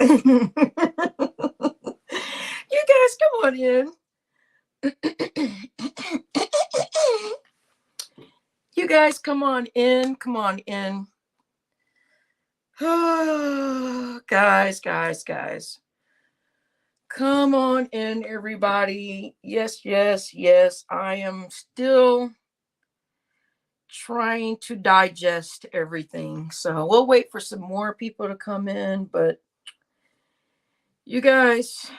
You guys, come on in. You guys, come on in. Come on in. Guys. Come on in, everybody. Yes. I am still trying to digest everything. So we'll wait for some more people to come in. But you guys,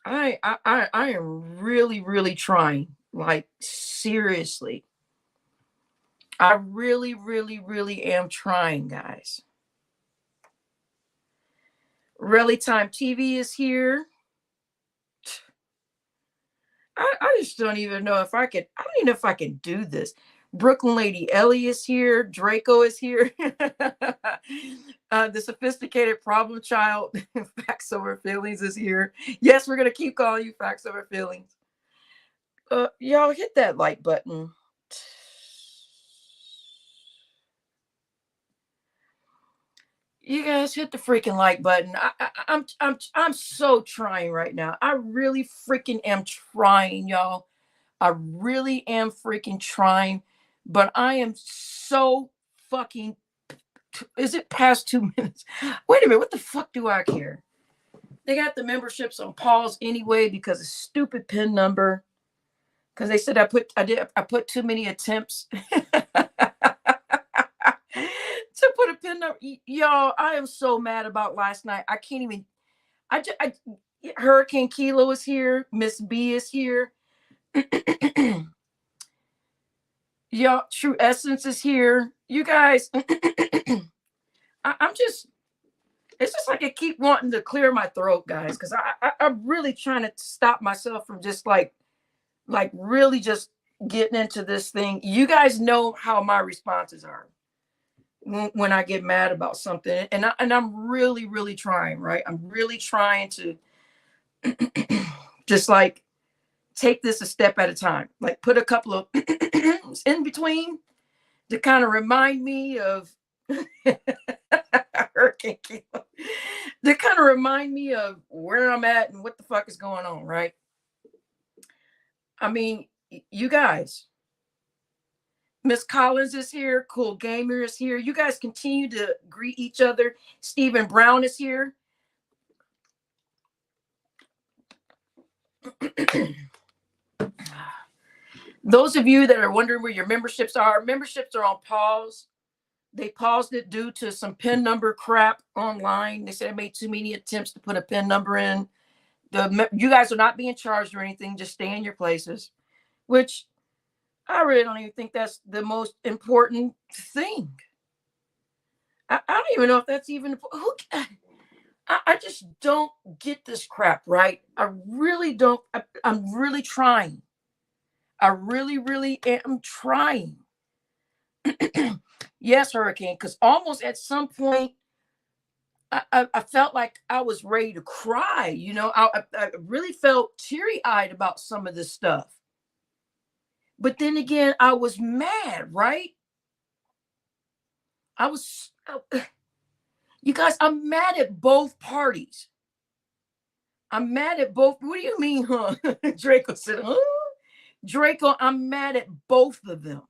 I am really trying. Like, seriously. I really am trying, guys. Really Time TV is here. I just don't even know if I could. I don't even know if I can do this. Brooklyn Lady Ellie is here. Draco is here. The sophisticated problem child, Facts Over Feelings, is here. Yes, we're gonna keep calling you Facts Over Feelings. Y'all hit that like button. You guys hit the freaking like button. I'm so trying right now. I really freaking am trying, y'all. I really am freaking trying, but I am so fucking. Is it past 2 minutes? Wait a minute. What the fuck do I care? They got the memberships on pause anyway because of stupid pin number. Because they said I put too many attempts to put a pin number. Y'all, I am so mad about last night. I can't even. Hurricane Kilo is here. Miss B is here. Y'all, True Essence is here. You guys, I'm just. It's just like I keep wanting to clear my throat, guys, because I'm really trying to stop myself from just like really just getting into this thing. You guys know how my responses are when I get mad about something, and I'm really trying, right? I'm really trying to just like take this a step at a time, like put a couple of in between to kind of remind me of Hurricane Kilo, to kind of remind me of where I'm at and what the fuck is going on, right? I mean, you guys, Miss Collins is here. Cool Gamer is here. You guys continue to greet each other. Stephen Brown is here. Those of you that are wondering where your memberships are on pause. They paused it due to some pin number crap online. They said I made too many attempts to put a pin number in. You guys are not being charged or anything. Just stay in your places, which I really don't even think that's the most important thing. I don't even know if that's even who. I just don't get this crap, right? I really don't. I'm really trying. I really am trying. Yes, Hurricane, because almost at some point I felt like I was ready to cry. You know, I really felt teary eyed about some of this stuff. But then again, I was mad, right? I was, you guys, I'm mad at both parties. I'm mad at both. What do you mean, huh? Draco said, huh? Draco, I'm mad at both of them.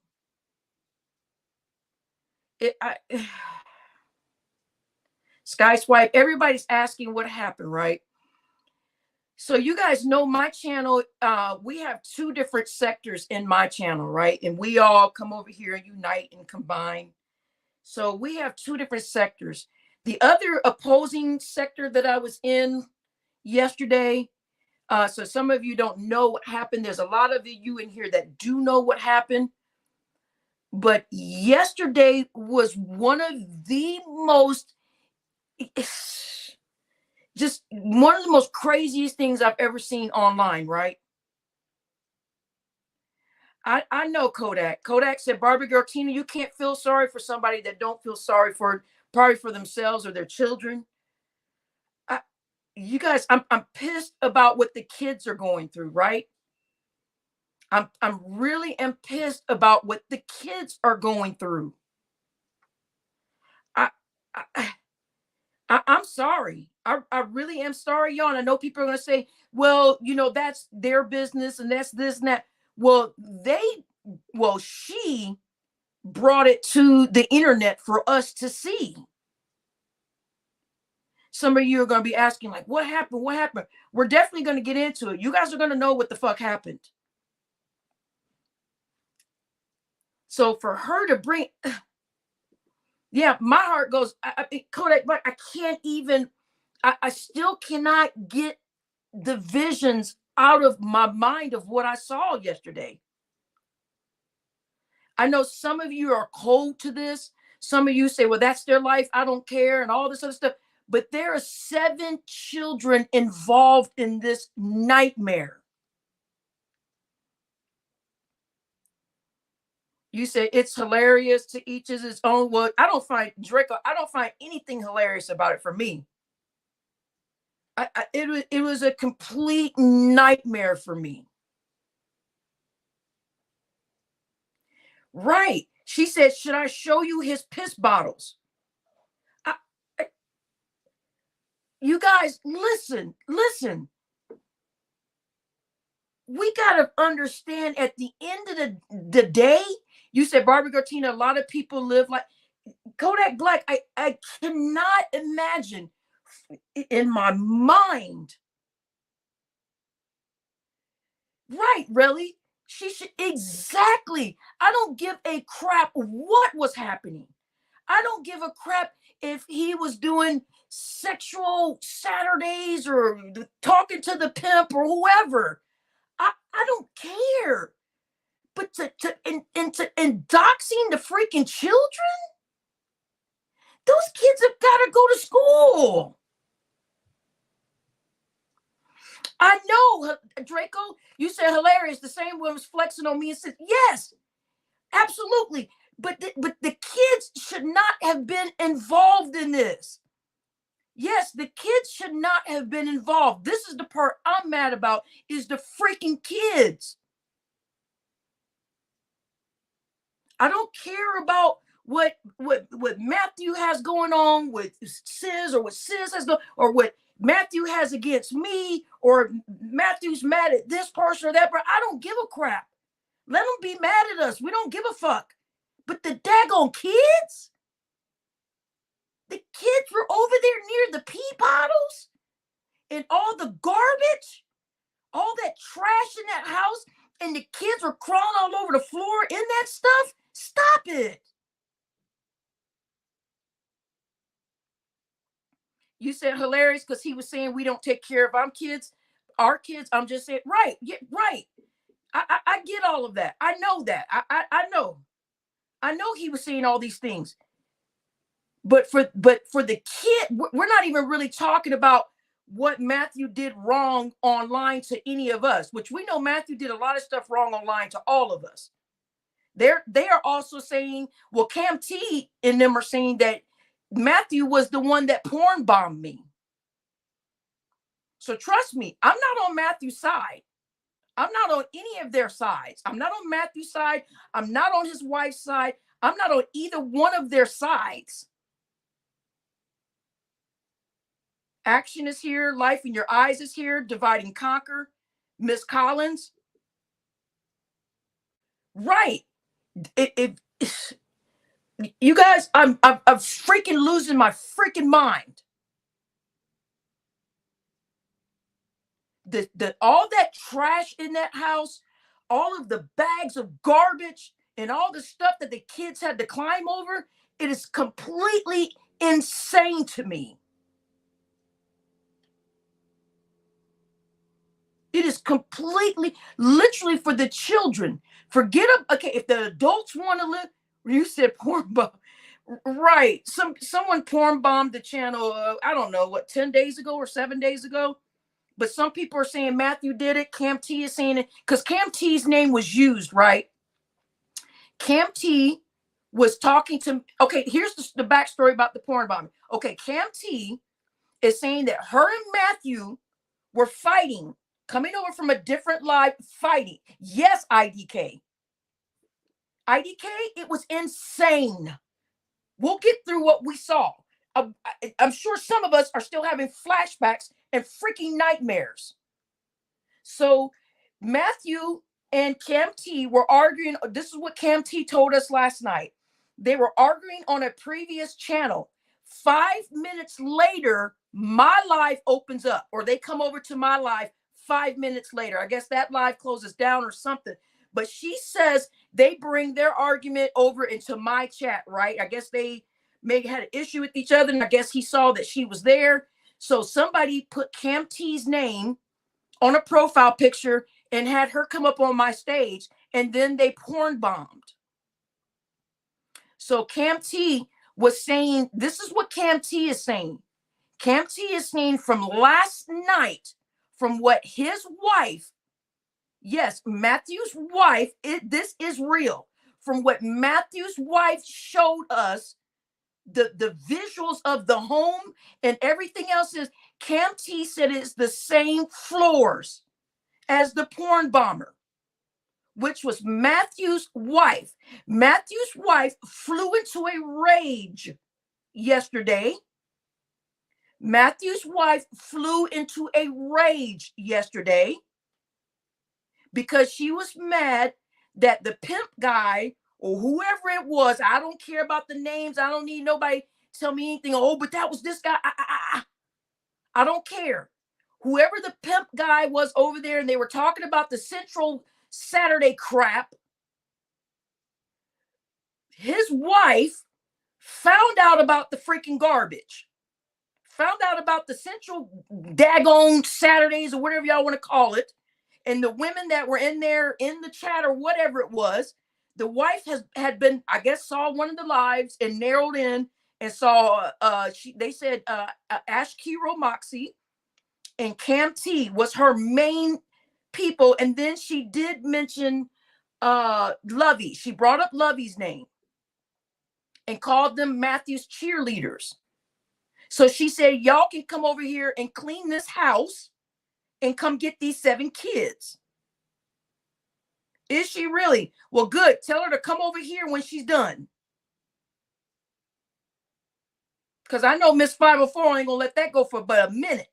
Sky Swipe, everybody's asking what happened, right? So you guys know my channel, we have two different sectors in my channel, right? And we all come over here and unite and combine. So we have two different sectors. The other opposing sector that I was in yesterday, so some of you don't know what happened. There's a lot of you in here that do know what happened. But yesterday was one of the most, just one of the most craziest things I've ever seen online, right? I know Kodak. Kodak said, Barbie girl, Tina, you can't feel sorry for somebody that don't feel sorry for probably for themselves or their children. You guys, I'm pissed about what the kids are going through, right? I'm really am pissed about what the kids are going through. I, I I'm sorry. I really am sorry, y'all. And I know people are going to say, well, that's their business and that's this and that. Well, she brought it to the internet for us to see. Some of you are going to be asking, like, what happened? What happened? We're definitely going to get into it. You guys are going to know what the fuck happened. So for her to bring, yeah, my heart goes, Kodak, but I can't even, I still cannot get the visions out of my mind of what I saw yesterday. I know some of you are cold to this. Some of you say, well, that's their life. I don't care. And all this other stuff. But there are 7 children involved in this nightmare. You say it's hilarious, to each is his own. Well, I don't find anything hilarious about it for me. It was a complete nightmare for me. Right. She said, should I show you his piss bottles? You guys, listen. We got to understand, at the end of the day, you said, Barbie Gertina, a lot of people live like Kodak Black. I cannot imagine in my mind. Right, really? She should, exactly. I don't give a crap what was happening. I don't give a crap if he was doing sexual Saturdays or talking to the pimp or whoever. I don't care. But to doxing the freaking children, those kids have got to go to school. I know, Draco, you said hilarious. The same one was flexing on me and said, yes, absolutely. But the kids should not have been involved in this. Yes, the kids should not have been involved. This is the part I'm mad about, is the freaking kids. I don't care about what Matthew has going on with Sis, or what Sis has going, or what Matthew has against me, or Matthew's mad at this person or that, but I don't give a crap. Let them be mad at us. We don't give a fuck. But the daggone kids, the kids were over there near the pee bottles and all the garbage, all that trash in that house, and the kids were crawling all over the floor in that stuff. Stop it. You said hilarious because he was saying we don't take care of our kids. I'm just saying, right. Yeah, right. I get all of that. I know that. I know. I know he was saying all these things. But for the kid, we're not even really talking about what Matthew did wrong online to any of us, which we know Matthew did a lot of stuff wrong online to all of us. They are also saying, well, Cam T and them are saying that Matthew was the one that porn bombed me. So trust me, I'm not on Matthew's side. I'm not on any of their sides. I'm not on Matthew's side. I'm not on his wife's side. I'm not on either one of their sides. Action is here. Life in Your Eyes is here. Divide and Conquer. Miss Collins. Right. You guys, I'm freaking losing my freaking mind. All that trash in that house, all of the bags of garbage and all the stuff that the kids had to climb over, it is completely insane to me. It is completely, literally, for the children. Forget them. Okay, if the adults want to live, you said porn bomb, right? Someone porn bombed the channel. I don't know what, 10 days ago or 7 days ago. But some people are saying Matthew did it. Cam T is saying it because Cam T's name was used, right? Cam T was talking to. Okay, here's the backstory about the porn bombing. Okay, Cam T is saying that her and Matthew were fighting, coming over from a different live, fighting. Yes, IDK. IDK, it was insane. We'll get through what we saw. I'm sure some of us are still having flashbacks and freaking nightmares. So Matthew and Cam T were arguing. This is what Cam T told us last night. They were arguing on a previous channel. 5 minutes later, my live opens up, or they come over to my live 5 minutes later. I guess that live closes down or something. But she says they bring their argument over into my chat, right? I guess they may had an issue with each other, and I guess he saw that she was there. So somebody put Cam T's name on a profile picture and had her come up on my stage, and then they porn bombed. So Cam T was saying, this is what Cam T is saying. Cam T is saying from last night, from what his wife, yes, Matthew's wife, this is real. From what Matthew's wife showed us, the visuals of the home and everything else is, Cam T said it's the same floors as the porn bomber, which was Matthew's wife. Matthew's wife flew into a rage yesterday. Matthew's wife flew into a rage yesterday because she was mad that the pimp guy or whoever it was, I don't care about the names. I don't need nobody tell me anything. Oh, but that was this guy. I don't care. Whoever the pimp guy was over there, and they were talking about the Central Saturday crap, his wife found out about the freaking garbage, found out about the Central daggone Saturdays or whatever y'all want to call it, and the women that were in there in the chat or whatever it was. The wife had been, I guess, saw one of the lives and narrowed in and saw, they said Ash Kiro Moxie and Cam T was her main people. And then she did mention Lovey. She brought up Lovey's name and called them Matthew's cheerleaders. So she said, y'all can come over here and clean this house and come get these 7 kids. Is she really? Well, good. Tell her to come over here when she's done. Because I know Miss 504 ain't going to let that go for but a minute.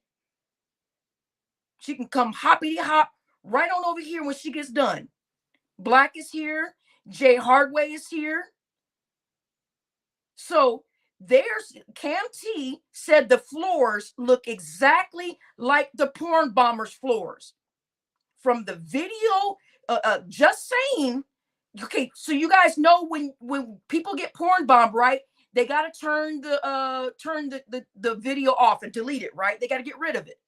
She can come hoppity hop right on over here when she gets done. Black is here. Jay Hardway is here. So there's Cam T said the floors look exactly like the porn bombers' floors. From the video, just saying. Okay, so you guys know when people get porn bombed, right? They got to turn the video off and delete it, right? They got to get rid of it.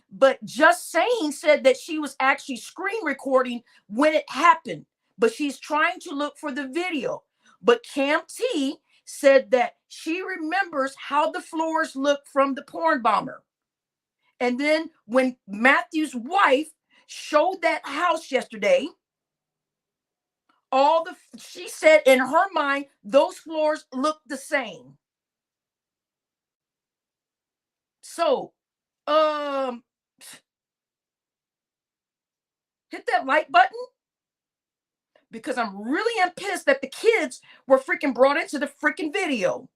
But Just Saying said that she was actually screen recording when it happened, but she's trying to look for the video. But Cam T said that she remembers how the floors look from the porn bomber. And then when Matthew's wife showed that house yesterday, she said in her mind, those floors look the same. So, hit that like button, because I'm really pissed that the kids were freaking brought into the freaking video.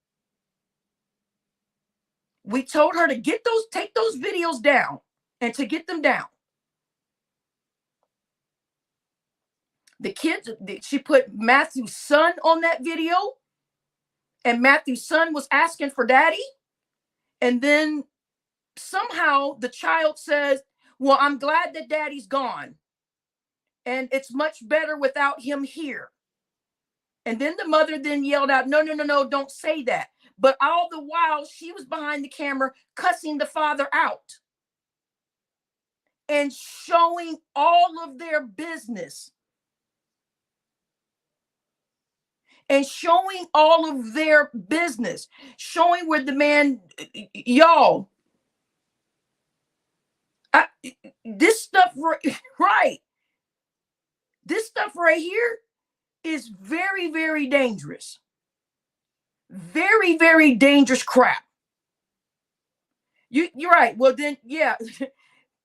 We told her to take those videos down and to get them down. The kids, she put Matthew's son on that video, and Matthew's son was asking for daddy. And then somehow the child says, well, I'm glad that daddy's gone. And it's much better without him here. And then the mother then yelled out, no, don't say that. But all the while, she was behind the camera cussing the father out and showing all of their business. And showing all of their business. Showing where the man, y'all, this stuff, right. This stuff right here is very, very dangerous. Very, very dangerous crap. You're right. Well, then, yeah.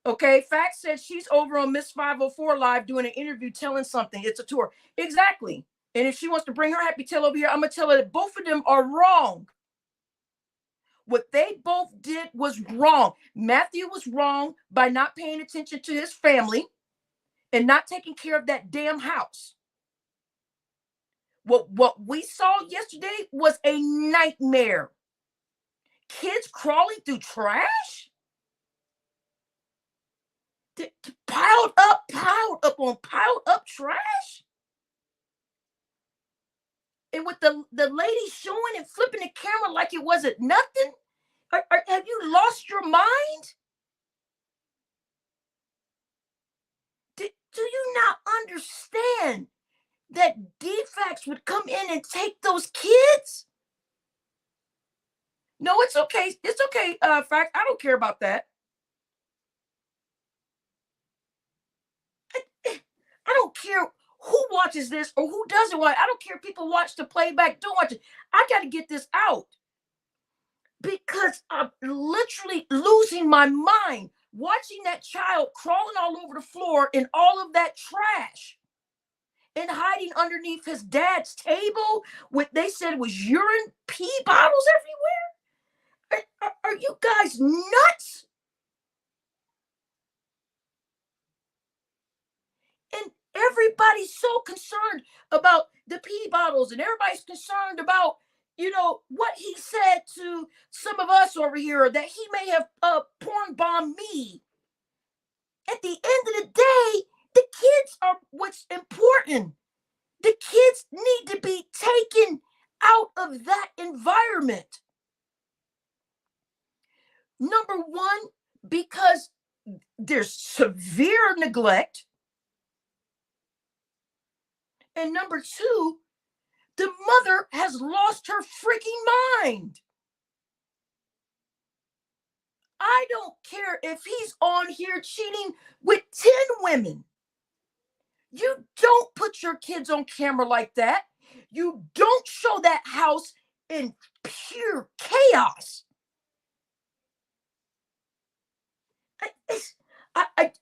Okay. Fact said she's over on Miss 504 Live doing an interview telling something. It's a tour. Exactly. And if she wants to bring her happy tail over here, I'm going to tell her that both of them are wrong. What they both did was wrong. Matthew was wrong by not paying attention to his family and not taking care of that damn house. What we saw yesterday was a nightmare. Kids crawling through trash, piled up on piled up trash. And with the lady showing and flipping the camera like it wasn't nothing. Have you lost your mind? Do you not understand that defects would come in and take those kids? No, it's okay. It's okay. Fact, I don't care about that. I don't care who watches this or who doesn't watch. I don't care if people watch the playback, don't watch it. I got to get this out because I'm literally losing my mind watching that child crawling all over the floor in all of that trash and hiding underneath his dad's table with, they said, was urine, pee bottles everywhere. Are you guys nuts? And everybody's so concerned about the pee bottles, and everybody's concerned about, what he said to some of us over here, that he may have porn bombed me. At the end of the day, the kids are what's important. The kids need to be taken out of that environment. Number one, because there's severe neglect. And number two, the mother has lost her freaking mind. I don't care if he's on here cheating with 10 women. You don't put your kids on camera like that. You don't show that house in pure chaos.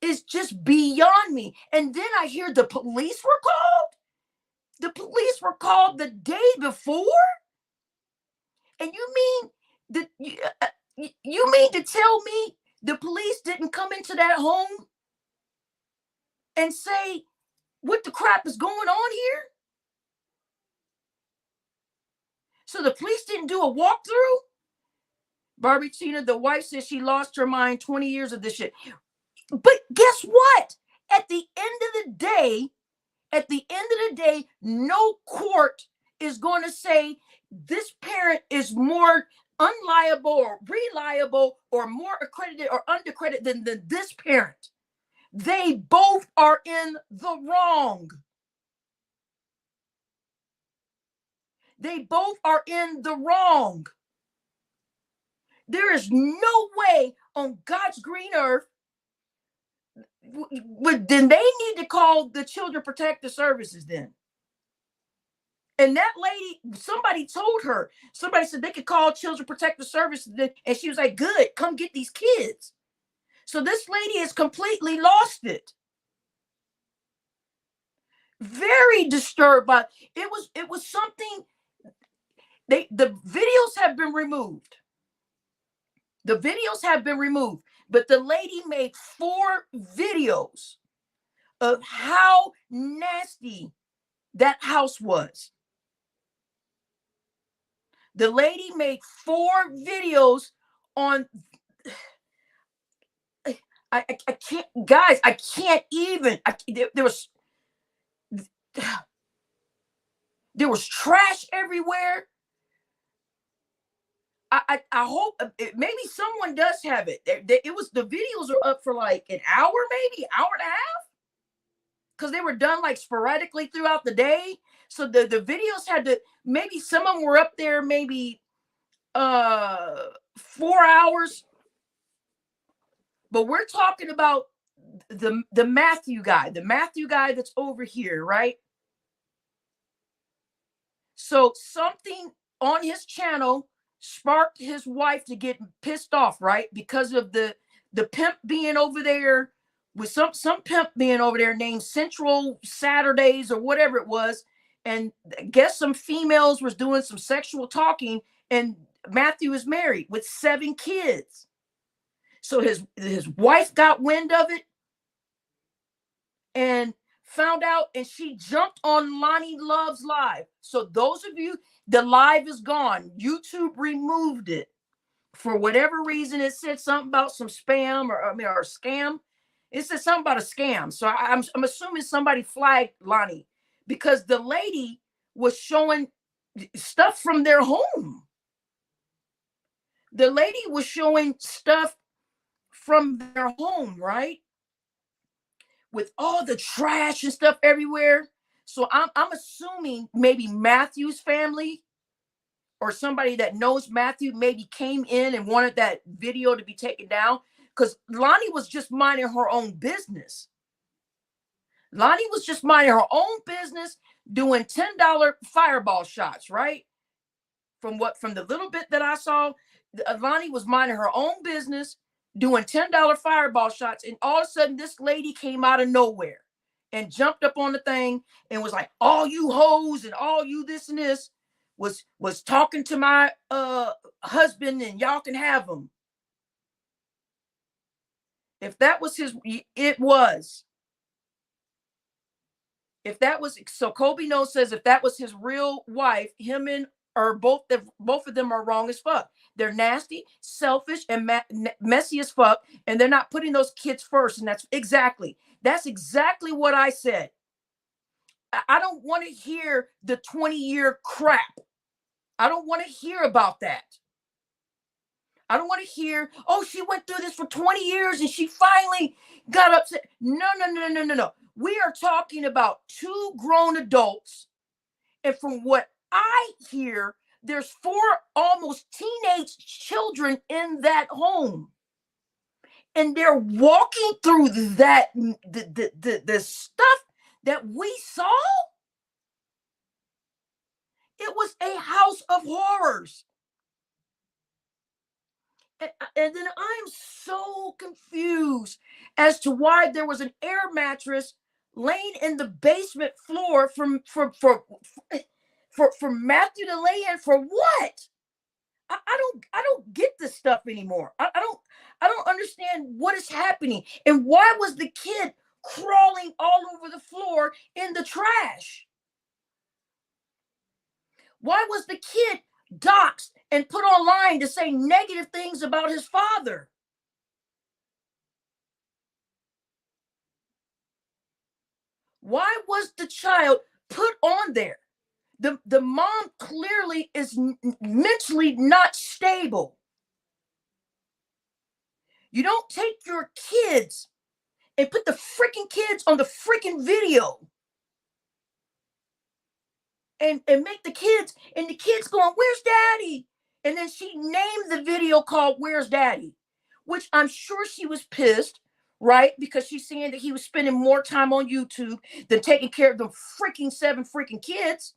It's just beyond me. And then I hear the police were called. The police were called the day before. And you mean to tell me the police didn't come into that home and say, what the crap is going on here? So the police didn't do a walkthrough? Barbie Tina, the wife, says she lost her mind 20 years of this shit. But guess what? At the end of the day, no court is going to say this parent is more unliable or reliable or more accredited or undercredited than this parent. They both are in the wrong. They both are in the wrong. There is no way on God's green earth. Then they need to call the Children Protective Services then. And that lady, somebody told her, somebody said they could call Children Protective Services, and she was like, good, come get these kids. So this lady has completely lost it. Very disturbed by it. Was something. The videos have been removed. The videos have been removed, but the lady made 4 videos of how nasty that house was. The lady made 4 videos on. I can't, guys. I can't even. There was trash everywhere. I hope maybe someone does have it. It was, the videos are up for like an hour, maybe hour and a half, because they were done like sporadically throughout the day. So the videos had to, maybe some of them were up there maybe 4 hours. But we're talking about the Matthew guy, that's over here, right? So something on his channel sparked his wife to get pissed off, right? Because of the pimp being over there, with some pimp being over there named Central Saturdays or whatever it was. And I guess some females was doing some sexual talking, and Matthew is married with 7 kids. So his wife got wind of it and found out, and she jumped on Lonnie Love's live. So those of you, the live is gone. YouTube removed it. For whatever reason, it said something about some spam or scam. It said something about a scam. So I'm assuming somebody flagged Lonnie because the lady was showing stuff from their home. The lady was showing stuff from their home, right? With all the trash and stuff everywhere. So I'm assuming maybe Matthew's family or somebody that knows Matthew maybe came in and wanted that video to be taken down, because Lonnie was just minding her own business. Lonnie was just minding her own business, doing $10 fireball shots, right? From the little bit that I saw, Lonnie was minding her own business, doing $10 fireball shots, and all of a sudden this lady came out of nowhere and jumped up on the thing and was like, all you hoes and all you this and this was talking to my husband, and y'all can have him. If that was his, it was. If that was, so Kobe No says if that was his real wife, him and or both of them are wrong as fuck. They're nasty, selfish, and messy as fuck, and they're not putting those kids first. And that's exactly what I said. I don't want to hear the 20-year crap. I don't want to hear about that. I don't want to hear, oh, she went through this for 20 years and she finally got upset. No. We are talking about 2 grown adults. And from what I hear, there's 4 almost teenage children in that home. And they're walking through that, the stuff that we saw. It was a house of horrors. And then I'm so confused as to why there was an air mattress laying in the basement floor for Matthew to lay in. For what? I don't get this stuff anymore. I don't understand what is happening. And why was the kid crawling all over the floor in the trash? Why was the kid doxxed and put online to say negative things about his father? Why was the child put on there? The mom clearly is mentally not stable. You don't take your kids and put the freaking kids on the freaking video and make the kids going, where's daddy? And then she named the video called Where's Daddy, which I'm sure she was pissed, right? Because she's seeing that he was spending more time on YouTube than taking care of the freaking 7 freaking kids.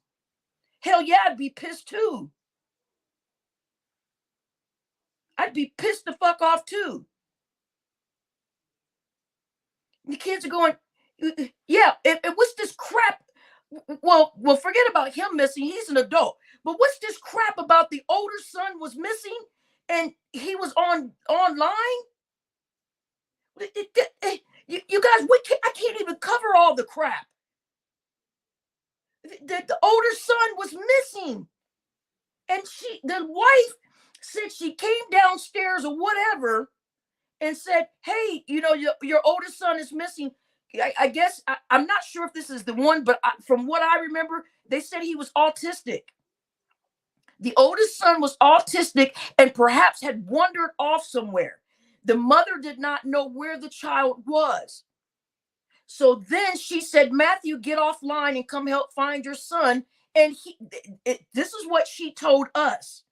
Hell yeah, I'd be pissed too. I'd be pissed the fuck off too. The kids are going, yeah, what's this crap? Well, forget about him missing. He's an adult. But what's this crap about the older son was missing and he was online? You guys, I can't even cover all the crap. The older son was missing. And the wife said she came downstairs or whatever and said, hey, your oldest son is missing. I guess I'm not sure if this is the one, but from what I remember, they said he was autistic. The oldest son was autistic and perhaps had wandered off somewhere. The mother did not know where the child was. So then she said, Matthew, get offline and come help find your son. And this is what she told us.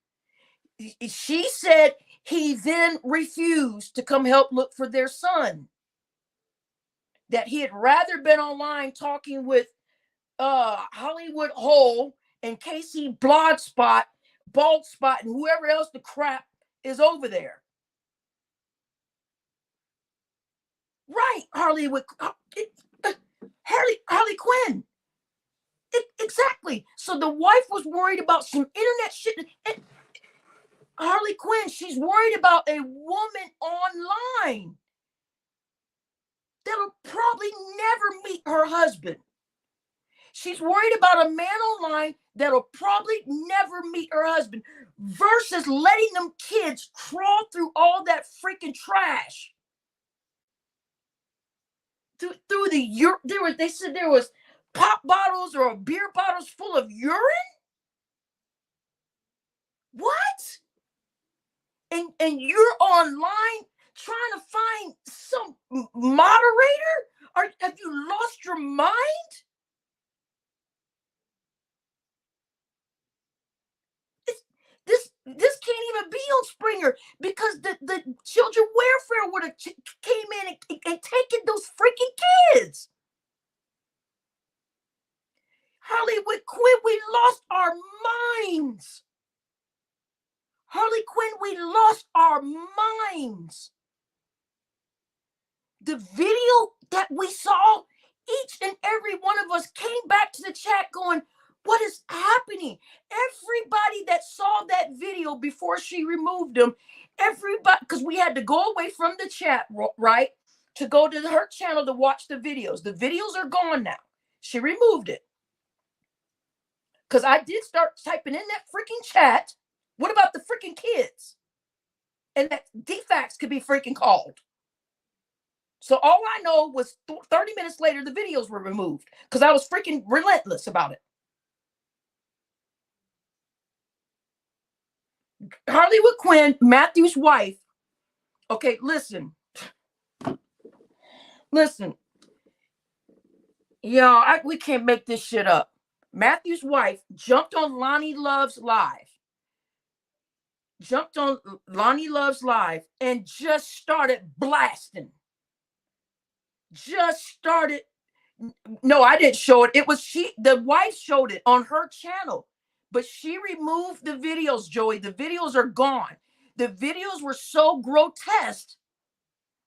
She said he then refused to come help look for their son. That he had rather been online talking with Hollywood Hole and Casey Bald Spot, and whoever else the crap is over there. Right, Harley Quinn. Exactly. So the wife was worried about some internet shit. Harley Quinn, she's worried about a woman online that'll probably never meet her husband. She's worried about a man online that'll probably never meet her husband versus letting them kids crawl through all that freaking trash. Through the they said there was pop bottles or beer bottles full of urine. What? And you're online trying to find some moderator? Have you lost your mind? This can't even be on Springer because the children welfare would have came in and taken those freaking kids. Hollywood Quinn, we lost our minds. Harley Quinn, we lost our minds. The video that we saw, each and every one of us came back to the chat going, what is happening? Everybody that saw that video before she removed them, everybody, because we had to go away from the chat, right? To go to her channel to watch the videos. The videos are gone now. She removed it. Because I did start typing in that freaking chat. What about the freaking kids? And that defects could be freaking called. So all I know was 30 minutes later, the videos were removed because I was freaking relentless about it. Hollywood Quinn, Matthew's wife. Okay, listen. Yeah, we can't make this shit up. Matthew's wife jumped on Lonnie Love's live. And just started blasting. No, I didn't show it. It was the wife showed it on her channel, but she removed the videos, Joey. The videos are gone. The videos were so grotesque.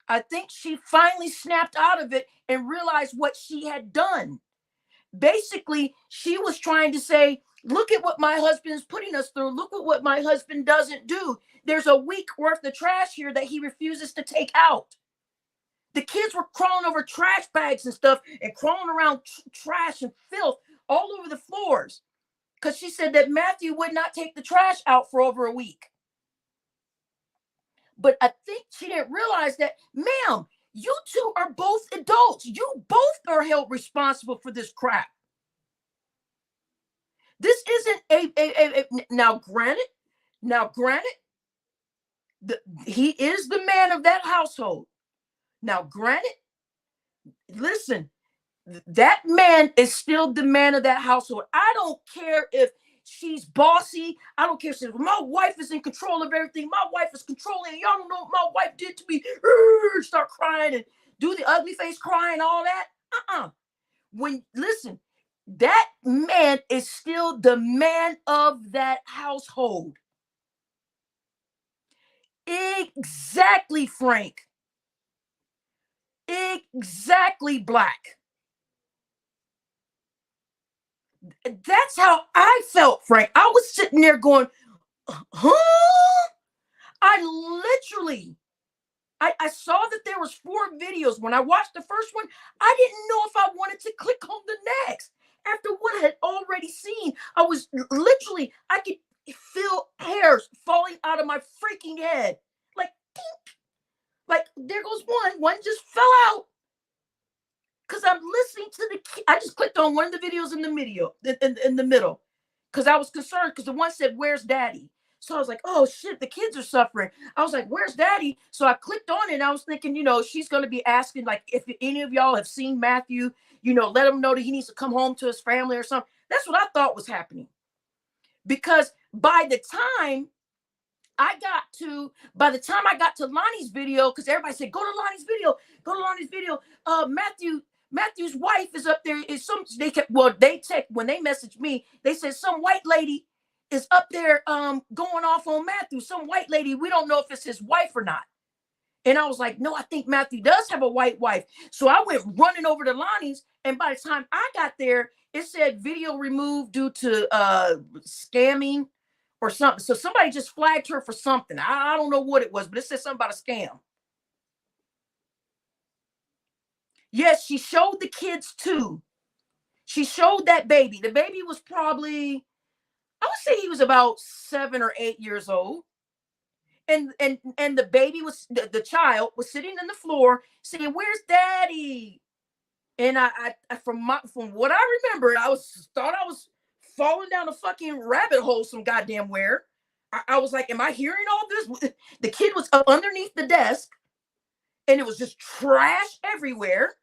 I think she finally snapped out of it and realized what she had done. Basically, she was trying to say, look at what my husband is putting us through. Look at what my husband doesn't do. There's a week worth of trash here that he refuses to take out. The kids were crawling over trash bags and stuff and crawling around trash and filth all over the floors because she said that Matthew would not take the trash out for over a week. But I think she didn't realize that, ma'am, you two are both adults. You both are held responsible for this crap. This isn't a now granted, he is the man of that household. Now, granted, listen, that man is still the man of that household. I don't care if she's bossy. I don't care if she's, my wife is in control of everything. My wife is controlling. Y'all don't know what my wife did to me. Start crying and do the ugly face crying, all that. Listen, that man is still the man of that household. Exactly, Frank. Exactly, Black. That's how I felt, Frank. I was sitting there going, huh? I saw that there was 4 videos. When I watched the first one, I didn't know if I wanted to click on the next. After what I had already seen, I was literally, I could feel hairs falling out of my freaking head. Like, dink. Like, there goes one just fell out. Because I'm listening to I just clicked on one of the videos in the middle. Because I was concerned because the one said, where's daddy? So I was like, oh shit, the kids are suffering. I was like, where's daddy? So I clicked on it and I was thinking, she's going to be asking, like, if any of y'all have seen Matthew, let him know that he needs to come home to his family or something. That's what I thought was happening. Because by the time I got to Lonnie's video, because everybody said, go to Lonnie's video. Matthew's wife is up there. When they messaged me, they said some white lady is up there going off on Matthew. Some white lady, we don't know if it's his wife or not. And I was like, no, I think Matthew does have a white wife. So I went running over to Lonnie's, and by the time I got there, it said video removed due to scamming or something. So somebody just flagged her for something. I don't know what it was, but it said something about a scam. Yes, she showed the kids too. She showed that baby. The baby was probably, I would say he was about 7 or 8 years old. And the baby was, the child was sitting on the floor saying, "Where's daddy?" And from what I remember, thought I was falling down a fucking rabbit hole some goddamn where. I was like, am I hearing all this? The kid was up underneath the desk, and it was just trash everywhere.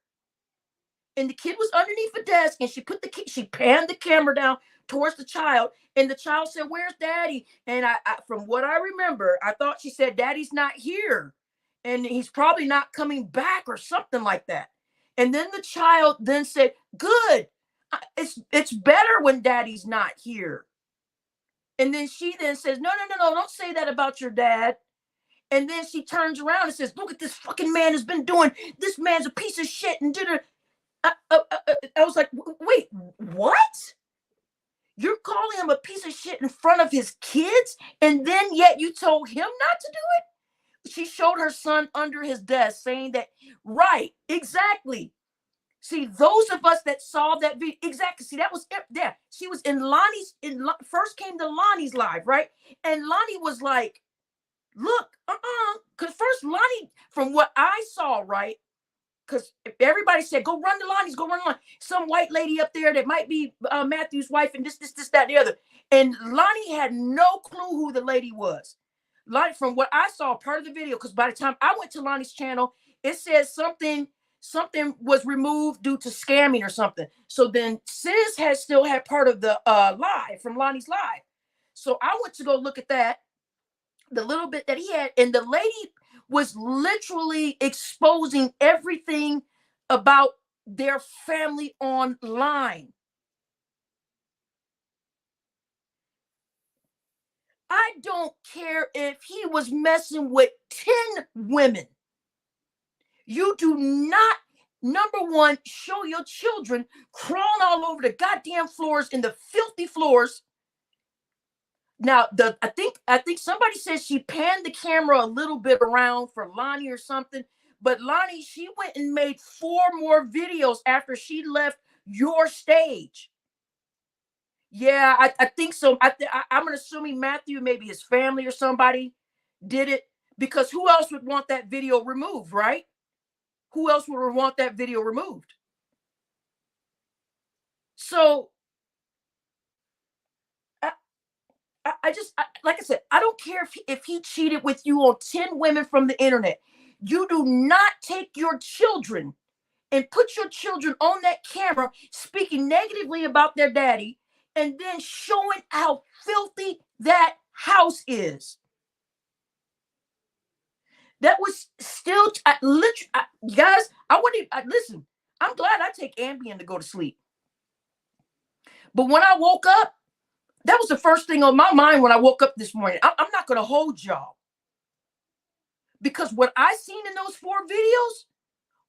And the kid was underneath the desk, and she panned the camera down towards the child, and the child said, "Where's daddy?" And from what I remember, I thought she said, "Daddy's not here, and he's probably not coming back," or something like that. And then the child then said, "Good, it's better when daddy's not here." And then she then says, "No, no, no, no, don't say that about your dad." And then she turns around and says, "Look at this fucking man has been doing. This man's a piece of shit." And did it. I was like, wait, what? You're calling him a piece of shit in front of his kids, and then yet you told him not to do it? She showed her son under his desk saying that, right, exactly. See, those of us that saw that video, exactly. See, that was it there. She was in first came to Lonnie's live, right? And Lonnie was like, look, because first Lonnie, from what I saw, right? Because everybody said, go run to Lonnie's, go run to Lonnie. Some white lady up there that might be Matthew's wife, and this, that, and the other. And Lonnie had no clue who the lady was. Lonnie, from what I saw, part of the video, because by the time I went to Lonnie's channel, it says something was removed due to scamming or something. So then Sis still had part of the live from Lonnie's live. So I went to go look at that, the little bit that he had, and the lady was literally exposing everything about their family online. I don't care if he was messing with 10 women. You do not, number one, show your children crawling all over the goddamn floors, in the filthy floors. Now, I think somebody says she panned the camera a little bit around for Lonnie or something, but Lonnie, she went and made 4 more videos after she left your stage. Yeah, I think so. I'm assuming Matthew, maybe his family or somebody did it, because who else would want that video removed, right? Who else would want that video removed? So like I said, I don't care if he cheated with you on 10 women from the internet. You do not take your children and put your children on that camera speaking negatively about their daddy, and then showing how filthy that house is. That was still, guys, I wouldn't listen. I'm glad I take Ambien to go to sleep. But when I woke up, that was the first thing on my mind when I woke up this morning. I'm not going to hold y'all, because what I seen in those 4 videos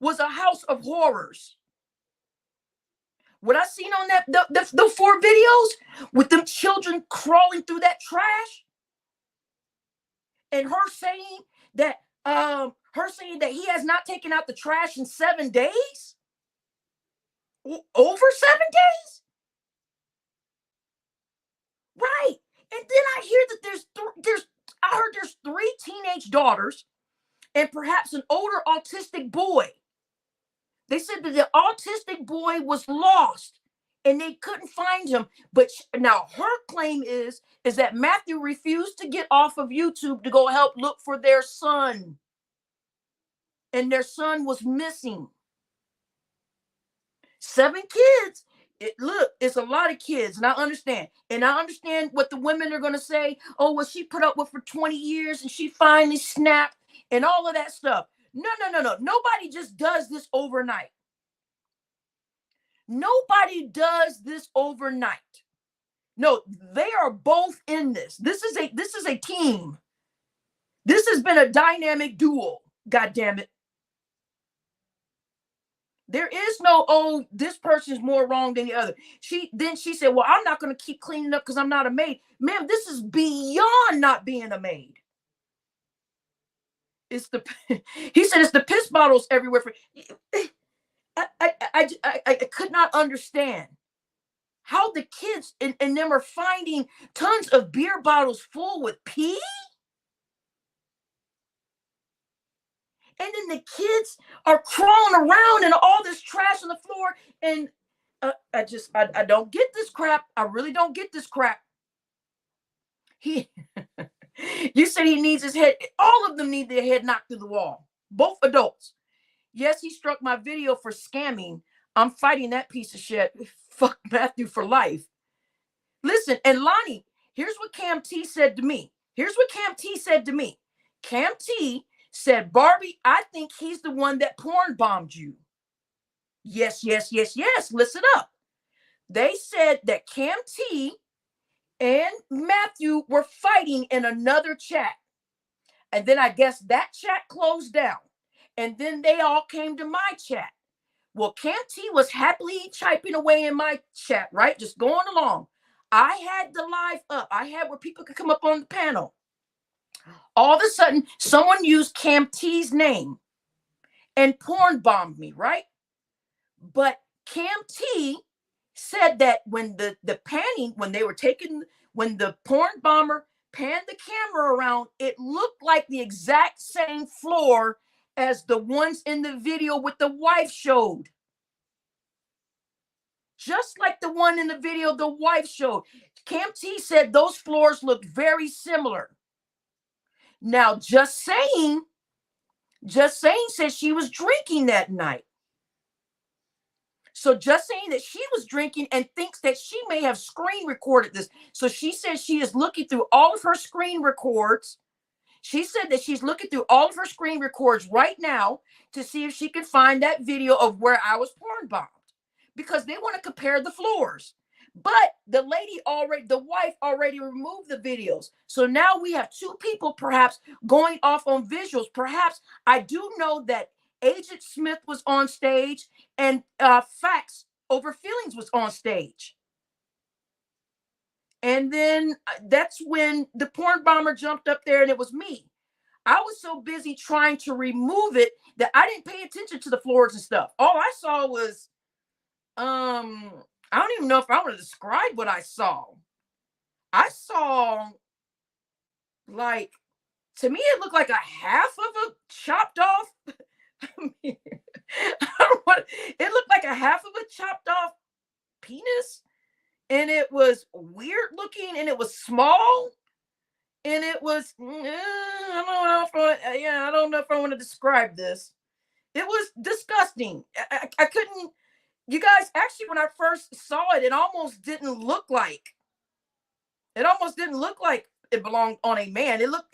was a house of horrors. What I seen on the 4 videos with them children crawling through that trash, and her saying that he has not taken out the trash in 7 days, over 7 days. Right. And then I hear that I heard there's 3 teenage daughters and perhaps an older autistic boy. They said that the autistic boy was lost and they couldn't find him. But now her claim is that Matthew refused to get off of YouTube to go help look for their son. And their son was missing. 7 kids. Look, it's a lot of kids, and I understand. And I understand what the women are going to say. Oh, well, she put up with for 20 years and she finally snapped and all of that stuff. No. Nobody just does this overnight. Nobody does this overnight. No, they are both in this. This is a team. This has been a dynamic duo. God damn it. There is no, oh, this person's more wrong than the other. She said, well, I'm not going to keep cleaning up because I'm not a maid. Ma'am, this is beyond not being a maid. It's the he said it's the piss bottles everywhere. For I could not understand how the kids and them are finding tons of beer bottles full with pee. And then the kids are crawling around in all this trash on the floor. And I don't get this crap. I really don't get this crap. He, you said he needs his head. All of them need their head knocked through the wall. Both adults. Yes, he struck my video for scamming. I'm fighting that piece of shit. Fuck Matthew for life. Listen, and Lonnie, here's what Cam T said to me. Cam T said, Barbie, I think he's the one that porn bombed you. Yes. Listen up. They said that Cam T and Matthew were fighting in another chat. And then I guess that chat closed down. And then they all came to my chat. Well, Cam T was happily typing away in my chat, right? Just going along. I had the live up. I had where people could come up on the panel. All of a sudden, someone used Cam T's name and porn bombed me, right? But Cam T said that when the panning, when the porn bomber panned the camera around, it looked like the exact same floor as the ones in the video with the wife showed. Just like the one in the video the wife showed. Cam T said those floors looked very similar. Now, Just Saying says she was drinking that night. So Just Saying that she was drinking and thinks that she may have screen recorded this. So she says she is looking through all of her screen records. She said that she's looking through all of her screen records right now to see if she can find that video of where I was porn bombed, because they want to compare the floors. But the wife already removed the videos. So now we have two people perhaps going off on visuals. Perhaps I do know that Agent Smith was on stage and Facts Over Feelings was on stage. And then that's when the porn bomber jumped up there and it was me. I was so busy trying to remove it that I didn't pay attention to the floors and stuff. All I saw was, I don't even know if I want to describe what I saw. I saw, like, to me, it looked like a half of a chopped off. It looked like a half of a chopped off penis. And it was weird looking and it was small. And it was, I don't know if I want to describe this. It was disgusting. I couldn't. You guys, actually, when I first saw it, it almost didn't look like it belonged on a man. It looked,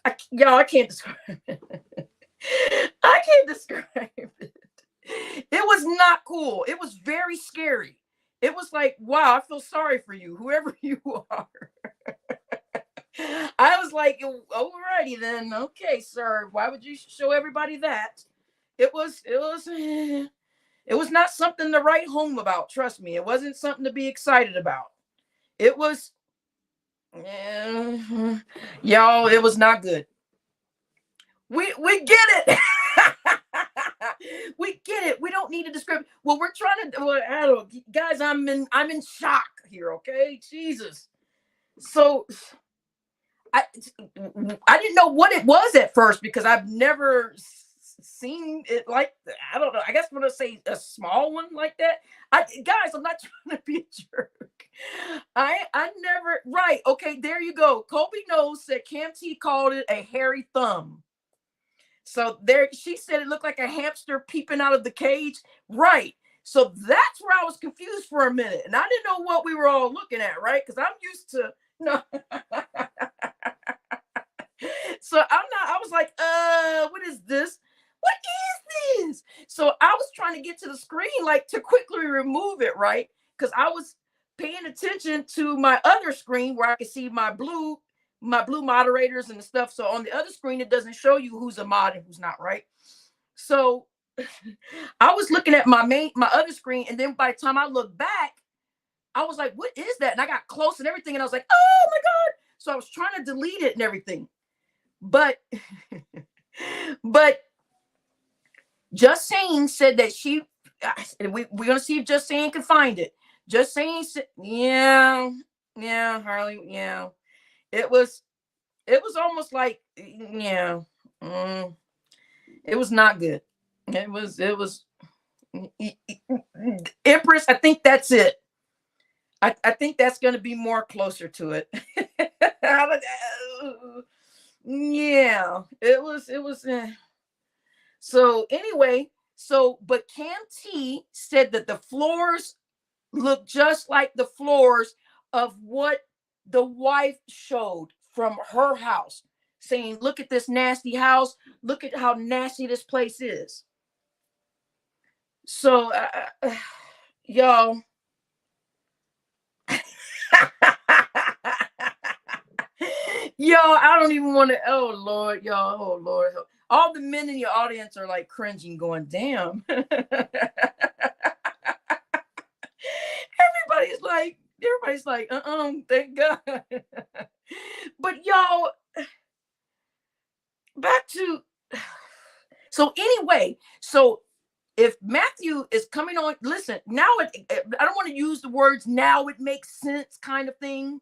I can't describe it. I can't describe it. It was not cool. It was very scary. It was like, wow, I feel sorry for you, whoever you are. I was like, alrighty then. Okay, sir. Why would you show everybody that? It was not something to write home about. Trust me. It wasn't something to be excited about. It was, y'all, it was not good. We get it. We get it. We don't need to describe. Well, we're trying to, guys, I'm in shock here. Okay. Jesus. So I didn't know what it was at first because I've never seen it like, I don't know. I guess I'm going to say a small one like that. Guys, I'm not trying to be a jerk. I never, right. Okay. There you go. Colby Knows said Cam T called it a hairy thumb. So there, she said it looked like a hamster peeping out of the cage. Right. So that's where I was confused for a minute. And I didn't know what we were all looking at, right? Because I'm used to, no. So I was like, what is this? What is this? So I was trying to get to the screen, like to quickly remove it, right? Because I was paying attention to my other screen where I could see my blue moderators and the stuff. So on the other screen, it doesn't show you who's a mod and who's not, right? So I was looking at my other screen, and then by the time I looked back, I was like, what is that? And I got close and everything, and I was like, oh my God. So I was trying to delete it and everything. But but Just Saying said that we're gonna see if Just Saying can find it. Just Saying said, yeah, yeah, Harley, yeah. It was almost like, yeah, mm, it was not good. It was Empress. I think that's it. I think that's going to be more closer to it. Yeah, it was. So anyway, but Cam T said that the floors look just like the floors of what the wife showed from her house, saying, look at this nasty house, look at how nasty this place is. So y'all. Yo, I don't even want to. Oh Lord, y'all. Oh Lord. All the men in your audience are like cringing, going, damn. everybody's like, thank God. But y'all, back to, so anyway, so if Matthew is coming on, listen, now I don't want to use the words now it makes sense kind of thing.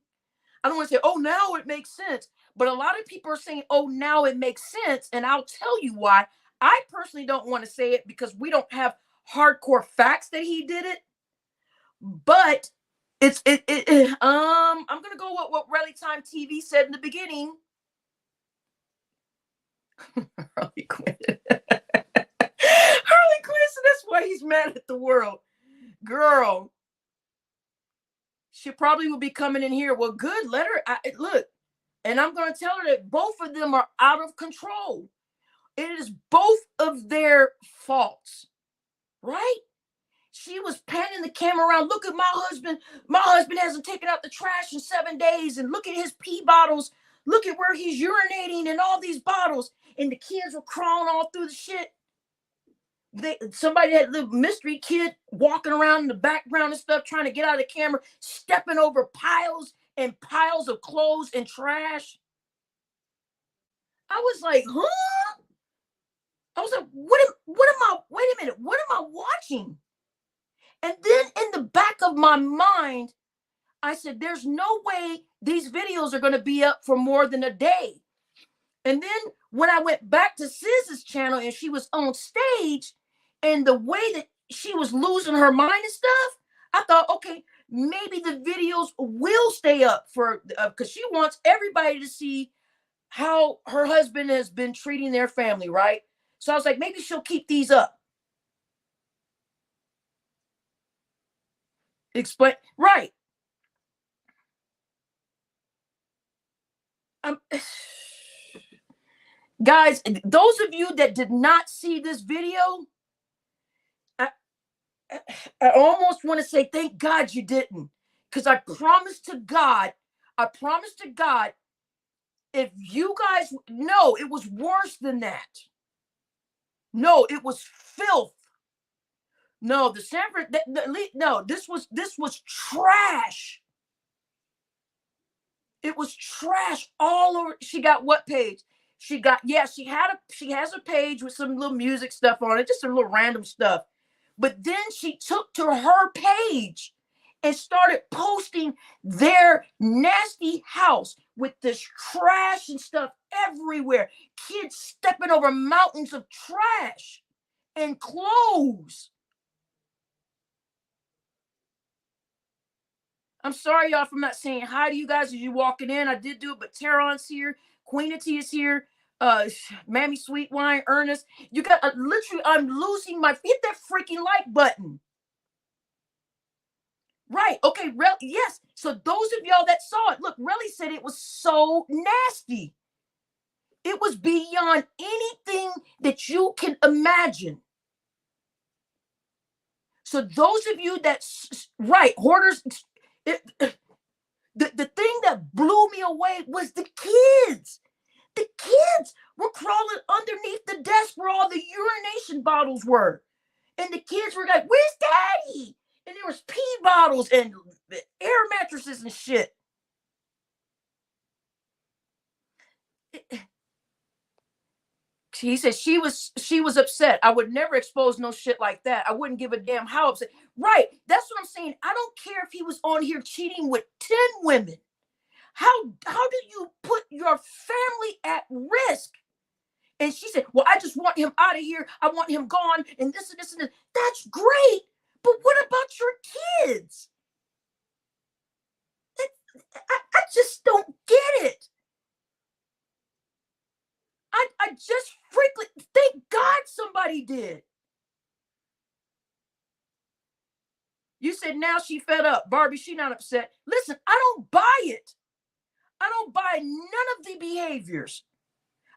I don't want to say, oh, now it makes sense. But a lot of people are saying, oh, now it makes sense. And I'll tell you why. I personally don't want to say it because we don't have hardcore facts that he did it. But I'm gonna go with what Rally Time TV said in the beginning. Harley Quinn. Harley Quinn, so that's why he's mad at the world. Girl, she probably will be coming in here. Well, good, let her look. And I'm going to tell her that both of them are out of control. It is both of their faults, right? She was panning the camera around. Look at my husband. My husband hasn't taken out the trash in 7 days. And look at his pee bottles. Look at where he's urinating in all these bottles. And the kids were crawling all through the shit. Somebody had a little mystery kid walking around in the background and stuff, trying to get out of the camera, stepping over piles and piles of clothes and trash. I was like, huh? I was like, wait a minute, what am I watching? And then in the back of my mind, I said, there's no way these videos are going to be up for more than a day. And then when I went back to Siz's channel and she was on stage, and the way that she was losing her mind and stuff, I thought, okay, maybe the videos will stay up for, because she wants everybody to see how her husband has been treating their family, right? So I was like, maybe she'll keep these up. Explain, right? Guys, those of you that did not see this video, I almost want to say, thank God you didn't. Because I promise to God, if you guys know, it was worse than that. No, it was filth. No, no, this was trash. It was trash all over. She got what page? She has a page with some little music stuff on it, just some little random stuff. But then she took to her page and started posting their nasty house with this trash and stuff everywhere. Kids stepping over mountains of trash and clothes. I'm sorry, y'all, for not saying hi to you guys as you walking in. I did do it, but Teron's here. Queenity is here. Mammy Sweet Wine, Ernest. You got literally, I'm losing my, hit that freaking like button. Right. Okay. Yes. So those of y'all that saw it, look, Relly said it was so nasty. It was beyond anything that you can imagine. So those of you that, right, hoarders, the thing that blew me away was the kids. The kids were crawling underneath the desk where all the urination bottles were. And the kids were like, where's daddy? And there was pee bottles and air mattresses and shit. He said she was upset. I would never expose no shit like that. I wouldn't give a damn how upset. Right. That's what I'm saying. I don't care if he was on here cheating with 10 women. How do you put your family at risk? And she said, well, I just want him out of here. I want him gone. And this and this and this. That's great. But what about your kids? I just don't get it. I just frequently, thank God somebody did. You said now she fed up. Barbie, she not upset. Listen, I don't buy it. I don't buy none of the behaviors.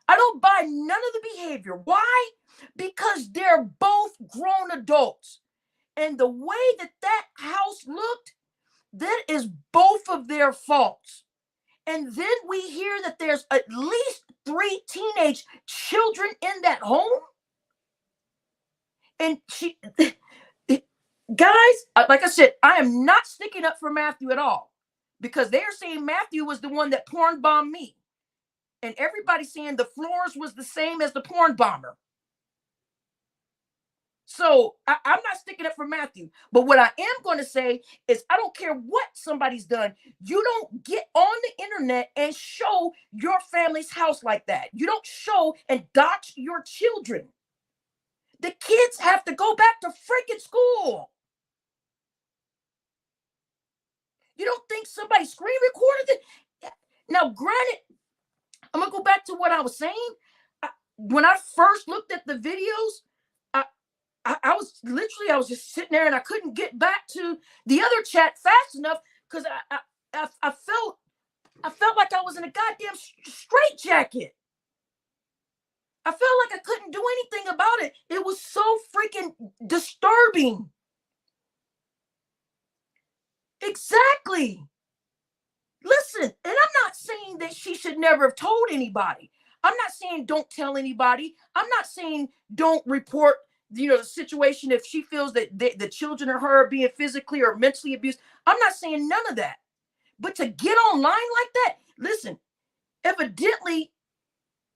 I don't buy none of the behavior. Why? Because they're both grown adults. And the way that house looked, that is both of their faults. And then we hear that there's at least 3 teenage children in that home. And guys, like I said, I am not sticking up for Matthew at all, because they're saying Matthew was the one that porn bombed me. And everybody's saying the floors was the same as the porn bomber. So I'm not sticking up for Matthew. But what I am going to say is I don't care what somebody's done. You don't get on the internet and show your family's house like that. You don't show and dox your children. The kids have to go back to freaking school. You don't think somebody screen recorded it? Now, granted, I'm going to go back to what I was saying. When I first looked at the videos, I was just sitting there and I couldn't get back to the other chat fast enough, because I felt like I was in a goddamn straitjacket. I felt like I couldn't do anything about it. It was so freaking disturbing. Exactly. Listen, and I'm not saying that she should never have told anybody. I'm not saying don't tell anybody. I'm not saying don't report, the situation if she feels that the children or her are being physically or mentally abused. I'm not saying none of that. But to get online like that, listen, evidently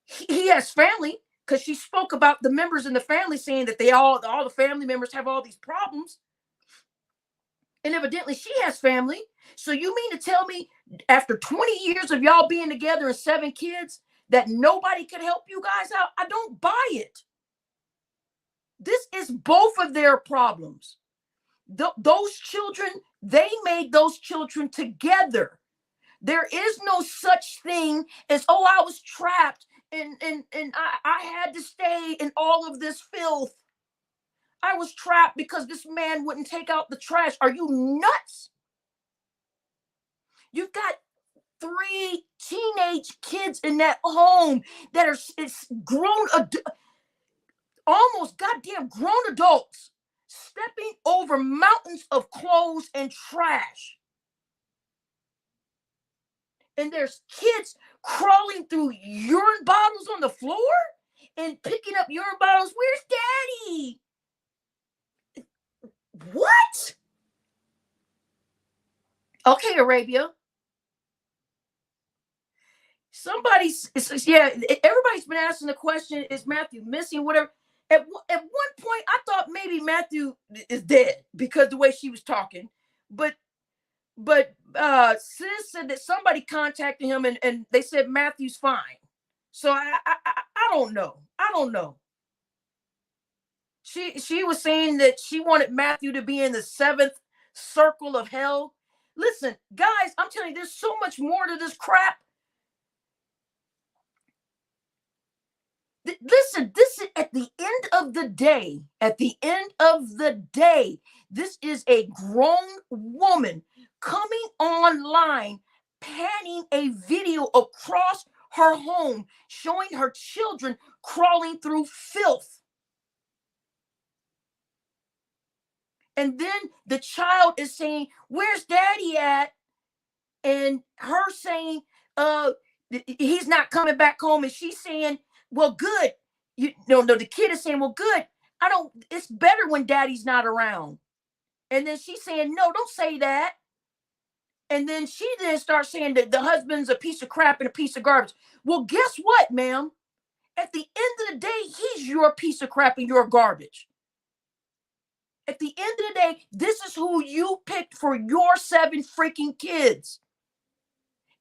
he has family, because she spoke about the members in the family saying that all the family members have all these problems. And evidently she has family. So you mean to tell me after 20 years of y'all being together and 7 kids that nobody could help you guys out? I don't buy it. This is both of their problems. Those children, they made those children together. There is no such thing as, oh, I was trapped and I had to stay in all of this filth. I was trapped because this man wouldn't take out the trash. Are you nuts? You've got 3 teenage kids in that home that are grown, almost goddamn grown adults, stepping over mountains of clothes and trash. And there's kids crawling through urine bottles on the floor and picking up urine bottles. Where's daddy? What? Okay, Arabia. Everybody's been asking the question, is Matthew missing, whatever. At one point, I thought maybe Matthew is dead because the way she was talking. But Sis said that somebody contacted him and they said Matthew's fine. So I don't know. I don't know. She was saying that she wanted Matthew to be in the 7th circle of hell. Listen, guys, I'm telling you, there's so much more to this crap. Listen, this is at the end of the day, this is a grown woman coming online, panning a video across her home, showing her children crawling through filth. And then the child is saying, where's daddy at? And her saying, he's not coming back home. And she's saying, well, good. No, the kid is saying, well, good. It's better when daddy's not around. And then she's saying, no, don't say that. And then she then starts saying that the husband's a piece of crap and a piece of garbage. Well, guess what, ma'am? At the end of the day, he's your piece of crap and your garbage. At the end of the day, this is who you picked for your 7 freaking kids.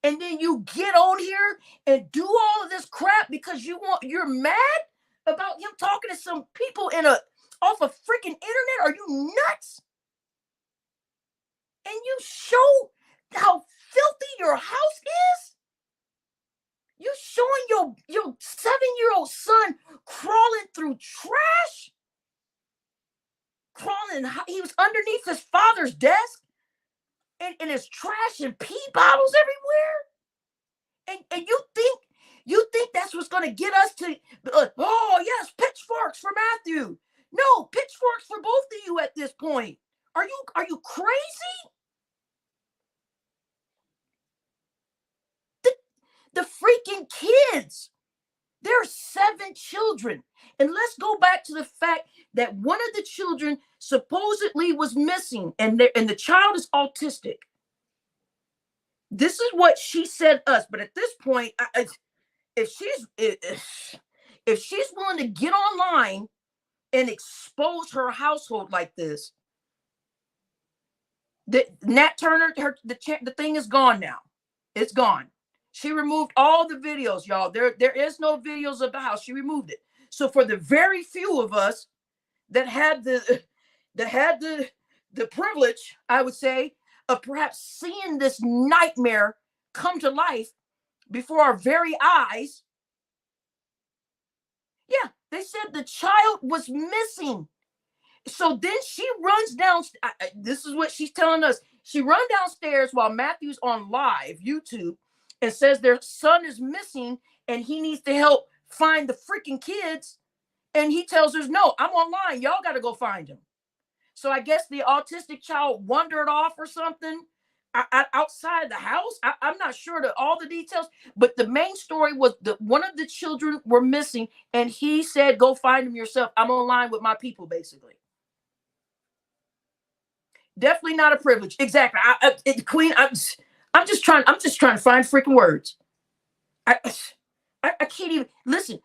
And then you get on here and do all of this crap because you're mad about him talking to some people off of freaking internet. Are you nuts? And you show how filthy your house is. You showing your 7-year-old son crawling through trash. He was underneath his father's desk. And there's trash and pee bottles everywhere. And you think that's what's going to get us to, oh yes, pitchforks for Matthew. No, pitchforks for both of you at this point. Are you crazy? The freaking kids. There are 7 children. And let's go back to the fact that one of the children supposedly was missing, and the child is autistic. This is what she said us. But at this point, if she's willing to get online and expose her household like this, Nat Turner, the thing is gone now. It's gone. She removed all the videos, y'all. There is no videos of the house. She removed it. So for the very few of us that had the privilege, I would say, of perhaps seeing this nightmare come to life before our very eyes. Yeah, they said the child was missing. So then she runs down. This is what she's telling us. She runs downstairs while Matthew's on live YouTube and says their son is missing and he needs to help find the freaking kids. And he tells her, no, I'm online. Y'all got to go find him. So I guess the autistic child wandered off or something outside the house. I'm not sure all the details, but the main story was that one of the children were missing and he said, go find him yourself. I'm online with my people, basically. Definitely not a privilege. Exactly. Queen, I'm just trying to find freaking words. I can't even listen.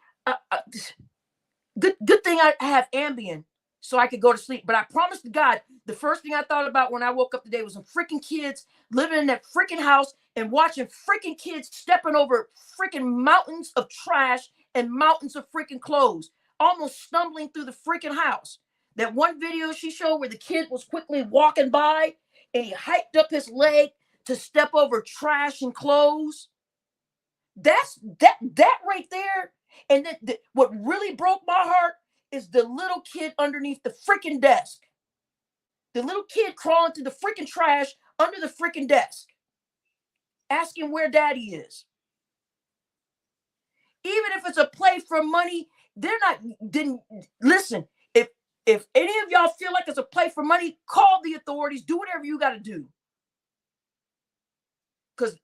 Good thing I have Ambien so I could go to sleep. But I promise to God, the first thing I thought about when I woke up today was some freaking kids living in that freaking house and watching freaking kids stepping over freaking mountains of trash and mountains of freaking clothes, almost stumbling through the freaking house. That one video she showed where the kid was quickly walking by and he hiked up his leg to step over trash and clothes. That's that right there. And then what really broke my heart is the little kid underneath the freaking desk. The little kid crawling through the freaking trash under the freaking desk, asking where daddy is. Even if it's a play for money, listen. If any of y'all feel like it's a play for money, call the authorities. Do whatever you got to do. Because,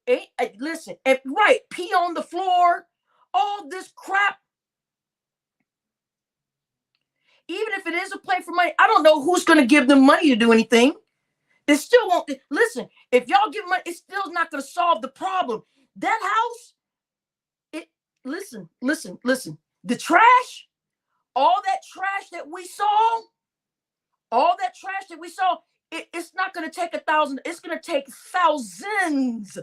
listen, right, pee on the floor, all this crap. Even if it is a play for money, I don't know who's going to give them money to do anything. It still won't. Listen, if y'all give money, it's still not going to solve the problem. That house, listen. The trash, all that trash that we saw, it's not going to take $1,000. It's going to take thousands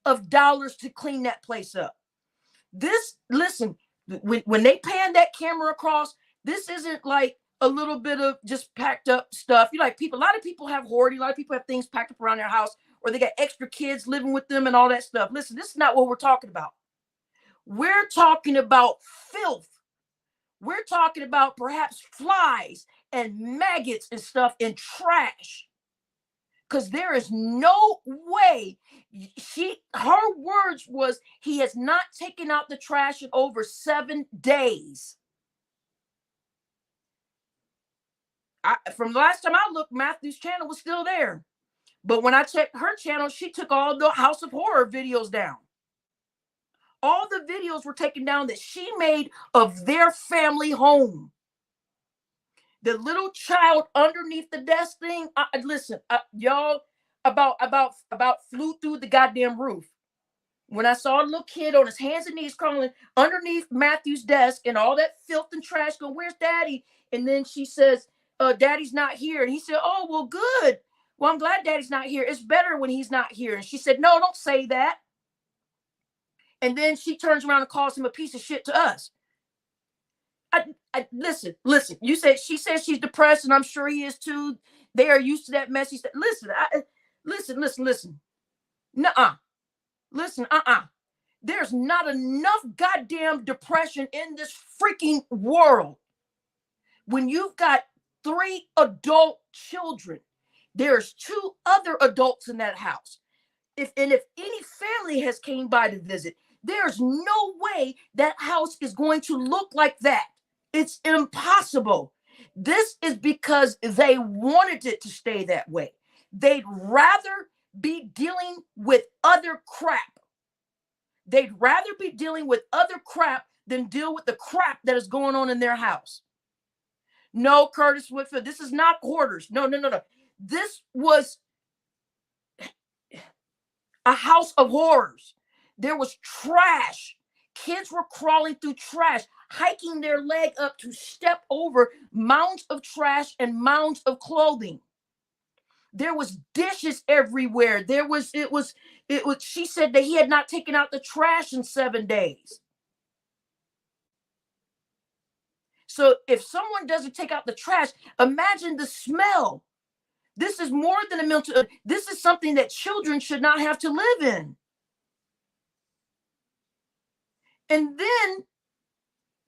of dollars to clean that place up. Listen, when they pan that camera across, this isn't like a little bit of just packed up stuff. A lot of people have hoarding. A lot of people have things packed up around their house, or they got extra kids living with them and all that stuff. Listen, this is not what we're talking about. We're talking about filth. We're talking about perhaps flies and maggots and stuff in trash. Because there is no way. Her words was, he has not taken out the trash in over 7 days. From the last time I looked, Matthew's channel was still there. But when I checked her channel, she took all the House of Horror videos down. All the videos were taken down that she made of their family home. The little child underneath the desk thing. Listen, y'all, about flew through the goddamn roof when I saw a little kid on his hands and knees crawling underneath Matthew's desk and all that filth and trash going, "Where's Daddy?" And then she says, "Daddy's not here." And he said, "Oh, well, good. Well, I'm glad Daddy's not here. It's better when he's not here." And she said, "No, don't say that." And then she turns around and calls him a piece of shit to us. Listen. She says she's depressed, and I'm sure he is too. They are used to that messy stuff. Listen. Nuh-uh. Listen, There's not enough goddamn depression in this freaking world. When you've got 3 adult children, there's 2 other adults in that house. If any family has came by to visit, there's no way that house is going to look like that. It's impossible. This is because they wanted it to stay that way. They'd rather be dealing with other crap. They'd rather be dealing with other crap than deal with the crap that is going on in their house. No, Curtis Whitfield, this is not hoarders. No. This was a house of horrors. There was trash. Kids were crawling through trash, hiking their leg up to step over mounds of trash and mounds of clothing. There was dishes everywhere. She said that he had not taken out the trash in 7 days. So if someone doesn't take out the trash, imagine the smell. This is more than a mental. This is something that children should not have to live in. And then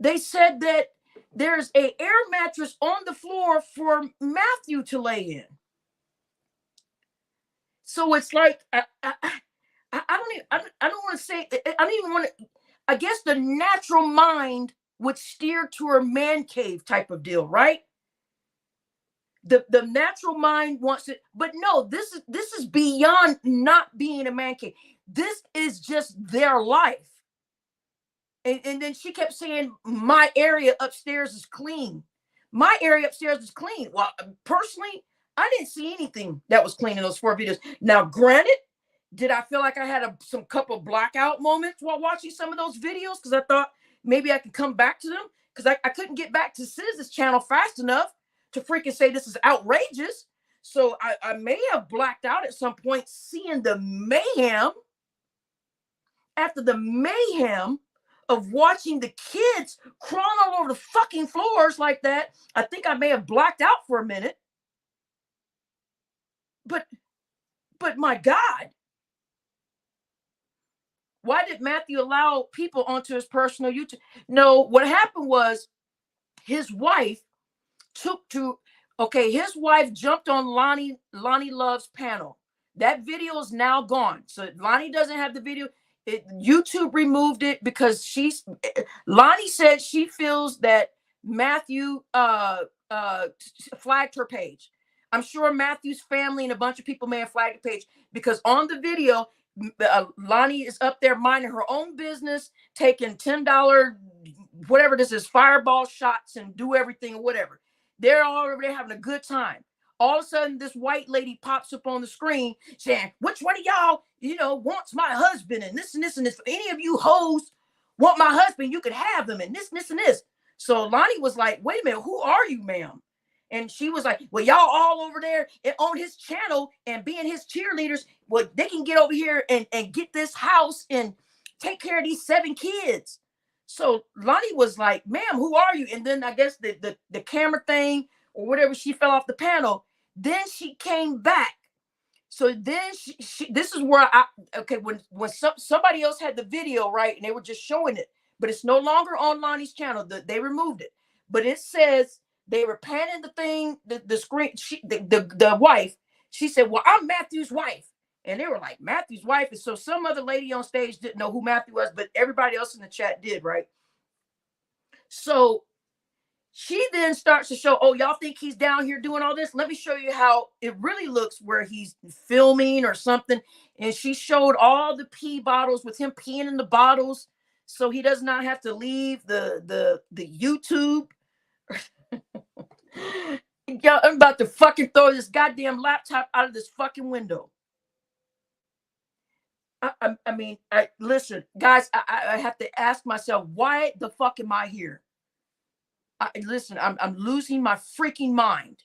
they said that there's an air mattress on the floor for Matthew to lay in. So it's like I don't want to say, I don't even want to. I guess the natural mind would steer to a man cave type of deal, right? The natural mind wants it, but no, this is beyond not being a man cave. This is just their life. And then she kept saying, "My area upstairs is clean. My area upstairs is clean." Well, personally, I didn't see anything that was clean in those 4 videos. Now, granted, did I feel like I had some couple blackout moments while watching some of those videos? Because I thought maybe I could come back to them, because I couldn't get back to Siz's channel fast enough to freaking say this is outrageous. So I may have blacked out at some point seeing the mayhem. After the mayhem of watching the kids crawling all over the fucking floors like that, I think I may have blacked out for a minute. But my God, why did Matthew allow people onto his personal YouTube? No, what happened was his wife his wife jumped on Lonnie Love's panel. That video is now gone. So Lonnie doesn't have the video. YouTube removed it because Lonnie said she feels that Matthew flagged her page. I'm sure Matthew's family and a bunch of people may have flagged the page, because on the video, Lonnie is up there minding her own business, taking $10, whatever this is, fireball shots and do everything or whatever. They're already having a good time. All of a sudden, this white lady pops up on the screen saying, "Which one of y'all, wants my husband, and this and this and this? If any of you hoes want my husband, you could have them, and this and this." So Lonnie was like, "Wait a minute, who are you, ma'am?" And she was like, "Well, y'all all over there on his channel and being his cheerleaders, well, they can get over here and get this house and take care of these 7 kids." So Lonnie was like, "Ma'am, who are you?" And then I guess the camera thing or whatever, she fell off the panel. Then she came back. So then this is where when somebody else had the video, right, and they were just showing it, but it's no longer on Lonnie's channel. They removed it, but it says they were panning the thing, the screen. The wife, she said, "Well, I'm Matthew's wife," and they were like, "Matthew's wife." And so some other lady on stage didn't know who Matthew was, but everybody else in the chat did, right? So she then starts to show, "Oh, y'all think he's down here doing all this? Let me show you how it really looks where he's filming or something." And she showed all the pee bottles with him peeing in the bottles. so he does not have to leave the YouTube. Yeah, I'm about to fucking throw this goddamn laptop out of this fucking window. I mean, listen, guys. I have to ask myself, why the fuck am I here? Listen, I'm losing my freaking mind.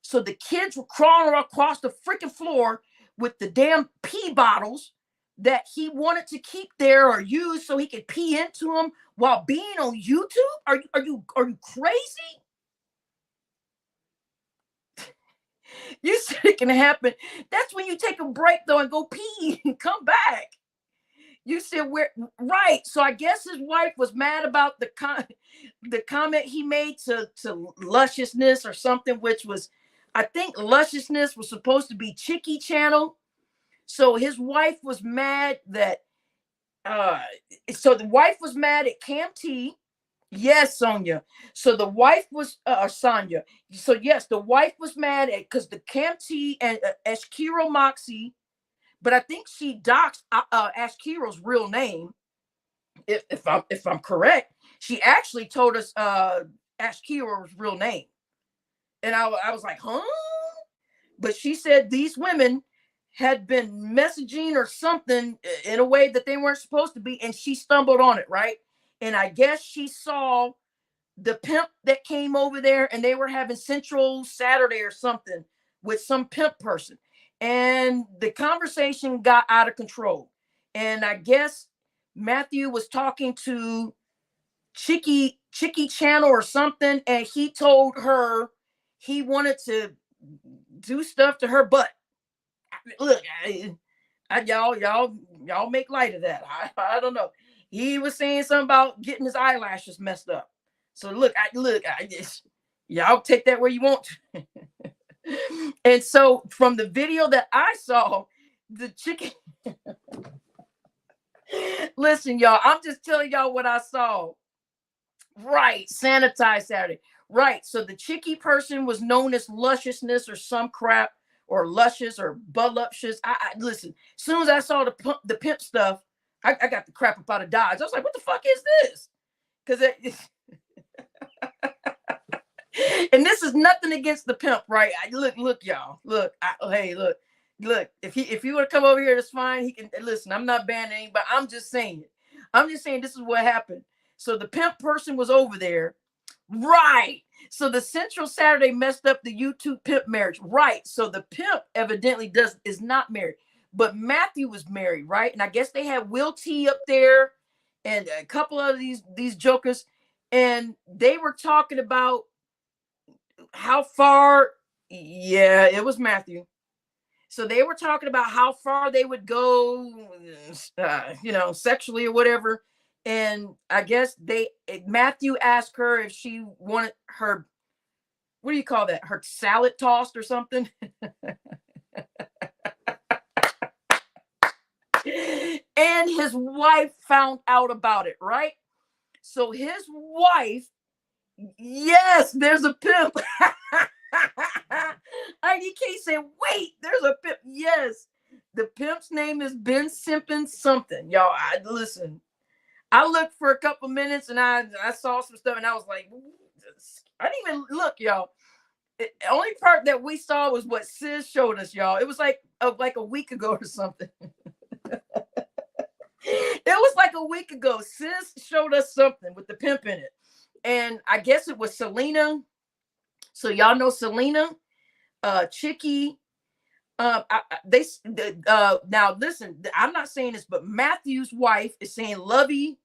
So the kids were crawling across the freaking floor with the damn pee bottles that he wanted to keep there or use so he could pee into them while being on YouTube. Are you crazy? You said it can happen. That's when you take a break though and go pee and come back. You said where, right? So I guess his wife was mad about the comment he made to lusciousness or something, which was, I think lusciousness was supposed to be Chicky channel. So his wife was mad that so the wife was mad at Cam T. Yes, Sonia. So the wife was Sonia. So yes, the wife was mad at because the Cam T and Ashkiro Moxie, but I think she doxed Ashkiro's real name. If I'm correct, she actually told us Ashkiro's real name, and I was like, huh? But she said these women had been messaging or something in a way that they weren't supposed to be, and she stumbled on it, right? And I guess she saw the pimp that came over there, and they were having Central Saturday or something with some pimp person, and the conversation got out of control. And I guess Matthew was talking to Chicky Channel or something, and he told her he wanted to do stuff to her butt. Look, y'all make light of that. I don't know. He was saying something about getting his eyelashes messed up. So look, y'all take that where you want to. And so from the video that I saw, the chicken. Listen, y'all, I'm just telling y'all what I saw. Right, sanitized Saturday. Right, so the Chicky person was known as lusciousness or some crap, or luscious or voluptuous. I listen. As soon as I saw the pimp stuff, I got the crap up out of Dodge. I was like, what the fuck is this? Because and this is nothing against the pimp, right? Look, y'all. Look, hey, look. If he would come over here, that's fine. He can listen. I'm not banning anybody. I'm just saying it. I'm just saying this is what happened. So the pimp person was over there, right? So the Central Saturday messed up the YouTube pimp marriage, right? So the pimp evidently is not married, but Matthew was married, right? And I guess they had Will T up there and a couple of these jokers, and they were talking about how far. Yeah, it was Matthew. So they were talking about how far they would go, sexually or whatever. And I guess Matthew asked her if she wanted her, what do you call that? Her salad tossed or something. And his wife found out about it, right? So his wife, yes, there's a pimp. You can't say, wait, there's a pimp. Yes, the pimp's name is Ben Simpson something. Y'all, listen. I looked for a couple minutes and I saw some stuff and I was like, I didn't even look, y'all. The only part that we saw was what Sis showed us, y'all. It was like a week ago or something. It was like a week ago. Sis showed us something with the pimp in it. And I guess it was Selena. So y'all know Selena, Chicky. Now listen, I'm not saying this, but Matthew's wife is saying Lovey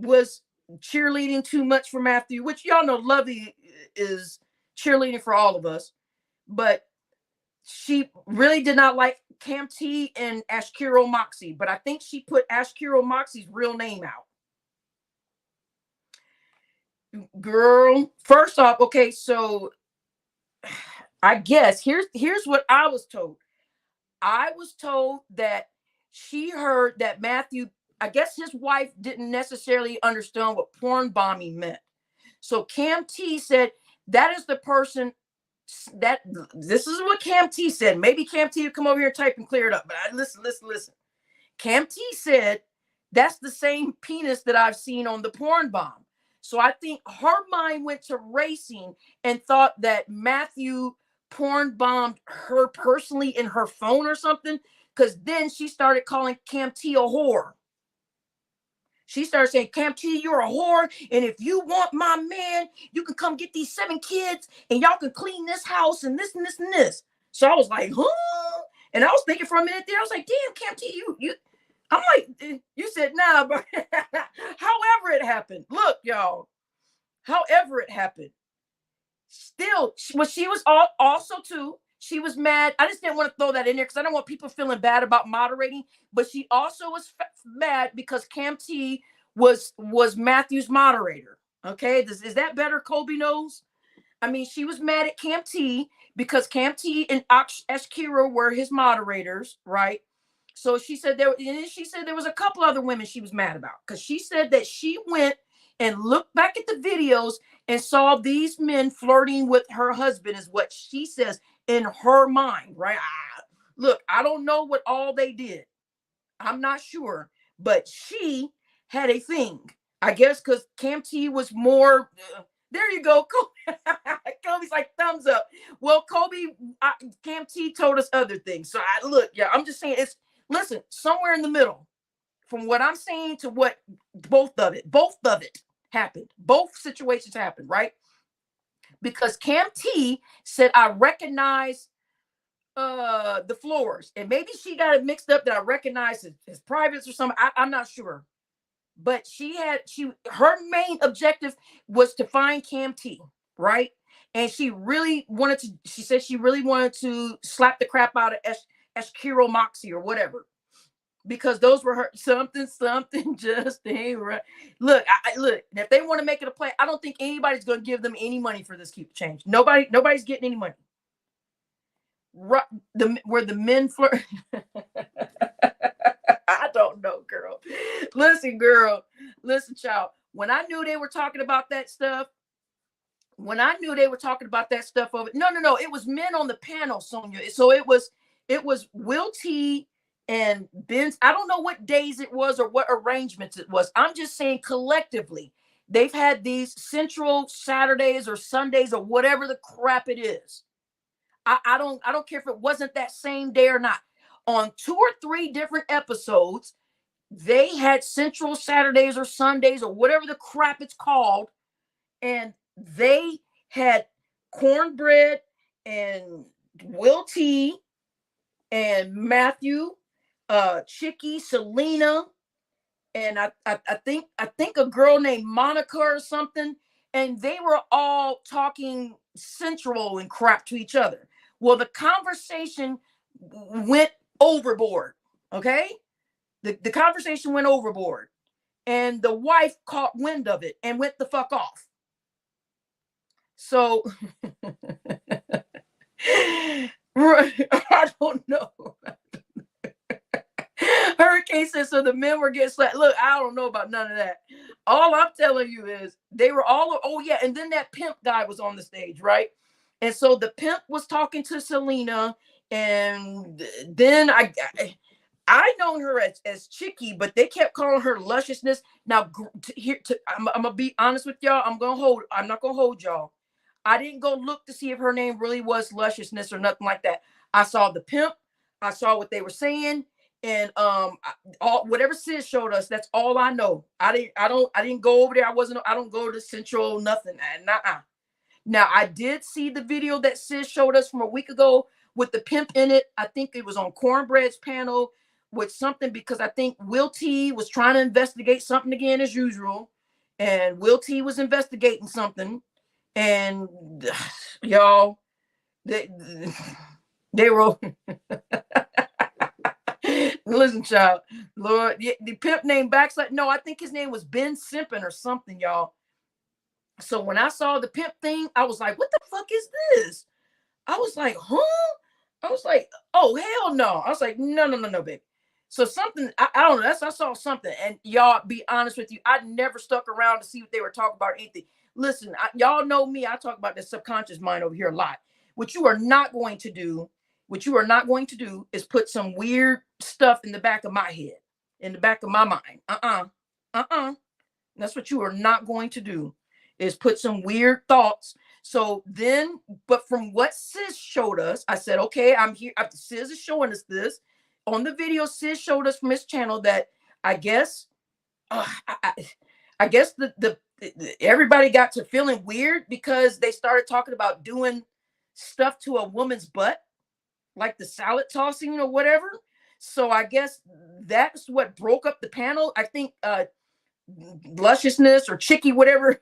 was cheerleading too much for Matthew, which y'all know Lovey is cheerleading for all of us, but she really did not like Cam T and Ashkiro Moxie, but I think she put Ashkiro Moxie's real name out. Girl, first off, okay, so I guess here's what I was told. I was told that she heard that Matthew, I guess his wife didn't necessarily understand what porn bombing meant. So Cam T said that is the person that this is what Cam T said. Maybe Cam T would come over here and type and clear it up. But listen. Cam T said That's the same penis that I've seen on the porn bomb. So I think her mind went to racing and thought that Matthew porn bombed her personally in her phone or something. Because then she started calling Cam T a whore. She started saying, Cam T, you're a whore. And if you want my man, you can come get these 7 kids and y'all can clean this house and this and this and this. So I was like, huh? And I was thinking for a minute there, I was like, damn, Cam T, you. I'm like, you said, nah, but however it happened. Look, y'all, however it happened. Still, she was also too, she was mad. I just didn't want to throw that in there because I don't want people feeling bad about moderating. But she also was mad because Cam T was Matthew's moderator. Okay, is that better? Kobe knows. I mean, she was mad at Cam T because Cam T and Ashkira were his moderators, right? So she said there was a couple other women she was mad about because she said that she went and looked back at the videos and saw these men flirting with her husband, is what she says in her mind, right? Look, I don't know what all they did. I'm not sure, but she had a thing, I guess, because Cam T was more. There you go, Kobe. Kobe's like thumbs up. Well, Cam T told us other things. So I'm just saying listen, somewhere in the middle, from what I'm saying to what both of it happened. Both situations happened, right? Because Cam T said, I recognize the floors. And maybe she got it mixed up that I recognize his privates or something. I'm not sure. But her main objective was to find Cam T, right? And she said she really wanted to slap the crap out of Eshkiro Moxie or whatever. Because those were her something just ain't right. Look, look. If they want to make it a play, I don't think anybody's going to give them any money for this keep change. Nobody's getting any money. Where the men flirt. I don't know, girl. Listen, child. When I knew they were talking about that stuff, over. No, it was men on the panel, Sonia. So it was Will T and Ben's. I don't know what days it was or what arrangements it was. I'm just saying collectively, they've had these Central Saturdays or Sundays or whatever the crap it is. I don't care if it wasn't that same day or not. On 2 or 3 different episodes, they had Central Saturdays or Sundays or whatever the crap it's called, and they had Cornbread and Will T and Matthew, Chicky, Selena, and I think a girl named Monica or something, and they were all talking Central and crap to each other. Well, the conversation went overboard. Okay, the conversation went overboard, and the wife caught wind of it and went the fuck off. So I don't know. Hurricane says, so the men were getting slapped. Look, I don't know about none of that. All I'm telling you is they were all, oh yeah, and then that pimp guy was on the stage, right? And so the pimp was talking to Selena, and then I known her as Chicky, but they kept calling her Lusciousness. Now, I'm gonna be honest with y'all. I'm not gonna hold y'all. I didn't go look to see if her name really was Lusciousness or nothing like that. I saw the pimp. I saw what they were saying, and whatever Sis showed us. That's all I know. I didn't go over there. I don't go to Central nothing. Nuh-uh. Now I did see the video that Sis showed us from a week ago with the pimp in it. I think it was on Cornbread's panel with something, because I think Will T was trying to investigate something again as usual, and Will T was investigating something, and y'all, they were. Listen, child, Lord, the pimp named Backslide. No, I think his name was Ben Simpson or something, y'all. So when I saw the pimp thing, I was like, what the fuck is this? I was like, huh? I was like, oh, hell no. I was like, no, baby. So something, I don't know. I saw something. And y'all, be honest with you, I never stuck around to see what they were talking about or anything. Listen, y'all know me. I talk about the subconscious mind over here a lot. What you are not going to do is put some weird stuff in the back of my head. in the back of my mind. That's what you are not going to do, is put some weird thoughts. So then, but from what Sis showed us, I said, okay, I'm here. Sis is showing us this on the video. Sis showed us from his channel that I guess, I guess the everybody got to feeling weird because they started talking about doing stuff to a woman's butt, like the salad tossing or whatever. So I guess that's what broke up the panel. I think Lusciousness or Chicky, whatever.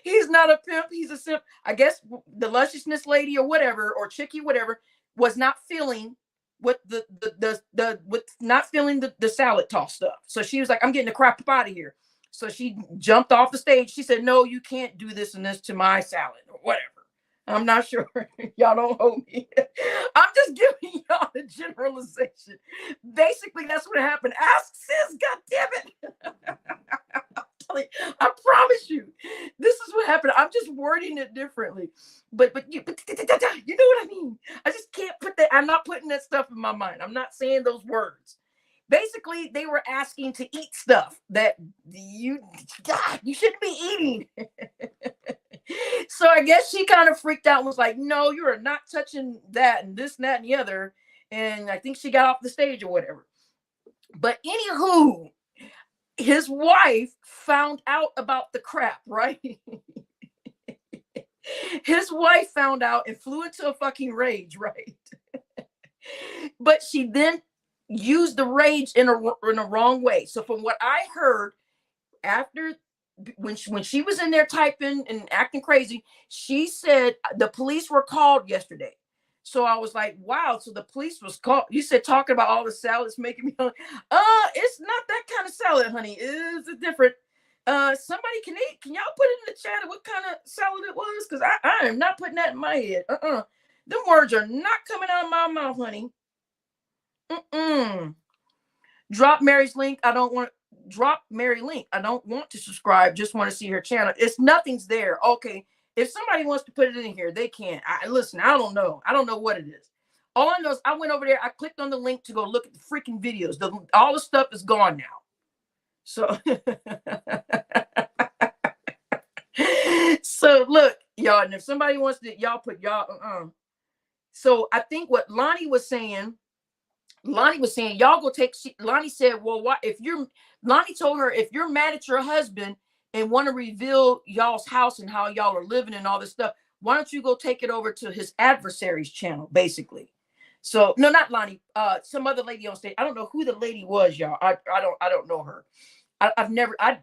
He's not a pimp, he's a simp. I guess the Lusciousness lady or whatever, or Chicky, whatever, was not feeling what with not feeling the salad toss stuff. So she was like, I'm getting the crap up out of here. So she jumped off the stage. She said, no, you can't do this and this to my salad or whatever. I'm not sure. Y'all don't hold me. I'm just giving y'all the generalization. Basically, that's what happened. Ask Sis, God damn it. I promise you, this is what happened. I'm just wording it differently. But you know what I mean? I just can't put that. I'm not putting that stuff in my mind. I'm not saying those words. Basically, they were asking to eat stuff that you shouldn't be eating. So I guess she kind of freaked out and was like, no, you are not touching that and this and that and the other. And I think she got off the stage or whatever. But anywho, his wife found out about the crap, right? His wife found out and flew into a fucking rage, right? But she then used the rage in a wrong way. So from what I heard, after when she was in there typing and acting crazy, she said the police were called yesterday. So I was like, wow. So the police was called. You said talking about all the salads making me it's not that kind of salad, honey. It's a different. Somebody can y'all put it in the chat what kind of salad it was? Because I am not putting that in my head. Them words are not coming out of my mouth, honey. Drop Mary's link. I don't want drop Mary link. I don't want to subscribe. Just want to see her channel. It's nothing's there. Okay. If somebody wants to put it in here, they can. Listen, I don't know. I don't know what it is. All I know is I went over there. I clicked on the link to go look at the freaking videos. All the stuff is gone now. So, so look, y'all, and if somebody wants to, y'all put y'all, So I think what Lonnie was saying, y'all go take, Lonnie said, well, what if Lonnie told her, if you're mad at your husband and want to reveal y'all's house and how y'all are living and all this stuff, why don't you go take it over to his adversary's channel, basically. So, no, not Lonnie, some other lady on stage. I don't know who the lady was, y'all. I don't know her.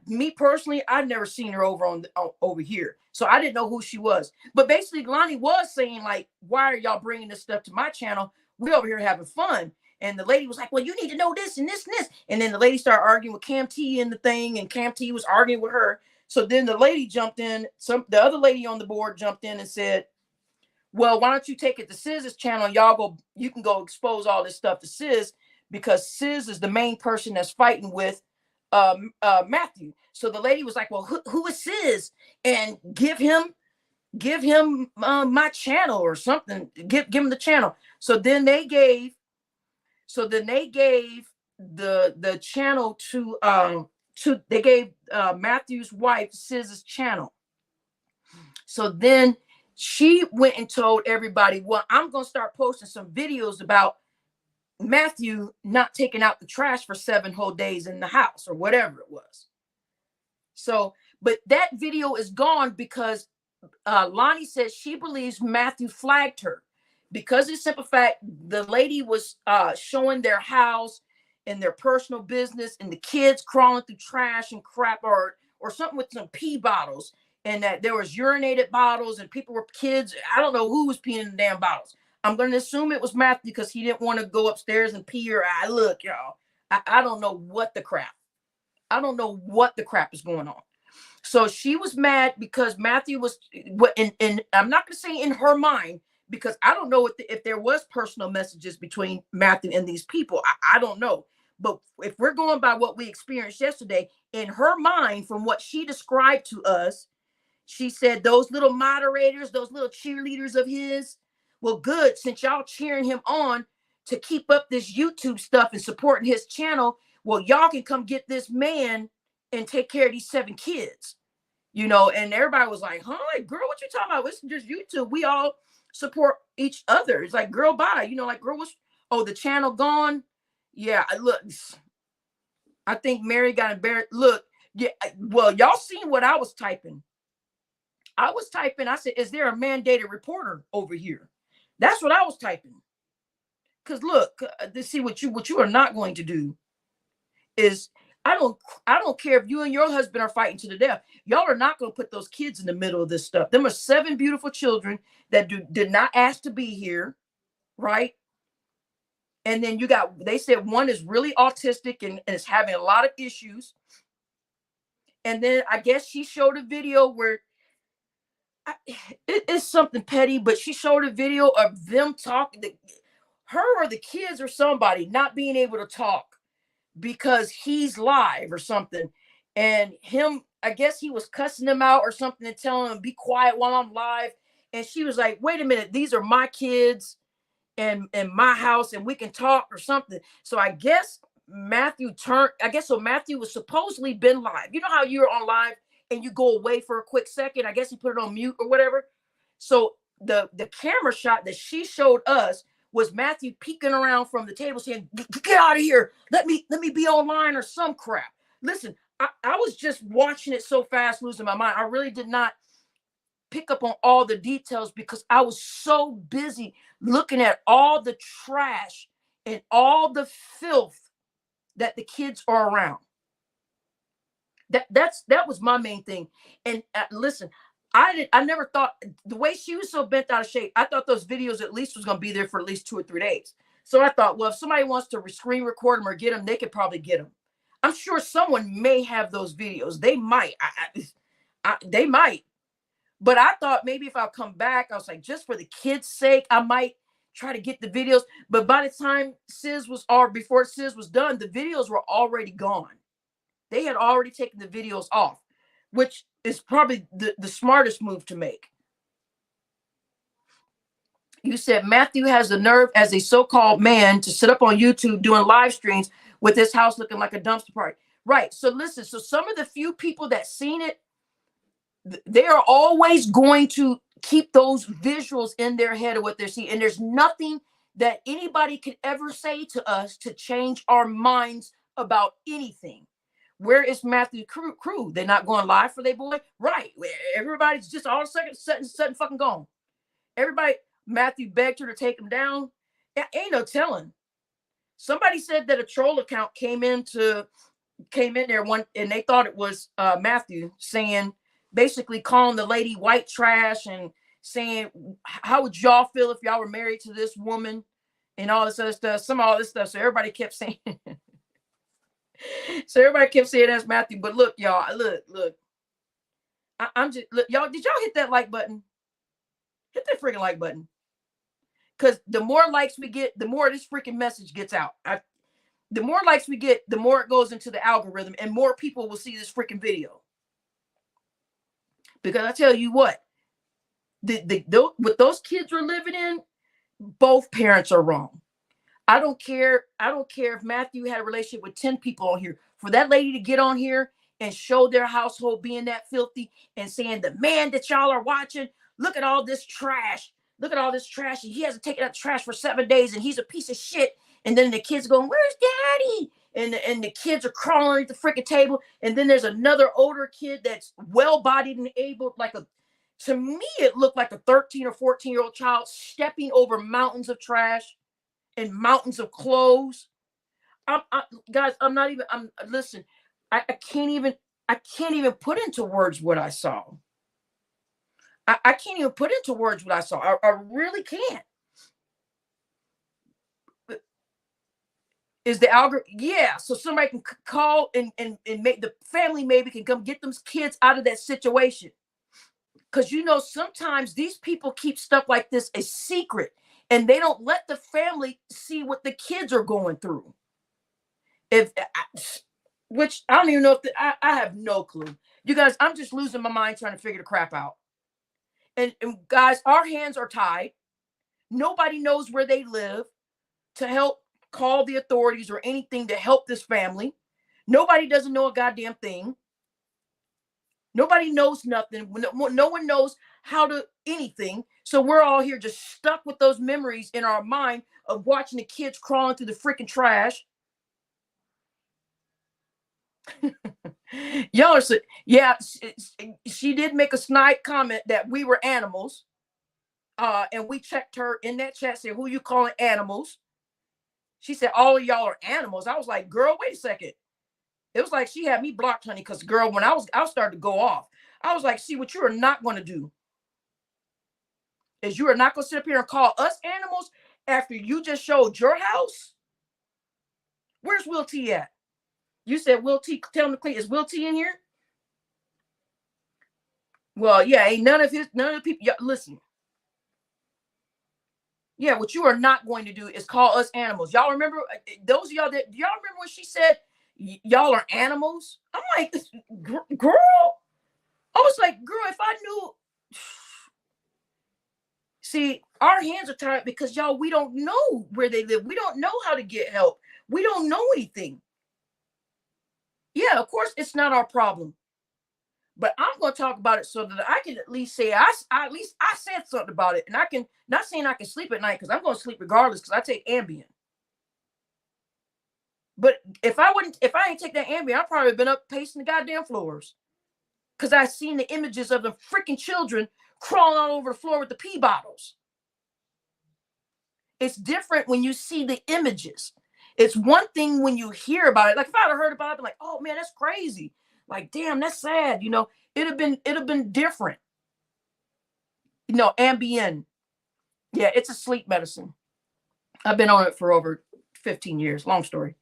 Me personally, I've never seen her over here. So I didn't know who she was. But basically, Lonnie was saying, like, why are y'all bringing this stuff to my channel? We over here having fun. And the lady was like, well, you need to know this and this and this. And then the lady started arguing with Cam T in the thing, and Cam T was arguing with her. So then the lady jumped in. The other lady on the board jumped in and said, well, why don't you take it to Siz's channel? You can go expose all this stuff to Sis, because Sis is the main person that's fighting with Matthew. So the lady was like, well, who is Sis? And give him my channel or something. Give him the channel. So then they gave the channel to they gave Matthew's wife Siz's channel. So then she went and told everybody, well, I'm gonna start posting some videos about Matthew not taking out the trash for 7 whole days in the house or whatever it was. So, but that video is gone because Lonnie says she believes Matthew flagged her, because it's simple fact the lady was showing their house and their personal business and the kids crawling through trash and crap or something with some pee bottles, and that there was urinated bottles and kids. I don't know who was peeing in the damn bottles. I'm going to assume it was Matthew because he didn't want to go upstairs and pee. Or look, y'all, I don't know what the crap. I don't know what the crap is going on. So she was mad because Matthew was, and I'm not going to say in her mind, because I don't know if there was personal messages between Matthew and these people. I don't know. But if we're going by what we experienced yesterday, in her mind, from what she described to us, she said those little moderators, those little cheerleaders of his, well, good, since y'all cheering him on, to keep up this YouTube stuff and supporting his channel. Well, y'all can come get this man and take care of these 7 kids, you know. And everybody was like, huh? Like, girl, what you talking about? It's just YouTube. We all support each other. It's like, girl, bye. You know, like, girl, what's, oh, the channel gone? Yeah, look, I think Mary got embarrassed. Look, yeah, well, y'all seen what I was typing. I was typing, I said, is there a mandated reporter over here? That's what I was typing. Because look, to see what you are not going to do is, I don't care if you and your husband are fighting to the death. Y'all are not going to put those kids in the middle of this stuff. Them are 7 beautiful children that did not ask to be here, right? And then you got, they said one is really autistic and is having a lot of issues. And then I guess she showed a video where it is something petty, but she showed a video of them talking, her or the kids or somebody not being able to talk because he's live or something. And him, I guess he was cussing them out or something and telling them, be quiet while I'm live. And she was like, wait a minute, these are my kids and my house and we can talk or something. So I guess Matthew was supposedly been live. You know how you're on live and you go away for a quick second? I guess he put it on mute or whatever. So the camera shot that she showed us was Matthew peeking around from the table saying, get out of here. Let me be online or some crap. Listen, I was just watching it so fast, losing my mind. I really did not pick up on all the details because I was so busy looking at all the trash and all the filth that the kids are around. That was my main thing. And listen, I never thought, the way she was so bent out of shape, I thought those videos at least was going to be there for at least 2 or 3 days. So I thought, well, if somebody wants to screen record them or get them, they could probably get them. I'm sure someone may have those videos. They might. They might. But I thought maybe if I come back, I was like, just for the kids' sake, I might try to get the videos. But by the time before Sis was done, the videos were already gone. They had already taken the videos off, which is probably the smartest move to make. You said Matthew has the nerve as a so-called man to sit up on YouTube doing live streams with his house looking like a dumpster party. Right. So listen, so some of the few people that seen it, they are always going to keep those visuals in their head of what they're seeing. And there's nothing that anybody could ever say to us to change our minds about anything. Where is Matthew's crew? They're not going live for their boy? Right. Everybody's just all of a sudden fucking gone. Everybody, Matthew begged her to take him down. Ain't no telling. Somebody said that a troll account came in there and they thought it was Matthew saying, basically calling the lady white trash and saying, how would y'all feel if y'all were married to this woman and all this other stuff, all this stuff. So everybody kept saying, that's Matthew. But look, y'all, look, I'm just, look, y'all, did y'all hit that like button? Hit that freaking like button. Because the more likes we get, the more this freaking message gets out. The more likes we get, the more it goes into the algorithm and more people will see this freaking video. Because I tell you what, what those kids are living in, both parents are wrong. I don't care if Matthew had a relationship with 10 people on here. For that lady to get on here and show their household being that filthy and saying, the man that y'all are watching, look at all this trash. Look at all this trash. And he hasn't taken out trash for 7 days and he's a piece of shit. And then the kids going, where's daddy? And the kids are crawling at the freaking table. And then there's another older kid that's well-bodied and able, to me, it looked like a 13 or 14-year-old child stepping over mountains of trash and mountains of clothes. Guys, listen, I can't even put into words what I saw. I can't even put into words what I saw. I really can't. Is the algorithm? Yeah. So somebody can call and make the family maybe can come get them kids out of that situation. Because, sometimes these people keep stuff like this a secret and they don't let the family see what the kids are going through. Which I don't even know I have no clue. You guys, I'm just losing my mind trying to figure the crap out. And guys, our hands are tied. Nobody knows where they live. to help call the authorities or anything to help this family. Nobody doesn't know a goddamn thing. Nobody knows nothing. No one knows how to anything. So we're all here just stuck with those memories in our mind of watching the kids crawling through the freaking trash. Y'all are yeah, she did make a snide comment that we were animals. And we checked her in that chat, said, who you calling animals? She said, all of y'all are animals. I was like, girl, wait a second. It was like she had me blocked, honey, because girl, when I started to go off. I was like, see, what you are not going to do is you are not going to sit up here and call us animals after you just showed your house. Where's Will T at? You said Will T, tell him to clean. Is Will T in here? Well, yeah, ain't none of the people. Listen. Yeah, what you are not going to do is call us animals. Y'all remember, those of y'all that, y'all remember when she said, y'all are animals? I'm like, girl. I was like, girl, if I knew. See, our hands are tied because y'all, we don't know where they live. We don't know how to get help. We don't know anything. Yeah, of course, it's not our problem. But I'm going to talk about it so that I can at least say, at least I said something about it. And I can, not saying I can sleep at night, because I'm going to sleep regardless, because I take Ambien. But if I ain't take that Ambien, I'd probably been up pacing the goddamn floors. Because I seen the images of the freaking children crawling all over the floor with the pee bottles. It's different when you see the images. It's one thing when you hear about it. Like if I'd have heard about it, I'd be like, oh man, that's crazy. Like, damn, that's sad. You know, it'd have been different. You know, Ambien. Yeah, it's a sleep medicine. I've been on it for over 15 years. Long story.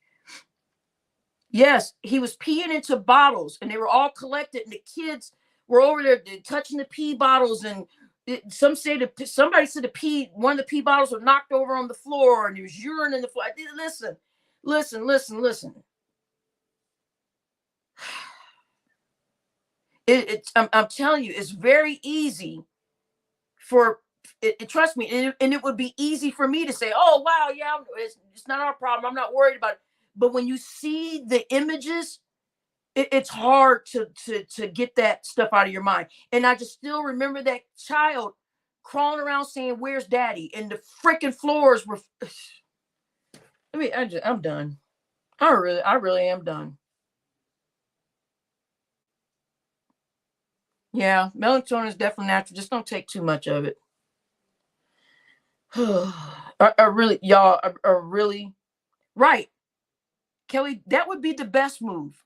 Yes, he was peeing into bottles and they were all collected, and the kids were over there touching the pee bottles, and somebody said one of the pee bottles was knocked over on the floor and there was urine in the floor. Listen. I'm telling you, it's very easy for it. Trust me, and it would be easy for me to say, "Oh wow, yeah, it's not our problem. I'm not worried about it." But when you see the images, it's hard to get that stuff out of your mind. And I just still remember that child crawling around saying, "Where's Daddy?" And the freaking floors were. I mean, I'm done. I really am done. Yeah, melatonin is definitely natural. Just don't take too much of it. Y'all are really right, Kelly. That would be the best move.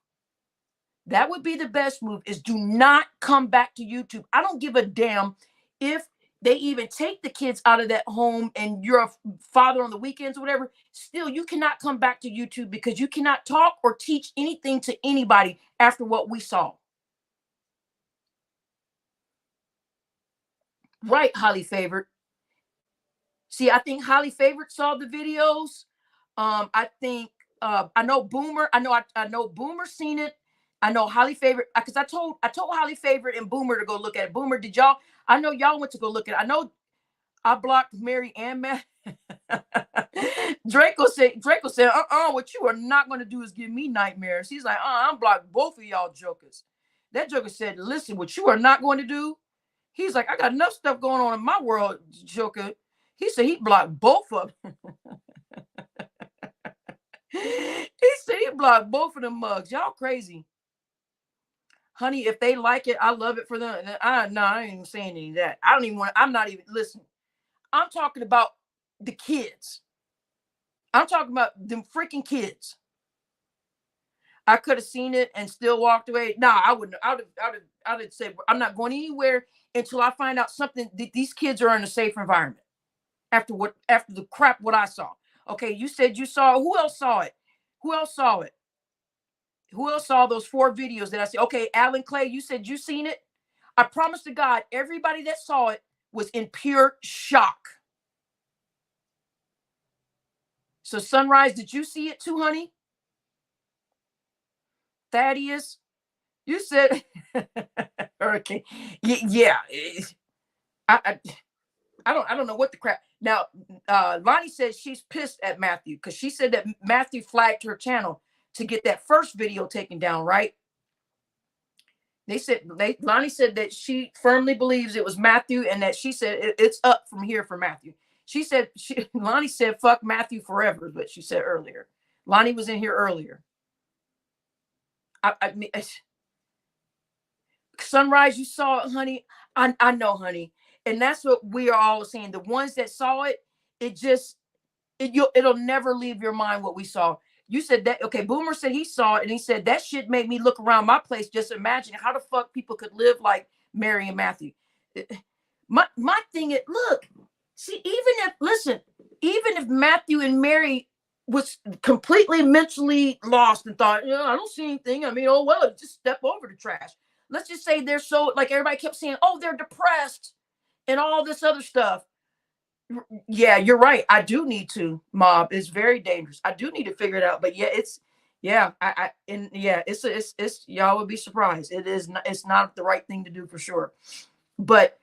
That would be the best move, is do not come back to YouTube. I don't give a damn if they even take the kids out of that home and you're a father on the weekends or whatever. Still, you cannot come back to YouTube because you cannot talk or teach anything to anybody after what we saw. Right, highly favored. See, I think highly favored saw the videos. I think I know Boomer. I know Boomer seen it. I know highly favorite because I told highly favorite and Boomer to go look at it. Boomer, did y'all? I know y'all went to go look at it. I know I blocked Mary and Matt. Draco said, what you are not going to do is give me nightmares. He's like, I'm blocked both of y'all jokers. That joker said, listen, what you are not going to do. He's like, I got enough stuff going on in my world, joker. He said he blocked both of them. He said he blocked both of them mugs. Y'all crazy. Honey, if they like it, I love it for them. I ain't even saying any of that. I'm not even listening. I'm talking about the kids. I'm talking about them freaking kids. I could have seen it and still walked away. Nah, I wouldn't. I would have said, I'm not going anywhere until I find out something that these kids are in a safe environment. After the crap what I saw. Okay, you said you saw. Who else saw it? Who else saw it? Who else saw those 4 videos that I said? Okay, Alan Clay, you said you seen it. I promise to God, everybody that saw it was in pure shock. So Sunrise, did you see it too, honey? Thaddeus, you said Hurricane. Yeah. I I don't know what the crap. Now, Lonnie says she's pissed at Matthew because she said that Matthew flagged her channel to get that first video taken down, right? Lonnie said that she firmly believes it was Matthew, and that she said it's up from here for Matthew. Lonnie said fuck Matthew forever, but she said earlier. Lonnie was in here earlier. I mean, Sunrise, you saw it, honey. I know, honey, and that's what we are all saying. The ones that saw it, it'll never leave your mind what we saw. You said that, okay, Boomer said he saw it, and he said that shit made me look around my place, just imagining how the fuck people could live like Mary and Matthew. My thing is, look, see, even if Matthew and Mary was completely mentally lost and thought, I don't see anything. I mean, oh, well, just step over the trash. Let's just say they're so, like everybody kept saying, oh, they're depressed and all this other stuff. Yeah, you're right. I do need to. Mob is very dangerous. I do need to figure it out. But yeah, it's y'all would be surprised. It's not the right thing to do for sure. But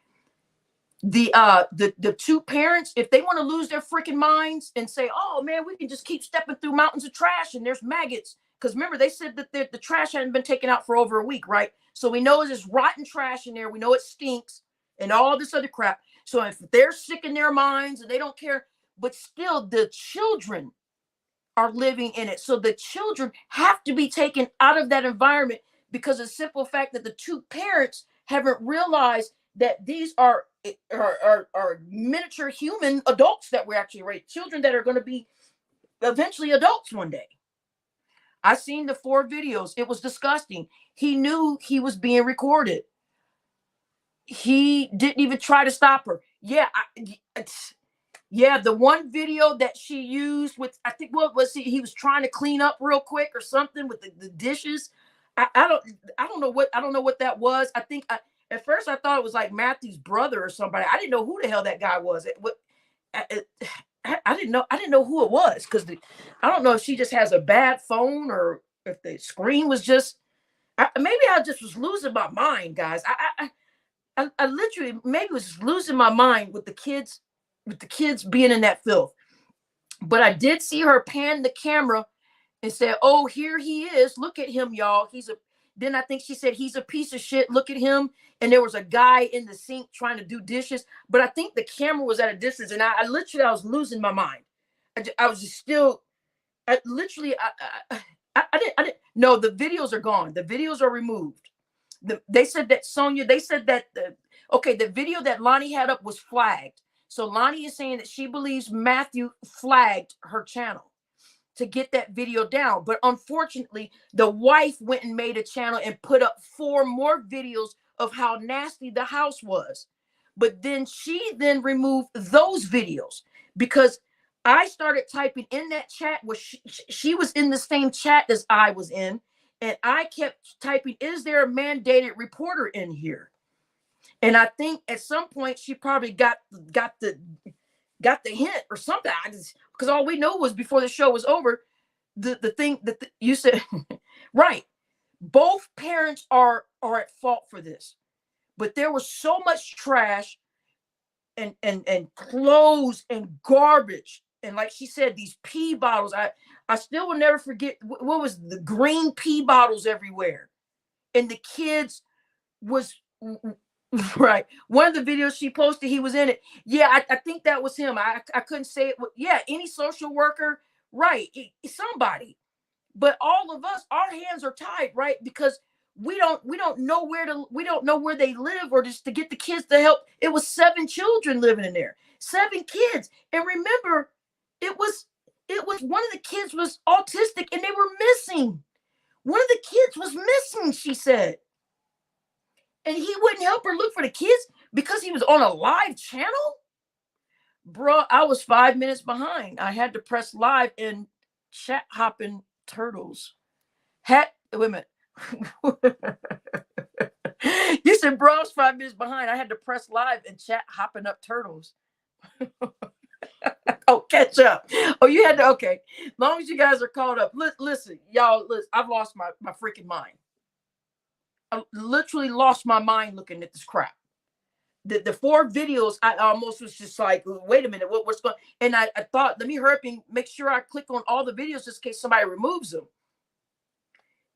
the two parents, if they want to lose their freaking minds and say, oh man, we can just keep stepping through mountains of trash and there's maggots. Because remember, they said that the trash hadn't been taken out for over a week, right? So we know there's rotten trash in there. We know it stinks and all this other crap. So if they're sick in their minds and they don't care, but still the children are living in it. So the children have to be taken out of that environment because of the simple fact that the two parents haven't realized that these are miniature human adults that we're actually raising, children that are going to be eventually adults one day. I seen the 4 videos. It was disgusting. He knew he was being recorded. He didn't even try to stop her. Yeah, the one video that she used with, I think, what was he was trying to clean up real quick or something with the dishes. I don't know what that was. I think at first I thought it was like Matthew's brother or somebody. I didn't know who the hell that guy was. I didn't know who it was because I don't know if she just has a bad phone or if the screen was just. Maybe I just was losing my mind, guys. I literally maybe was losing my mind with the kids being in that filth. But I did see her pan the camera and said, "Oh, here he is. Look at him, y'all. Then I think she said he's a piece of shit. Look at him." And there was a guy in the sink trying to do dishes. But I think the camera was at a distance, and I was losing my mind. I was just still. I didn't. No, the videos are gone. The videos are removed. They said that Sonia. They said that the video that Lonnie had up was flagged. So Lonnie is saying that she believes Matthew flagged her channel to get that video down. But unfortunately, the wife went and made a channel and put up 4 more videos of how nasty the house was. But then she removed those videos because I started typing in that chat where she was in the same chat as I was in. And I kept typing, is there a mandated reporter in here? And I think at some point she probably got the hint or something. Because all we know was before the show was over, the thing that you said, right. Both parents are at fault for this. But there was so much trash and clothes and garbage. And like she said, these pee bottles, I still will never forget what was the green pee bottles everywhere. And the kids was right. One of the videos she posted, he was in it. Yeah, I think that was him. I couldn't say it. Yeah, any social worker, right? Somebody. But all of us, our hands are tied, right? Because we don't know where they live or just to get the kids to help. It was 7 children living in there, 7 kids. And remember, it was one of the kids was autistic and they were missing. One of the kids was missing, she said. And he wouldn't help her look for the kids because he was on a live channel? Bro, I was 5 minutes behind. I had to press live and chat hopping turtles. Wait a minute. You said, bro, I was 5 minutes behind. I had to press live and chat hopping up turtles. Oh, catch up. Oh, you had to, okay. As long as you guys are caught up. Listen, y'all, I've lost my freaking mind. I literally lost my mind looking at this crap. the 4 videos, I almost was just like, wait a minute, what's going? And I thought, let me hurry up and make sure I click on all the videos just in case somebody removes them.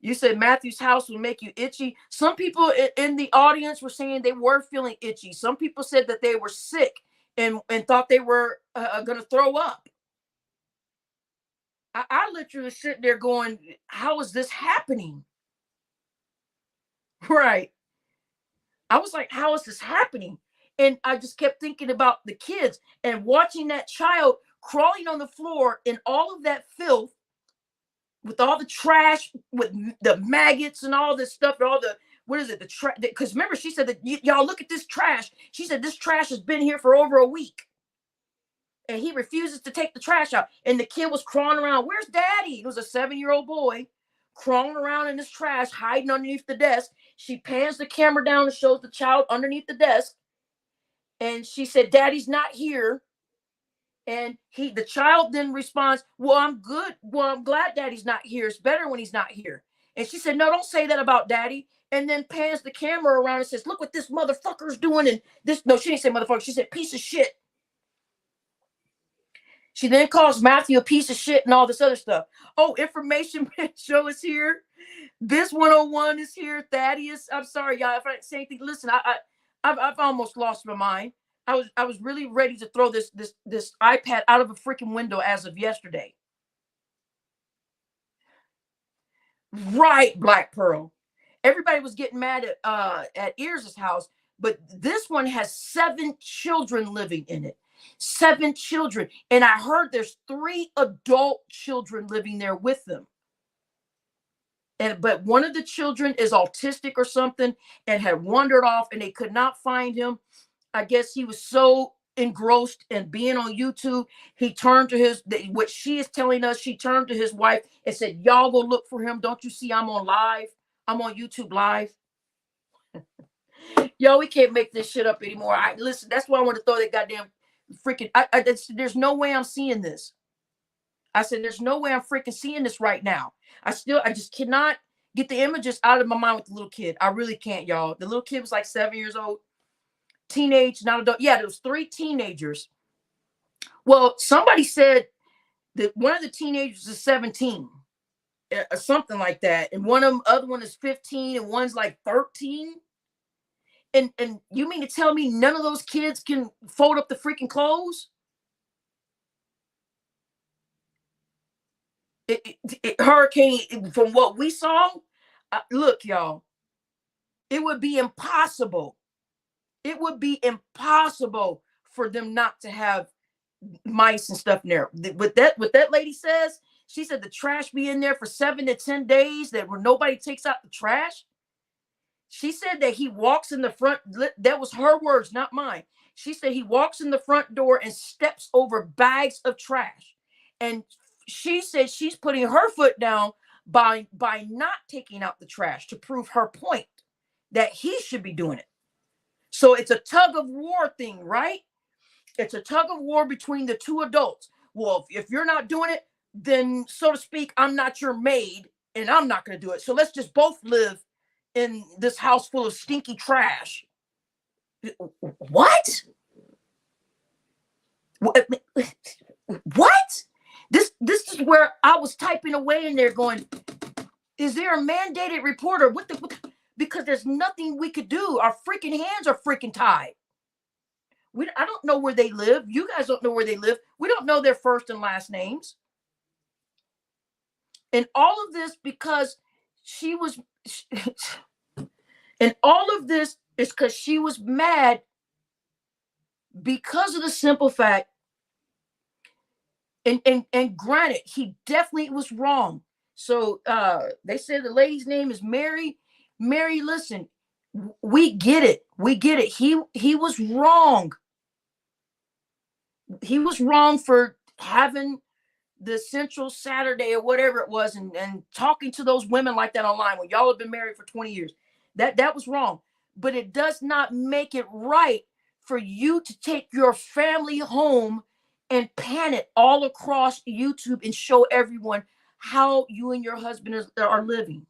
You said Matthew's house will make you itchy. Some people in the audience were saying they were feeling itchy. Some people said that they were sick and thought they were going to throw up. I literally was sitting there going, how is this happening? Right. I was like, how is this happening? And I just kept thinking about the kids and watching that child crawling on the floor in all of that filth with all the trash, with the maggots and all this stuff, and all the, what is it, the trash? Because remember, she said that y'all look at this trash. She said this trash has been here for over a week. And he refuses to take the trash out. And the kid was crawling around. Where's daddy? It was a 7-year-old boy crawling around in this trash, hiding underneath the desk. She pans the camera down and shows the child underneath the desk. And she said, daddy's not here. And the child then responds, well, I'm good. Well, I'm glad daddy's not here. It's better when he's not here. And she said, no, don't say that about daddy. And then pans the camera around and says, look what this motherfucker's doing. And this, no, she didn't say motherfucker. She said, piece of shit. She then calls Matthew a piece of shit and all this other stuff. Oh, information show is here. This 101 is here. Thaddeus, I'm sorry, y'all, if I didn't say anything. Listen, I've almost lost my mind. I was really ready to throw this iPad out of a freaking window as of yesterday. Right, Black Pearl. Everybody was getting mad at Ears' house, but this one has 7 children living in it. 7 children. And I heard there's 3 adult children living there with them. But one of the children is autistic or something and had wandered off and they could not find him. I guess he was so engrossed in being on YouTube, he turned to what she is telling us, she turned to his wife and said, y'all go look for him. Don't you see I'm on live? I'm on YouTube live. Yo, we can't make this shit up anymore. Listen, that's why I want to throw that goddamn freaking, there's no way I'm seeing this. I said, there's no way I'm freaking seeing this right now. I just cannot get the images out of my mind with the little kid. I really can't, y'all. The little kid was like 7 years old. Teenage, not adult. Yeah, there was 3 teenagers. Well, somebody said that one of the teenagers is 17 or something like that. And other one is 15 and one's like 13. And you mean to tell me none of those kids can fold up the freaking clothes? Hurricane, from what we saw, look, y'all, it would be impossible. It would be impossible for them not to have mice and stuff in there. What that lady says, she said the trash be in there for 7 to 10 days where nobody takes out the trash. She said that he walks in the front. That was her words, not mine. She said he walks in the front door and steps over bags of trash. And she said she's putting her foot down by not taking out the trash to prove her point that he should be doing it. So it's a tug of war thing, right? It's a tug of war between the 2 adults. Well, if you're not doing it, then, so to speak, I'm not your maid and I'm not going to do it. So let's just both live in this house full of stinky trash. What? What? This is where I was typing away in there going, is there a mandated reporter? Because there's nothing we could do. Our freaking hands are freaking tied. I don't know where they live. You guys don't know where they live. We don't know their first and last names. And all of this because and all of this is because she was mad because of the simple fact, and granted, he definitely was wrong. So they said the lady's name is Mary. Mary, listen, we get it. We get it. He was wrong. He was wrong for having the Central Saturday or whatever it was and talking to those women like that online when y'all have been married for 20 years. That was wrong. But it does not make it right for you to take your family home and pan it all across YouTube and show everyone how you and your husband are living.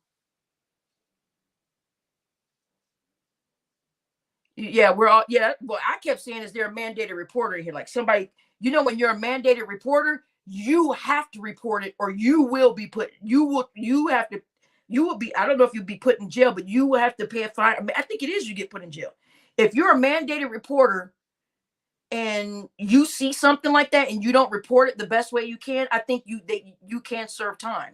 Yeah, we're all, yeah. Well, I kept saying, is there a mandated reporter here? Like somebody, when you're a mandated reporter, you have to report it or you will be put, you will be, I don't know if you'll be put in jail, but you will have to pay a fine. I mean, I think it is, you get put in jail. If you're a mandated reporter and you see something like that and you don't report it the best way you can, I think you can't serve time.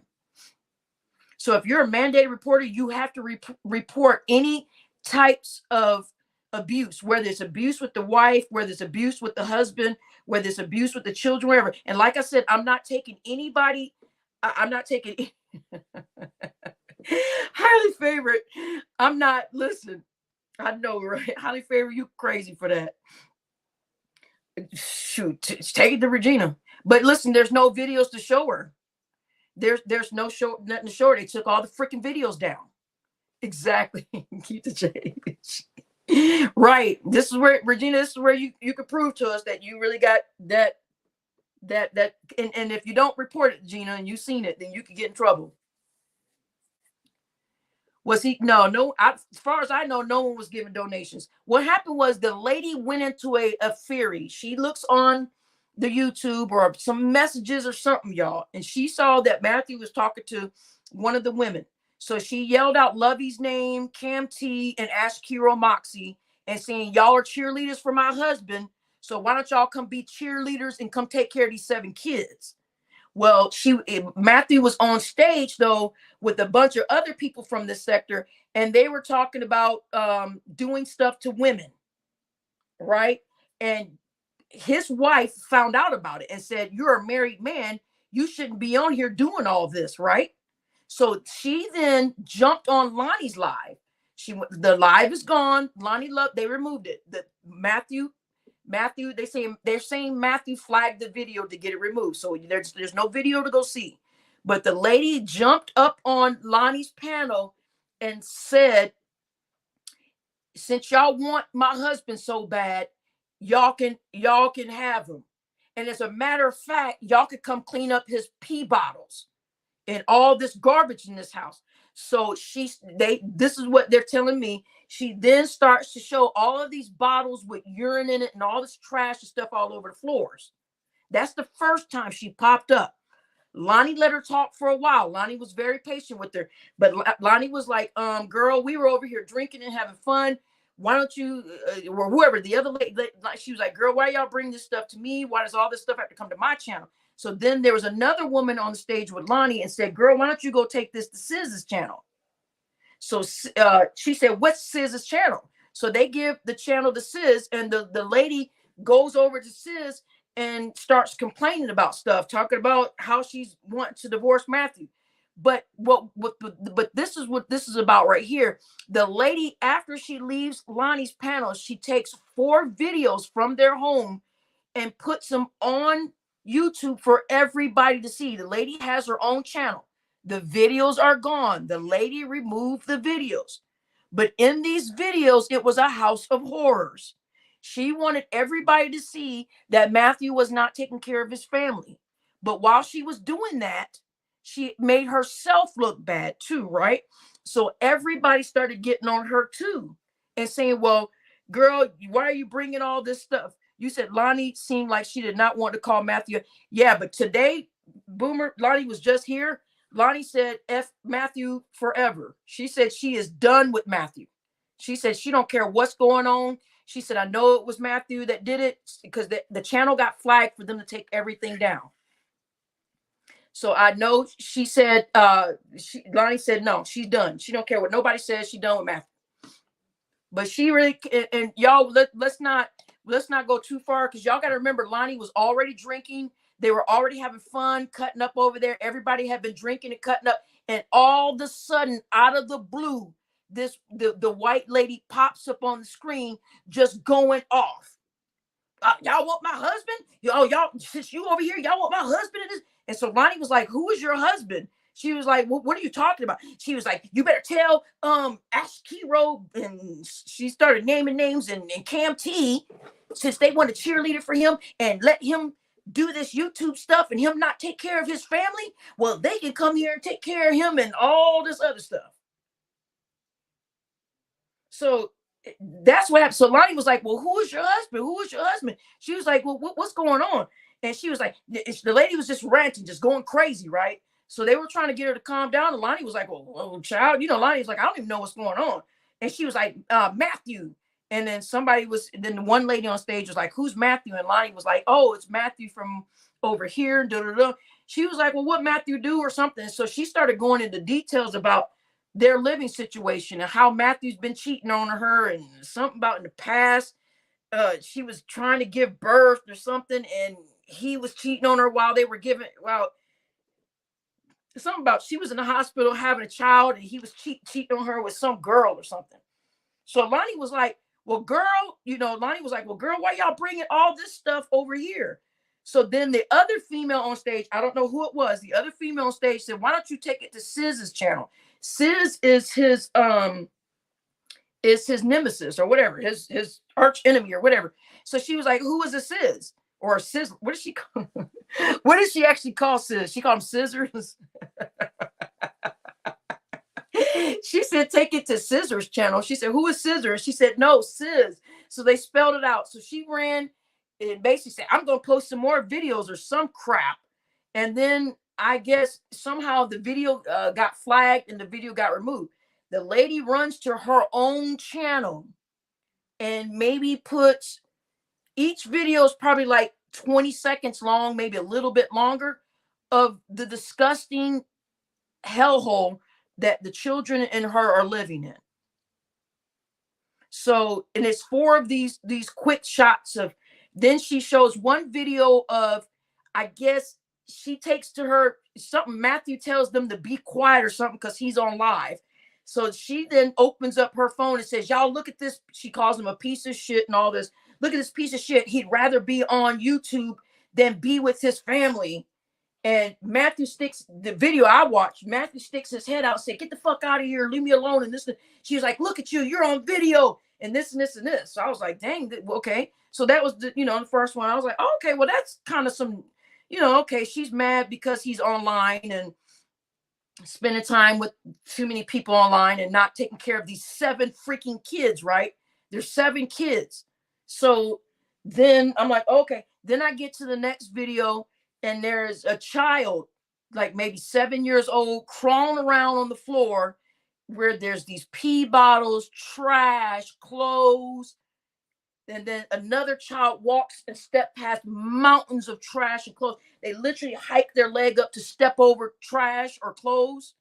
So if you're a mandated reporter, you have to report any types of abuse, whether it's abuse with the wife, whether it's abuse with the husband, whether it's abuse with the children, wherever. And like I said, I'm not taking anybody, I'm not taking highly favorite. I'm not, listen, I know, right? Highly favorite, you crazy for that. Shoot, take it to Regina. But listen, there's no videos to show her. There's no show, nothing to show her. They took all the freaking videos down. Exactly. Keep the change. Right. This is where, Regina, this is where you could prove to us that you really got that and if you don't report it, Gina, and you seen it, then you could get in trouble. Was he? No. As far as I know, no one was giving donations. What happened was the lady went into a fury. She looks on the YouTube or some messages or something, y'all, and she saw that Matthew was talking to one of the women. So she yelled out Lovey's name, Cam T, and Ashkiro Moxie, and saying, y'all are cheerleaders for my husband. So why don't y'all come be cheerleaders and come take care of these 7 kids? Well, Matthew was on stage though with a bunch of other people from this sector, and they were talking about doing stuff to women, right? And his wife found out about it and said, "You're a married man. You shouldn't be on here doing all this, right?" So she then jumped on Lonnie's live. The live is gone. Lonnie they removed it. The Matthew, they're saying Matthew flagged the video to get it removed. So there's no video to go see. But the lady jumped up on Lonnie's panel and said, since y'all want my husband so bad, y'all can have him. And as a matter of fact, y'all could come clean up his pee bottles and all this garbage in this house. So this is what they're telling me. She then starts to show all of these bottles with urine in it and all this trash and stuff all over the floors. That's the first time she popped up. Lonnie let her talk for a while. Lonnie was very patient with her, but Lonnie was like, girl, we were over here drinking and having fun. Why don't you, or whoever, the other lady, she was like, girl, why y'all bring this stuff to me? Why does all this stuff have to come to my channel? So then there was another woman on the stage with Lonnie and said, girl, why don't you go take this to Siz's channel? So she said, what's Siz's channel? So they give the channel to Siz, and the lady goes over to Siz and starts complaining about stuff, talking about how she's wanting to divorce Matthew. But this is what this is about right here. The lady, after she leaves Lonnie's panel, she takes 4 videos from their home and puts them on YouTube for everybody to see. The lady has her own channel. The videos are gone. The lady removed the videos. But in these videos, it was a house of horrors. She wanted everybody to see that Matthew was not taking care of his family. But while she was doing that, she made herself look bad too, right? So everybody started getting on her too and saying, well, girl, why are you bringing all this stuff? You said Lonnie seemed like she did not want to call Matthew. Yeah, but today, Boomer, Lonnie was just here. Lonnie said, F Matthew forever. She said she is done with Matthew. She said she don't care what's going on. She said, I know it was Matthew that did it because the channel got flagged for them to take everything down. So I know she said, Lonnie said, no, she's done. She don't care what nobody says. She's done with Matthew. But she really, and y'all, let's not go too far, because y'all got to remember, Lonnie was already drinking. They were already having fun, cutting up over there. Everybody had been drinking and cutting up. And all of a sudden, out of the blue, the white lady pops up on the screen, just going off. Y'all want my husband? Y'all, since you over here, y'all want my husband in this? And so Lonnie was like, who is your husband? She was like, what are you talking about? She was like, you better tell Ash Kiro. And she started naming names and Cam T, since they want a cheerleader for him and let him do this YouTube stuff and him not take care of his family. Well, they can come here and take care of him and all this other stuff. So that's what happened. So Lonnie was like, well, who is your husband? Who is your husband? She was like, well, what's going on? And she was like, the lady was just ranting, just going crazy, right? So they were trying to get her to calm down. And Lonnie was like, well, child, Lonnie was like, I don't even know what's going on. And she was like, Matthew. And then then the one lady on stage was like, who's Matthew? And Lonnie was like, oh, it's Matthew from over here. Da, da, da. She was like, well, what Matthew do or something? So she started going into details about their living situation and how Matthew's been cheating on her and something about in the past. She was trying to give birth or something, and he was cheating on her while they were giving. Well, something about she was in the hospital having a child, and he was cheating on her with some girl or something. So Lonnie was like, "Well, girl, Lonnie was like, well, girl, why y'all bringing all this stuff over here?" So then the other female on stage, I don't know who it was, the other female on stage said, "Why don't you take it to Siz's channel? Sis is his nemesis or whatever, his arch enemy or whatever." So she was like, "Who is a Sis or Sis? What does she call? What does she actually call Sis? She called him Scissors." She said, "Take it to Scissors channel." She said, "Who is Scissors?" She said, "No, Sis." So they spelled it out. So she ran and basically said, "I'm going to post some more videos or some crap." And then I guess somehow the video got flagged and the video got removed. The lady runs to her own channel and maybe puts, each video is probably like 20 seconds long, maybe a little bit longer, of the disgusting hellhole that the children and her are living in. So, and it's four of these quick shots of, then she shows one video of, I guess she takes to her something, Matthew tells them to be quiet or something because he's on live. So she then opens up her phone and says, "Y'all look at this." She calls him a piece of shit and all this. "Look at this piece of shit. He'd rather be on YouTube than be with his family." And Matthew sticks, the video I watched, Matthew sticks his head out and said, "Get the fuck out of here. Leave me alone." And this, she was like, "Look at you. You're on video." And this and this and this. So I was like, dang, okay. So that was the first one. I was like, oh, okay, well, that's kind of some, okay, she's mad because he's online and spending time with too many people online and not taking care of these 7 freaking kids, right? There's 7 kids. So then I'm like, okay. Then I get to the next video and there's a child, like maybe 7 years old, crawling around on the floor where there's these pee bottles, trash, clothes. And then another child walks and step past mountains of trash and clothes. They literally hike their leg up to step over trash or clothes.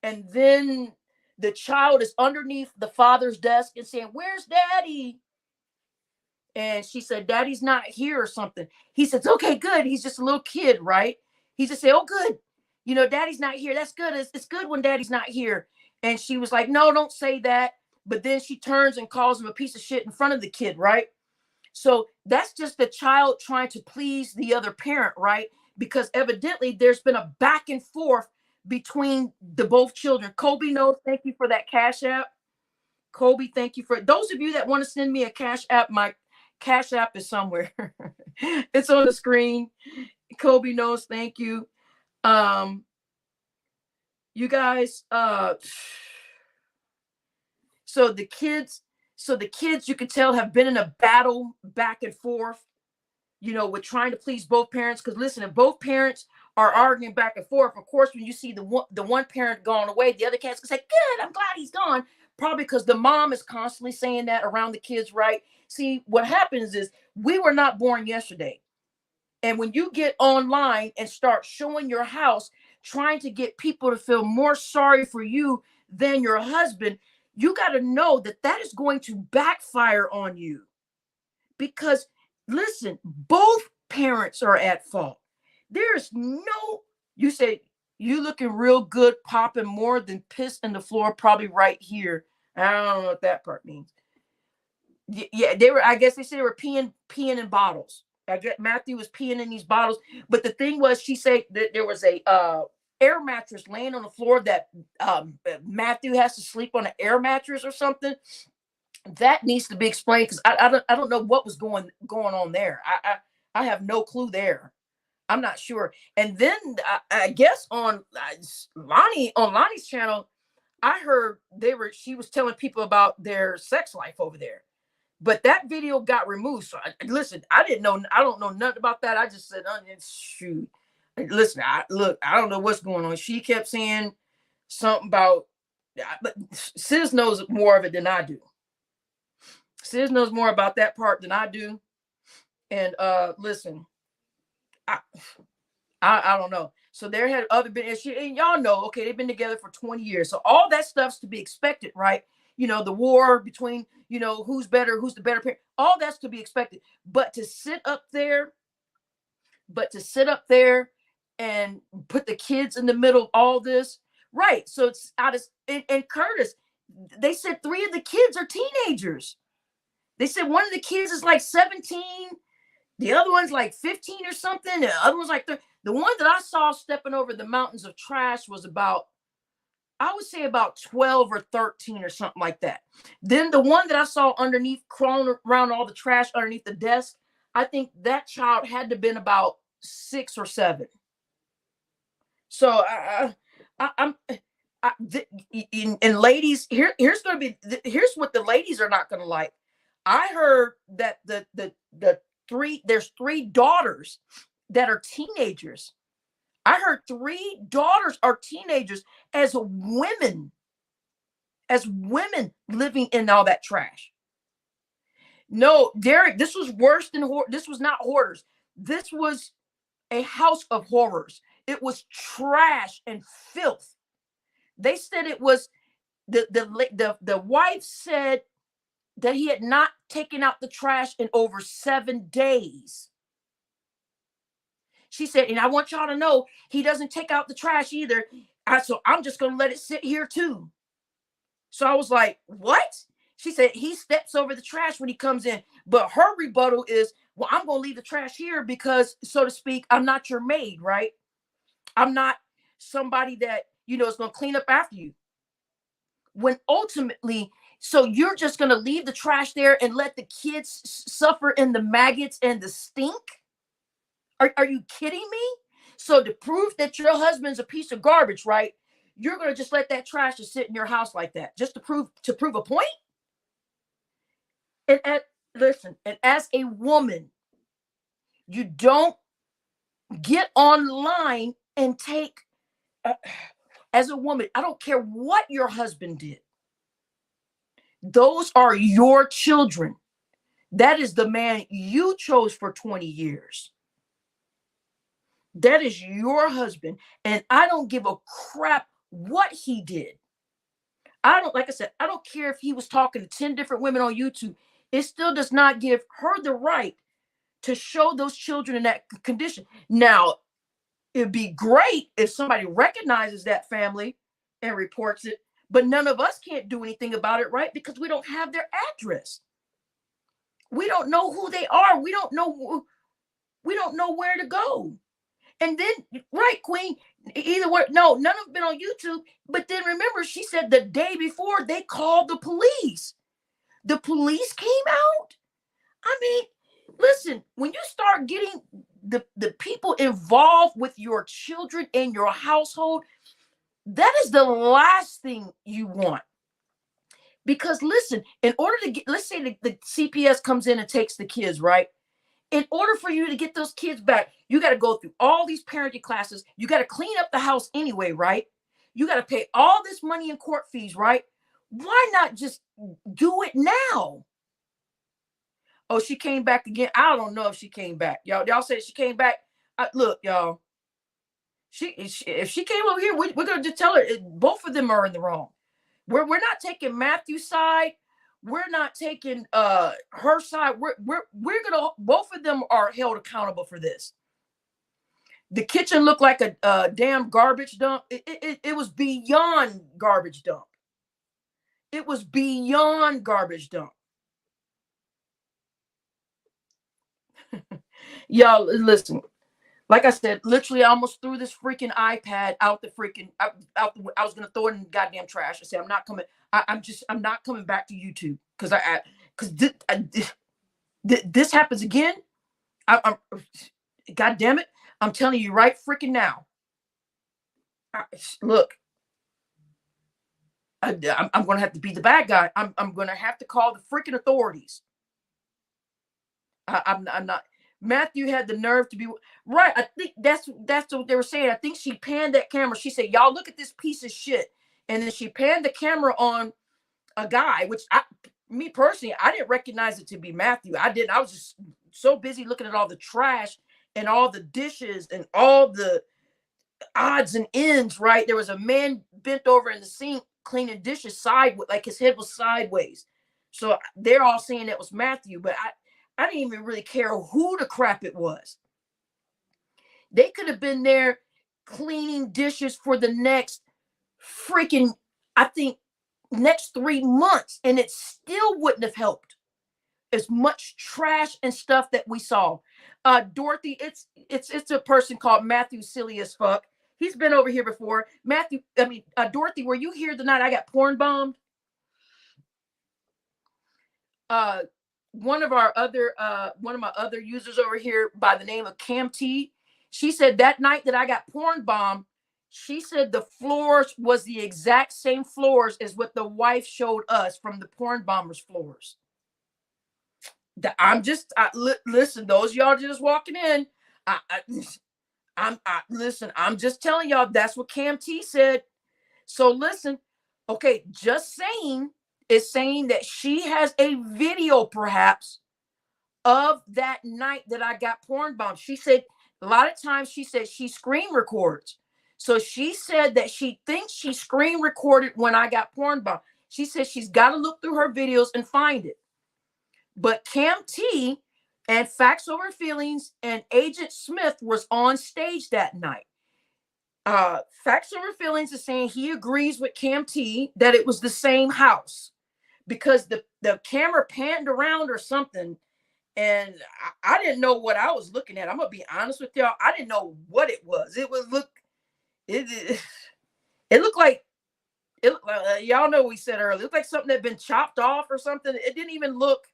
And then the child is underneath the father's desk and saying, "Where's daddy?" And she said, "Daddy's not here," or something. He says, "Okay, good. He's just a little kid, right?" He just said, "Oh, good. Daddy's not here. That's good. It's good when daddy's not here." And she was like, "No, don't say that." But then she turns and calls him a piece of shit in front of the kid, right? So that's just the child trying to please the other parent, right? Because evidently there's been a back and forth between the both children. Kobe knows, thank you for that Cash App. Kobe, thank you for those of you that want to send me a Cash App. My Cash App is somewhere. It's on the screen. Kobe knows, thank you. You guys, so the kids, you can tell, have been in a battle back and forth, with trying to please both parents. Because listen, if both parents are arguing back and forth, of course, when you see the one parent gone away, the other cat's gonna say, "Good, I'm glad he's gone." Probably because the mom is constantly saying that around the kids, right? See, what happens is we were not born yesterday. And when you get online and start showing your house, trying to get people to feel more sorry for you than your husband, you got to know that that is going to backfire on you. Because listen, both parents are at fault. There's no, you say, "You looking real good, popping more than piss in the floor, probably right here." I don't know what that part means. Yeah, I guess they said they were peeing in bottles. I guess Matthew was peeing in these bottles. But the thing was, she said that there was a air mattress laying on the floor, that Matthew has to sleep on an air mattress or something. That needs to be explained, because I don't know what was going on there. I have no clue there. I'm not sure. And then I guess on Lonnie's channel, I heard she was telling people about their sex life over there. But that video got removed. So listen, I didn't know. I don't know nothing about that. I just said, shoot. Listen, I don't know what's going on. She kept saying something about, but Sis knows more of it than I do. Sis knows more about that part than I do. And listen, I I don't know. So there had other been, and y'all know, okay, they've been together for 20 years. So all that stuff's to be expected, right? The war between, who's better, who's the better parent, all that's to be expected. But to sit up there, and put the kids in the middle of all this, right? So it's out of, and Curtis, they said 3 of the kids are teenagers. They said one of the kids is like 17, the other one's like 15 or something. The other one's like the one that I saw stepping over the mountains of trash was about, I would say about 12 or 13 or something like that. Then the one that I saw underneath, crawling around all the trash underneath the desk, I think that child had to have been about 6 or 7. So I'm and ladies, here's what the ladies are not gonna like. I heard that there's 3 daughters that are teenagers. I heard 3 daughters are teenagers as women living in all that trash. No, Derek, this was worse than this was not hoarders. This was a house of horrors. It was trash and filth. They said it was the wife said that he had not taken out the trash in over 7 days. She said, and I want y'all to know, he doesn't take out the trash either. So I'm just going to let it sit here too. So I was like, what? She said, he steps over the trash when he comes in. But her rebuttal is, well, I'm going to leave the trash here because, so to speak, I'm not your maid, right? I'm not somebody that, is going to clean up after you. When ultimately, so you're just going to leave the trash there and let the kids suffer in the maggots and the stink? Are you kidding me? So to prove that your husband's a piece of garbage, right? You're going to just let that trash just sit in your house like that, just to prove a point? Listen, and as a woman, you don't get online and take, as a woman, I don't care what your husband did. Those are your children. That is the man you chose for 20 years. That is your husband. And I don't give a crap what he did. Like I said, I don't care if he was talking to 10 different women on YouTube. It still does not give her the right to show those children in that condition. Now, it'd be great if somebody recognizes that family and reports it, but none of us can't do anything about it, right? Because we don't have their address. We don't know who they are. We don't know where to go. And then, right, Queen, either way, no, none of them been on YouTube. But then remember, she said the day before they called the police. The police came out. I mean, listen, when you start getting the people involved with your children in your household, that is the last thing you want. Because listen, in order to get, let's say the CPS comes in and takes the kids, right? In order for you to get those kids back, you got to go through all these parenting classes. You got to clean up the house anyway, right? You got to pay all this money in court fees, right? Why not just do it now? Oh, she came back again. I don't know if she came back. Y'all said she came back. Look, y'all. If she came over here, we're gonna just tell her both of them are in the wrong. We're not taking Matthew's side. We're not taking her side. We're gonna, both of them are held accountable for this. The kitchen looked like a damn garbage dump. It was beyond garbage dump. It was beyond garbage dump. Y'all, listen. Like I said, literally, I almost threw this freaking iPad out the freaking I was gonna throw it in the goddamn trash. I said, I'm not coming. I'm not coming back to YouTube because this happens again. I'm God damn it. I'm telling you right freaking now. Look, I'm going to have to be the bad guy. I'm going to have to call the freaking authorities. I'm not. Matthew had the nerve to be right. I think that's what they were saying. I think she panned that camera. She said, "Y'all look at this piece of shit," and then she panned the camera on a guy, which me personally, I didn't recognize it to be Matthew. I didn't. I was just so busy looking at all the trash and all the dishes and all the odds and ends. Right, there was a man bent over in the sink cleaning dishes sideways, like his head was sideways. So they're all saying that was Matthew, but I didn't even really care who the crap it was. They could have been there cleaning dishes for the next freaking, I think, next 3 months, and it still wouldn't have helped as much trash and stuff that we saw. Dorothy, it's a person called Matthew, silly as fuck. He's been over here before. Dorothy, were you here the night I got porn bombed? One of my other users over here by the name of Cam T, she said that night that I got porn bombed, she said the floors was the exact same floors as what the wife showed us from the porn bombers floors. Listen, those y'all just walking in. Listen, I'm just telling y'all that's what Cam T said. So listen, okay, just saying is saying that she has a video perhaps of that night that I got porn bombed. She said a lot of times she said she screen records. So she said that she thinks she screen recorded when I got porn bombed. She said she's got to look through her videos and find it. But Cam T and Facts Over Feelings and Agent Smith was on stage that night. Facts Over Feelings is saying he agrees with Cam T that it was the same house because the camera panned around or something. And I didn't know what I was looking at. I'm gonna be honest with y'all. I didn't know what it was. It looked like y'all know what we said earlier. It looked like something that had been chopped off or something. It didn't even look.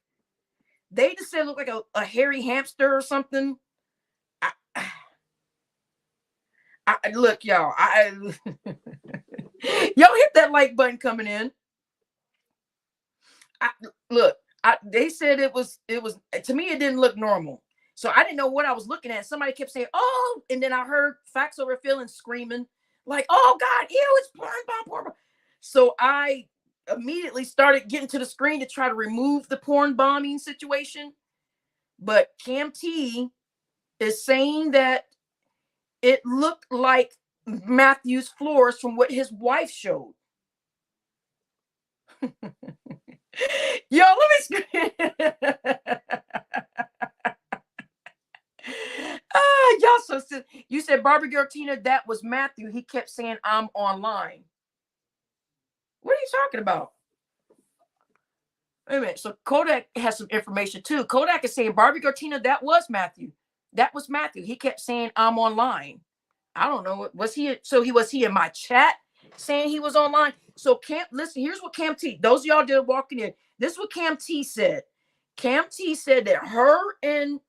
They just said it looked like a hairy hamster or something. Look, y'all. Y'all hit that like button coming in. They said it was to me it didn't look normal. So I didn't know what I was looking at. Somebody kept saying, "Oh," and then I heard Facts Over Feelings screaming like, "Oh God, ew, it's porn bomb." So I immediately started getting to the screen to try to remove the porn bombing situation. But Cam T is saying that it looked like Matthew's floors from what his wife showed. Yo, let me y'all so silly. You said Barbie Girl Tina, that was Matthew. He kept saying I'm online. What are you talking about? Wait a minute. So Kodak has some information too. Kodak is saying Barbie Girl Tina, that was Matthew. That was Matthew. He kept saying I'm online. I don't know. Was he in my chat saying he was online? So listen, here's what Cam T, those of y'all that are walking in, this is what Cam T said. Cam T said that her and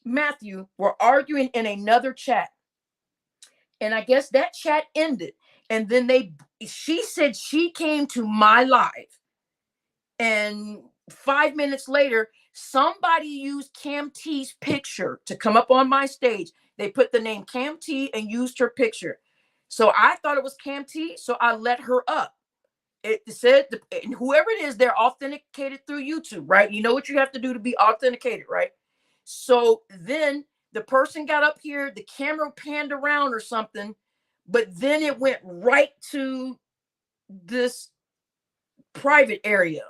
Matthew were arguing in another chat. And I guess that chat ended. And then she said she came to my live. And 5 minutes later, somebody used Cam T's picture to come up on my stage. They put the name Cam T and used her picture. So I thought it was Cam T, so I let her up. It said, and whoever it is, they're authenticated through YouTube, right? You know what you have to do to be authenticated, right? So then the person got up here, the camera panned around or something, but then it went right to this private area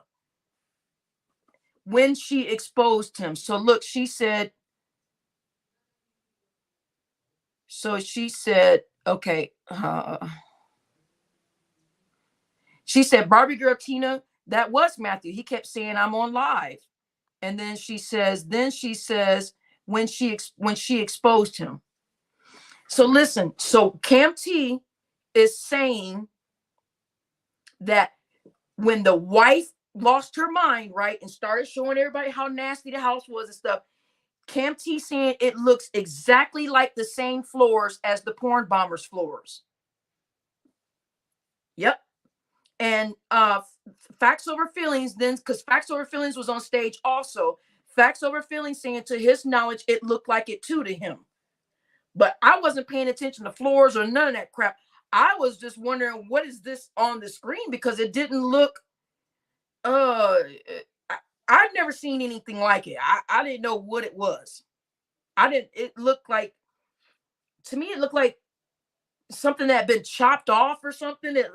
when she exposed him. So look, she said, okay, she said, Barbie Girl Tina, that was Matthew. He kept saying I'm on live. And then she says, when she exposed him. So listen, so Cam T is saying that when the wife lost her mind, right, and started showing everybody how nasty the house was and stuff, Cam T saying it looks exactly like the same floors as the porn bombers' floors. Yep. And Facts Over Feelings, then, because Facts Over Feelings was on stage also, Facts Over Feelings saying to his knowledge, it looked like it too to him. But I wasn't paying attention to floors or none of that crap. I was just wondering, what is this on the screen? Because it didn't look, uh, I've never seen anything like it. I didn't know what it was. It looked like, to me, it looked like something that had been chopped off or something. It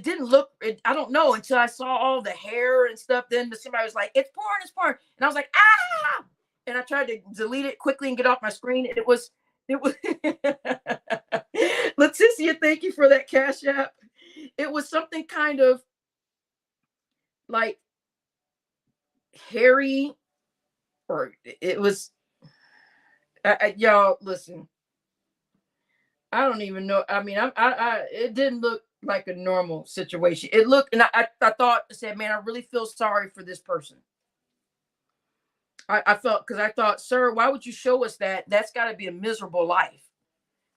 didn't look, I don't know, until I saw all the hair and stuff. Then somebody was like, it's porn. And I was like, ah! And I tried to delete it quickly and get off my screen. It was, Leticia, thank you for that Cash App. It was something kind of like hairy, or it was, y'all listen. I don't even know. I mean, it didn't look like a normal situation. It looked, and I thought, I said, man, I really feel sorry for this person. I felt, because I thought, sir, why would you show us that? That's got to be a miserable life.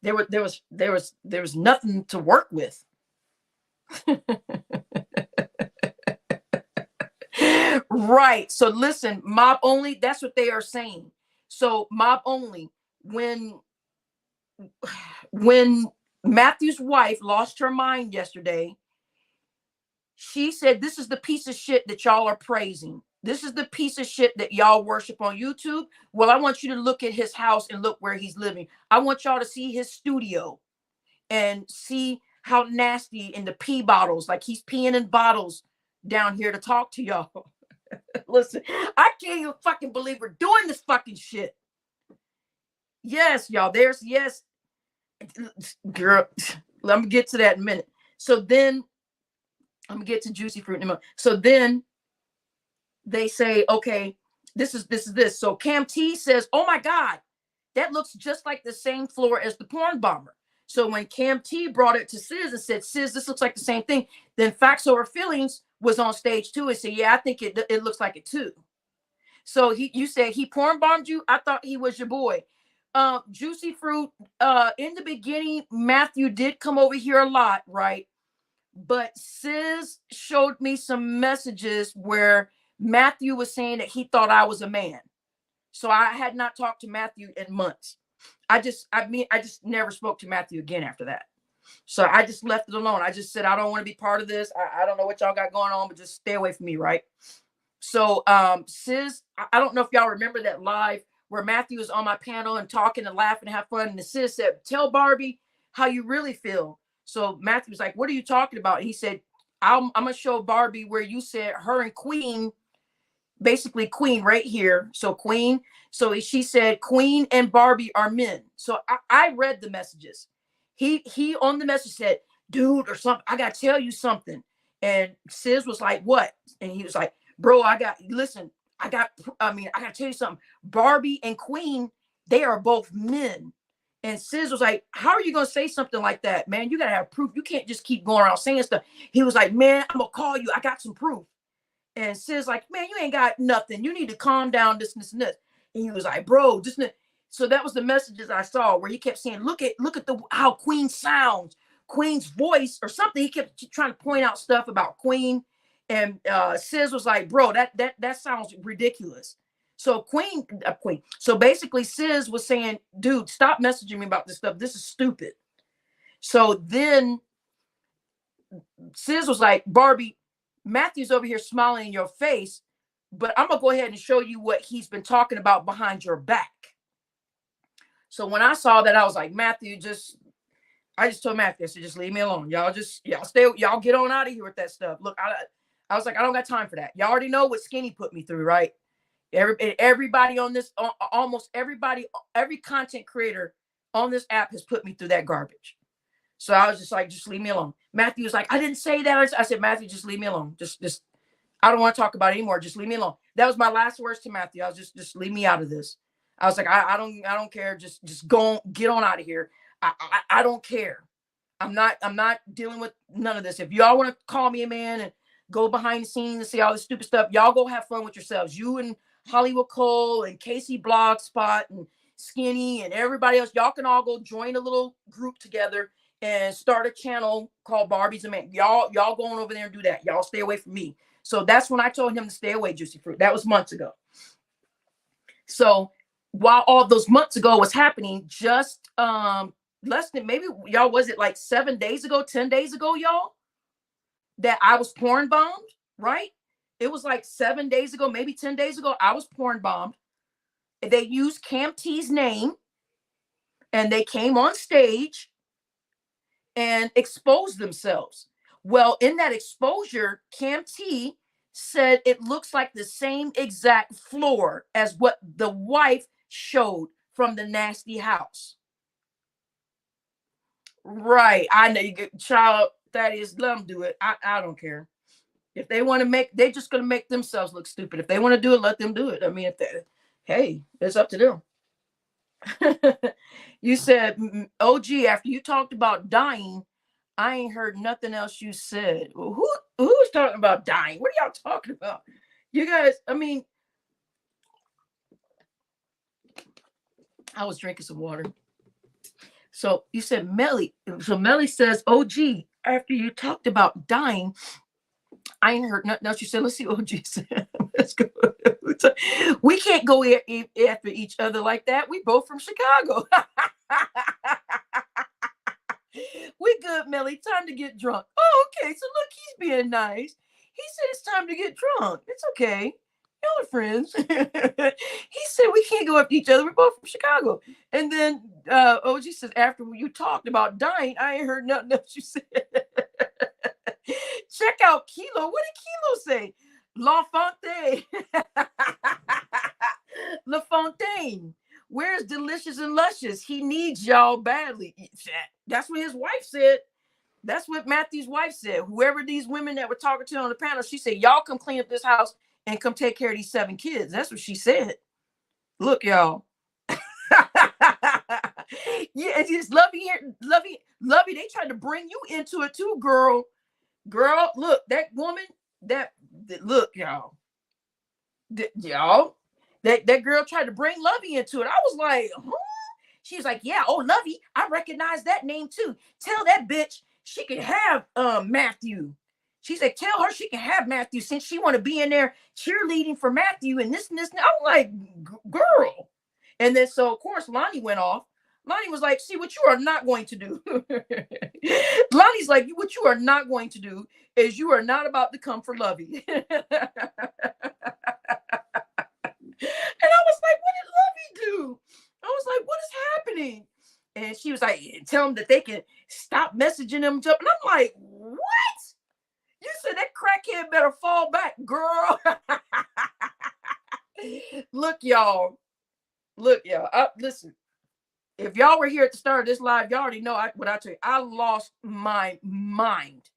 There was nothing to work with. Right. So listen, mob only, that's what they are saying. So mob only, when Matthew's wife lost her mind yesterday, she said, this is the piece of shit that y'all are praising. This is the piece of shit that y'all worship on YouTube. Well, I want you to look at his house and look where he's living. I want y'all to see his studio and see how nasty in the pee bottles, like he's peeing in bottles down here to talk to y'all. Listen, I can't even fucking believe we're doing this fucking shit. Yes, y'all, yes. Girl, let me get to that in a minute. So then I'm gonna get to juicy fruit in a moment. So then they say, okay, this is this. So Cam T says, oh my God, that looks just like the same floor as the porn bomber. So when Cam T brought it to Sis and said, Sis, this looks like the same thing, then Facts Over Feelings was on stage too and said, yeah, I think it looks like it too. So you said he porn bombed you? I thought he was your boy. Juicy Fruit, in the beginning, Matthew did come over here a lot, right? But Sis showed me some messages where Matthew was saying that he thought I was a man. So I had not talked to Matthew in months. I just never spoke to Matthew again after that. So I just left it alone. I just said, I don't want to be part of this. I don't know what y'all got going on, but just stay away from me, right? So Sis, I don't know if y'all remember that live where Matthew was on my panel and talking and laughing and have fun. And the Sis said, tell Barbie how you really feel. So Matthew was like, what are you talking about? And he said, I'm going to show Barbie where you said her and Queen, basically Queen right here. So Queen. So she said, Queen and Barbie are men. So I read the messages. He on the message said, dude, or something, I got to tell you something. And Sis was like, what? And he was like, bro, I got to tell you something. Barbie and Queen, they are both men. And Sis was like, how are you going to say something like that, man? You got to have proof. You can't just keep going around saying stuff. He was like, man, I'm going to call you. I got some proof. And Sis like, man, you ain't got nothing. You need to calm down, this. And he was like, bro, this. So that was the messages I saw where he kept saying, look at how Queen sounds, Queen's voice or something. He kept trying to point out stuff about Queen. And Sis was like, bro, that sounds ridiculous. So Queen. So basically Sis was saying, dude, stop messaging me about this stuff. This is stupid. So then Sis was like, Barbie, Matthew's over here smiling in your face, but I'm going to go ahead and show you what he's been talking about behind your back. So when I saw that, I was like, Matthew, I just told Matthew, I said, just leave me alone. Y'all get on out of here with that stuff. Look, I was like, I don't got time for that. Y'all already know what Skinny put me through, right? Everybody on this, almost everybody, every content creator on this app has put me through that garbage. So I was just like, just leave me alone. Matthew was like, I didn't say that. I said, Matthew, just leave me alone. Just, I don't want to talk about it anymore. Just leave me alone. That was my last words to Matthew. I was just leave me out of this. I was like, I don't care. Just go, get on out of here. I don't care. I'm not dealing with none of this. If y'all want to call me a man and go behind the scenes and see all this stupid stuff, y'all go have fun with yourselves. You and Hollywood Cole and Casey Blogspot and Skinny and everybody else, y'all can all go join a little group together and start a channel called Barbie's a Man. Y'all going over there and do that. Y'all stay away from me. So that's when I told him to stay away, Juicy Fruit. That was months ago. So while all those months ago was happening, just less than, maybe y'all, was it like 7 days ago, 10 days ago, y'all, that I was porn bombed, right? It was like 7 days ago, maybe 10 days ago, I was porn bombed. They used Cam T's name and they came on stage and exposed themselves. Well, in that exposure, Cam T said it looks like the same exact floor as what the wife showed from the nasty house. Right. I know you get child. That is, let them do it. I don't care. If they want to make, they're just going to make themselves look stupid. If they want to do it, let them do it. I mean, if they, hey, it's up to them. You said, OG, after you talked about dying, I ain't heard nothing else you said. Well, who's talking about dying? What are y'all talking about? You guys, I mean, I was drinking some water. So you said Melly. So Melly says, OG, after you talked about dying, I ain't heard nothing else you said. Let's see what OG said. Let's go. We can't go after each other like that. We both from Chicago. We good, Melly. Time to get drunk. Oh, okay. So look, he's being nice. He said it's time to get drunk. It's okay. Y'all are friends. He said we can't go after each other. We're both from Chicago. And then OG says, after you talked about dying, I ain't heard nothing else you said. Check out Kilo. What did Kilo say? La Fontaine. La Fontaine. Where's Delicious and Luscious? He needs y'all badly. That's what his wife said. That's what Matthew's wife said. Whoever these women that were talking to on the panel, she said, y'all come clean up this house and come take care of these 7 kids. That's what she said. Look, y'all. Yeah, it's just Lovey, they tried to bring you into it too, girl. Girl, look, that woman, look, y'all. That girl tried to bring Lovey into it. I was like, huh? She was like, yeah, oh, Lovey, I recognize that name too. Tell that bitch she can have Matthew. She said, tell her she can have Matthew since she want to be in there cheerleading for Matthew and this and this. I'm like, girl. And then, so, of course, Lonnie went off. Lonnie was like, see, what you are not going to do. Lonnie's like, what you are not going to do is you are not about to come for Lovey. And I was like, what did Lovey do? I was like, what is happening? And she was like, tell them that they can stop messaging them. And I'm like, what? You said that crackhead better fall back, girl. Look, y'all. Listen. If y'all were here at the start of this live, y'all already know what I tell you. I lost my mind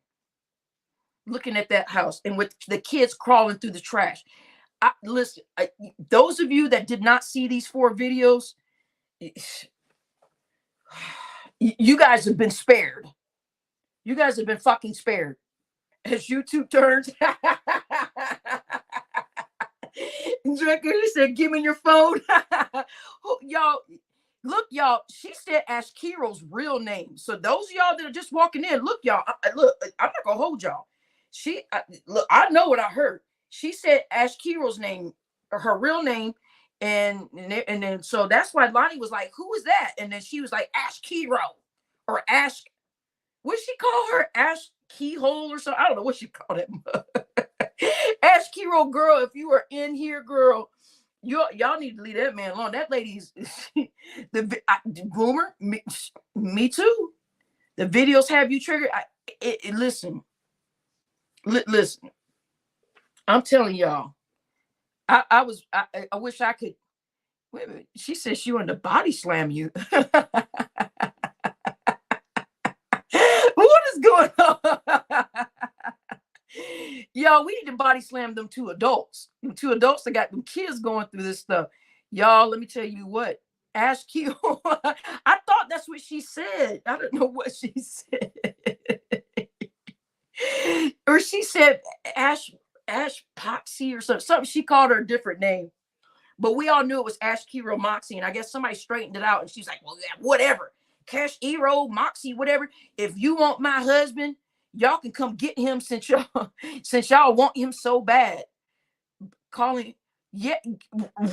looking at that house and with the kids crawling through the trash. Listen, those of you that did not see these 4 videos, you guys have been spared. You guys have been fucking spared. As YouTube turns. Drinker, he said, give me your phone. Y'all. Look, y'all, she said Ashkiro's real name. So those of y'all that are just walking in, look, y'all, look, I'm not going to hold y'all. Look, I know what I heard. She said Ashkiro's name, or her real name. And then, so that's why Lonnie was like, who is that? And then she was like, Ashkiro or Ash. What she call her? Ash Keyhole or something? I don't know what she called it. Ashkiro, girl, if you are in here, girl, y'all need to leave that man alone. That lady's the boomer. Me too. The videos have you triggered. Listen. Listen. I'm telling y'all. I wish I could. Wait a minute. She said she wanted to body slam you. What is going on? Y'all, we need to body slam them 2 adults. Them 2 adults that got them kids going through this stuff. Y'all, let me tell you what. Ash Q. I thought that's what she said. I don't know what she said. Or she said Ash Poxy or something. She called her a different name. But we all knew it was Ash Kiro Moxie. And I guess somebody straightened it out. And she's like, well, yeah, whatever. Cash Ero, Moxie, whatever. If you want my husband, y'all can come get him since y'all want him so bad. Calling, yeah,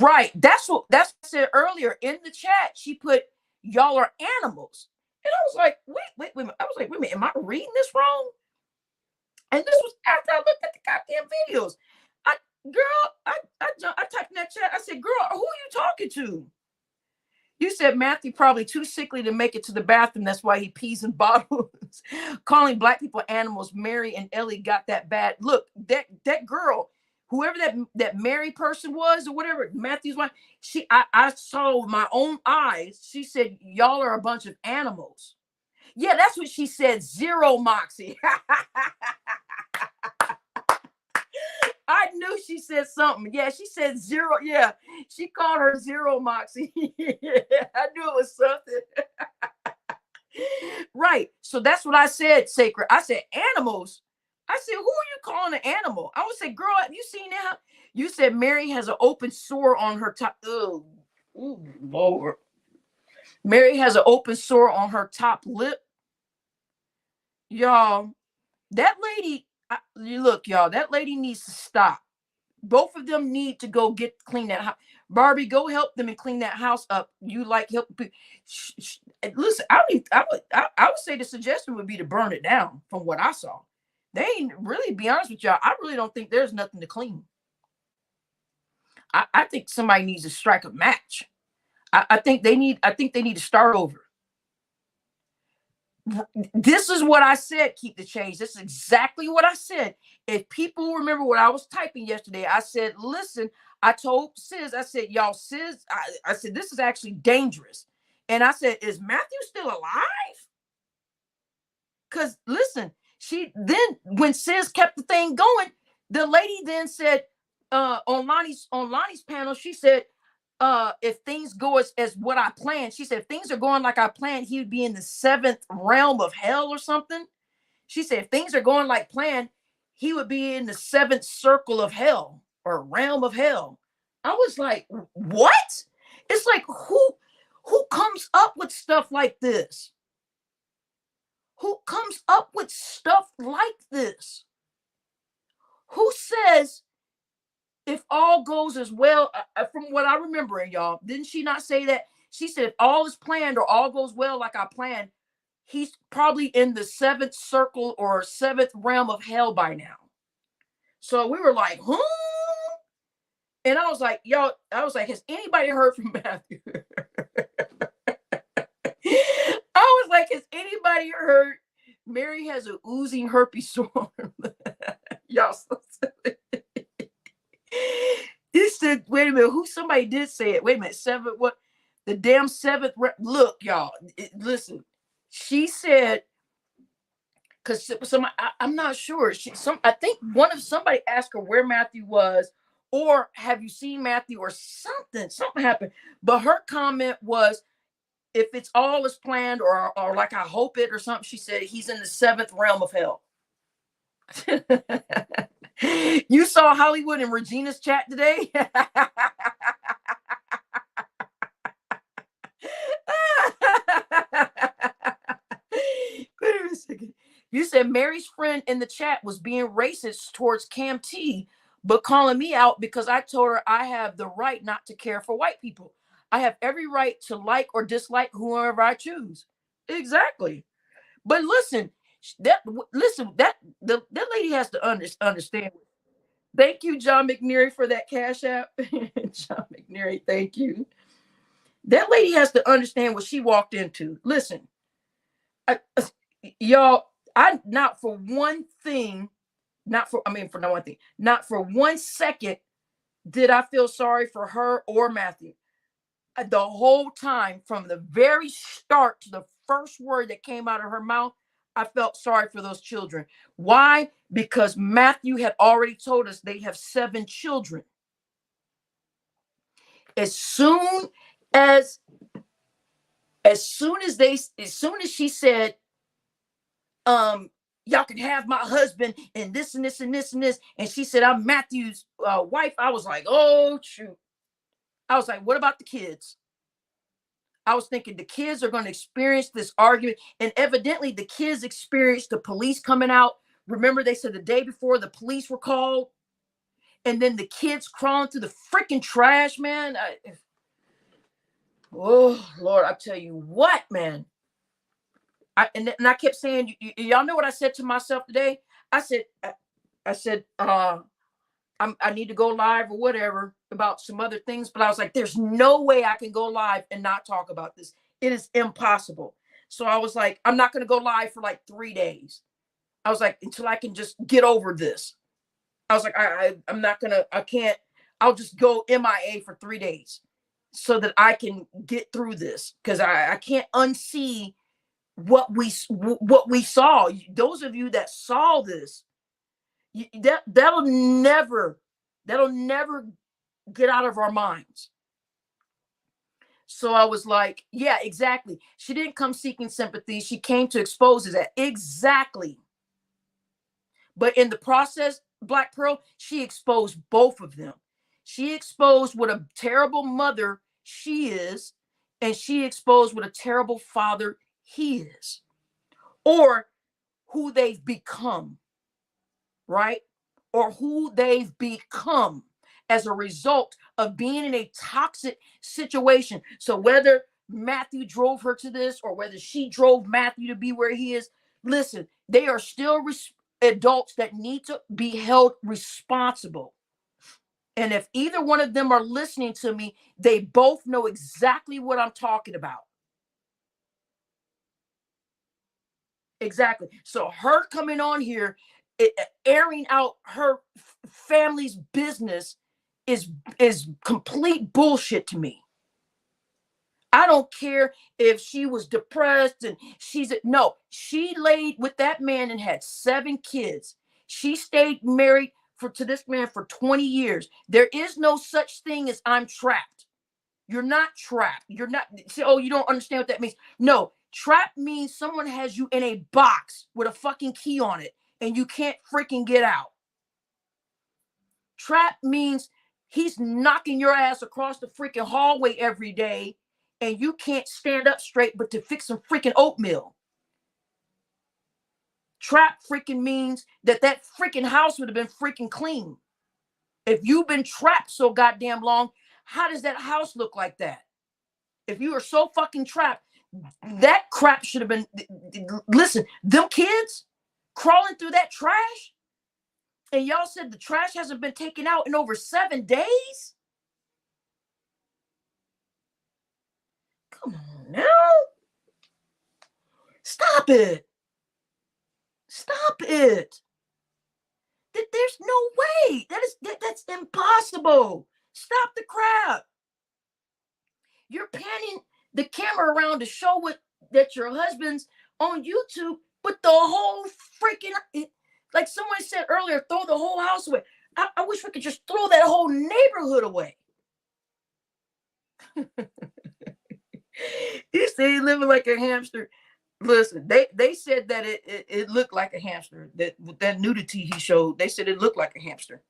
right. That's what I said earlier in the chat. She put, y'all are animals. And I was like, wait a minute. I was like, wait a minute, am I reading this wrong? And this was after I looked at the goddamn videos. I typed in that chat. I said, girl, who are you talking to? You said Matthew probably too sickly to make it to the bathroom. That's why he pees in bottles. Calling black people animals. Mary and Ellie got that bad. Look, that girl, whoever that Mary person was or whatever, Matthew's wife, I saw with my own eyes. She said, y'all are a bunch of animals. Yeah, that's what she said. Zero Moxie. I knew she said something. Yeah, she said zero. Yeah, she called her Zero Moxie. Yeah, I knew it was something. Right. So that's what I said, Sacred. I said animals. I said, who are you calling an animal? I would say, girl, have you seen that? You said Mary has an open sore on her top. Oh, Lord. Mary has an open sore on her top lip. Y'all, that lady, look, y'all, that lady needs to stop. Both of them need to go clean that house. Barbie, go help them and clean that house up. You like help. Listen, I would say the suggestion would be to burn it down. From what I saw, they ain't really, be honest with y'all, I really don't think there's nothing to clean. I think somebody needs to strike a match. I think they need to start over. This is what I said, keep the change. This is exactly what I said. If people remember what I was typing yesterday, I said, listen, I told Sis, I said, y'all, Sis, I said, this is actually dangerous. And I said, is Matthew still alive? Because listen, when Sis kept the thing going, the lady then said, on Lonnie's panel, she said, if things go as what I planned, she said, if things are going like I planned, he would be in the 7th realm of hell or something. She said, if things are going like planned, he would be in the 7th circle of hell or realm of hell. I was like, what? It's like, who comes up with stuff like this? Who comes up with stuff like this? Who says, if all goes as well, from what I remember, y'all, didn't she not say that? She said, if all is planned or all goes well like I planned, he's probably in the 7th circle or 7th realm of hell by now. So we were like, huh? And I was like, y'all, has anybody heard from Matthew? I was like, has anybody heard Mary has an oozing herpes sore? Y'all so silly. This said, wait a minute, somebody did say it. Wait a minute, what? The damn 7th. Look, y'all, listen. She said, because I'm not sure. I think somebody asked her where Matthew was, or have you seen Matthew or something? Something happened. But her comment was, if it's all as planned or like I hope it or something, she said he's in the 7th realm of hell. You saw Hollywood and Regina's chat today? Wait a second. You said Mary's friend in the chat was being racist towards Cam T, but calling me out because I told her I have the right not to care for white people. I have every right to like or dislike whoever I choose. Exactly. But listen, that lady has to understand. Thank you, John McNeary, for that cash app. John McNeary, thank you. That lady has to understand what she walked into. Listen, y'all, not for one second did I feel sorry for her or Matthew. The whole time, from the very start to the first word that came out of her mouth, I felt sorry for those children. Why? Because Matthew had already told us they have 7 children. As soon as she said, y'all can have my husband and this and this and this and this, and she said, I'm Matthew's wife, I was like, oh shoot. I was like, what about the kids? I was thinking the kids are going to experience this argument. And evidently the kids experienced the police coming out. Remember, they said the day before the police were called, and then the kids crawling through the freaking trash, man. Oh, Lord, I tell you what, man. And I kept saying, y'all know what I said to myself today? I said, I need to go live or whatever about some other things, but I was like, there's no way I can go live and not talk about this. It is impossible. So I was like, I'm not going to go live for like 3 days. I was like, until I can just get over this. I was like, I'm not going to, I can't, I'll just go MIA for 3 days so that I can get through this. Cause I can't unsee what we saw. Those of you that saw this, that'll never get out of our minds. So I was like, yeah, exactly. She didn't come seeking sympathy. She came to expose that. Exactly. But in the process, Black Pearl, she exposed both of them. She exposed what a terrible mother she is, and she exposed what a terrible father he is, or who they've become, right? Or who they've become as a result of being in a toxic situation. So whether Matthew drove her to this or whether she drove Matthew to be where he is, listen, they are still adults that need to be held responsible. And if either one of them are listening to me, they both know exactly what I'm talking about. Exactly. So her coming on here, airing out her family's business is complete bullshit to me. I don't care if she was depressed and she laid with that man and had 7 kids. She stayed married to this man for 20 years. There is no such thing as I'm trapped. You're not trapped. You're not. Oh, you don't understand what that means. No, trap means someone has you in a box with a fucking key on it and you can't freaking get out. Trap means he's knocking your ass across the freaking hallway every day and you can't stand up straight but to fix some freaking oatmeal. Trap freaking means that freaking house would have been freaking clean. If you've been trapped so goddamn long, how does that house look like that? If you are so fucking trapped, that crap should have been, listen, them kids crawling through that trash, and y'all said the trash hasn't been taken out in over 7 days? Come on now. Stop it. Stop it. There's no way. That's impossible. Stop the crap. You're panning the camera around to show that your husband's on YouTube, but the whole freaking, like someone said earlier, throw the whole house away. I wish we could just throw that whole neighborhood away. You say living like a hamster. Listen, they said that it looked like a hamster. That nudity he showed, they said it looked like a hamster.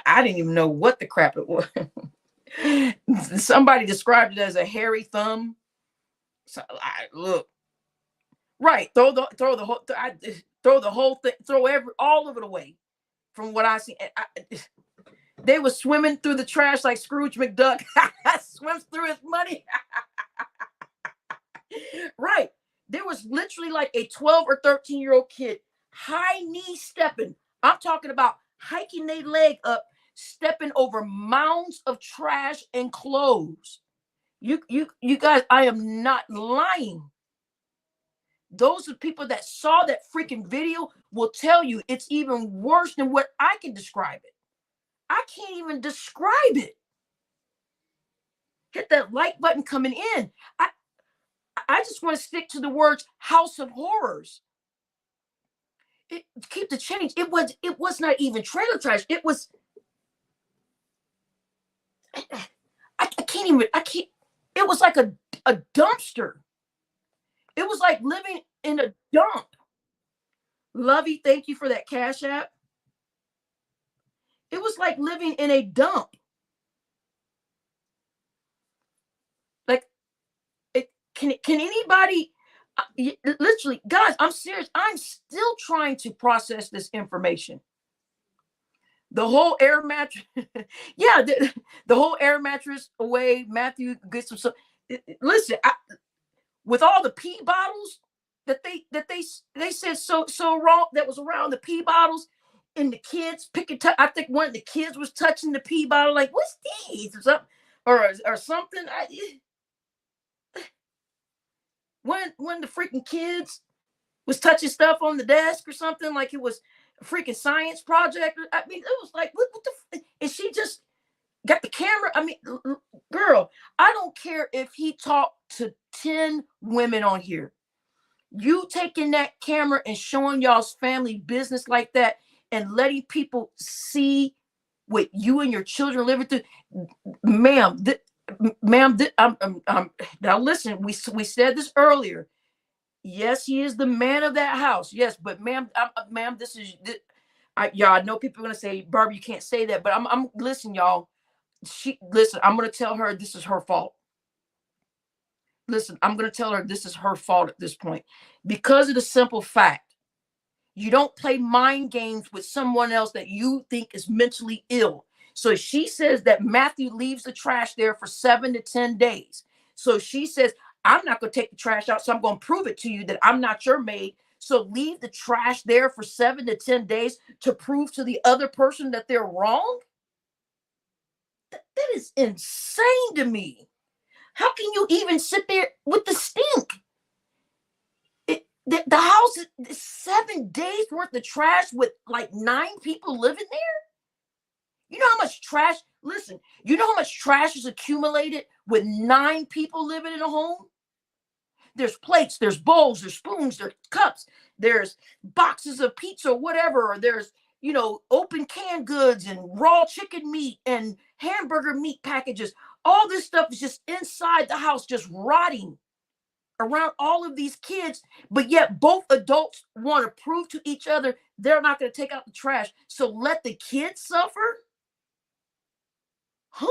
I didn't even know what the crap it was. Somebody described it as a hairy thumb. So look, right? Throw the whole thing, all of it away. From what I see, they were swimming through the trash like Scrooge McDuck swims through his money. Right? There was literally like a 12 or 13-year-old kid high knee stepping. I'm talking about hiking their leg up, stepping over mounds of trash and clothes. You guys, I am not lying. Those are people that saw that freaking video will tell you it's even worse than what I can describe it. I can't even describe it. Hit that like button coming in. I just want to stick to the words House of Horrors. Keep the change. It was not even trailer trash. It was, I can't. It was like a dumpster. It was like living in a dump. Lovey, thank you for that Cash App. It was like living in a dump. can anybody, literally, guys, I'm serious. I'm still trying to process this information. The whole air mattress, yeah, the whole air mattress away. Matthew gets some. Listen, with all the pee bottles that they said so wrong that was around the pee bottles, and the kids picking. I think one of the kids was touching the pee bottle, like, what's these or something, or something. When the freaking kids was touching stuff on the desk or something, like it was a freaking science project. I mean, it was like, what the? And she just got the camera. I mean, girl, I don't care if he talked to 10 women on here. You taking that camera and showing y'all's family business like that and letting people see what you and your children living through, ma'am. Ma'am, now listen. We said this earlier. Yes, he is the man of that house. Yes, but ma'am, ma'am, this is. Y'all, I know people are gonna say, Barbie, you can't say that, but I'm listen, y'all. Listen. I'm gonna tell her this is her fault. Listen, I'm gonna tell her this is her fault at this point, because of the simple fact you don't play mind games with someone else that you think is mentally ill. So she says that Matthew leaves the trash there for 7 to 10 days. So she says, I'm not going to take the trash out. So I'm going to prove it to you that I'm not your maid. So leave the trash there for 7 to 10 days to prove to the other person that they're wrong. That is insane to me. How can you even sit there with the stink? The house is 7 days worth of trash with like 9 people living there. You know how much trash, listen, you know how much trash is accumulated with 9 people living in a home? There's plates, there's bowls, there's spoons, there's cups, there's boxes of pizza, whatever, or there's, open canned goods and raw chicken meat and hamburger meat packages. All this stuff is just inside the house, just rotting around all of these kids, but yet both adults want to prove to each other they're not going to take out the trash. So let the kids suffer? Huh?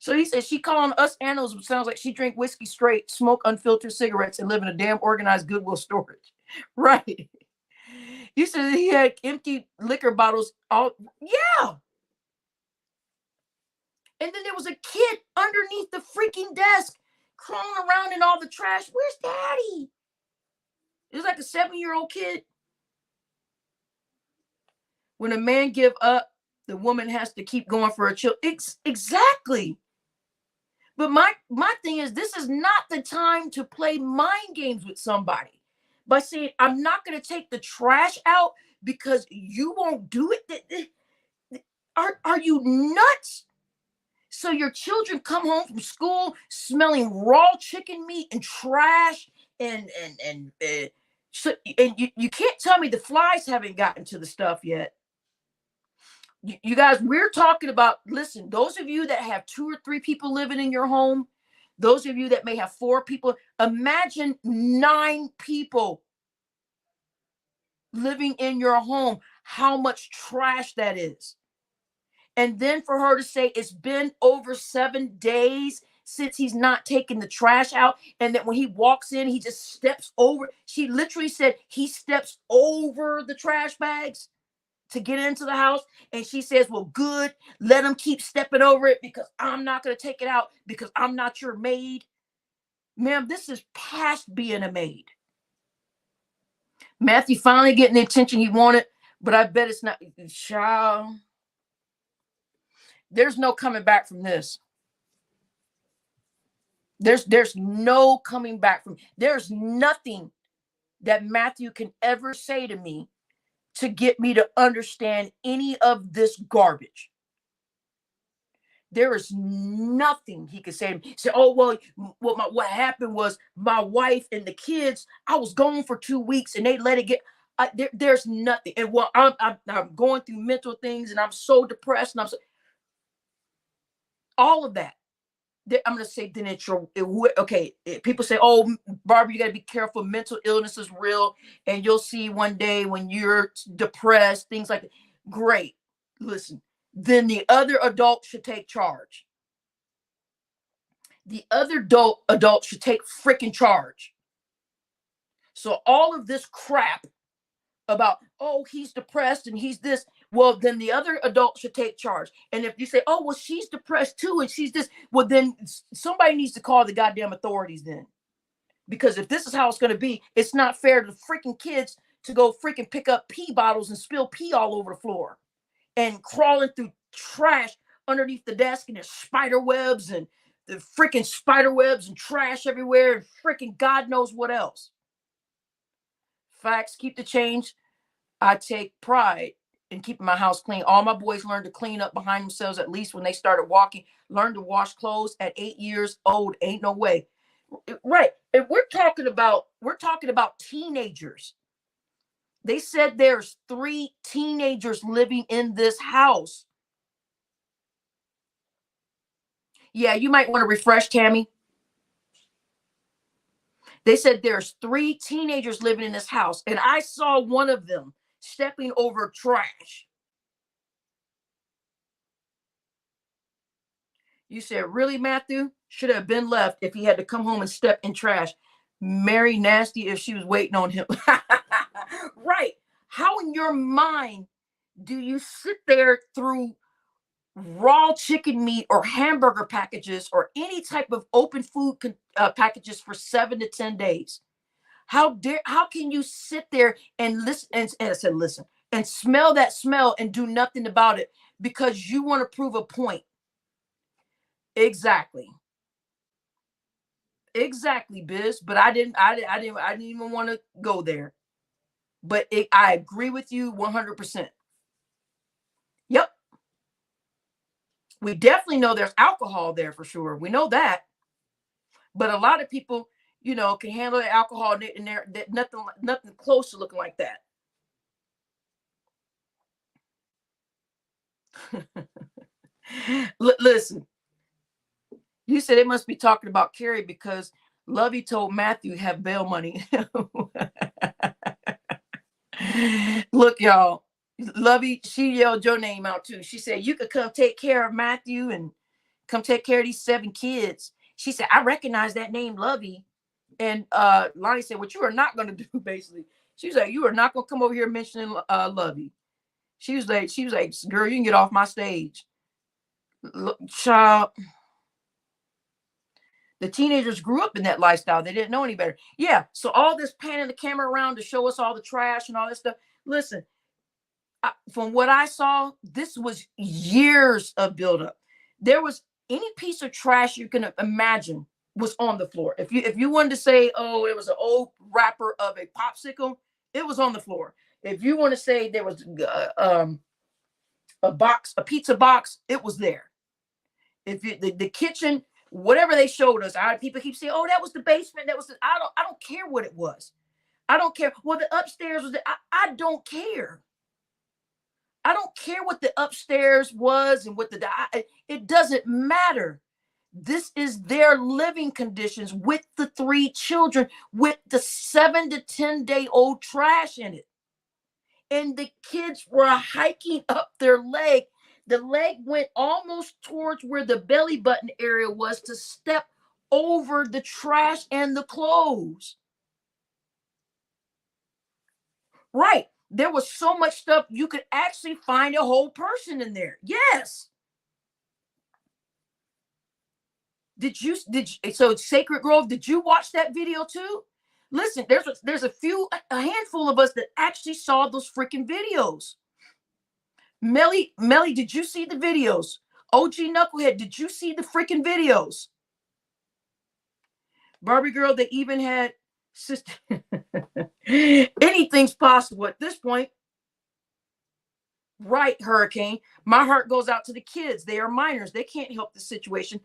So he says she calling us animals. Sounds like she drink whiskey straight, smoke unfiltered cigarettes, and live in a damn organized Goodwill storage. Right. You said he had empty liquor bottles. All, yeah. And then there was a kid underneath the freaking desk crawling around in all the trash. Where's daddy? It was like a 7-year-old kid. When a man give up, the woman has to keep going for her child. Exactly. But my thing is, this is not the time to play mind games with somebody by saying, I'm not going to take the trash out because you won't do it. Are you nuts? So your children come home from school smelling raw chicken meat and trash, and you can't tell me the flies haven't gotten to the stuff yet. You guys, we're talking about, listen, those of you that have 2 or 3 people living in your home, those of you that may have 4 people, imagine 9 people living in your home, how much trash that is. And then for her to say it's been over 7 days since he's not taking the trash out, and that when he walks in, he just steps over. She literally said he steps over the trash bags to get into the house. And she says, well, good, let him keep stepping over it because I'm not going to take it out because I'm not your maid. Ma'am, this is past being a maid. Matthew finally getting the attention he wanted, but I bet it's not. Child, there's no coming back from this. There's no coming back from. There's nothing that Matthew can ever say to me to get me to understand any of this garbage. There is nothing he could say to me. Say, oh, well, what happened was my wife and the kids, I was gone for 2 weeks and they let it get. There's nothing. And well, I'm going through mental things and I'm so depressed and all of that. I'm going to say, then it's your, okay. People say, oh, Barbie, you got to be careful. Mental illness is real. And you'll see one day when you're depressed, things like that. Great. Listen, then the other adult should take charge. The other adult should take freaking charge. So all of this crap about, oh, he's depressed and he's this, well, then the other adult should take charge. And if you say, oh, well, she's depressed too and she's this, well, then somebody needs to call the goddamn authorities then. Because if this is how it's going to be, it's not fair to the freaking kids to go freaking pick up pee bottles and spill pee all over the floor and crawling through trash underneath the desk, and there's spider webs and the freaking spider webs and trash everywhere and freaking God knows what else. Facts, keep the change. I take pride in keeping my house clean. All my boys learned to clean up behind themselves at least when they started walking. Learned to wash clothes at 8 years old. Ain't no way. Right. And we're talking about teenagers. They said there's 3 teenagers living in this house. Yeah, you might want to refresh, Tammy. They said there's 3 teenagers living in this house, and I saw one of them stepping over trash. You said, really, Matthew? Should have been left if he had to come home and step in trash. Mary nasty if she was waiting on him. Right. How in your mind do you sit there through raw chicken meat or hamburger packages or any type of open food packages for 7 to 10 days? How can you sit there and listen and I said listen and smell that smell and do nothing about it because you want to prove a point? Exactly, Biz. But I didn't even want to go there. But I agree with you 100%. Yep. We definitely know there's alcohol there for sure. We know that. But a lot of people, can handle the alcohol and they're nothing close to looking like that. Listen, you said it must be talking about Carrie because Lovey told Matthew have bail money. Look, y'all, Lovey, she yelled your name out too. She said, you could come take care of Matthew and come take care of these 7 kids. She said, I recognize that name, Lovey. And Lonnie said, what you are not going to do, basically. She was like, you are not going to come over here mentioning Lovey. She was like, girl, you can get off my stage. Look, child. The teenagers grew up in that lifestyle. They didn't know any better. Yeah. So all this panning the camera around to show us all the trash and all this stuff. Listen, from what I saw, this was years of buildup. There was any piece of trash you can imagine was on the floor. If you wanted to say, oh, it was an old wrapper of a popsicle, it was on the floor. If you want to say there was a pizza box, it was there. If the kitchen, whatever they showed us, people keep saying, oh, that was the basement. That was I don't care what it was. I don't care. Well, the upstairs was I don't care. I don't care what the upstairs was and what it doesn't matter. This is their living conditions with the 3 children, with the 7 to 10 day old trash in it. And the kids were hiking up their leg. The leg went almost towards where the belly button area was to step over the trash and the clothes. Right. There was so much stuff you could actually find a whole person in there. Yes. So Sacred Grove, did you watch that video too? Listen, there's a handful of us that actually saw those freaking videos. Melly, did you see the videos? OG Knucklehead, did you see the freaking videos? Barbie girl, they even had sister. Anything's possible at this point. Right, Hurricane. My heart goes out to the kids. They are minors. They can't help the situation.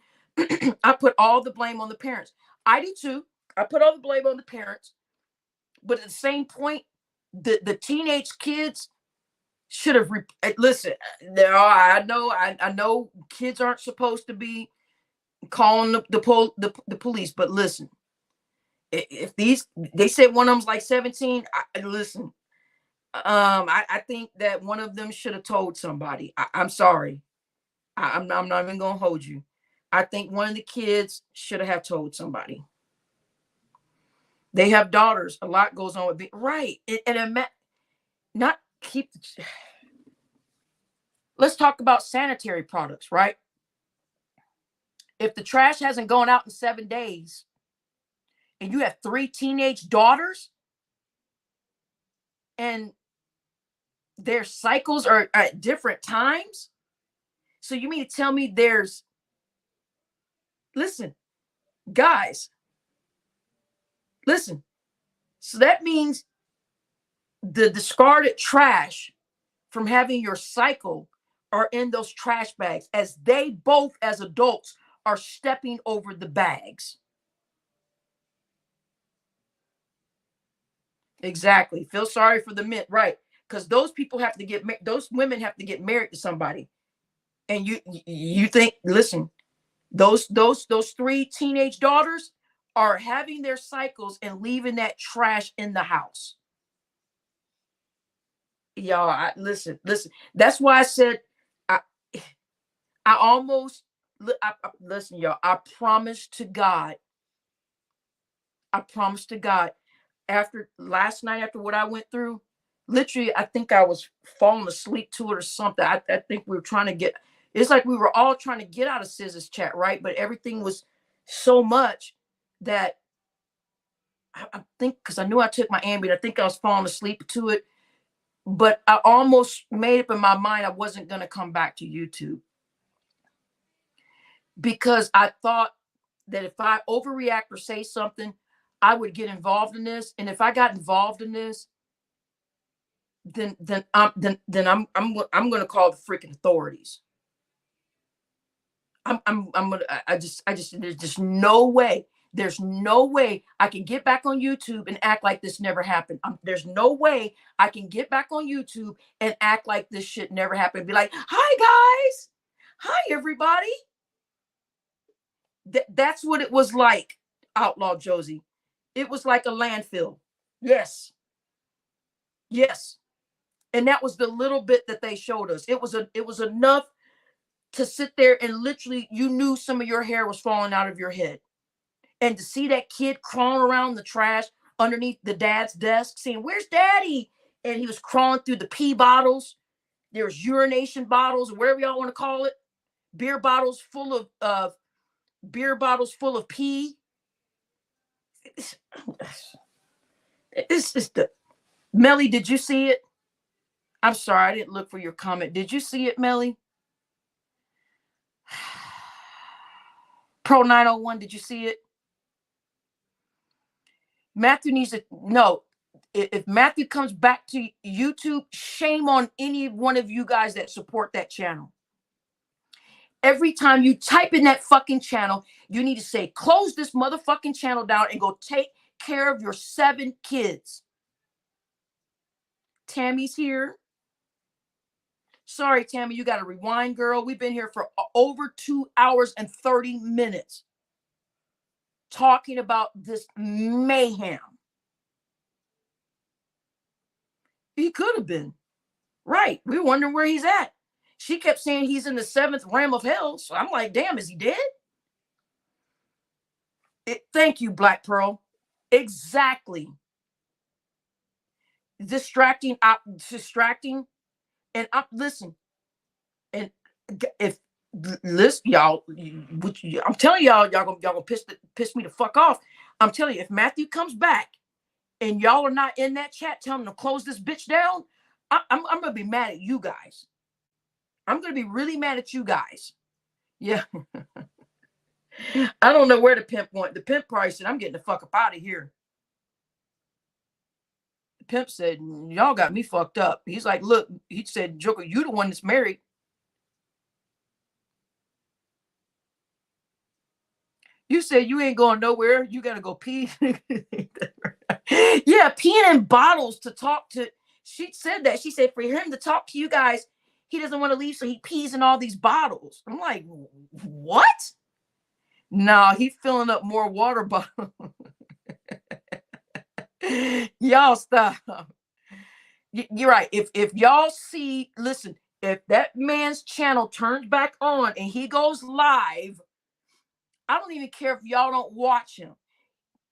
I put all the blame on the parents. I do too. I put all the blame on the parents. But at the same point, the teenage kids should have listen. I know kids aren't supposed to be calling the police, but listen, if they said one of them's like 17, listen. I think that one of them should have told somebody. I'm sorry. I'm not even gonna hold you. I think one of the kids should have told somebody. They have daughters. A lot goes on with being right. Not keep. Let's talk about sanitary products, right? If the trash hasn't gone out in 7 days and you have 3 teenage daughters and their cycles are at different times, so you mean to tell me listen, guys, listen. So that means the discarded trash from having your cycle are in those trash bags, as they both, as adults, are stepping over the bags. Exactly. Feel sorry for the men, right? Because those people have to those women have to get married to somebody. And you think, listen, those 3 teenage daughters are having their cycles and leaving that trash in the house. Y'all, listen. That's why I said I I almost listen, y'all. I promise to God. I promise to God. After last night, after what I went through, literally, I think I was falling asleep to it or something. I think we were trying to get. It's like we were all trying to get out of Scissor's chat, right? But everything was so much that I think, because I knew I took my Ambien, I think I was falling asleep to it. But I almost made up in my mind I wasn't going to come back to YouTube, because I thought that if I overreact or say something, I would get involved in this. And if I got involved in this, then I'm going to call the freaking authorities. I'm gonna I just there's just no way. There's no way I can get back on YouTube and act like this never happened. There's no way I can get back on YouTube and act like this shit never happened. Be like, hi guys, hi everybody. That's what it was like, Outlaw Josie. It was like a landfill. Yes, yes. And that was the little bit that they showed us. It was enough to sit there and literally you knew some of your hair was falling out of your head. And to see that kid crawling around the trash underneath the dad's desk, saying, "Where's daddy?" And he was crawling through the pee bottles. There was urination bottles, or whatever y'all want to call it. Beer bottles full of pee. It's just the Melly, did you see it? I'm sorry, I didn't look for your comment. Did you see it, Melly? Pro 901, did you see it? Matthew needs to know. If Matthew comes back to YouTube, shame on any one of you guys that support that channel. Every time you type in that fucking channel, you need to say, close this motherfucking channel down and go take care of your 7 kids. Tammy's here. Sorry, Tammy, you got to rewind, girl. We've been here for over 2 hours and 30 minutes talking about this mayhem. He could have been. Right. We were wondering where he's at. She kept saying he's in the 7th realm of hell. So I'm like, damn, is he dead? Thank you, Black Pearl. Exactly. Distracting. And listen. And if listen, y'all, I'm telling y'all gonna piss me the fuck off. I'm telling you, if Matthew comes back and y'all are not in that chat, tell him to close this bitch down. I'm gonna be mad at you guys. I'm gonna be really mad at you guys. Yeah. I don't know where the pimp went. The pimp probably said, I'm getting the fuck up out of here. The pimp said, y'all got me fucked up. He's like, look, he said, Joker, you the one that's married. You said you ain't going nowhere. You gotta go pee. Yeah, peeing in bottles to talk to. She said that. She said for him to talk to you guys, he doesn't want to leave, so he pees in all these bottles. I'm like, what? No, he's filling up more water bottles. Y'all stop. You're right. If y'all see, listen, if that man's channel turns back on and he goes live, I don't even care if y'all don't watch him.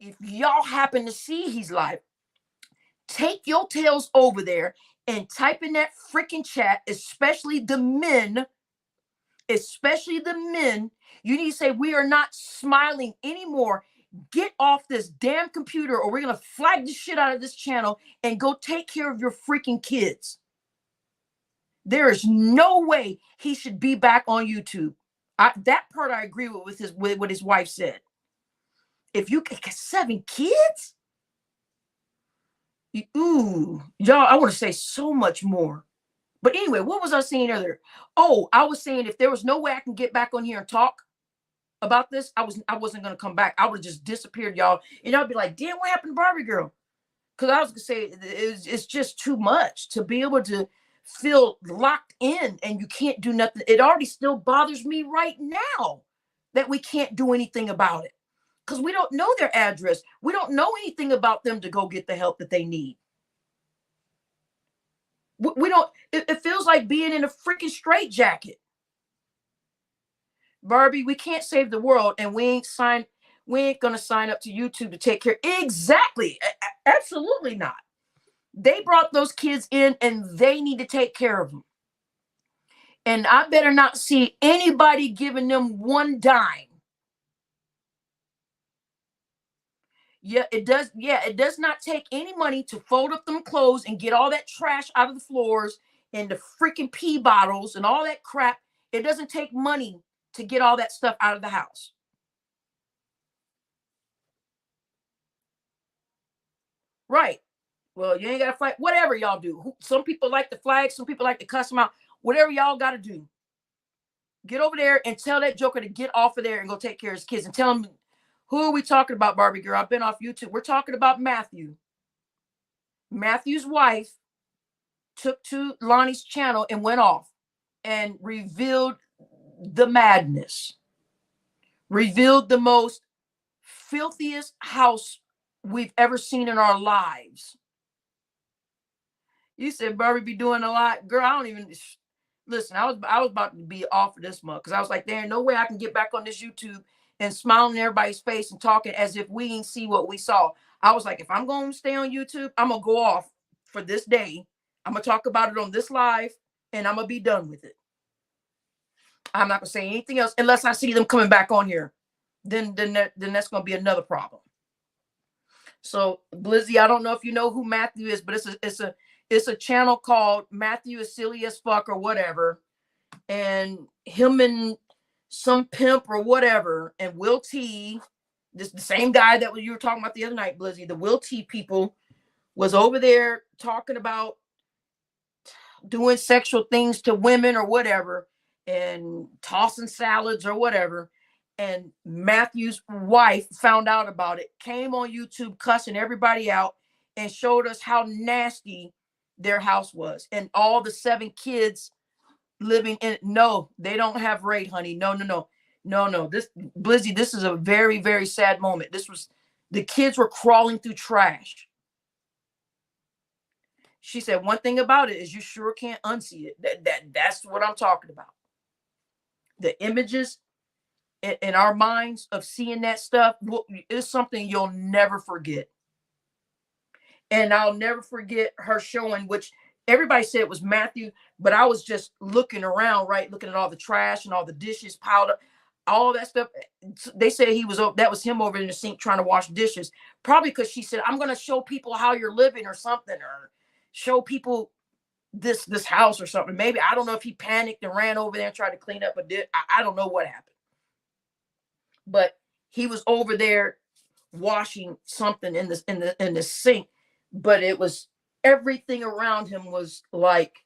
If y'all happen to see he's live, take your tails over there and type in that freaking chat, especially the men. You need to say, we are not smiling anymore. Get off this damn computer or we're going to flag the shit out of this channel and go take care of your freaking kids. There is no way he should be back on YouTube. That part I agree with what his wife said. If you get 7 kids, ooh, y'all, I want to say so much more. But anyway, what was I saying earlier? Oh, I was saying if there was no way I can get back on here and talk about this, I wasn't going to come back. I would have just disappeared, y'all. And y'all be like, damn, what happened to Barbie girl? Because I was going to say it's just too much to be able to feel locked in and you can't do nothing. It already still bothers me right now that we can't do anything about it because we don't know their address. We don't know anything about them to go get the help that they need. We don't, it feels like being in a freaking straitjacket. Barbie, we can't save the world and we ain't going to sign up to YouTube to take care. Exactly. Absolutely not. They brought those kids in and they need to take care of them. And I better not see anybody giving them one dime. Yeah, it does. Yeah, it does not take any money to fold up them clothes and get all that trash out of the floors and the freaking pee bottles and all that crap. It doesn't take money to get all that stuff out of the house. Right. Well, you ain't got to fight. Whatever y'all do. Some people like the flag. Some people like to cuss them out. Whatever y'all got to do. Get over there and tell that joker to get off of there and go take care of his kids and tell him, who are we talking about, Barbie girl? I've been off YouTube. We're talking about Matthew. Matthew's wife took to Lonnie's channel and went off and revealed the madness. Revealed the most filthiest house we've ever seen in our lives. You said Barbie be doing a lot. Girl, I don't even listen. I was about to be off of this month because I was like, there ain't no way I can get back on this YouTube and smiling in everybody's face and talking as if we didn't see what we saw. I was like, if I'm going to stay on YouTube, I'm going to go off for this day. I'm going to talk about it on this live and I'm going to be done with it. I'm not going to say anything else unless I see them coming back on here. Then that's going to be another problem. So, Blizzy, I don't know if you know who Matthew is, but it's a channel called Matthew is Silly as Fuck or whatever. And him and some pimp or whatever, and Will T, this the same guy that you were talking about the other night, Blizzy, the Will T people was over there talking about doing sexual things to women or whatever and tossing salads or whatever. And Matthew's wife found out about it, came on YouTube cussing everybody out and showed us how nasty their house was and all the 7 kids living in it. No, they don't have raid, honey. No. This, Blizzy, this is a very, very sad moment. The kids were crawling through trash. She said one thing about it is you sure can't unsee it. That's what I'm talking about. The images in our minds of seeing that stuff is something you'll never forget. And I'll never forget her showing, which everybody said it was Matthew, but I was just looking around, right? Looking at all the trash and all the dishes piled up, all that stuff. They said that was him over in the sink trying to wash dishes. Probably because she said, I'm going to show people how you're living or something, or show people this house or something. Maybe, I don't know if he panicked and ran over there and tried to clean up I don't know what happened. But he was over there washing something in the sink, but it was everything around him was like,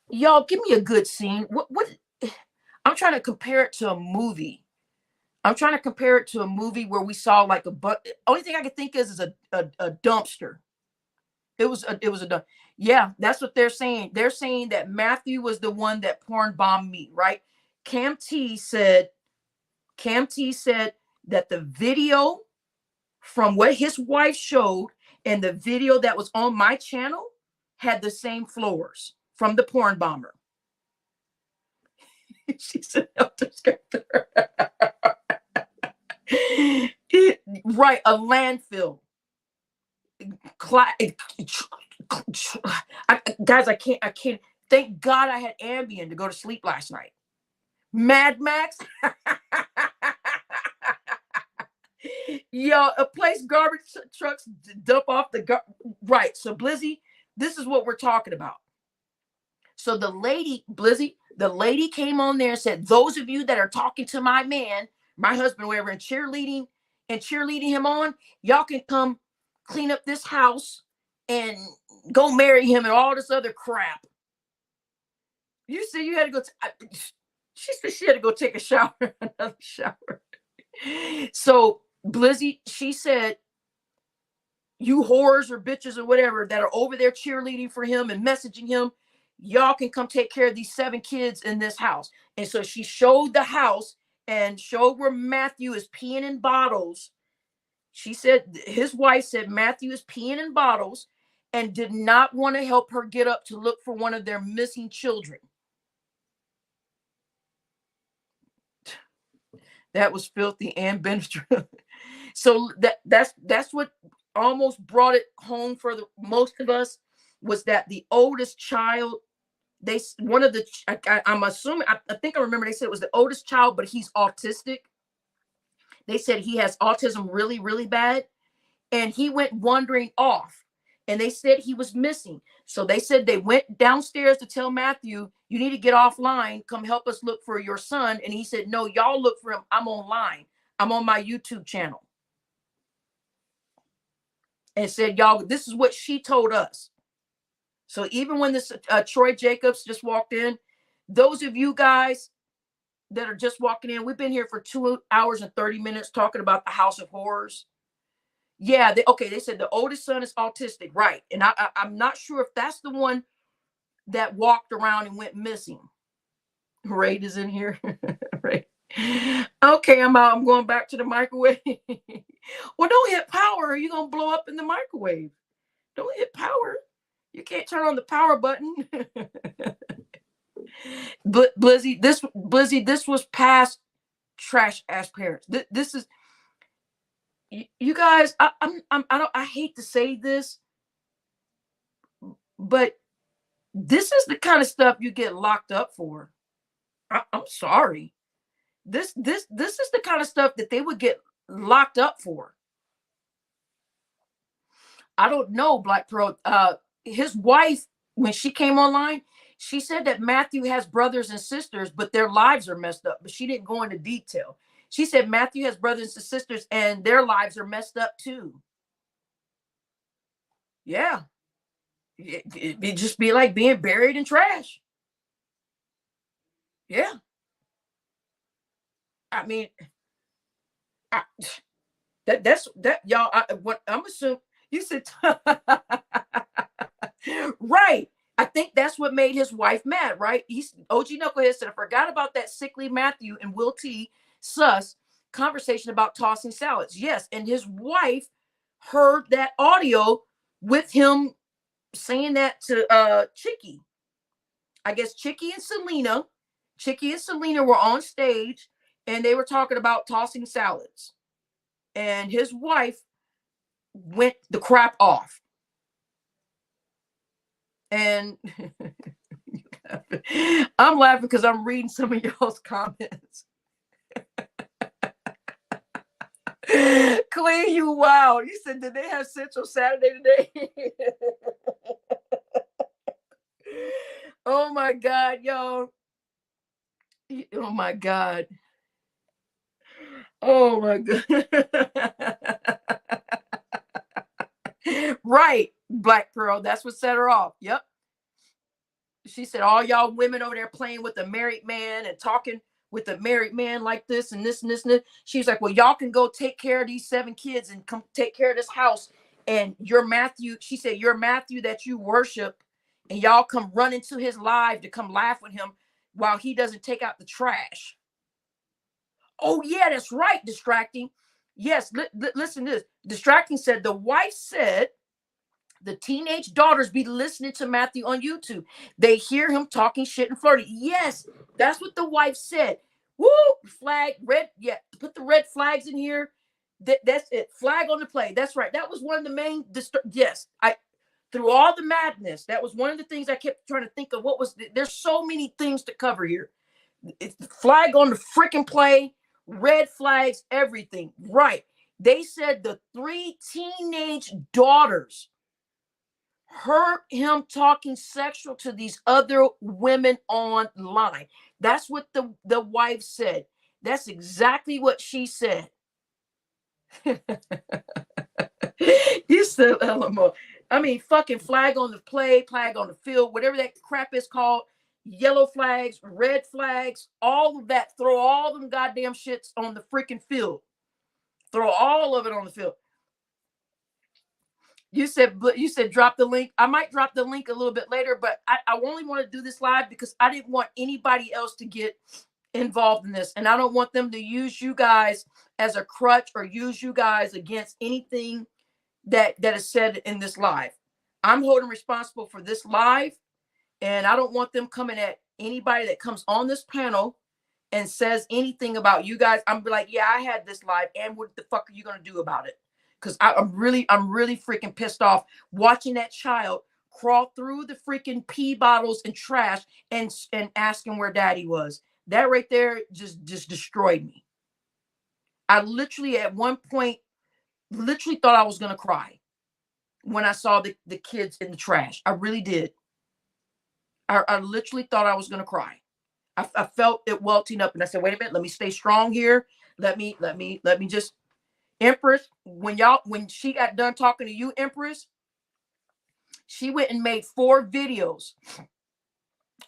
y'all give me a good scene. What I'm trying to compare it to a movie. I'm trying to compare it to a movie where we saw like only thing I could think is a dumpster. It was a dumpster. Yeah, that's what they're saying. They're saying that Matthew was the one that porn bombed me, right? Cam T said that the video from what his wife showed and the video that was on my channel had the same floors from the porn bomber. She said, Right, a landfill. Guys, I can't. Thank God I had Ambien to go to sleep last night. Mad Max. Yo, a place garbage trucks dump off right. So Blizzy, this is what we're talking about. So the lady, Blizzy, the lady came on there and said, those of you that are talking to my man, my husband, whatever, and cheerleading him on, y'all can come clean up this house and go marry him and all this other crap. You see, you had to go. She said she had to go take a shower, another shower. So Blizzy, she said, you whores or bitches or whatever that are over there cheerleading for him and messaging him, y'all can come take care of these 7 kids in this house. And so she showed the house and showed where Matthew is peeing in bottles. She said his wife said Matthew is peeing in bottles and did not want to help her get up to look for one of their missing children. That was filthy and Benedict. So that's what almost brought it home for most of us, was that the oldest child, I'm assuming, I think I remember they said it was the oldest child, but he's autistic. They said he has autism really, really bad, and he went wandering off, and they said he was missing. So they said they went downstairs to tell Matthew, you need to get offline, come help us look for your son. And he said, no, y'all look for him. I'm online. I'm on my YouTube channel. And said, y'all, this is what she told us. So even when this Troy Jacobs just walked in, those of you guys that are just walking in, we've been here for 2 hours and 30 minutes talking about the House of Horrors. Yeah, they said the oldest son is autistic, right? And I'm not sure if that's the one that walked around and went missing. Raid is in here. Right. Okay, I'm out. I'm going back to the microwave. Well, don't hit power or you're going to blow up in the microwave. Don't hit power. You can't turn on the power button. Blizzy, this was past trash ass parents. This is, you guys, I hate to say this, but this is the kind of stuff you get locked up for. I'm sorry. This is the kind of stuff that they would get locked up for. I don't know, Black Pearl. His wife, when she came online, she said that Matthew has brothers and sisters, but their lives are messed up. But she didn't go into detail. She said Matthew has brothers and sisters, and their lives are messed up too. Yeah. It'd just be like being buried in trash. Yeah. I mean, that's y'all. What I'm assuming you said, right? I think that's what made his wife mad, right? OG Knucklehead said, I forgot about that sickly Matthew and Will T. Sus conversation about tossing salads. Yes, and his wife heard that audio with him saying that to Chicky. I guess Chicky and Selena were on stage and they were talking about tossing salads. And his wife went the crap off. And I'm laughing because I'm reading some of y'all's comments. Clean, you wow. You said, did they have Central Saturday today? Oh my God, y'all. Oh my God. Oh my God. Right, Black Pearl. That's what set her off. Yep. She said, all y'all women over there playing with a married man and talking with a married man like this and this and this and this. She's like, well, y'all can go take care of these 7 kids and come take care of this house. And your Matthew, she said, your Matthew that you worship, and y'all come run into his live to come laugh with him while he doesn't take out the trash. Oh, yeah, that's right, Distracting. Yes, listen to this. Distracting said, the wife said, the teenage daughters be listening to Matthew on YouTube. They hear him talking shit and flirting. Yes, that's what the wife said. Woo, flag, red. Yeah, put the red flags in here. That's it. Flag on the play. That's right. That was one of the main. Yes, through all the madness, that was one of the things I kept trying to think of. What was there's so many things to cover here. It's flag on the freaking play, red flags, everything. Right. They said the 3 teenage daughters heard him talking sexual to these other women online. That's what the wife said. That's exactly what she said. You said Elmo. I mean, fucking flag on the play, flag on the field, whatever that crap is called. Yellow flags, red flags, all of that. Throw all them goddamn shits on the freaking field. Throw all of it on the field. You said drop the link. I might drop the link a little bit later, but I only want to do this live because I didn't want anybody else to get involved in this, and I don't want them to use you guys as a crutch or use you guys against anything that is said in this live. I'm holding responsible for this live, and I don't want them coming at anybody that comes on this panel and says anything about you guys. I'm like, yeah, I had this live, and what the fuck are you gonna do about it? Because I'm really freaking pissed off watching that child crawl through the freaking pee bottles and trash and asking where daddy was. That right there just destroyed me. I literally at one point literally thought I was gonna cry when I saw the kids in the trash. I really did. I literally thought I was gonna cry. I felt it welting up, and I said, wait a minute, let me stay strong here. Let me just, Empress, when she got done talking to you, Empress, she went and made 4 videos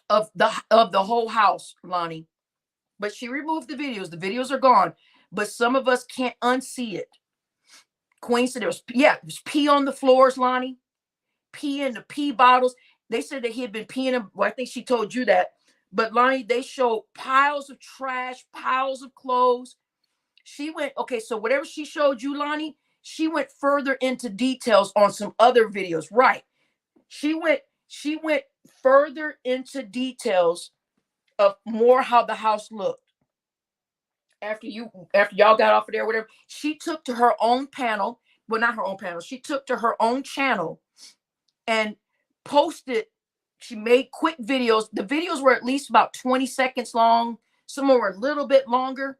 of the whole house, Lonnie. But she removed the videos. The videos are gone. But some of us can't unsee it. Queen said there's pee on the floors, Lonnie. Pee in the pee bottles. They said that he had been peeing in, well, I think she told you that. But Lonnie, they showed piles of trash, piles of clothes. She went, okay, so whatever she showed you, Lonnie, she went further into details on some other videos. Right. She went further into details of more how the house looked. After y'all got off of there, whatever, she took to her own panel. Well, not her own panel. She took to her own channel and posted. She made quick videos. The videos were at least about 20 seconds long. Some were a little bit longer.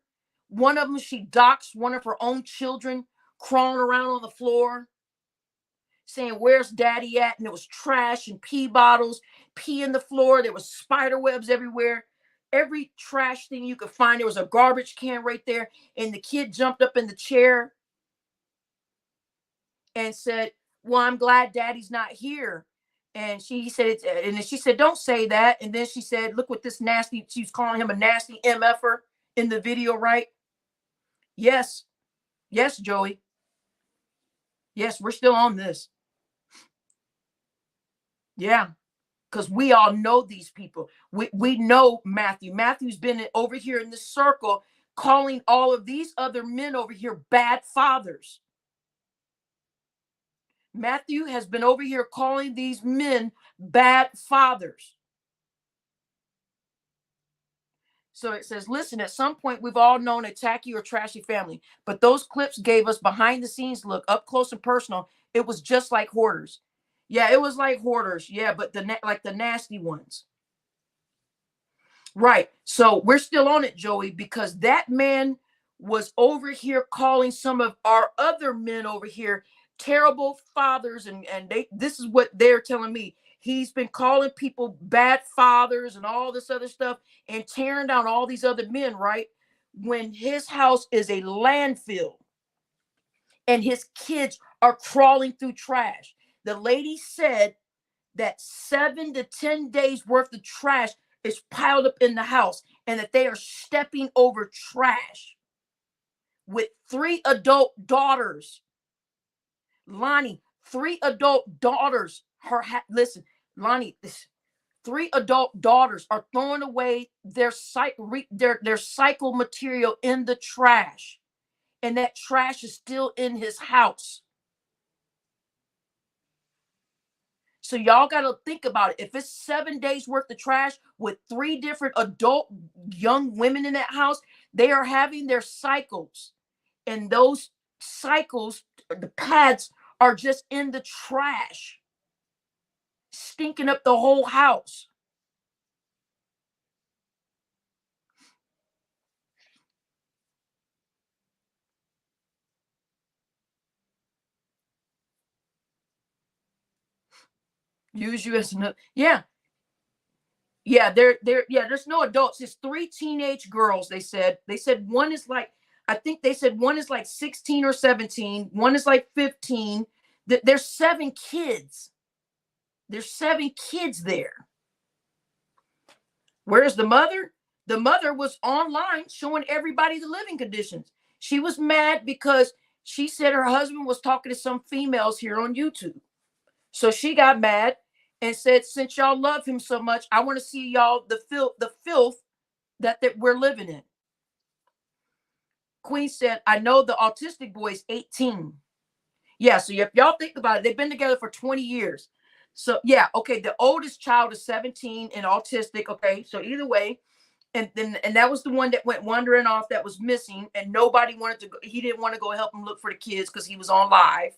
One of them, she doxed one of her own children crawling around on the floor, saying, where's daddy at? And it was trash and pee bottles, pee in the floor. There was spider webs everywhere. Every trash thing you could find. There was a garbage can right there. And the kid jumped up in the chair and said, well, I'm glad daddy's not here. And she said, and then she said, don't say that. And then she said, look what this nasty, she was calling him a nasty MFer in the video, right? Yes. Yes, Joey. Yes, we're still on this. Yeah. Because we all know these people. We know Matthew. Matthew's been over here in this circle calling all of these other men over here bad fathers. Matthew has been over here calling these men bad fathers. So it says, listen, at some point we've all known a tacky or trashy family, but those clips gave us behind the scenes look, up close and personal. It was just like hoarders. Yeah, it was like hoarders. Yeah, but like the nasty ones. Right. So we're still on it, Joey, because that man was over here calling some of our other men over here terrible fathers, and this is what they're telling me. He's been calling people bad fathers and all this other stuff and tearing down all these other men, right? When his house is a landfill and his kids are crawling through trash. The lady said that 7 to 10 days worth of trash is piled up in the house and that they are stepping over trash with 3 adult daughters. Lonnie, 3 adult daughters. Listen, Lonnie, 3 adult daughters are throwing away their cycle material in the trash, and that trash is still in his house. So y'all got to think about it. If it's 7 days worth of trash with 3 different adult young women in that house, they are having their cycles, and those cycles, the pads are just in the trash, stinking up the whole house. Use you as another. Yeah. Yeah, yeah, there's no adults. It's three teenage girls, they said. They said one is like, I think they said one is like 16 or 17, one is like 15. There's seven kids. There's seven kids there. Where's the mother? The mother was online showing everybody the living conditions. She was mad because she said her husband was talking to some females here on YouTube. So she got mad and said, since y'all love him so much, I want to see y'all the filth that we're living in. Queen said, I know the autistic boy is 18. Yeah, so if y'all think about it, they've been together for 20 years. So yeah, okay, the oldest child is 17 and autistic. Okay, so either way, and that was the one that went wandering off, that was missing, and nobody wanted to go, he didn't want to go help him look for the kids because he was on live.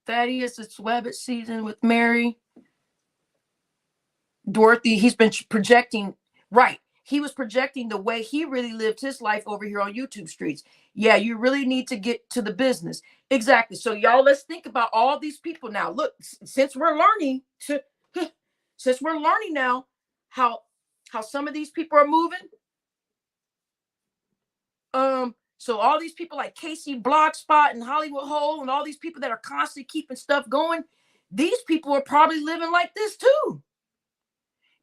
Thaddeus, it's Wabbit season with Mary. Dorothy, he's been projecting, right? He was projecting the way he really lived his life over here on YouTube streets. Yeah, you really need to get to the business. Exactly. So y'all, let's think about all these people now. Look, since we're learning now how some of these people are moving. So all these people like Casey Blogspot and Hollywood Hole and all these people that are constantly keeping stuff going, these people are probably living like this too.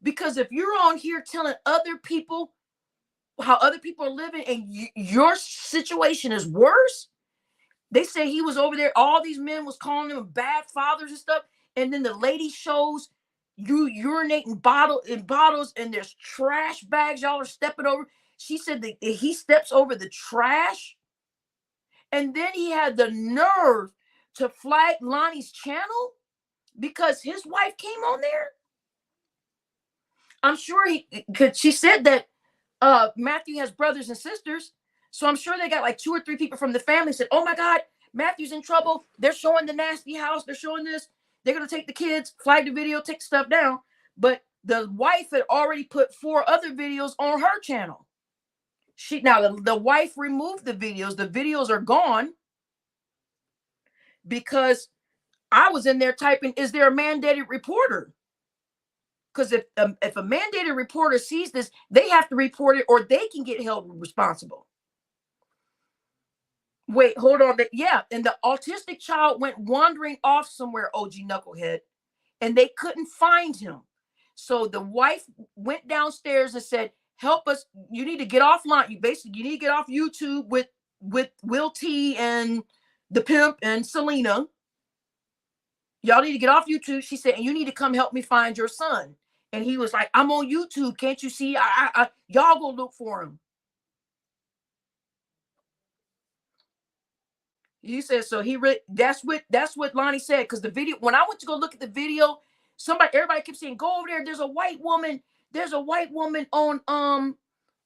Because if you're on here telling other people how other people are living and your situation is worse, they say he was over there, all these men was calling them bad fathers and stuff, and then the lady shows you urinating bottles and there's trash bags y'all are stepping over. She said that he steps over the trash, and then he had the nerve to flag Lonnie's channel because his wife came on there. I'm sure because she said that Matthew has brothers and sisters, so I'm sure they got like 2 or 3 people from the family said, oh my God, Matthew's in trouble, they're showing the nasty house, they're showing this, they're gonna take the kids, flag the video, take stuff down. But the wife had already put 4 other videos on her channel. The wife removed the videos are gone because I was in there typing, is there a mandated reporter? Because if a mandated reporter sees this, they have to report it or they can get held responsible. Wait, hold on. Yeah, and the autistic child went wandering off somewhere, OG Knucklehead, and they couldn't find him. So the wife went downstairs and said, help us. You need to get offline. You need to get off YouTube with Will T and the pimp and Selena. Y'all need to get off YouTube. She said, and you need to come help me find your son. And he was like, I'm on YouTube. Can't you see? Y'all go look for him. He said, so that's what Lonnie said. Because the video, when I went to go look at the video, everybody kept saying, go over there. There's a white woman on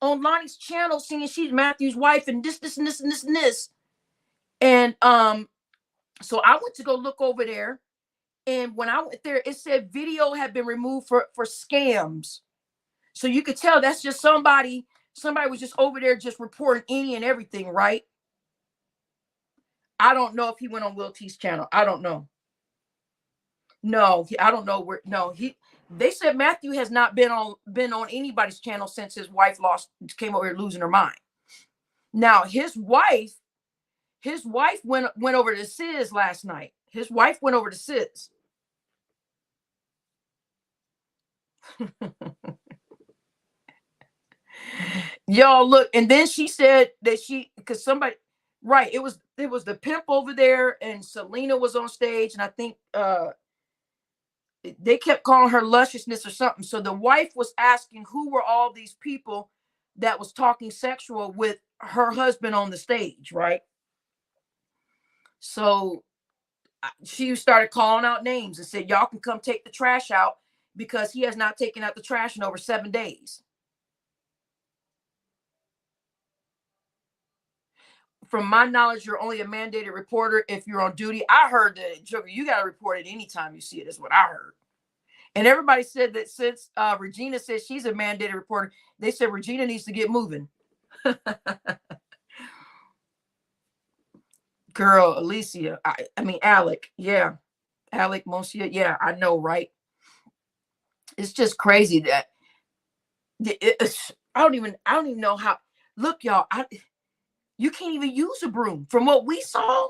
Lonnie's channel saying she's Matthew's wife and this and this and this and this. And so I went to go look over there. And when I went there, it said video had been removed for scams. So you could tell that's just somebody was just over there just reporting any and everything, right? I don't know if he went on Will T's channel. I don't know. No, I don't know where. No, they said Matthew has not been on anybody's channel since his wife came over here losing her mind. Now his wife went over to Sis last night. His wife went over to Sis. Y'all look, and then she said that because somebody, right, it was the pimp over there and Selena was on stage, and I think they kept calling her lusciousness or something. So the wife was asking who were all these people that was talking sexual with her husband on the stage, right? So she started calling out names and said, y'all can come take the trash out because he has not taken out the trash in over 7 days. from my knowledge, you're only a mandated reporter if you're on duty. I heard that, Joker, you got to report it anytime you see it, is what I heard. And everybody said that since Regina said she's a mandated reporter, they said Regina needs to get moving. Girl, Alicia, I mean, Alec, yeah. Alec Monsieur, yeah, I know, right? It's just crazy that I don't even know how. Look, y'all, you can't even use a broom. From what we saw,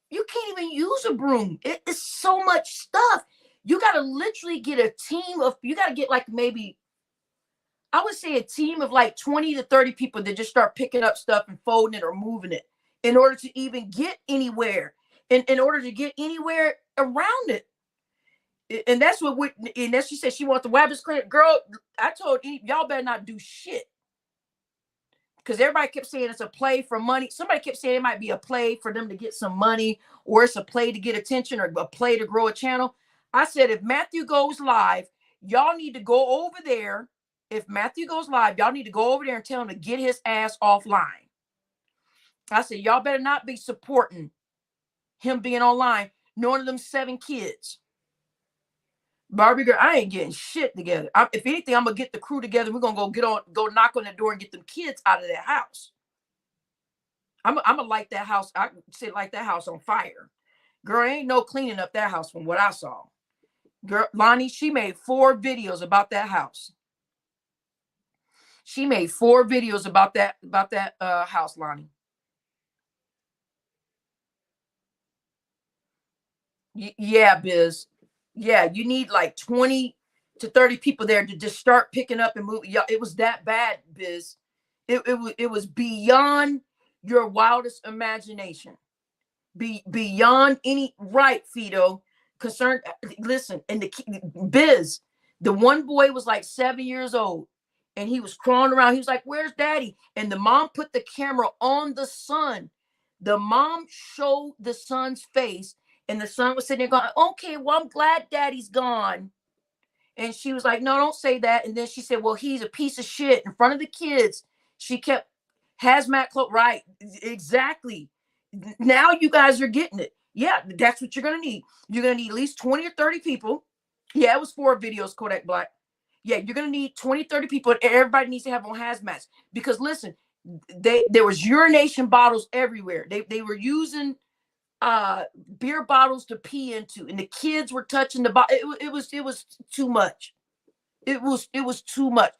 you can't even use a broom. It's so much stuff. You got to literally get a team of, you got to get like maybe, I would say a team of like 20 to 30 people that just start picking up stuff and folding it or moving it in order to even get anywhere. In order to get anywhere around it. And that's what and that's, she said she wants the Wabbits Clinic. Girl, I told y'all better not do shit. Because everybody kept saying it's a play for money. Somebody kept saying it might be a play for them to get some money, or it's a play to get attention, or a play to grow a channel. I said, if Matthew goes live, y'all need to go over there. If Matthew goes live, y'all need to go over there and tell him to get his ass offline. I said, y'all better not be supporting him being online, knowing them 7 kids. Barbie girl, I ain't getting shit together. If anything, I'm gonna get the crew together. We're gonna go knock on the door and get them kids out of that house. I'm gonna light that house. I say light that house on fire. Girl, ain't no cleaning up that house from what I saw. Girl, Lonnie, she made 4 videos about that house. She made 4 videos about that house, Lonnie. Yeah, Biz. Yeah, you need like 20 to 30 people there to just start picking up and moving. Yeah, it was that bad, Biz. It was beyond your wildest imagination. Beyond any right, Fido. Concerned. Listen, and Biz, the one boy was like 7 years old, and he was crawling around. He was like, "Where's Daddy?" And the mom put the camera on the son. The mom showed the son's face. And the son was sitting there going, "Okay, well, I'm glad Daddy's gone." And she was like, "No, don't say that." And then she said, "Well, he's a piece of shit," in front of the kids. She kept hazmat cloak. Right. Exactly. Now you guys are getting it. Yeah, that's what you're going to need. You're going to need at least 20 or 30 people. Yeah, it was 4 videos, Kodak Black. Yeah, you're going to need 20, 30 people. And everybody needs to have on hazmats. Because listen, there was urination bottles everywhere. They were using beer bottles to pee into, and the kids were touching the bottle. It was too much. It was too much.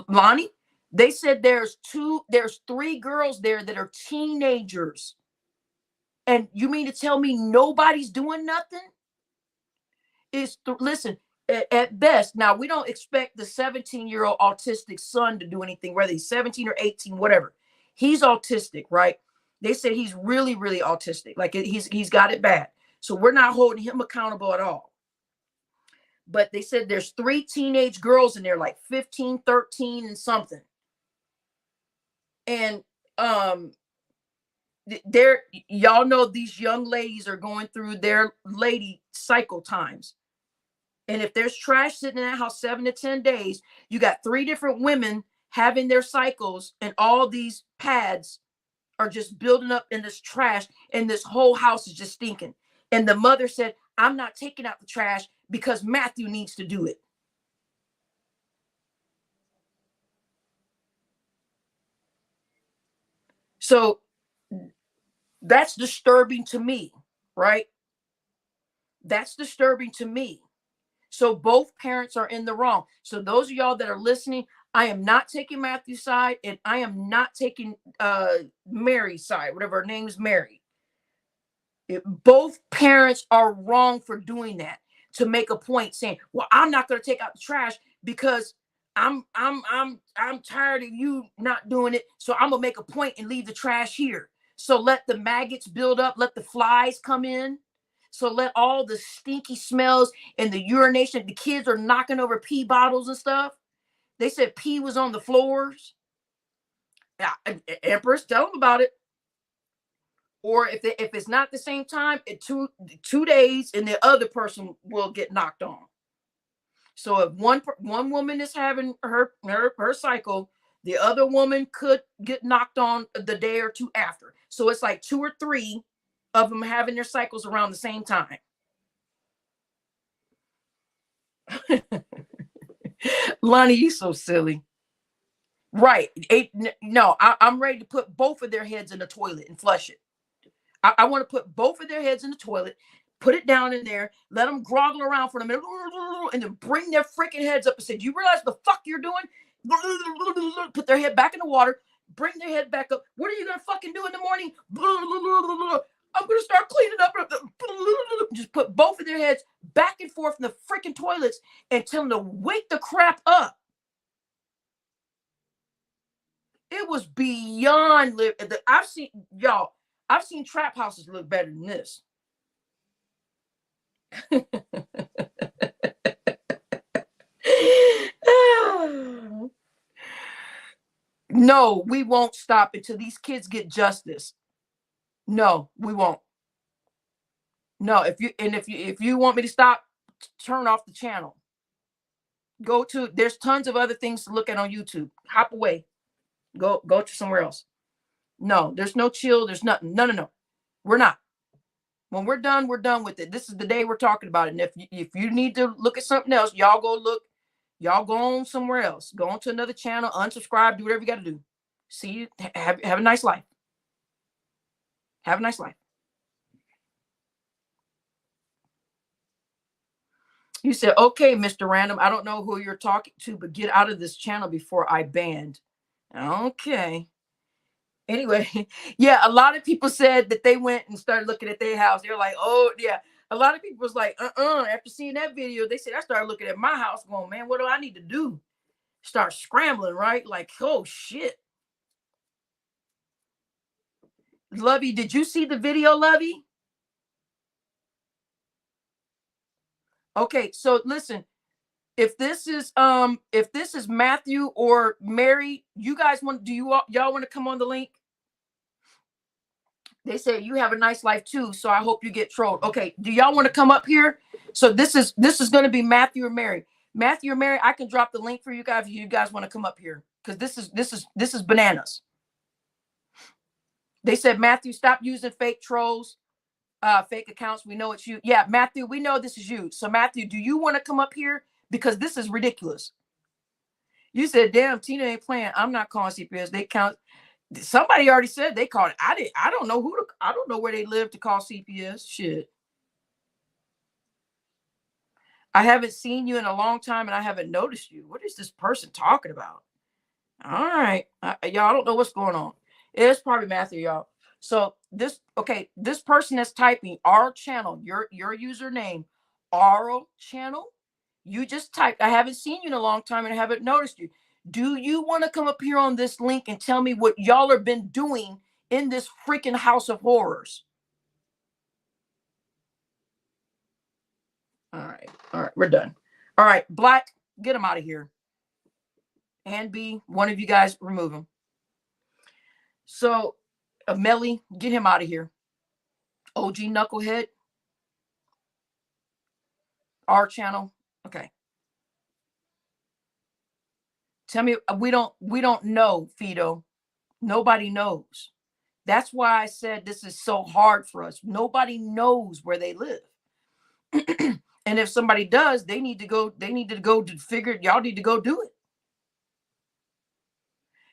Lonnie, they said there's 3 girls there that are teenagers, and you mean to tell me nobody's doing nothing? Listen, at best, now we don't expect the 17-year-old autistic son to do anything, whether he's 17 or 18, whatever. He's autistic, right? They said he's really, really autistic. Like he's got it bad. So we're not holding him accountable at all. But they said there's 3 teenage girls in there, like 15, 13, and something. And y'all know these young ladies are going through their lady cycle times. And if there's trash sitting in that house 7 to 10 days, you got 3 different women having their cycles, and all these pads are just building up in this trash, and this whole house is just stinking. And the mother said, "I'm not taking out the trash because Matthew needs to do it." So that's disturbing to me, right? That's disturbing to me. So both parents are in the wrong. So those of y'all that are listening, I am not taking Matthew's side, and I am not taking Mary's side, whatever her name is, Mary. Both parents are wrong for doing that, to make a point saying, "Well, I'm not going to take out the trash because I'm tired of you not doing it. So I'm gonna make a point and leave the trash here. So let the maggots build up, let the flies come in. So let all the stinky smells and the urination, the kids are knocking over pee bottles and stuff. They said pee was on the floors. Empress, tell them about it. Or if it's not the same time, in 2 days, and the other person will get knocked on. So if one woman is having her cycle, The other woman could get knocked on the day or two after. So it's like 2 or 3 of them having their cycles around the same time. Lonnie, you so silly. Right. No, I'm ready to put both of their heads in the toilet and flush it. I want to put both of their heads in the toilet, put it down in there, let them grovel around for a minute, and then bring their freaking heads up and say, "Do you realize the fuck you're doing?" Put their head back in the water, bring their head back up. What are you gonna fucking do in the morning? I'm gonna start cleaning up. Just put both of their heads back and forth in the freaking toilets and tell them to wake the crap up. It was beyond. I've seen y'all. I've seen trap houses look better than this. No, we won't stop until these kids get justice. No, we won't. No, if you want me to stop, turn off the channel. There's tons of other things to look at on YouTube. Hop away. Go to somewhere else. No, there's no chill. There's nothing. No. We're not. When we're done with it. This is the day we're talking about it. And if you need to look at something else, y'all go look. Y'all go on somewhere else. Go on to another channel, unsubscribe, do whatever you got to do. See you. Have a nice life. Have a nice life. You said, okay, Mr. Random, I don't know who you're talking to, but get out of this channel before I banned. Okay. Anyway, yeah, a lot of people said that they went and started looking at their house. They're like, oh, yeah. A lot of people was like, after seeing that video, they said, I started looking at my house going, man, what do I need to do? Start scrambling, right? Like, oh, shit. Lovey, did you see the video, Lovey? Okay, so listen, if this is Matthew or Mary, you guys y'all want to come on the link? They say you have a nice life too, so I hope you get trolled. Okay, do y'all want to come up here? So this is going to be Matthew or Mary. Matthew or Mary, I can drop the link for you guys if you guys want to come up here, because this is bananas. They said, Matthew, stop using fake trolls, fake accounts. We know it's you. Yeah, Matthew, we know this is you. So Matthew, do you want to come up here? Because this is ridiculous. You said, damn, Tina ain't playing. I'm not calling CPS. They count. Somebody already said they called it. I don't know I don't know where they live to call CPS. Shit. I haven't seen you in a long time and I haven't noticed you. What is this person talking about? All right. Y'all, I don't know what's going on. It's probably Matthew, y'all. So this person that's typing our channel, your username, our channel, you just typed, I haven't seen you in a long time and I haven't noticed you. Do you want to come up here on this link and tell me what y'all have been doing in this freaking house of horrors? All right, we're done. All right, Black, get him out of here. And B, one of you guys remove him. So, Melly, get him out of here. OG Knucklehead, our channel. Okay. Tell me, we don't know, Fido. Nobody knows. That's why I said this is so hard for us. Nobody knows where they live. And if somebody does, they need to go to figure, y'all need to go do it.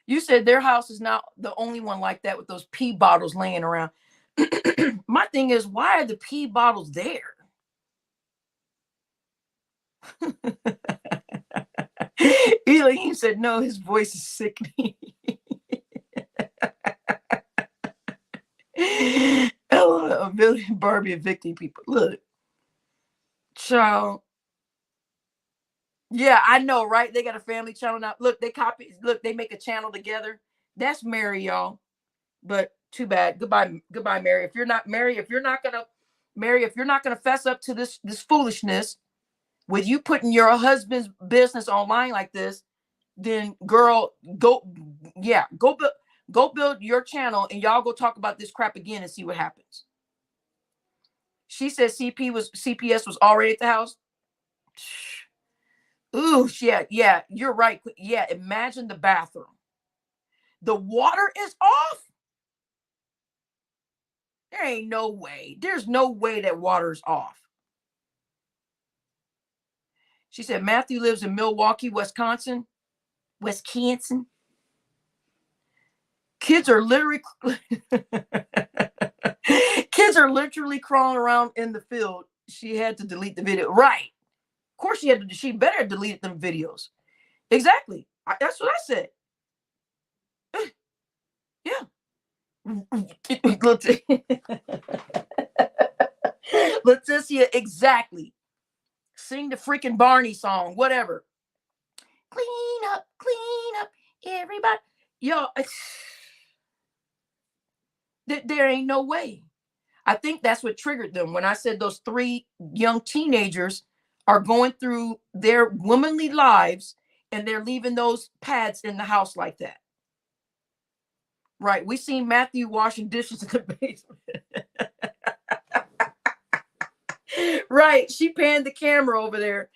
You said their house is not the only one like that with those pee bottles laying around. My thing is, why are the pee bottles there? Elaine said, no, his voice is sickening. Oh, Barbie evicting people. Look, child. Yeah, I know, right? They got a family channel now. Look, they make a channel together. That's Mary, y'all. But too bad. Goodbye, Mary. If you're not gonna fess up to this foolishness with you putting your husband's business online like this, then girl, go build your channel and y'all go talk about this crap again and see what happens. She said CPS was already at the house. Ooh, yeah, you're right. Yeah, imagine the bathroom. The water is off? There ain't no way. There's no way that water's off. She said Matthew lives in Milwaukee, Wisconsin. Wisconsin. Kids are literally kids are literally crawling around in the field. She had to delete the video. Right. Of course she better delete them videos. Exactly. That's what I said. Yeah. Leticia, exactly. Sing the freaking Barney song, whatever. Clean up, everybody. Yo, there ain't no way. I think that's what triggered them when I said those 3 young teenagers are going through their womanly lives and they're leaving those pads in the house like that. Right. We seen Matthew washing dishes in the basement. Right. She panned the camera over there.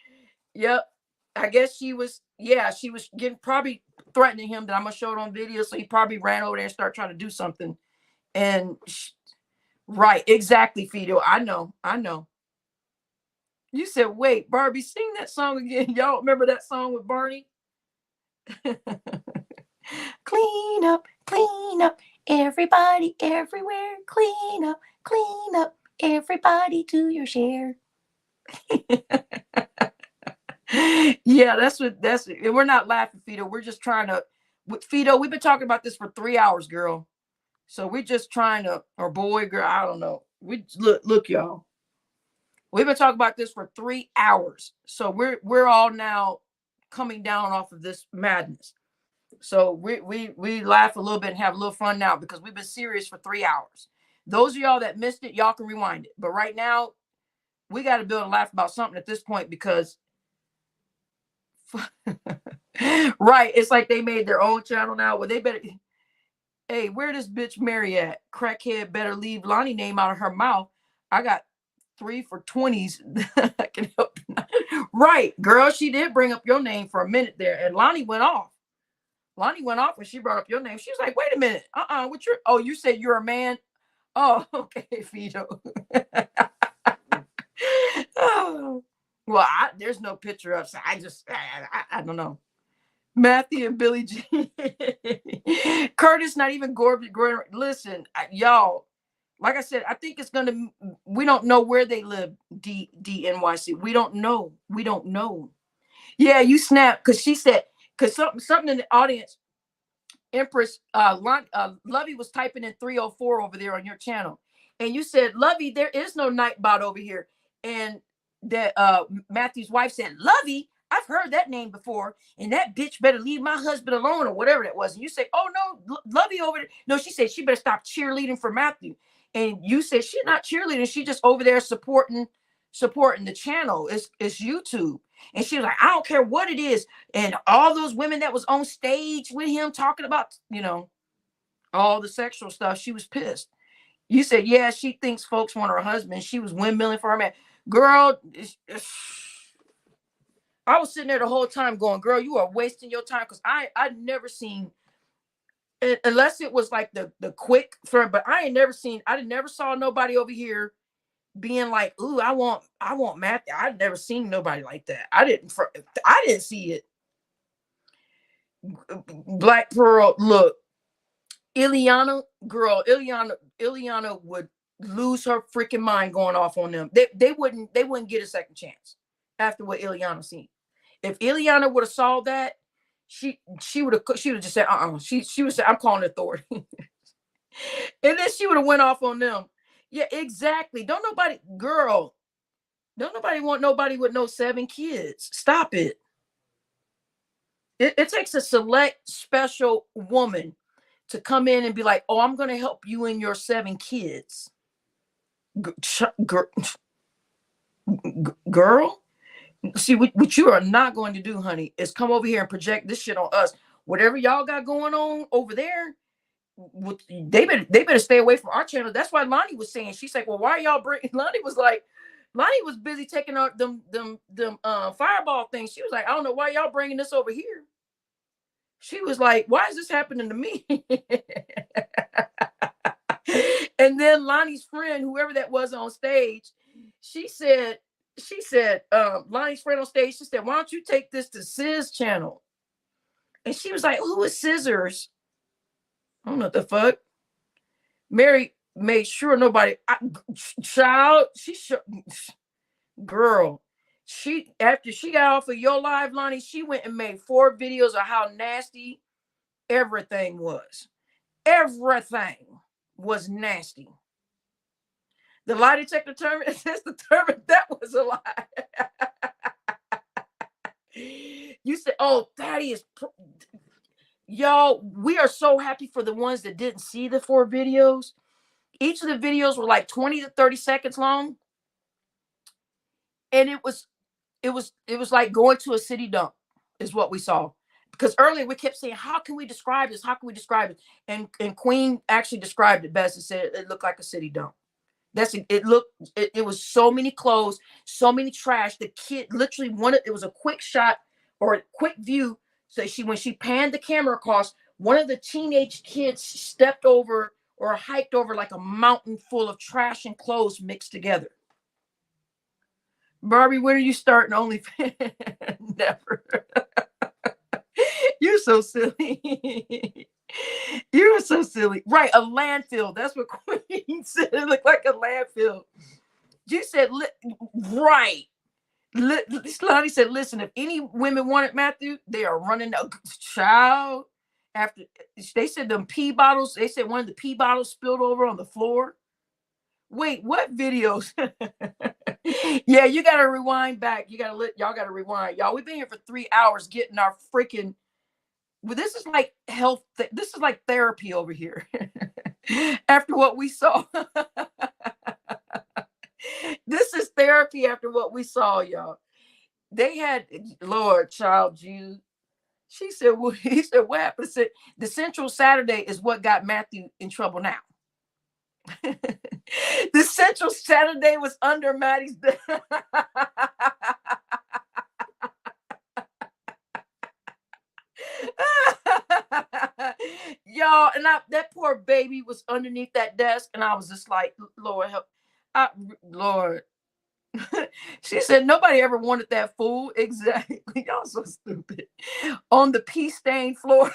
Yep. I guess she was getting probably threatening him that I'm gonna show it on video. So he probably ran over there and started trying to do something. And right, exactly, Fido. I know. You said, wait, Barbie, sing that song again. Y'all remember that song with Barney? Clean up, everybody, everywhere. Clean up, everybody, do your share. Yeah, that's it. We're not laughing, Fido. We're just trying to, Fido, we've been talking about this for 3 hours, girl. So we're just trying to, or boy, girl, I don't know. We look, y'all. We've been talking about this for 3 hours. So we're all now coming down off of this madness. So we laugh a little bit and have a little fun now because we've been serious for 3 hours. Those of y'all that missed it, y'all can rewind it. But right now, we got to be able to laugh about something at this point because right, it's like they made their own channel now. Well, they better. Hey, where this bitch Mary at? Crackhead better leave Lonnie name out of her mouth. I got 3 for 20s. I can help. Right, girl, she did bring up your name for a minute there, and Lonnie went off. Lonnie went off when she brought up your name. She was like, "Wait a minute, what you're? Oh, you said you're a man? Oh, okay, Fido." Oh. Well, there's no picture of. So I don't know. Matthew and Billy G. Curtis, not even Gordon. Listen, y'all. Like I said, I think it's gonna. We don't know where they live. DNYC. We don't know. Yeah, you snapped because she said because something in the audience. Empress Lovey was typing in 304 over there on your channel, and you said, "Lovey, there is no Nightbot over here." And that Matthew's wife said, "Lovey, I've heard that name before, and that bitch better leave my husband alone," or whatever that was. And you say, "Oh no, Lovey over there." No, she said she better stop cheerleading for Matthew. And you said she's not cheerleading; she just over there supporting the channel. It's YouTube. And she was like, "I don't care what it is." And all those women that was on stage with him talking about, all the sexual stuff, she was pissed. You said, yeah, she thinks folks want her husband. She was windmilling for her man. Girl, I was sitting there the whole time going, girl, you are wasting your time. Because I'd never seen, unless it was like the quick thread, but I never saw nobody over here being like, "Ooh, I want Matthew." I'd never seen nobody like that. I didn't see it. Black Pearl, look, Ileana would lose her freaking mind going off on them. They wouldn't get a second chance after what Ileana seen. If Ileana would have saw that, she would have just said, She would say, "I'm calling authority." And then she would have went off on them. Yeah, exactly. Don't nobody want nobody with no 7 kids. Stop it. It takes a select special woman to come in and be like, "Oh, I'm going to help you and your 7 kids." Girl, see, what you are not going to do, honey, is come over here and project this shit on us. Whatever y'all got going on over there, they better stay away from our channel. That's why Lonnie was saying, she's like, "Well, why are y'all bringing?" Lonnie was busy taking out them fireball things. She was like, "I don't know why y'all bringing this over here." She was like, why is this happening to me? And then Lonnie's friend, whoever that was on stage, she said, Lonnie's friend on stage, she said, why don't you take this to Sis channel? And she was like, who is Scissors? I don't know what the fuck. Mary made sure nobody, child, girl, after she got off of your live, Lonnie, she went and made 4 videos of how nasty everything was. Everything was nasty. The lie detector determined that was a lie. You said, oh, Thaddeus, y'all, we are so happy for the ones that didn't see the 4 videos. Each of the videos were like 20 to 30 seconds long. And it was like going to a city dump is what we saw. Because earlier we kept saying, how can we describe this? How can we describe it? And Queen actually described it best and said it looked like a city dump. That's it. It was so many clothes, so many trash. The kid literally wanted, it was a quick shot or a quick view. So when she panned the camera across, one of the teenage kids stepped over or hiked over like a mountain full of trash and clothes mixed together. Barbie, when are you starting OnlyFans? Never. You're so silly. You're so silly. Right, a landfill. That's what Queen said. It looked like a landfill. You said, right. Lonnie said, listen, if any women wanted Matthew, they are running a child. After they said them pee bottles, they said one of the pee bottles spilled over on the floor. Wait, what videos? Yeah, you gotta rewind back. Y'all gotta rewind. Y'all, we've been here for 3 hours getting our freaking, well, this is like health. This is like therapy over here. After what we saw. This is therapy after what we saw, y'all. They had, Lord, child, Jesus. She said, well, he said, what happened? I said, the Central Saturday is what got Matthew in trouble now. The Central Saturday was under Maddie's. Y'all, and that poor baby was underneath that desk, and I was just like, Lord help, Lord. She said nobody ever wanted that fool. Exactly. Y'all so stupid. On the pee stained floor.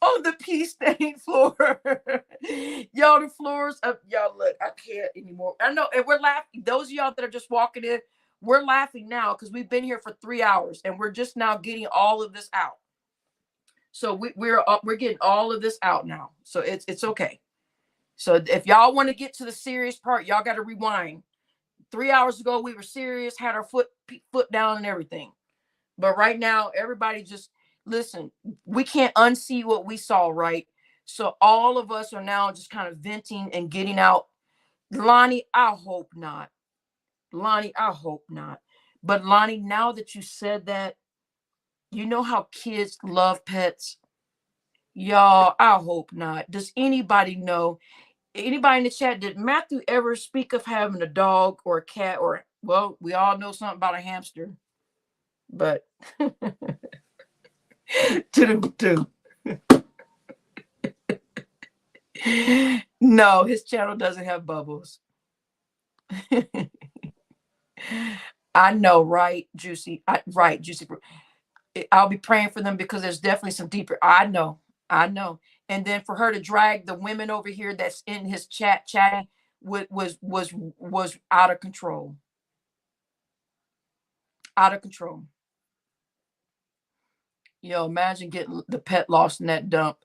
On the pee stained floor. Y'all, the floors up. Y'all, look, I can't anymore. I know, and we're laughing. Those of y'all that are just walking in, we're laughing now because we've been here for 3 hours and we're just now getting all of this out. So we're getting all of this out now. So it's okay. So if y'all want to get to the serious part, y'all got to rewind. 3 hours ago, we were serious, had our foot down and everything. But right now, everybody just listen. We can't unsee what we saw, right? So all of us are now just kind of venting and getting out. Lonnie, I hope not. Lonnie, I hope not. But Lonnie, now that you said that, you know how kids love pets? Y'all, I hope not. Does anybody know? Anybody in the chat, did Matthew ever speak of having a dog or a cat or, well, we all know something about a hamster, but no, his channel doesn't have bubbles. I know, right, Juicy? Right, Juicy. I'll be praying for them because there's definitely some deeper. I know. And then for her to drag the women over here that's in his chatting was out of control. Out of control. Yo, imagine getting the pet lost in that dump.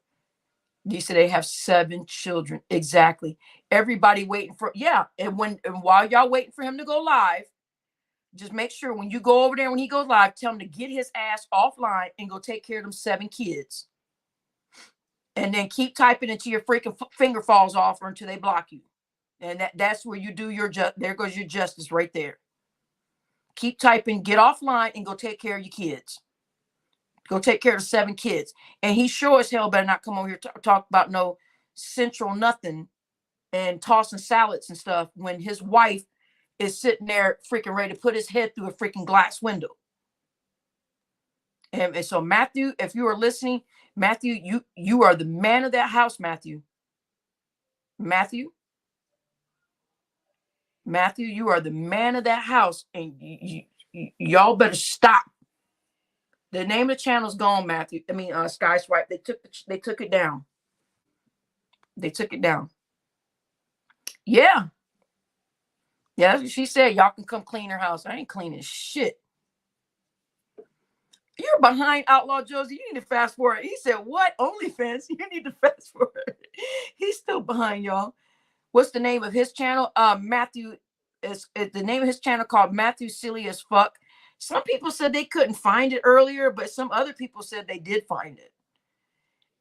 You said they have 7 children. Exactly. Everybody waiting for, yeah. And while y'all waiting for him to go live, just make sure when you go over there, when he goes live, tell him to get his ass offline and go take care of them 7 kids. And then keep typing until your freaking finger falls off or until they block you. And that's where you do your there goes your justice right there. Keep typing, get offline and go take care of your kids. Go take care of 7 kids. And he sure as hell better not come over here talk about no central nothing and tossing salads and stuff when his wife is sitting there freaking ready to put his head through a freaking glass window. And so Matthew, if you are listening, Matthew, you are the man of that house, Matthew. Matthew, you are the man of that house, and y'all better stop. The name of the channel's gone, Matthew. I mean, Sky Swipe. They took it down. They took it down. Yeah. Yeah, that's what she said. Y'all can come clean her house. I ain't cleaning shit. You're behind, Outlaw Josie. You need to fast forward. He said, what? OnlyFans? You need to fast forward. He's still behind, y'all. What's the name of his channel? Matthew is the name of his channel called Matthew Silly as Fuck. Some people said they couldn't find it earlier, but some other people said they did find it.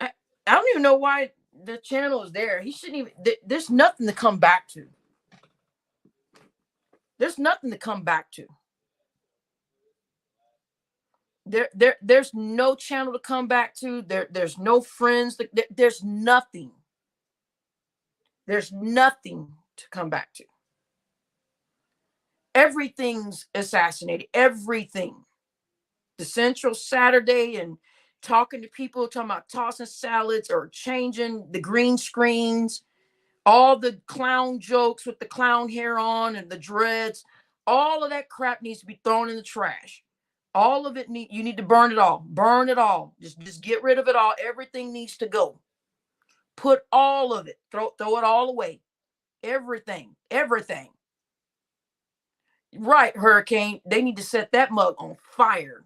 I don't even know why the channel is there. He shouldn't even. There's nothing to come back to. There's nothing to come back to. There's no channel to come back to. There's no friends. There's nothing. There's nothing to come back to. Everything's assassinated. Everything. The Central Saturday and talking to people, talking about tossing salads or changing the green screens, all the clown jokes with the clown hair on and the dreads, all of that crap needs to be thrown in the trash. All of it you need to burn it all. Burn it all. Just get rid of it all. Everything needs to go. Put all of it. Throw it all away. Everything. Everything. Right, Hurricane. They need to set that mug on fire.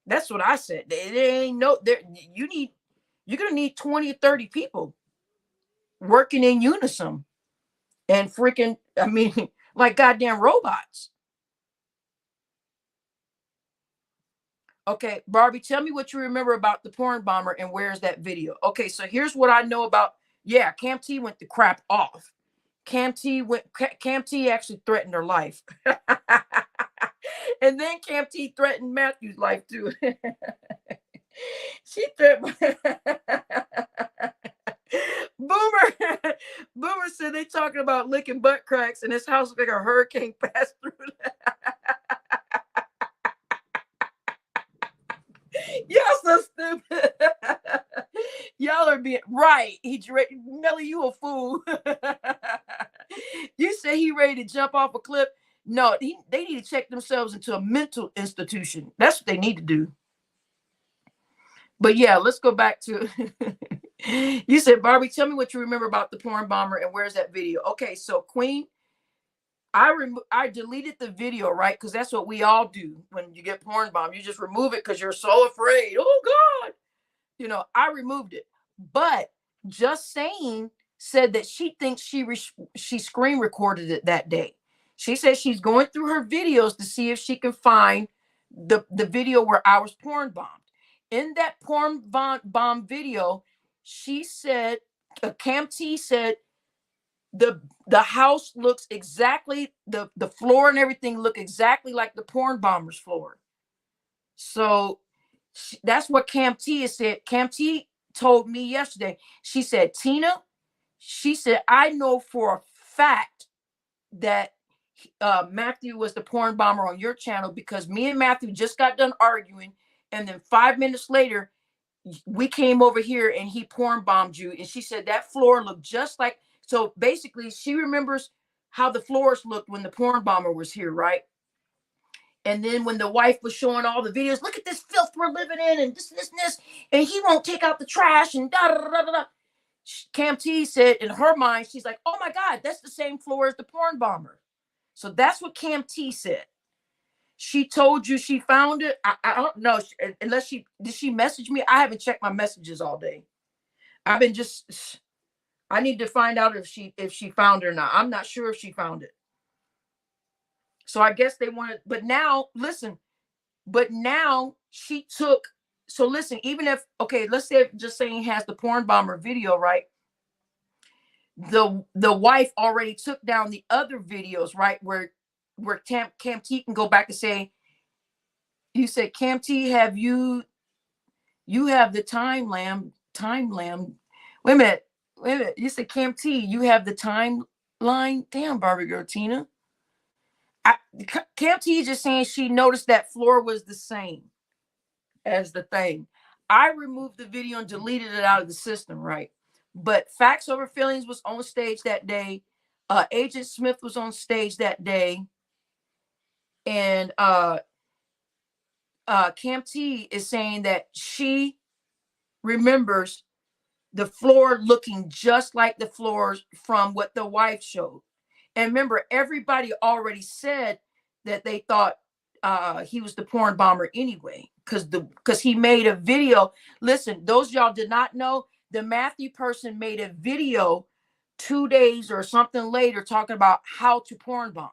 That's what I said. There ain't no there. You're gonna need 20 or 30 people working in unison and freaking, I mean, like goddamn robots. Okay, Barbie, tell me what you remember about the porn bomber and where's that video? Okay, so here's what I know about. Yeah, Cam T went the crap off. Cam T actually threatened her life. And then Cam T threatened Matthew's life too. She threatened. Boomer said they talking about licking butt cracks and his house like a hurricane passed through. Y'all so stupid. Y'all are being right. Melly, you a fool. You say he ready to jump off a cliff. No, they need to check themselves into a mental institution. That's what they need to do. But yeah, let's go back to you said, Barbie, tell me what you remember about the porn bomber and where's that video? Okay, so Queen, I deleted the video, right? Because that's what we all do when you get porn bombed. You just remove it because you're so afraid. Oh God. You know, I removed it. But Just Saying said that she thinks she screen recorded it that day. She says she's going through her videos to see if she can find the video where I was porn bombed. In that porn bomb video, she said, Cam T said, the house looks exactly, the floor and everything look exactly like the porn bomber's floor. So that's what Cam T has said. Cam T told me yesterday. She said, Tina, she said, I know for a fact that Matthew was the porn bomber on your channel because me and Matthew just got done arguing. And then 5 minutes later, we came over here and he porn bombed you. And she said that floor looked just like, so basically she remembers how the floors looked when the porn bomber was here, right? And then when the wife was showing all the videos, look at this filth we're living in and this, and he won't take out the trash and da da da da da. Cam T said in her mind, she's like, oh my God, that's the same floor as the porn bomber. So that's what Cam T said. She told you she found it. I don't know unless did she message me? I haven't checked my messages all day. I've been I need to find out if she found it or not. I'm not sure if she found it. So I guess they wanted, but now listen, she took, so listen, even if, okay, let's say Just Saying has the porn bomber video, right? The wife already took down the other videos, right? Where Cam T can go back and say, you said, Cam T, you have the time lamb. Wait a minute. You said, Cam T, you have the timeline. Damn, Barbie girl, Tina. Cam T just saying she noticed that floor was the same as the thing. I removed the video and deleted it out of the system, right? But Facts Over Feelings was on stage that day. Agent Smith was on stage that day. And Cam T is saying that she remembers the floor looking just like the floors from what the wife showed. And remember, everybody already said that they thought he was the porn bomber anyway, because he made a video. Listen, those y'all did not know, the Matthew person made a video 2 days or something later talking about how to porn bomb.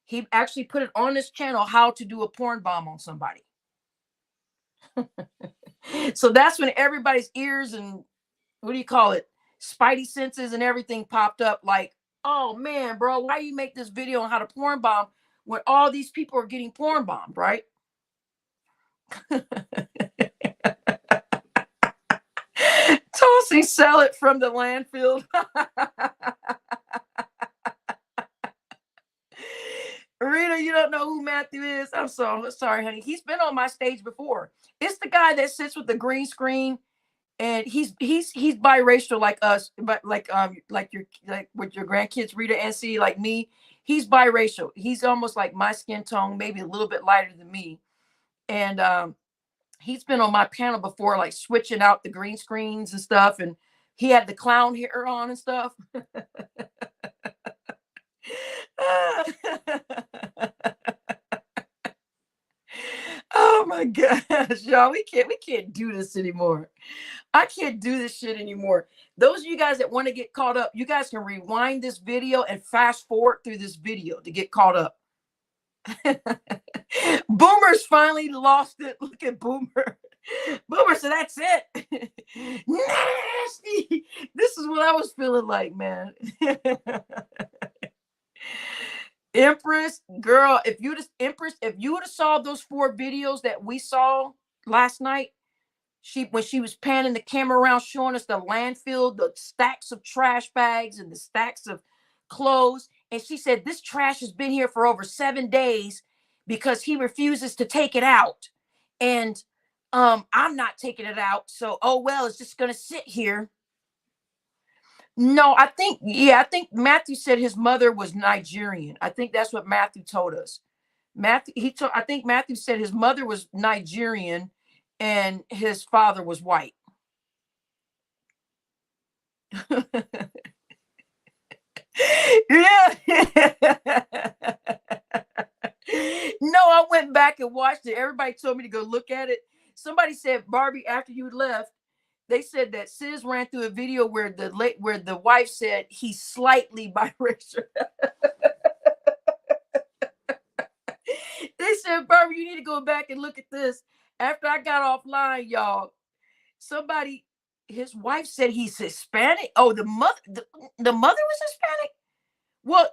He actually put it on his channel, how to do a porn bomb on somebody. So that's when everybody's ears and what do you call it, spidey senses and everything popped up, like, oh man, bro, why you make this video on how to porn bomb when all these people are getting porn bombed, right? Tossing salad from the landfill. Rita, you don't know who Matthew is? I'm sorry, honey. He's been on my stage before. It's the guy that sits with the green screen, and he's biracial like us, but like with your grandkids, Rita and C, like me. He's biracial. He's almost like my skin tone, maybe a little bit lighter than me. And he's been on my panel before, like switching out the green screens and stuff. And he had the clown hair on and stuff. Oh my gosh, y'all, we can't do this anymore. I can't do this shit anymore. Those of you guys that want to get caught up, you guys can rewind this video and fast forward through this video to get caught up. Boomer's finally lost it. Look at Boomer. Boomer said, that's it. Nasty. This is what I was feeling like, man. Empress, girl, if you would have saw those 4 videos that we saw last night, when she was panning the camera around showing us the landfill, the stacks of trash bags and the stacks of clothes, and she said this trash has been here for over 7 days because he refuses to take it out, and I'm not taking it out, so oh well, it's just gonna sit here. No, I think Matthew said his mother was Nigerian. I think that's what Matthew told us. I think Matthew said his mother was Nigerian and his father was white. Yeah. No, I went back and watched it. Everybody told me to go look at it. Somebody said, Barbie, after you left, they said that Sis ran through a video where the wife said he's slightly biracial. They said, Barbie, you need to go back and look at this. After I got offline, y'all, his wife said he's Hispanic. Oh, the mother was Hispanic. Well,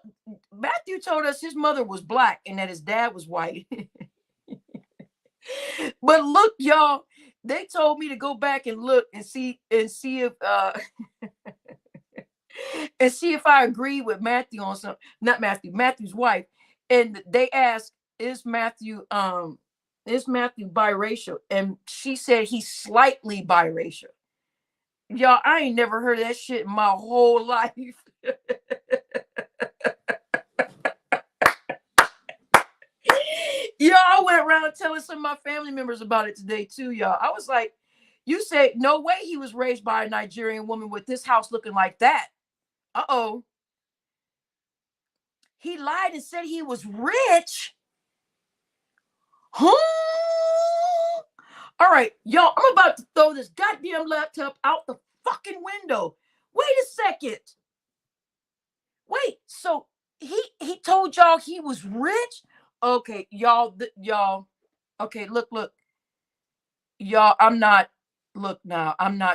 Matthew told us his mother was black and that his dad was white. But look, y'all, they told me to go back and look and see if and see if I agree with Matthew on something. Not Matthew's wife. And they asked, is Matthew biracial? And she said he's slightly biracial. Y'all, I ain't never heard of that shit in my whole life. Y'all, I went around telling some of my family members about it today too, y'all. I was like, you say no way he was raised by a Nigerian woman with this house looking like that. Uh-oh. He lied and said he was rich. Huh? All right, y'all, I'm about to throw this goddamn laptop out the fucking window. Wait a second. Wait, so he told y'all he was rich? Okay, y'all. Okay, look. Y'all, I'm not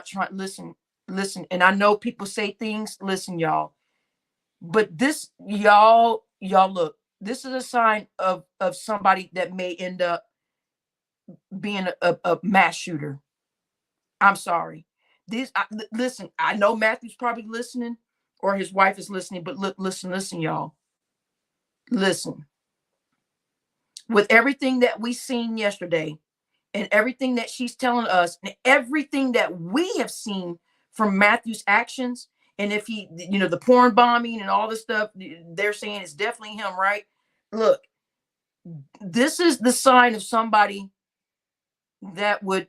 trying, listen, and I know people say things, listen, y'all. But this, y'all look, this is a sign of somebody that may end up being a mass shooter. I'm sorry. Listen, I know Matthew's probably listening or his wife is listening, but look, listen, y'all. Listen, with everything that we seen yesterday and everything that she's telling us and everything that we have seen from Matthew's actions, and if he, the porn bombing and all this stuff, they're saying it's definitely him, right? Look, this is the sign of somebody that would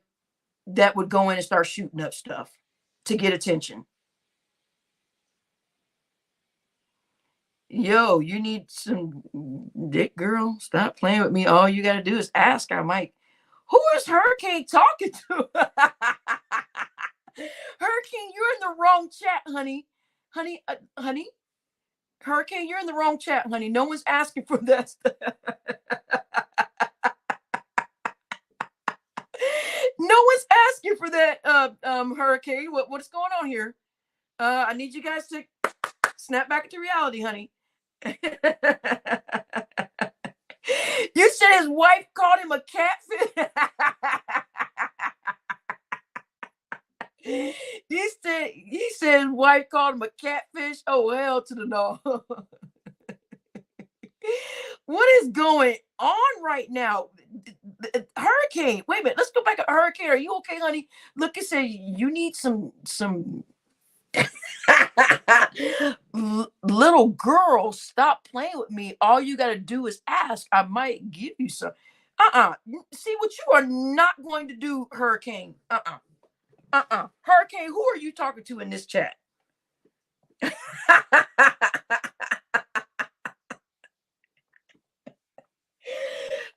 go in and start shooting up stuff to get attention. Yo, you need some dick, girl. Stop playing with me. All you got to do is ask. I might. Who is Hurricane talking to? Hurricane, you're in the wrong chat, honey. Honey. Hurricane, you're in the wrong chat, honey. No one's asking for that. No one's asking for that, Hurricane. What's going on here? I need you guys to snap back into reality, honey. You said his wife called him a catfish. He said his wife called him a catfish. Oh, hell to the no. What is going on right now? Hurricane, wait a minute. Let's go back to Hurricane. Are you okay, honey? Look, it said you need some little girl, stop playing with me. All you got to do is ask. I might give you some. See what you are not going to do, Hurricane. Hurricane, who are you talking to in this chat?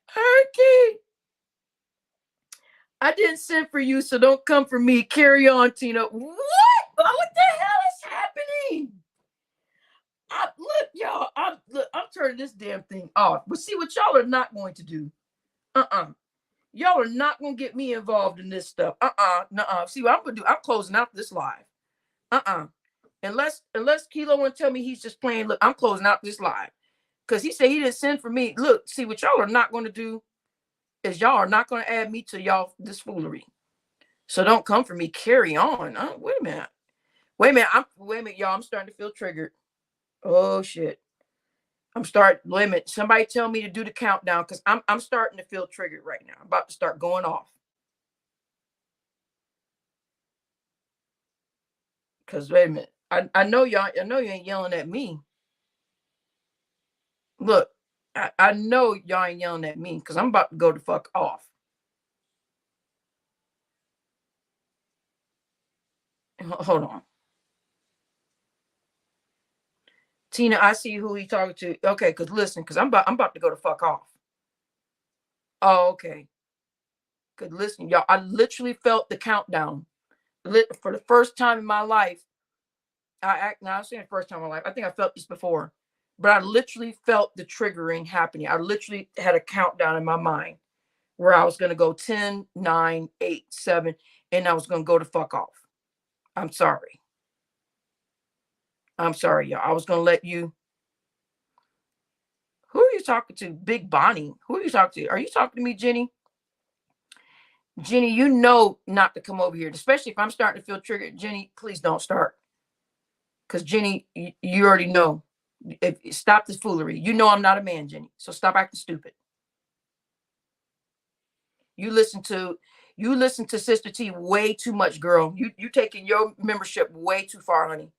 Hurricane, I didn't send for you, so don't come for me. Carry on, Tina. What? What the hell is happening? Look, y'all, I'm turning this damn thing off. But see what y'all are not going to do. Y'all are not going to get me involved in this stuff. See what I'm going to do? I'm closing out this live. Unless Kilo want to tell me he's just playing. Look, I'm closing out this live. Because he said he didn't send for me. Look, see what y'all are not going to do is y'all are not going to add me to y'all this foolery. So don't come for me. Carry on. Wait a minute. Wait a minute, y'all. I'm starting to feel triggered. Oh shit. Wait a minute. Somebody tell me to do the countdown because I'm starting to feel triggered right now. I'm about to start going off. Because wait a minute. I know y'all, I know you ain't yelling at me. Look, I know y'all ain't yelling at me because I'm about to go the fuck off. Hold on. Tina, I see who he talking to. Okay, because listen, because I'm about to go the fuck off. Oh, okay. Because listen, y'all, I literally felt the countdown. For the first time in my life. I'm saying the first time in my life. I think I felt this before. But I literally felt the triggering happening. I literally had a countdown in my mind where I was going to go 10, 9, 8, 7, and I was going to go the fuck off. I'm sorry. I'm sorry, y'all. I was going to let you. Who are you talking to? Big Bonnie. Who are you talking to? Are you talking to me, Jenny? Jenny, you know not to come over here, especially if I'm starting to feel triggered. Jenny, please don't start. Because Jenny, you already know. Stop this foolery. You know I'm not a man, Jenny. So stop acting stupid. You listen to Sister T way too much, girl. You taking your membership way too far, honey.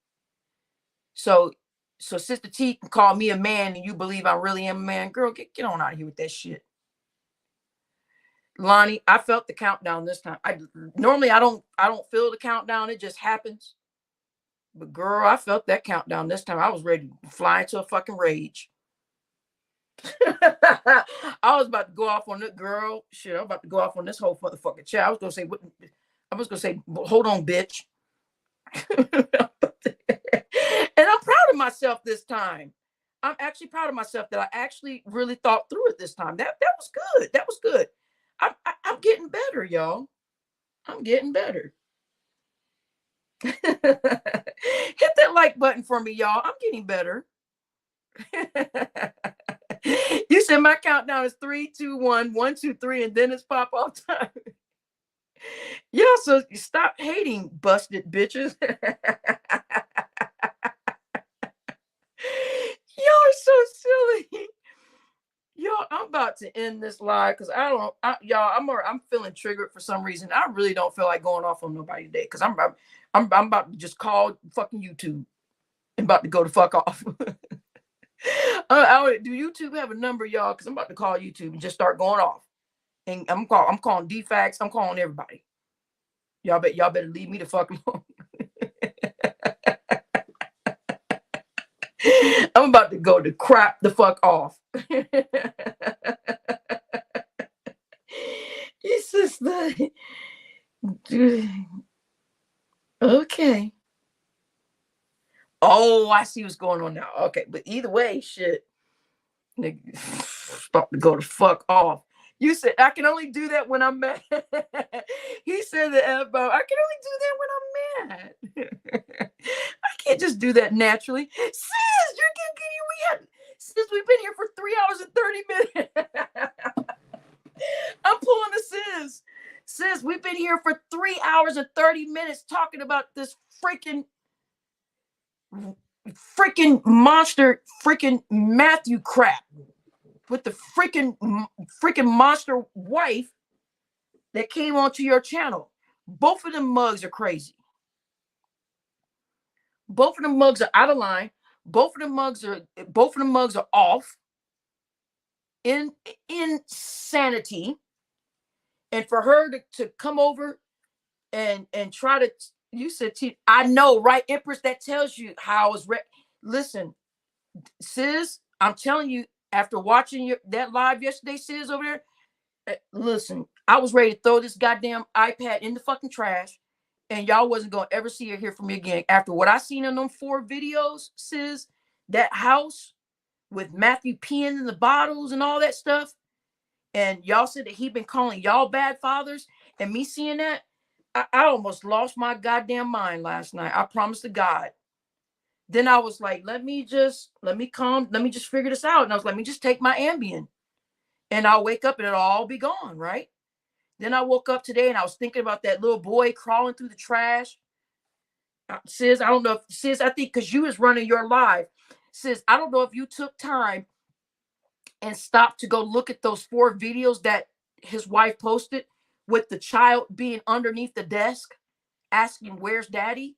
So Sister T can call me a man and you believe I really am a man. Girl, get on out of here with that shit. Lonnie, I felt the countdown this time. Normally I don't feel the countdown. It just happens. But girl, I felt that countdown this time. I was ready to fly into a fucking rage. I was about to go off on it, girl. Shit, I'm about to go off on this whole motherfucking chat. I was gonna say, hold on, bitch. And I'm proud of myself this time. I'm actually proud of myself that I actually really thought through it this time. That was good. That was good. I'm getting better, y'all. I'm getting better. Hit that like button for me, y'all. I'm getting better. You said my countdown is 3, 2, 1, 1, 2, 3, and then it's pop off time. Yeah, so stop hating, busted bitches. Y'all are so silly. Y'all, I'm about to end this live because I'm feeling triggered for some reason. I really don't feel like going off on nobody today because I'm about to just call fucking YouTube and about to go to fuck off. Do YouTube have a number, y'all? Because I'm about to call YouTube and just start going off. And I'm calling DFAX. I'm calling everybody. Y'all better leave me the fuck alone. I'm about to go to crap the fuck off. It's just like, okay. Oh, I see what's going on now. Okay, but either way, shit, nigga, about to go to fuck off. You said I can only do that when I'm mad. He said the F bomb. I can only do that when I'm mad. I can't just do that naturally. Sis, we've been here for 3 hours and 30 minutes. I'm pulling the sis. Sis, we've been here for 3 hours and 30 minutes talking about this freaking monster freaking Matthew crap with the freaking monster wife that came onto your channel. Both of them mugs are crazy. Both of them mugs are out of line. Both of them mugs are off. Insanity. And for her to come over and try to, you said, I know, right, Empress? That tells you how I was. Listen, sis, I'm telling you, after watching that live yesterday, sis, over there, listen, I was ready to throw this goddamn iPad in the fucking trash, and y'all wasn't gonna ever see or hear from me again. After what I seen in them 4 videos, sis, that house with Matthew peeing in the bottles and all that stuff, and y'all said that he been calling y'all bad fathers, and me seeing that, I almost lost my goddamn mind last night. I promise to God. Then I was like, let me just figure this out. And I was like, let me just take my Ambien, and I'll wake up and it'll all be gone, right? Then I woke up today and I was thinking about that little boy crawling through the trash. Sis, I don't know if, sis, I think because you was running your live. Sis, I don't know if you took time and stopped to go look at those 4 videos that his wife posted with the child being underneath the desk asking, where's daddy?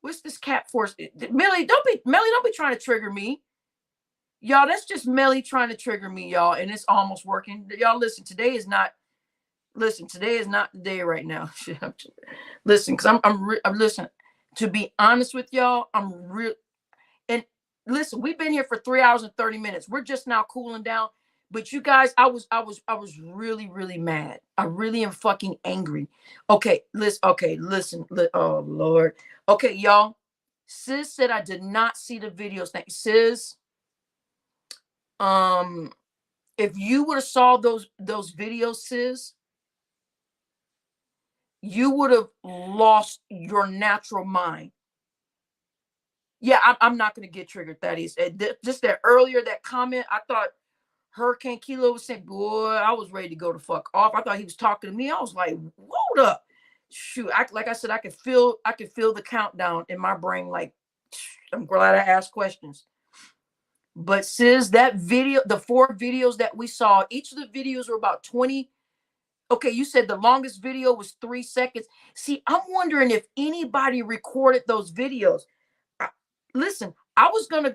What's this cat force? Melly, don't be trying to trigger me. Y'all, that's just Melly trying to trigger me, y'all, and it's almost working. Y'all, listen, today is not the day right now. Listen, because I'm listen, to be honest with y'all, I'm real. And listen, we've been here for 3 hours and 30 minutes. We're just now cooling down. But you guys, I was really, really mad. I really am fucking angry. Okay, listen. Oh Lord. Okay, y'all. Sis said I did not see the videos. Thank you, sis. If you would have saw those videos, sis, you would have lost your natural mind. Yeah, I'm not going to get triggered. That is just that earlier, that comment. I thought Hurricane Kilo was saying, boy, I was ready to go to fuck off. I thought he was talking to me. I was like, hold up. Shoot, like I said, I could feel the countdown in my brain. Like, I'm glad I asked questions. But sis, that video, the 4 videos that we saw, each of the videos were about 20. Okay, you said the longest video was 3 seconds. See, I'm wondering if anybody recorded those videos. Listen, I was gonna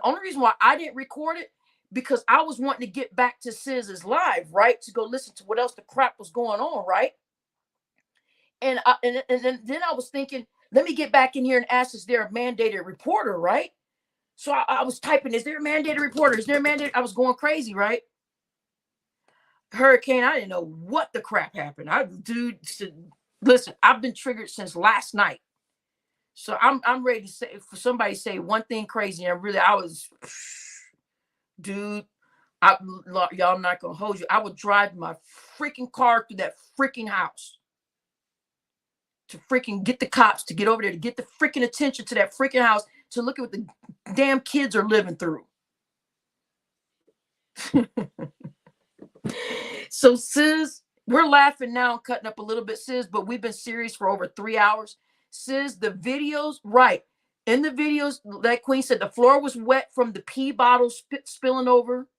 only reason why I didn't record it, because I was wanting to get back to Siz's live, right? To go listen to what else the crap was going on, right? And then I was thinking, let me get back in here and ask, is there a mandated reporter, right? So I was typing, is there a mandated reporter? Is there a mandated? I was going crazy, right? Hurricane, I didn't know what the crap happened. Listen, I've been triggered since last night. So I'm ready to say, for somebody to say one thing crazy, and I was, dude, y'all, I'm not gonna hold you. I would drive my freaking car through that freaking house to freaking get the cops to get over there, to get the freaking attention to that freaking house, to look at what the damn kids are living through. So sis, we're laughing now and cutting up a little bit, sis, but we've been serious for over 3 hours. Sis, the videos, right? In the videos, that queen said the floor was wet from the pee bottles spilling over.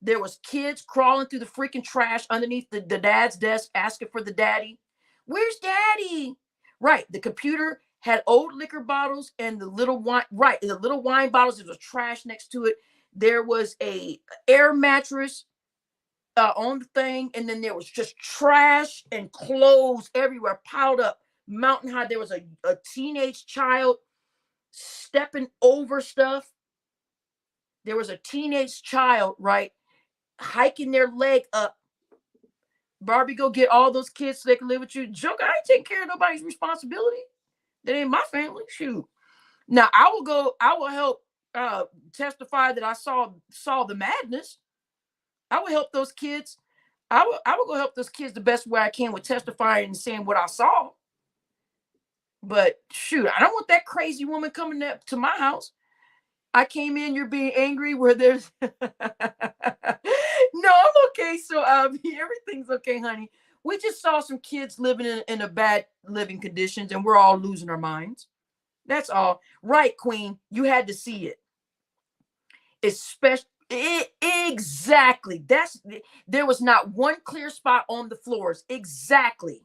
There was kids crawling through the freaking trash underneath the dad's desk asking for the daddy. Where's daddy? Right. The computer had old liquor bottles and the little wine. Right. The little wine bottles. There was trash next to it. There was a air mattress on the thing. And then there was just trash and clothes everywhere piled up mountain high. There was a teenage child stepping over stuff. There was a teenage child, right, hiking their leg up. Barbie, go get all those kids so they can live with you. Joke, I ain't taking care of nobody's responsibility. That ain't my family. Shoot. Now I will help testify that I saw the madness. I will help those kids. I will go help those kids the best way I can with testifying and saying what I saw. But shoot, I don't want that crazy woman coming up to my house. I came in, you're being angry where there's no, I'm okay. So everything's okay, honey. We just saw some kids living in a bad living conditions and we're all losing our minds. That's all. Right, Queen. You had to see it. Especially exactly. There was not one clear spot on the floors. Exactly.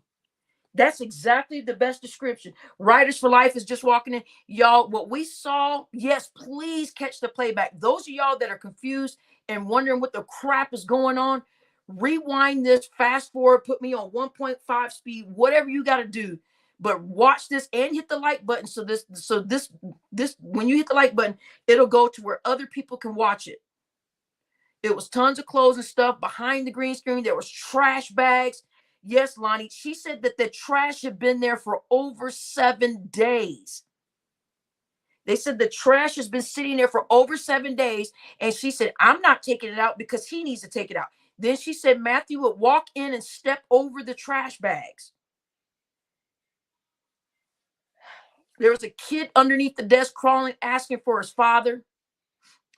That's exactly the best description. Writers for Life is just walking in. Y'all, what we saw, yes, please catch the playback. Those of y'all that are confused and wondering what the crap is going on, rewind this, fast forward, put me on 1.5 speed, whatever you got to do. But watch this and hit the like button. So this, when you hit the like button, it'll go to where other people can watch it. It was tons of clothes and stuff behind the green screen. There was trash bags. Yes, Lonnie, she said that the trash had been there for over 7 days. They said the trash has been sitting there for over 7 days. And she said, I'm not taking it out because he needs to take it out. Then she said Matthew would walk in and step over the trash bags. There was a kid underneath the desk crawling, asking for his father.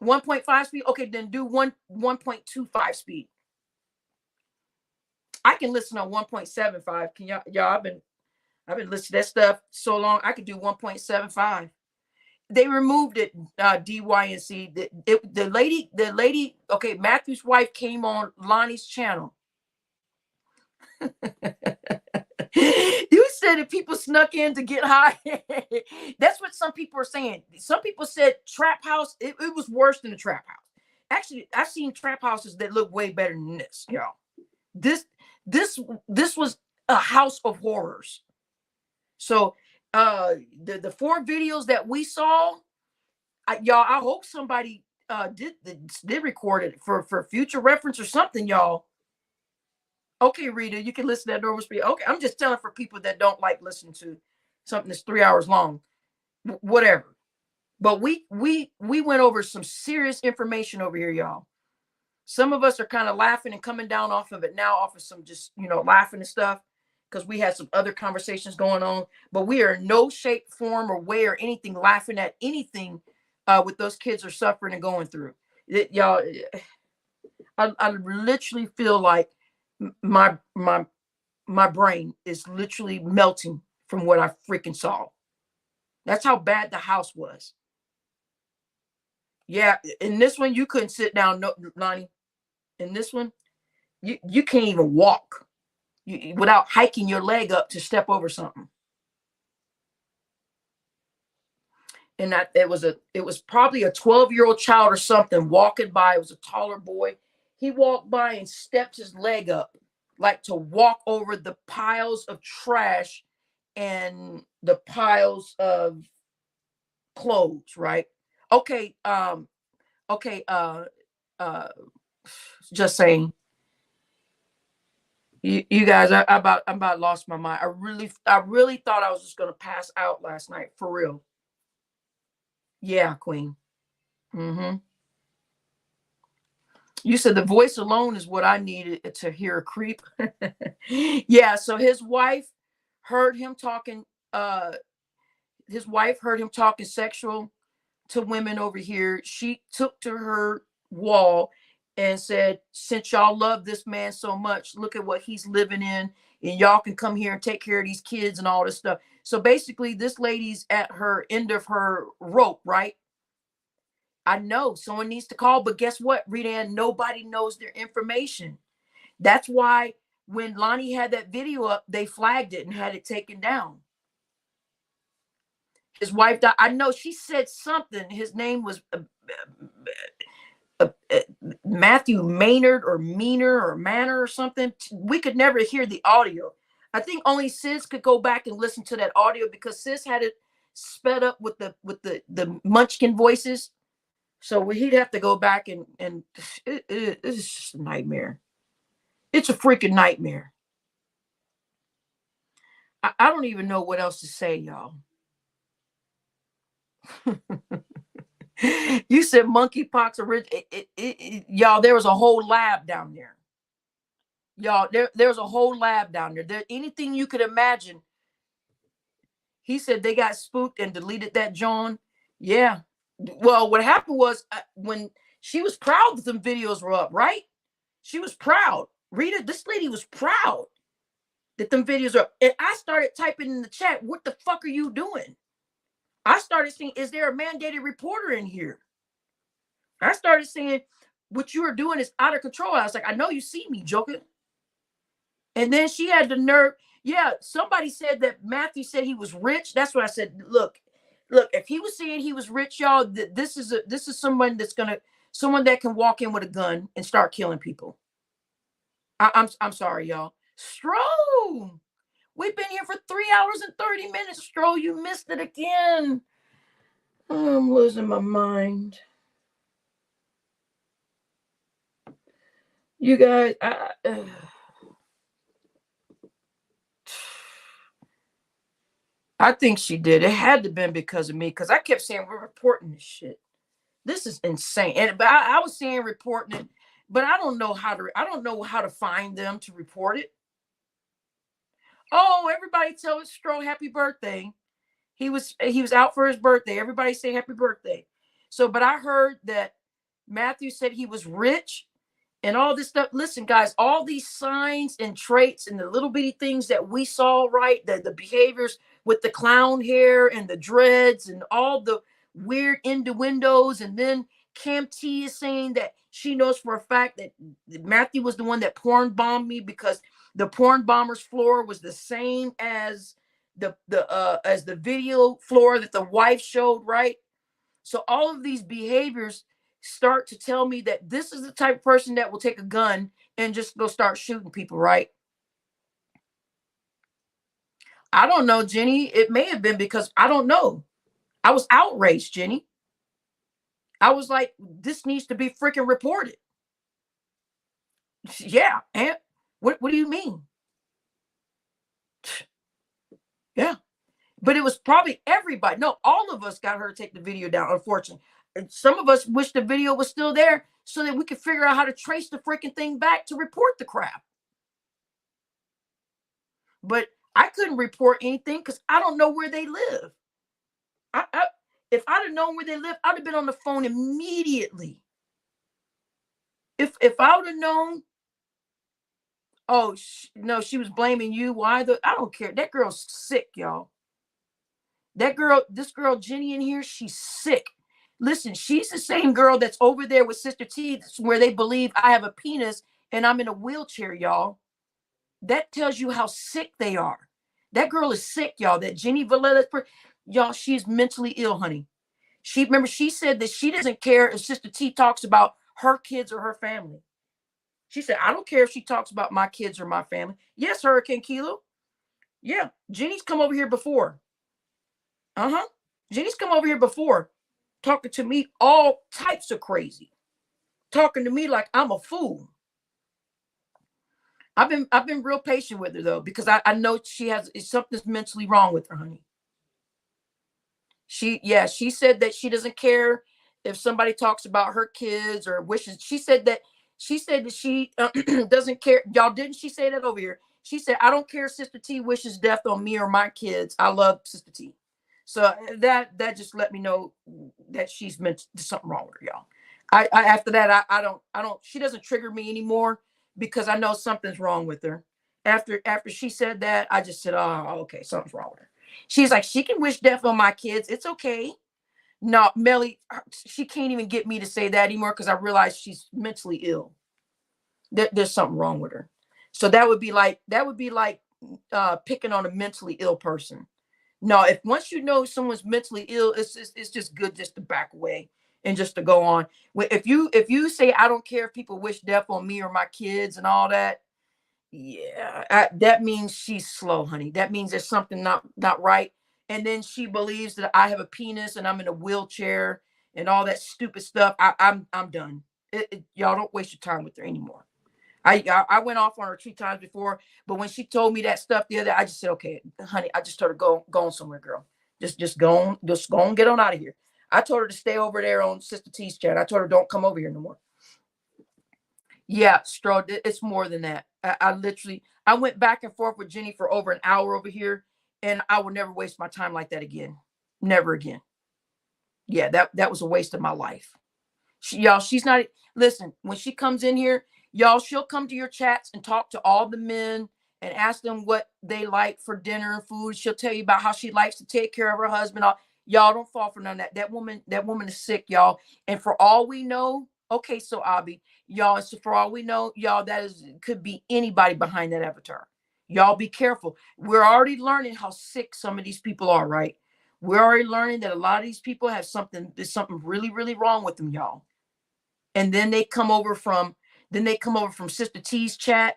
1.5 speed. Okay, then do 1.25 speed. I can listen on 1.75. Can y'all? I've been listening to that stuff so long. I could do 1.75. They removed it. DYNC. The lady. Okay, Matthew's wife came on Lonnie's channel. You said that people snuck in to get high. That's what some people are saying. Some people said trap house. It was worse than a trap house. Actually, I've seen trap houses that look way better than this, y'all. This was a house of horrors. So the 4 videos that we saw, y'all, I hope somebody did record it for future reference or something, y'all. Okay, Rita, you can listen to that normal speed. Okay, I'm just telling for people that don't like listening to something that's 3 hours long, whatever. But we went over some serious information over here, y'all. Some of us are kind of laughing and coming down off of it now, off of some just, laughing and stuff, because we had some other conversations going on. But we are in no shape, form, or way or anything laughing at anything what those kids are suffering and going through. Y'all, I literally feel like my brain is literally melting from what I freaking saw. That's how bad the house was. Yeah, in this one you couldn't sit down, no, Lonnie. In this one, you can't even walk without hiking your leg up to step over something. And that it was probably a 12-year-old child or something walking by. It was a taller boy. He walked by and stepped his leg up, like to walk over the piles of trash and the piles of clothes, right? Okay, just saying. You guys, I about lost my mind. I really thought I was just gonna pass out last night, for real. Yeah, Queen. Mm-hmm. You said the voice alone is what I needed to hear a creep. Yeah, so his wife heard him talking. His wife heard him talking sexual to women over here. She took to her wall and said, since y'all love this man so much, look at what he's living in. and y'all can come here and take care of these kids and all this stuff. So basically, this lady's at her end of her rope, right? I know someone needs to call, but guess what, Rita Ann? Nobody knows their information. That's why when Lonnie had that video up, they flagged it and had it taken down. His wife died. I know she said something. His name was Matthew Maynard or Meaner or Manor or something. We could never hear the audio. I think only Sis could go back and listen to that audio because Sis had it sped up with the Munchkin voices. So he'd have to go back and it's just a nightmare. It's a freaking nightmare. I don't even know what else to say, y'all. You said monkeypox. Y'all, there was a whole lab down there. Y'all, there's a whole lab down there. Anything you could imagine. He said they got spooked and deleted that John. Yeah. Well, what happened was when she was proud that some videos were up, right? She was proud. Rita, this lady was proud that them videos are up. And I started typing in the chat, what the fuck are you doing? I started saying, is there a mandated reporter in here? I started saying, what you are doing is out of control. I was like, I know you see me, Joker. And then she had the nerve. Yeah, somebody said that Matthew said he was rich. That's what I said. Look, if he was saying he was rich, y'all, this is someone someone that can walk in with a gun and start killing people. I'm sorry, y'all. Stro, we've been here for 3 hours and 30 minutes. Stro, you missed it again. I'm losing my mind. You guys, I think she did. It had to have been because of me, because I kept saying we're reporting this shit. This is insane. But I was saying reporting it, but I don't know how to find them to report it. Oh, everybody tell Stro happy birthday. He was out for his birthday. Everybody say happy birthday. So, but I heard that Matthew said he was rich and all this stuff. Listen, guys, all these signs and traits and the little bitty things that we saw, right? The behaviors with the clown hair and the dreads and all the weird innuendos. And then Cam T is saying that she knows for a fact that Matthew was the one that porn bombed me because the porn bomber's floor was the same as the video floor that the wife showed, right? So all of these behaviors start to tell me that this is the type of person that will take a gun and just go start shooting people, right? I don't know, Jenny. It may have been because I don't know. I was outraged, Jenny. I was like, this needs to be freaking reported. Yeah. And what do you mean? Yeah. But it was probably everybody. No, all of us got her to take the video down, unfortunately. And some of us wish the video was still there so that we could figure out how to trace the freaking thing back to report the crap. But I couldn't report anything because I don't know where they live. If I'd have known where they live, I'd have been on the phone immediately. If I would have known, oh no, she was blaming you. Why I don't care. That girl's sick, y'all. This girl Jenny in here, she's sick. Listen, she's the same girl that's over there with Sister T, where they believe I have a penis and I'm in a wheelchair, y'all. That tells you how sick they are. That girl is sick, y'all. That Jenny Valletta, y'all, she's mentally ill, honey. She said that she doesn't care if Sister T talks about her kids or her family. She said, I don't care if she talks about my kids or my family. Yes, Hurricane Kilo. Yeah, Jenny's come over here before. Jenny's come over here before, talking to me all types of crazy, talking to me like I'm a fool. I've been real patient with her though, because I know something's mentally wrong with her, honey. She said that she doesn't care if somebody talks about her kids or wishes. She said that she doesn't care. Y'all, didn't she say that over here? She said, I don't care if Sister T wishes death on me or my kids. I love Sister T. So that just let me know that she's meant something wrong with her, y'all. After that, I don't, she doesn't trigger me anymore because I know something's wrong with her. After she said that, I just said, oh, okay, something's wrong with her. She's like, she can wish death on my kids. It's okay. No, Melly, she can't even get me to say that anymore because I realized she's mentally ill. There's something wrong with her. So that would be like picking on a mentally ill person. No, if once you know someone's mentally ill, it's just good just to back away and just to go on. If you say I don't care if people wish death on me or my kids and all that, yeah, that means she's slow, honey. That means there's something not right. And then she believes that I have a penis and I'm in a wheelchair and all that stupid stuff. I'm done. Y'all don't waste your time with her anymore. I went off on her 2 times before, but when she told me that stuff the other, I just said, okay, honey, I just told her going somewhere, girl. Just go on, get on out of here. I told her to stay over there on Sister T's chat. I told her don't come over here no more. Yeah, Stroh, it's more than that. I went back and forth with Jenny for over an hour over here, and I will never waste my time like that again. Never again. Yeah, that was a waste of my life. Y'all, she's not. Listen, when she comes in here, y'all, she'll come to your chats and talk to all the men and ask them what they like for dinner and food. She'll tell you about how she likes to take care of her husband. Y'all don't fall for none of that. That woman is sick, y'all. And for all we know, okay, so Abby, y'all, so for all we know, y'all, could be anybody behind that avatar. Y'all be careful. We're already learning how sick some of these people are, right? We're already learning that a lot of these people have there's something really, really wrong with them, y'all. And then they come over from Sister T's chat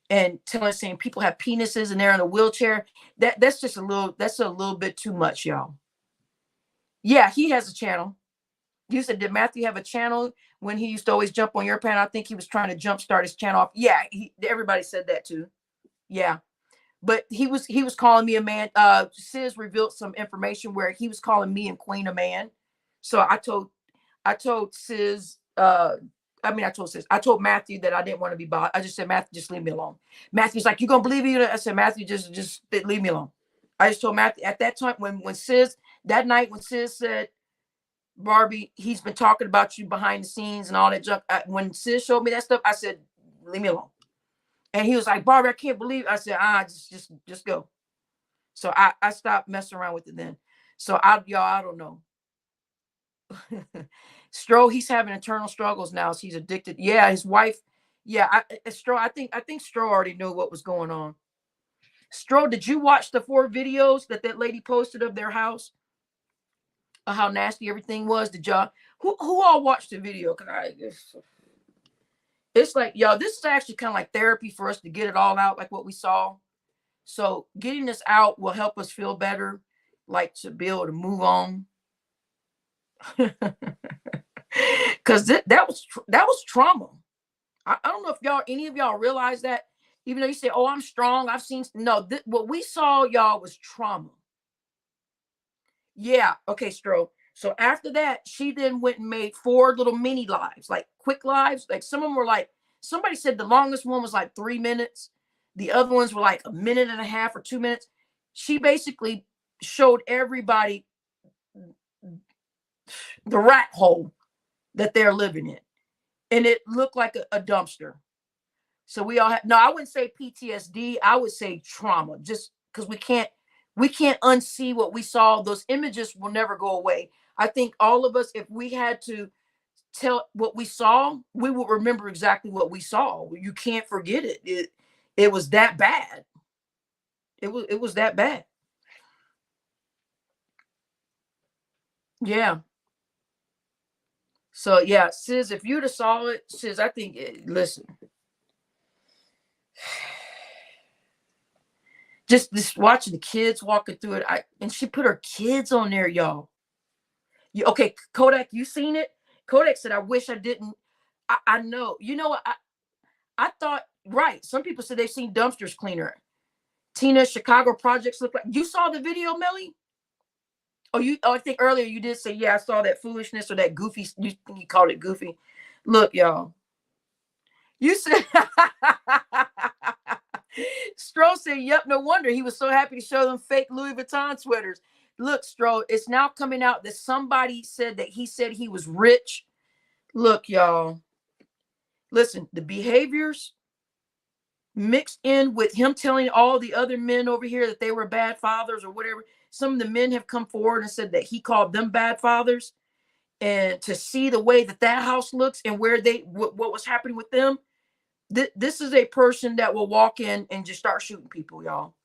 and saying people have penises and they're in a wheelchair. That's a little bit too much, y'all. Yeah, he has a channel. You said, did Matthew have a channel when he used to always jump on your panel? I think he was trying to jumpstart his channel off. Yeah, everybody said that too. Yeah. But he was calling me a man. Sis revealed some information where he was calling me and Queen a man. So I told Sis, I told Matthew that I didn't want to be bought. I just said, Matthew, just leave me alone. Matthew's like, you gonna believe me? I said, Matthew, just leave me alone. I just told Matthew at that time when Sis, that night when Sis said, Barbie, he's been talking about you behind the scenes and all that junk. When Sis showed me that stuff, I said, leave me alone. And he was like, Barbie, I can't believe it. I said, just go. So I stopped messing around with it then. So I don't know. Stroh, he's having internal struggles now. So he's addicted. Yeah, his wife. Yeah, Stroh. I think Stroh already knew what was going on. Stroh, did you watch the 4 videos that lady posted of their house? Of how nasty everything was? Did y'all? Who all watched the video? It's like, y'all, this is actually kind of like therapy for us to get it all out, like what we saw. So getting this out will help us feel better, like to be able to move on. Because that was trauma. I don't know if any of y'all realize that. Even though you say, "Oh, I'm strong," I've seen. No, what we saw, y'all, was trauma. Yeah. Okay, Stro. So after that, she then went and made 4 little mini lives, like quick lives. Like some of them were like, somebody said the longest one was like 3 minutes. The other ones were like a minute and a half or 2 minutes. She basically showed everybody the rat hole that they're living in. And it looked like a dumpster. So we all have, no, I wouldn't say PTSD. I would say trauma, just because we can't unsee what we saw. Those images will never go away. I think all of us, if we had to tell what we saw, we will remember exactly what we saw. You can't forget it. It was that bad. It was that bad. Yeah. So yeah, Sis, if you'd have saw it, Sis, I think listen. Just watching the kids walking through it. And she put her kids on there, y'all. Okay, Kodak, you seen it? Kodak said, I wish I didn't. I know. You know what? I thought, right. Some people said they've seen dumpsters cleaner. Tina, Chicago projects look like. You saw the video, Melly? I think earlier you did say, yeah, I saw that foolishness or that goofy. You called it goofy. Look, y'all. You said. Stroh said, yep, no wonder he was so happy to show them fake Louis Vuitton sweaters. Look, Stroh, it's now coming out that somebody said that he said he was rich. Look, y'all. Listen, the behaviors. mixed in with him telling all the other men over here that they were bad fathers or whatever. Some of the men have come forward and said that he called them bad fathers. And to see the way that that house looks and where what was happening with them, this is a person that will walk in and just start shooting people, y'all.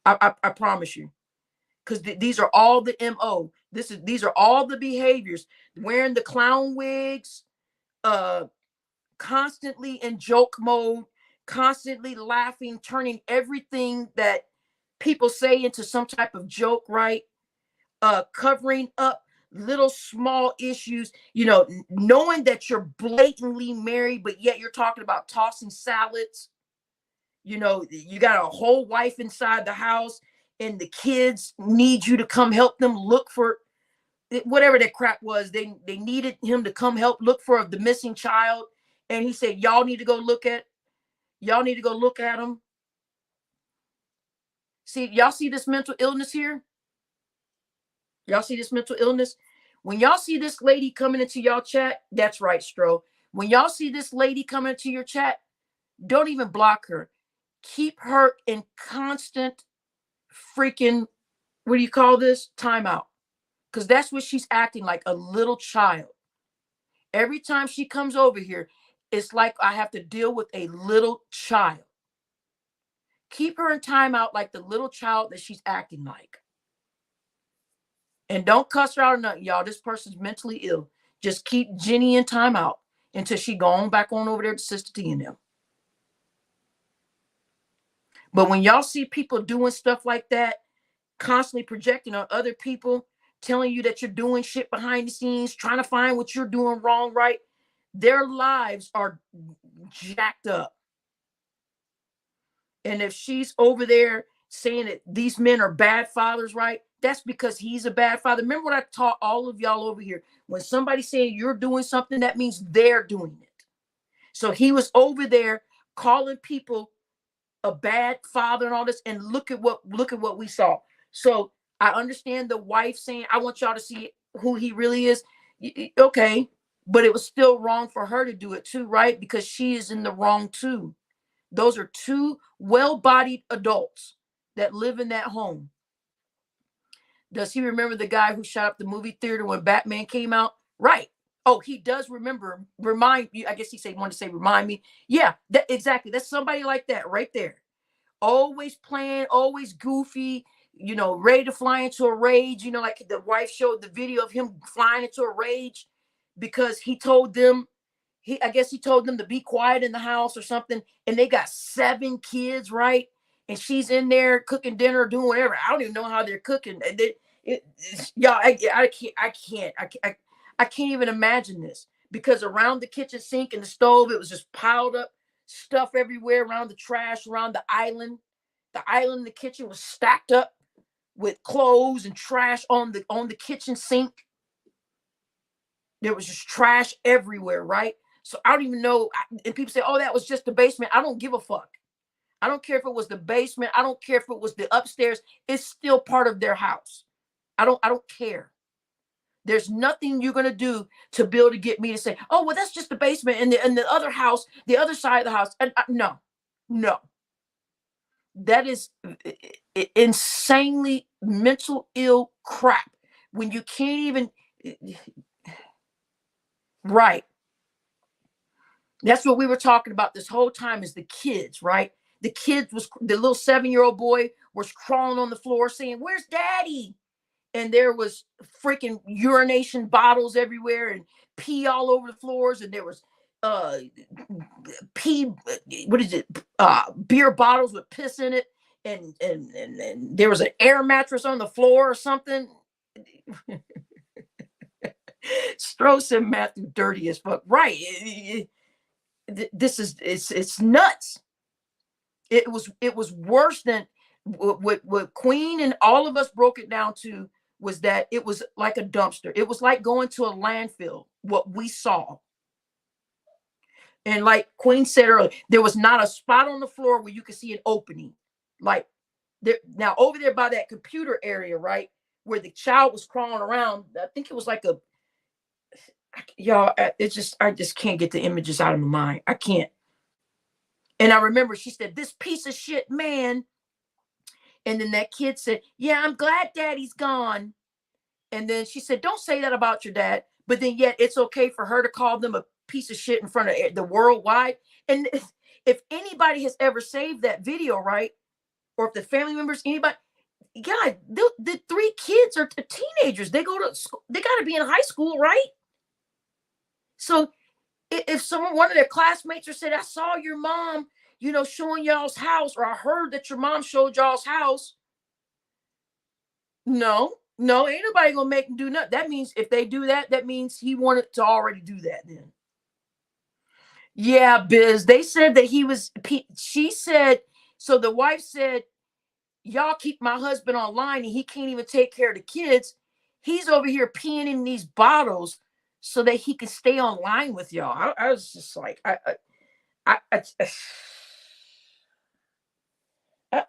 I promise you, because these are all the mo. These are all the behaviors. Wearing the clown wigs, constantly in joke mode, constantly laughing, turning everything that people say into some type of joke, right? Covering up little small issues, knowing that you're blatantly married, but yet you're talking about tossing salads. You got a whole wife inside the house, and the kids need you to come help them look for whatever that crap was. They needed him to come help look for the missing child, and he said, y'all need to go look at him. Y'all see this mental illness here? Y'all see this mental illness? When y'all see this lady coming into y'all chat, that's right, Stro. When y'all see this lady coming into your chat, don't even block her. Keep her in constant freaking, what do you call this? Timeout. Because that's what she's acting like, a little child. Every time she comes over here, it's like I have to deal with a little child. Keep her in timeout like the little child that she's acting like. And don't cuss her out or nothing, y'all. This person's mentally ill. Just keep Jenny in timeout until she go on back on over there to Sister T and them. But when y'all see people doing stuff like that, constantly projecting on other people, telling you that you're doing shit behind the scenes, trying to find what you're doing wrong, right? Their lives are jacked up. And if she's over there saying that these men are bad fathers, right? That's because he's a bad father. Remember what I taught all of y'all over here? When somebody's saying you're doing something, that means they're doing it. So he was over there calling people a bad father and all this, and look at what we saw. So I understand the wife saying, I want y'all to see who he really is. Okay, but it was still wrong for her to do it too, right? Because she is in the wrong too. Those are two well-bodied adults that live in that home. Does he remember the guy who shot up the movie theater when Batman came out? Right. Oh, he does remember. Remind you. I guess he wanted to say remind me. Yeah, exactly. That's somebody like that right there. Always playing, always goofy, ready to fly into a rage. Like the wife showed the video of him flying into a rage because he told them, I guess he told them to be quiet in the house or something. And they got 7 kids, right? And she's in there cooking dinner, doing whatever. I don't even know how they're cooking. Y'all, I can't even imagine this, because around the kitchen sink and the stove, it was just piled up stuff everywhere, around the trash, around the island. The island in the kitchen was stacked up with clothes and trash on the kitchen sink. There was just trash everywhere, right? So I don't even know. And people say, oh, that was just the basement. I don't give a fuck. I don't care if it was the basement. I don't care if it was the upstairs. It's still part of their house. I don't care. There's nothing you're gonna do to be able to get me to say, oh, well, that's just the basement and the other house, the other side of the house. And no. That is insanely mental ill crap. When you can't even, right. That's what we were talking about this whole time, is the kids, right? The little 7-year-old boy was crawling on the floor saying, where's daddy? And there was freaking urination bottles everywhere and pee all over the floors. And there was pee, what is it? Beer bottles with piss in it. And there was an air mattress on the floor or something. Strauss and Matthew dirty as fuck. Right. It's nuts. It was worse than what Queen and all of us broke it down to, was that it was like a dumpster. It was like going to a landfill, what we saw. And like Queen said earlier, there was not a spot on the floor where you could see an opening. Like there, now over there by that computer area, right, where the child was crawling around, I think it was like y'all, I just can't get the images out of my mind. I can't. And I remember she said, this piece of shit man. And then that kid said, yeah, I'm glad daddy's gone. And then she said, don't say that about your dad. But then yet it's okay for her to call them a piece of shit in front of the worldwide. And if anybody has ever saved that video, right? Or if the family members, anybody, God, the three kids are teenagers. They go to school, they got to be in high school, right? So if someone, one of their classmates, or said, I saw your mom, showing y'all's house, or I heard that your mom showed y'all's house. No, ain't nobody gonna make him do nothing. That means if they do that, that means he wanted to already do that then. Yeah, Biz. They said that she said, so the wife said, y'all keep my husband online and he can't even take care of the kids. He's over here peeing in these bottles so that he can stay online with y'all. I was just like, I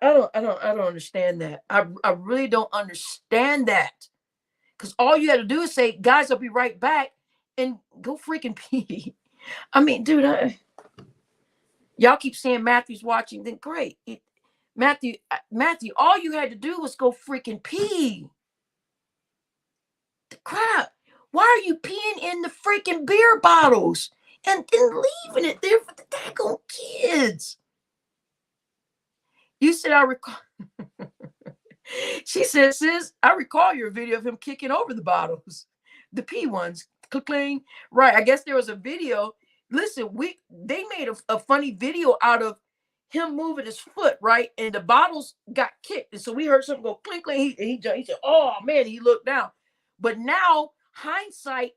don't understand that. I really don't understand that. Because all you had to do is say, guys, I'll be right back, and go freaking pee. I mean, dude, y'all keep saying Matthew's watching, then great. Matthew, all you had to do was go freaking pee. The crap. Why are you peeing in the freaking beer bottles and leaving it there for the daggone kids? You said, I recall. She said, sis, I recall your video of him kicking over the bottles, the pee ones. Cling. Right. I guess there was a video. Listen, they made a funny video out of him moving his foot, right? And the bottles got kicked. And so we heard something go clink, clink. He said, oh man, he looked down. But now, hindsight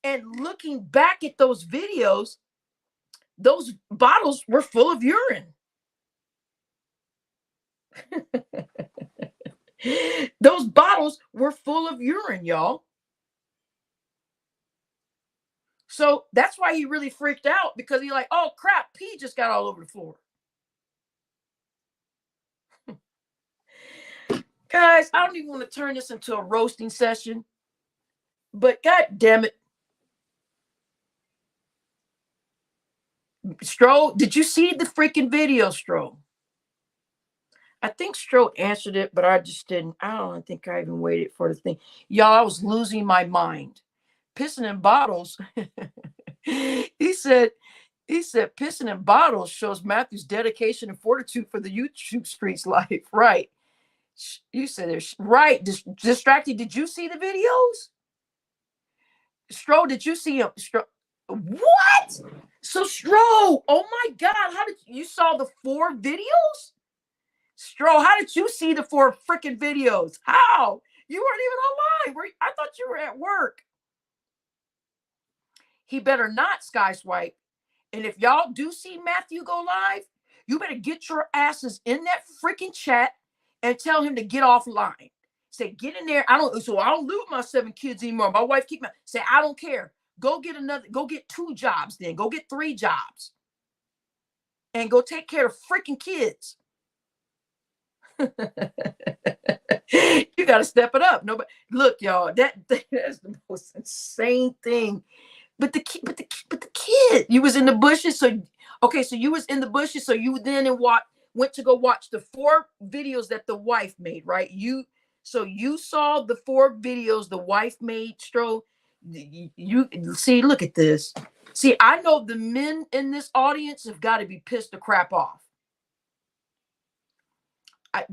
and looking back at those videos, those bottles were full of urine. Those bottles were full of urine, y'all. So that's why he really freaked out, because he like, oh crap, pee just got all over the floor. Guys, I don't even want to turn this into a roasting session, but god damn it. Stro, did you see the freaking video, Stro? I think Stro answered it, but I just didn't. I don't think I even waited for the thing. Y'all, I was losing my mind. Pissing in bottles. he said pissing in bottles shows Matthew's dedication and fortitude for the YouTube streets life. Right. You said it. Right. Distracted. Did you see the videos? Stro, did you see him? What? So Stro, oh my God, how did you saw the 4 videos? Stro, how did you see the 4 freaking videos? How? You weren't even online. I thought you were at work. He better not sky swipe. And if y'all do see Matthew go live, you better get your asses in that freaking chat and tell him to get offline. Say, get in there. I don't lose my 7 kids anymore. My wife keep me. Say, I don't care. Go get 2 jobs then. Go get 3 jobs. And go take care of freaking kids. You got to step it up. Nobody, look, y'all, that's the most insane thing. But the kid, you was in the bushes. So, okay, so you was in the bushes. So you then went to go watch the 4 videos that the wife made, right? So you saw the 4 videos the wife made, Stro. You see, look at this. See, I know the men in this audience have got to be pissed the crap off.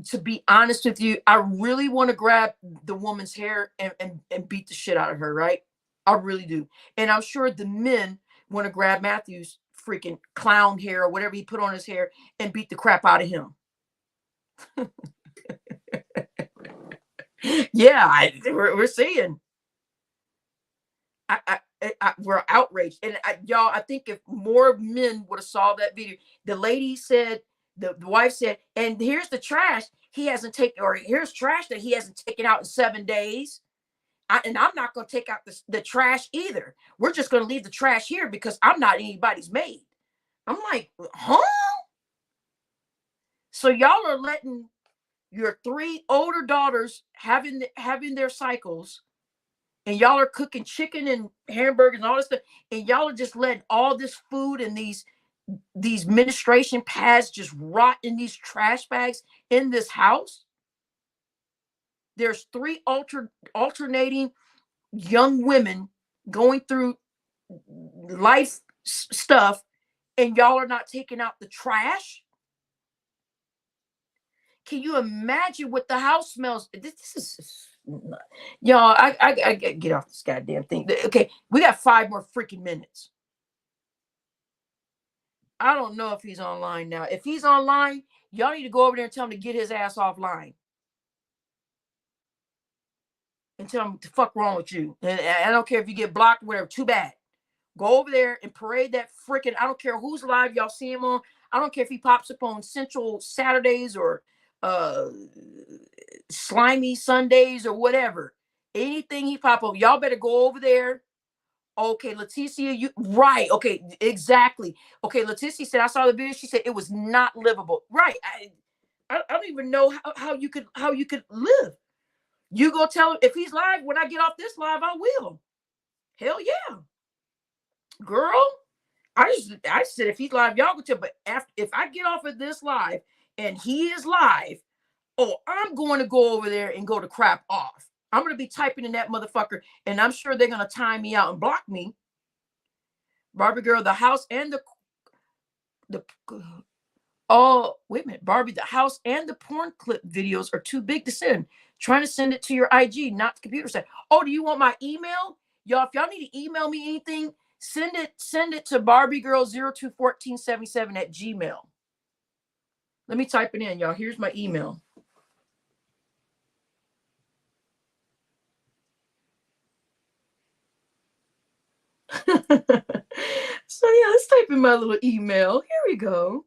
To be honest with you, I really want to grab the woman's hair and beat the shit out of her, right? I really do. And I'm sure the men want to grab Matthew's freaking clown hair or whatever he put on his hair and beat the crap out of him. Yeah, we're seeing. We're outraged. And y'all, I think if more men would have saw that video, the lady said, the wife said, and here's the trash he hasn't taken, or here's trash that he hasn't taken out in 7 days. And I'm not going to take out the trash either. We're just going to leave the trash here because I'm not anybody's maid. I'm like, huh? So y'all are letting your 3 older daughters having their cycles, and y'all are cooking chicken and hamburgers and all this stuff, and y'all are just letting all this food and these these menstruation pads just rot in these trash bags in this house. There's three alternating young women going through life stuff, and y'all are not taking out the trash. Can you imagine what the house smells? This is, y'all. I get off this goddamn thing. Okay, we got 5 more freaking minutes. I don't know if he's online now. If he's online, y'all need to go over there and tell him to get his ass offline. And tell him what the fuck wrong with you. And I don't care if you get blocked or whatever. Too bad. Go over there and parade that freaking. I don't care who's live y'all see him on. I don't care if he pops up on Central Saturdays or Slimy Sundays or whatever. Anything he pop up, y'all better go over there. Okay, Leticia, you right? Okay, exactly. Okay, Leticia said I saw the video. She said it was not livable. Right? I don't even know how you could live. You go tell him if he's live. When I get off this live, I will. Hell yeah, girl. I said if he's live, y'all go tell. But if I get off of this live and he is live, oh, I'm going to go over there and go to crap off. I'm going to be typing in that motherfucker, and I'm sure they're going to time me out and block me. Barbie girl, the house and the oh, wait a minute, Barbie, the house and the porn clip videos are too big to send. Trying to send it to your IG, not the computer set. Oh, do you want my email? Y'all, if y'all need to email me anything, send it to barbiegirl021477@gmail. Let me type it in, y'all. Here's my email. So yeah, let's type in my little email. Here we go.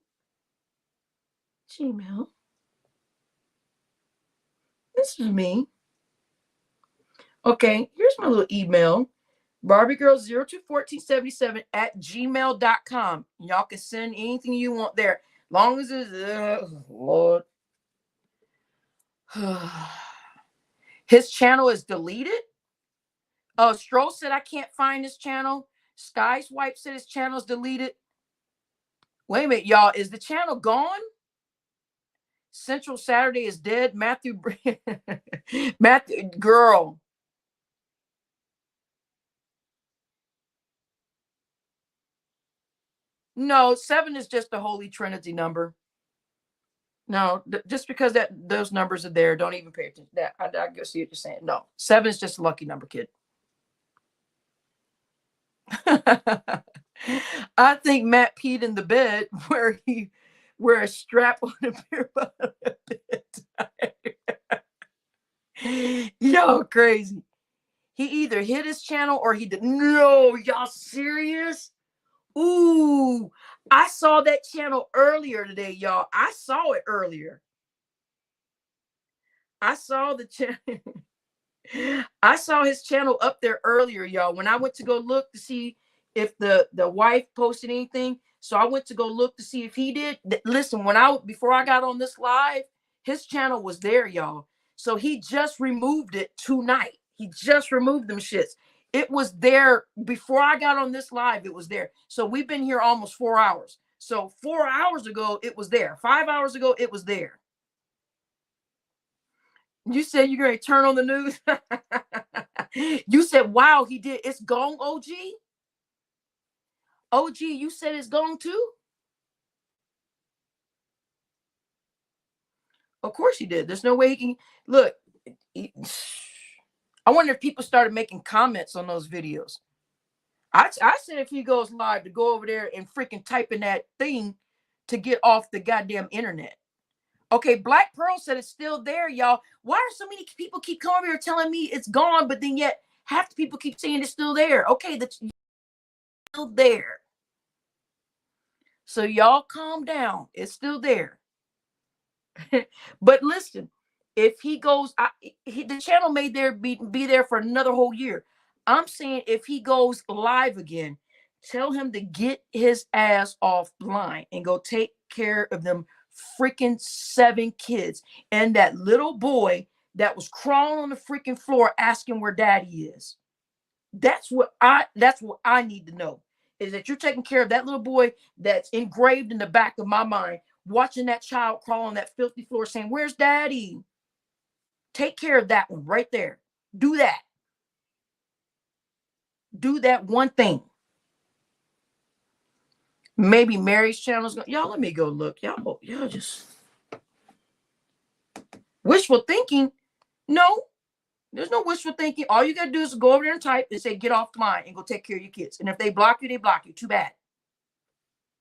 Gmail. This is me. Okay, here's my little email. barbiegirl021477@gmail.com. Y'all can send anything you want there. Long as it's Lord. His channel is deleted. Stroll said I can't find his channel. Sky Swipe said his channel is deleted. Wait a minute, y'all. Is the channel gone? Central Saturday is dead. Matthew, girl. No, 7 is just the Holy Trinity number. No, just because those numbers are there, don't even pay attention. That I go see what you're saying. No, 7 is just a lucky number, kid. I think Matt peed in the bed where a strap on the beer bottle bed. Yo, crazy. He either hit his channel or he did. No, y'all serious? Ooh, I saw that channel earlier today, y'all. I saw it earlier. I saw the channel. I saw his channel up there earlier, y'all. When I went to go look to see if the wife posted anything, so I went to go look to see if he did. Listen, before I got on this live, his channel was there, y'all. So he just removed it tonight. He just removed them shits. It was there before I got on this live. It was there. So we've been here almost 4 hours. So 4 hours ago, it was there. 5 hours ago, it was there. You said you're going to turn on the news. You said, wow, he did. It's gone, OG. OG, you said it's gone too? Of course he did. There's no way he can. Look, I wonder if people started making comments on those videos. I said if he goes live to go over there and freaking type in that thing to get off the goddamn internet. Okay, Black Pearl said it's still there, y'all. Why are so many people keep coming here telling me it's gone, but then yet half the people keep saying it's still there? Okay, that's still there. So y'all calm down. It's still there. But listen, if he goes, the channel may be there for another whole year. I'm saying if he goes live again, tell him to get his ass offline and go take care of them freaking 7 kids and that little boy that was crawling on the freaking floor asking where daddy is. That's what I need to know. is that you're taking care of that little boy that's engraved in the back of my mind, watching that child crawl on that filthy floor saying, where's daddy? Take care of that one right there. Do that. Do that one thing. Maybe Mary's channel's going. Y'all, let me go look. Y'all just wishful thinking. No, there's no wishful thinking. All you gotta do is go over there and type and say, get off mine and go take care of your kids. And if they block you, they block you. Too bad.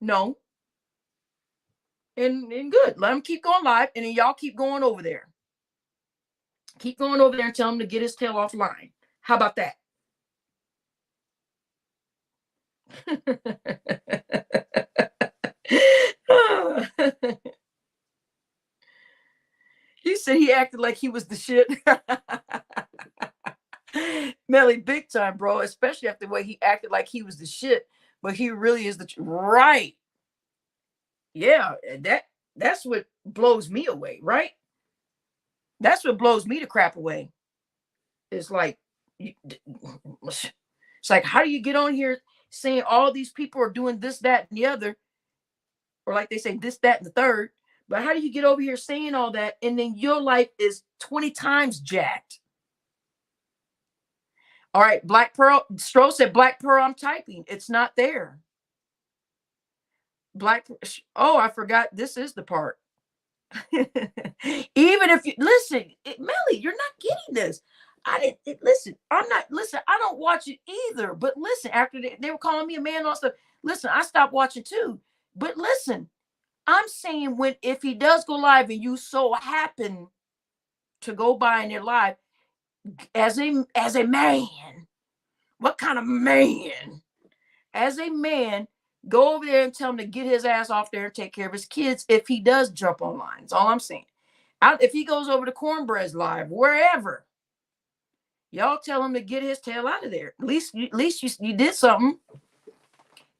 No. And good. Let him keep going live. And then y'all keep going over there. Keep going over there and tell him to get his tail offline. How about that? He said he acted like he was the shit. Melly, big time, bro. Especially after the way he acted like he was the shit, but he really is the right. Yeah, that's what blows me away, right? That's what blows me to crap away. It's like, it's like, how do you get on here saying all these people are doing this, that, and the other, or like they say this, that, and the third? But how do you get over here saying all that, and then your life is 20 times jacked? All right, Black Pearl. Stro said, Black Pearl, I'm typing. It's not there. Black. Oh, I forgot. This is the part. Even if you listen, Melly, you're not getting this. I didn't listen. I'm not listen. I don't watch it either. But listen, after they were calling me a man and all stuff. Listen, I stopped watching too. But listen, I'm saying if he does go live and you so happen to go by in their live as a man, what kind of man? As a man, go over there and tell him to get his ass off there and take care of his kids if he does jump online. That's all I'm saying. If he goes over to Cornbread's live, wherever, y'all tell him to get his tail out of there. At least you did something.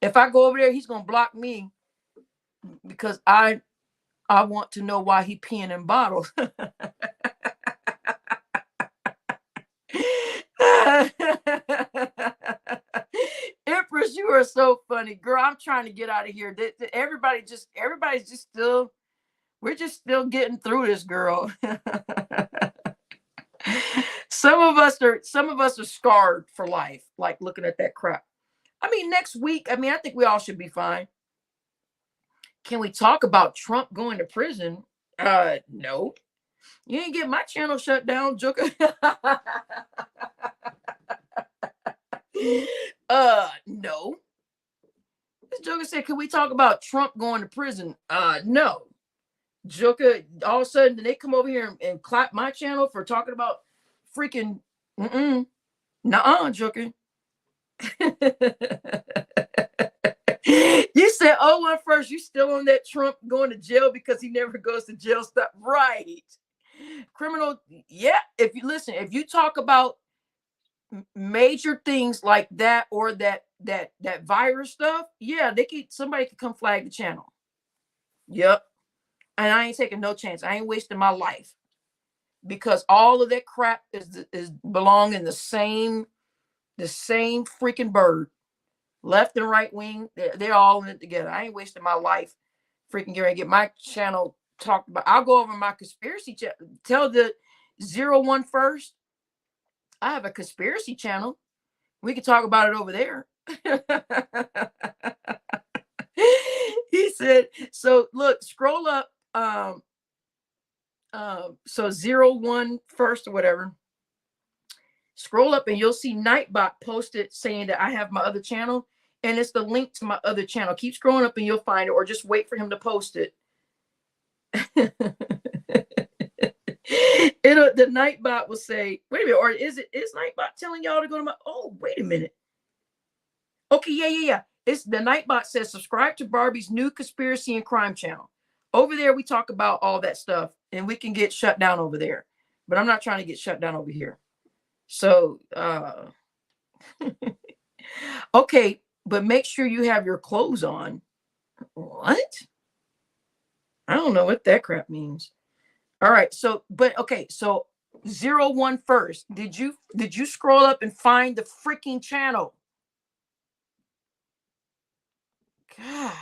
If I go over there, he's gonna block me because I want to know why he peeing in bottles. Empress, you are so funny, girl. I'm trying to get out of here. Everybody's just still, we're just still getting through this, girl. Some of us are scarred for life, like looking at that crap. I mean, next week, I think we all should be fine. Can we talk about Trump going to prison? No. You ain't get my channel shut down, Joker. No. This Joker said, can we talk about Trump going to prison? No. Joker, all of a sudden, they come over here and clap my channel for talking about freaking nuh-uh, Joker. You said, oh, well, first, you still on that Trump going to jail because he never goes to jail stuff. Right. Criminal, yeah. If you talk about major things like that or that virus stuff, yeah, somebody could come flag the channel. Yep. And I ain't taking no chance. I ain't wasting my life because all of that crap is belong in the same freaking bird. Left and right wing, they're all in it together. I ain't wasting my life freaking get my channel talked about. I'll go over my conspiracy channel. Tell the 01 first. I have a conspiracy channel. We can talk about it over there. He said, so look, scroll up. So 01 first or whatever. Scroll up and you'll see Nightbot posted saying that I have my other channel. And it's the link to my other channel. Keep scrolling up and you'll find it, or just wait for him to post it. The Nightbot will say, wait a minute, or is Nightbot telling y'all to go to my, oh, wait a minute. Okay, yeah. It's the Nightbot says, subscribe to Barbie's new conspiracy and crime channel. Over there, we talk about all that stuff, and we can get shut down over there. But I'm not trying to get shut down over here. So, okay, but make sure you have your clothes on. What? I don't know what that crap means. All right, so 01 first. Did you scroll up and find the freaking channel? God.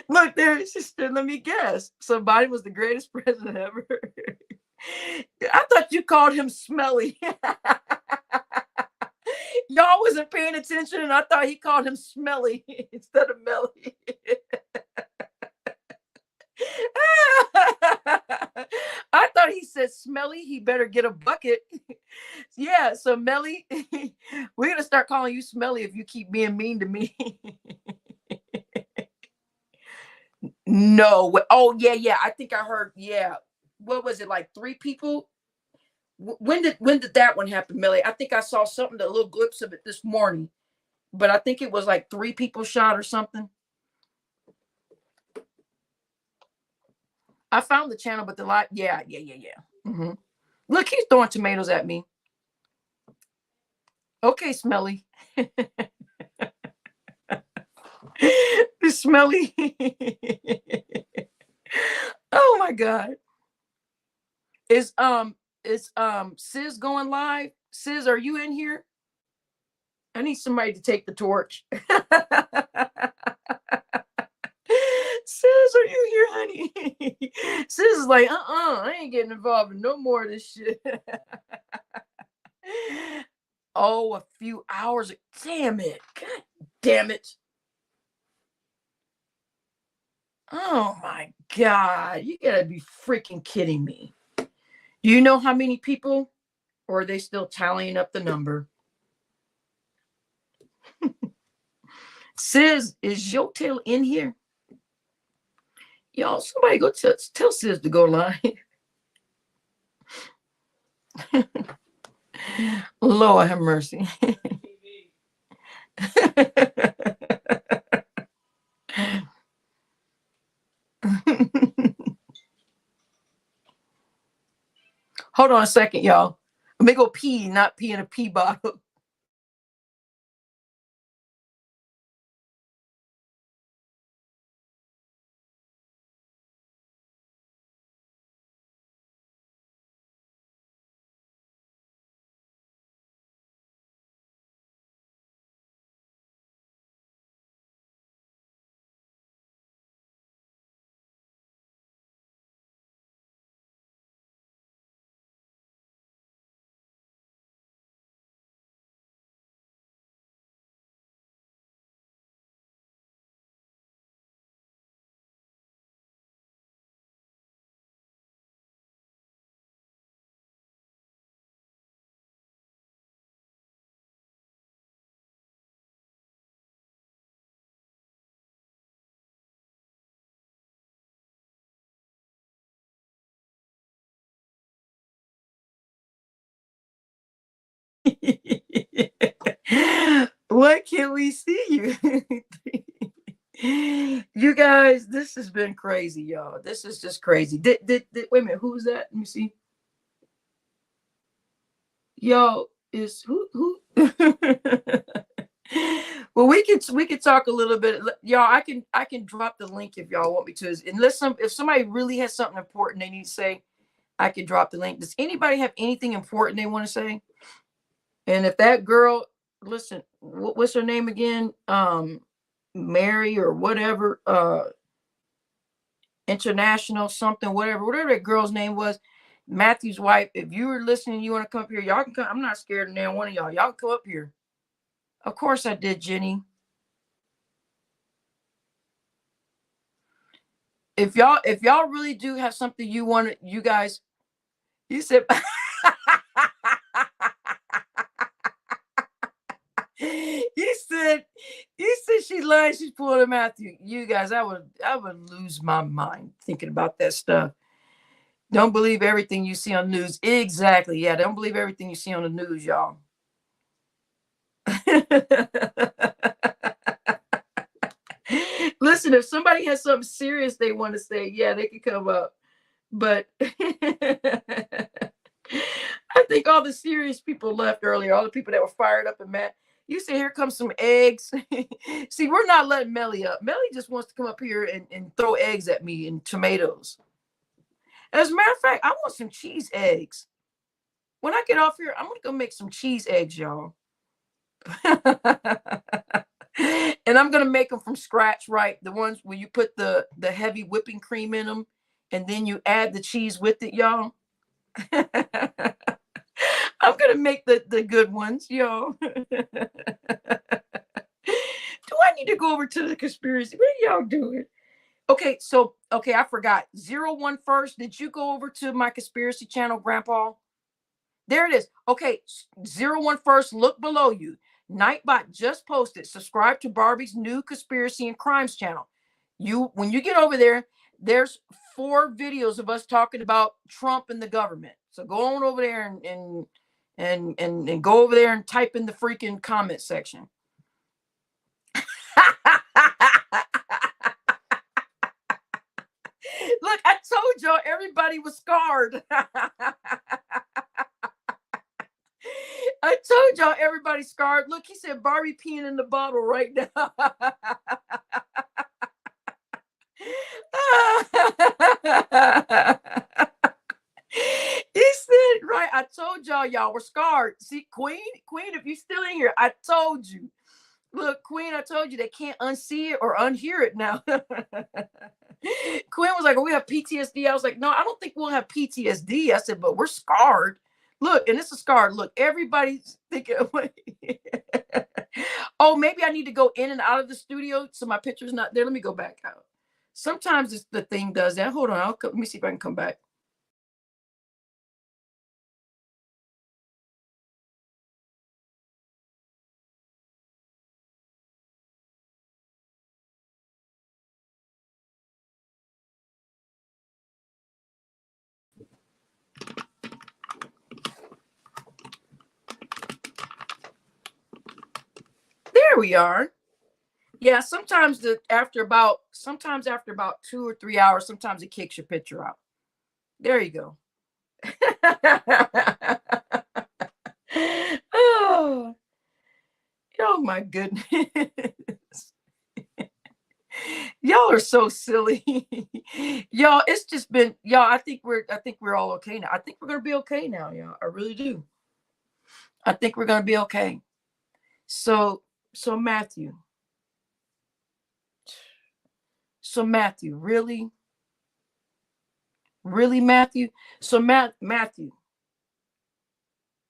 Look, there, sister. Let me guess. So Biden was the greatest president ever. I thought you called him smelly. Y'all wasn't paying attention, and I thought he called him smelly instead of Melly. I thought he said smelly. He better get a bucket. Yeah, so Melly, we're gonna start calling you smelly if you keep being mean to me. No. Oh yeah, yeah. I think I heard. Yeah. What was it like? Three people? When did that one happen, Melly? I think I saw something, a little glimpse of it this morning, but I think it was like three people shot or something. I found the channel, but the live. Yeah, yeah, yeah, yeah. Look, he's throwing tomatoes at me. Okay, Smelly. Smelly. Oh my God. Is Sis going live? Sis, are you in here? I need somebody to take the torch. Sis, are you here, honey? Sis is like, I ain't getting involved in no more of this shit. Oh, a few hours. Damn it. God damn it. Oh my God. You gotta be freaking kidding me. Do you know how many people? Or are they still tallying up the number? Sis, is your tail in here? Y'all, somebody go tell Sis to go live. Lord have mercy. Hold on a second, y'all. Let me go pee, not pee in a pee bottle. What can we see you? You guys, this has been crazy, y'all. This is just crazy. Wait a minute, who's that? Let me see. Yo, is who? Well, we could talk a little bit, y'all. I can drop the link if y'all want me to. Unless if somebody really has something important they need to say, I can drop the link. Does anybody have anything important they want to say? And if that girl, listen, what's her name again? Mary or whatever, international something, whatever that girl's name was, Matthew's wife. If you were listening, you want to come up here, y'all can come. I'm not scared of now one of y'all. Y'all come up here. Of course I did, Jenny. If y'all really do have something you want, you guys, you said. you said she lied. She's pulling a Matthew. You guys, I would lose my mind thinking about that stuff. Don't believe everything you see on the news. Exactly. Yeah, don't believe everything you see on the news, y'all. Listen, if somebody has something serious they want to say, yeah, they can come up. But I think all the serious people left earlier, all the people that were fired up and mad. You say, here comes some eggs. See, we're not letting Melly up. Melly just wants to come up here and throw eggs at me and tomatoes. As a matter of fact, I want some cheese eggs. When I get off here, I'm going to go make some cheese eggs, y'all. And I'm gonna make them from scratch, right? The ones where you put the heavy whipping cream in them, and then you add the cheese with it, y'all. I'm gonna make the good ones, y'all. Do I need to go over to the conspiracy? What are y'all doing? Okay, so okay, I forgot. 01 First. Did you go over to my conspiracy channel, Grandpa? There it is. Okay, 01 First. Look below you. Nightbot just posted. Subscribe to Barbie's new conspiracy and crimes channel. When you get over there, there's 4 videos of us talking about Trump and the government. So go on over there and go over there and type in the freaking comment section. Look, I told y'all everybody was scarred. I told y'all everybody's scarred. Look, he said Barbie peeing in the bottle right now. He said, right, I told y'all were scarred. See, Queen, if you still in here, I told you. Look, Queen, I told you they can't unsee it or unhear it now. Quinn was like, oh, we have PTSD. I was like, no, I don't think we'll have PTSD. I said, but we're scarred. Look, and it's a scar. Look, everybody's thinking, oh, maybe I need to go in and out of the studio so my picture's not there. Let me go back out. Sometimes the thing does that. Hold on. Let me see if I can come back. There we are. Yeah, sometimes after about 2 or 3 hours, sometimes it kicks your picture out. There you go. Oh, oh my goodness. Y'all are so silly. Y'all, it's just been y'all. I think we're all okay now. I think we're gonna be okay now, y'all. I really do. I think we're gonna be okay. So Matthew. So Matthew, really? Really, Matthew? So Matthew.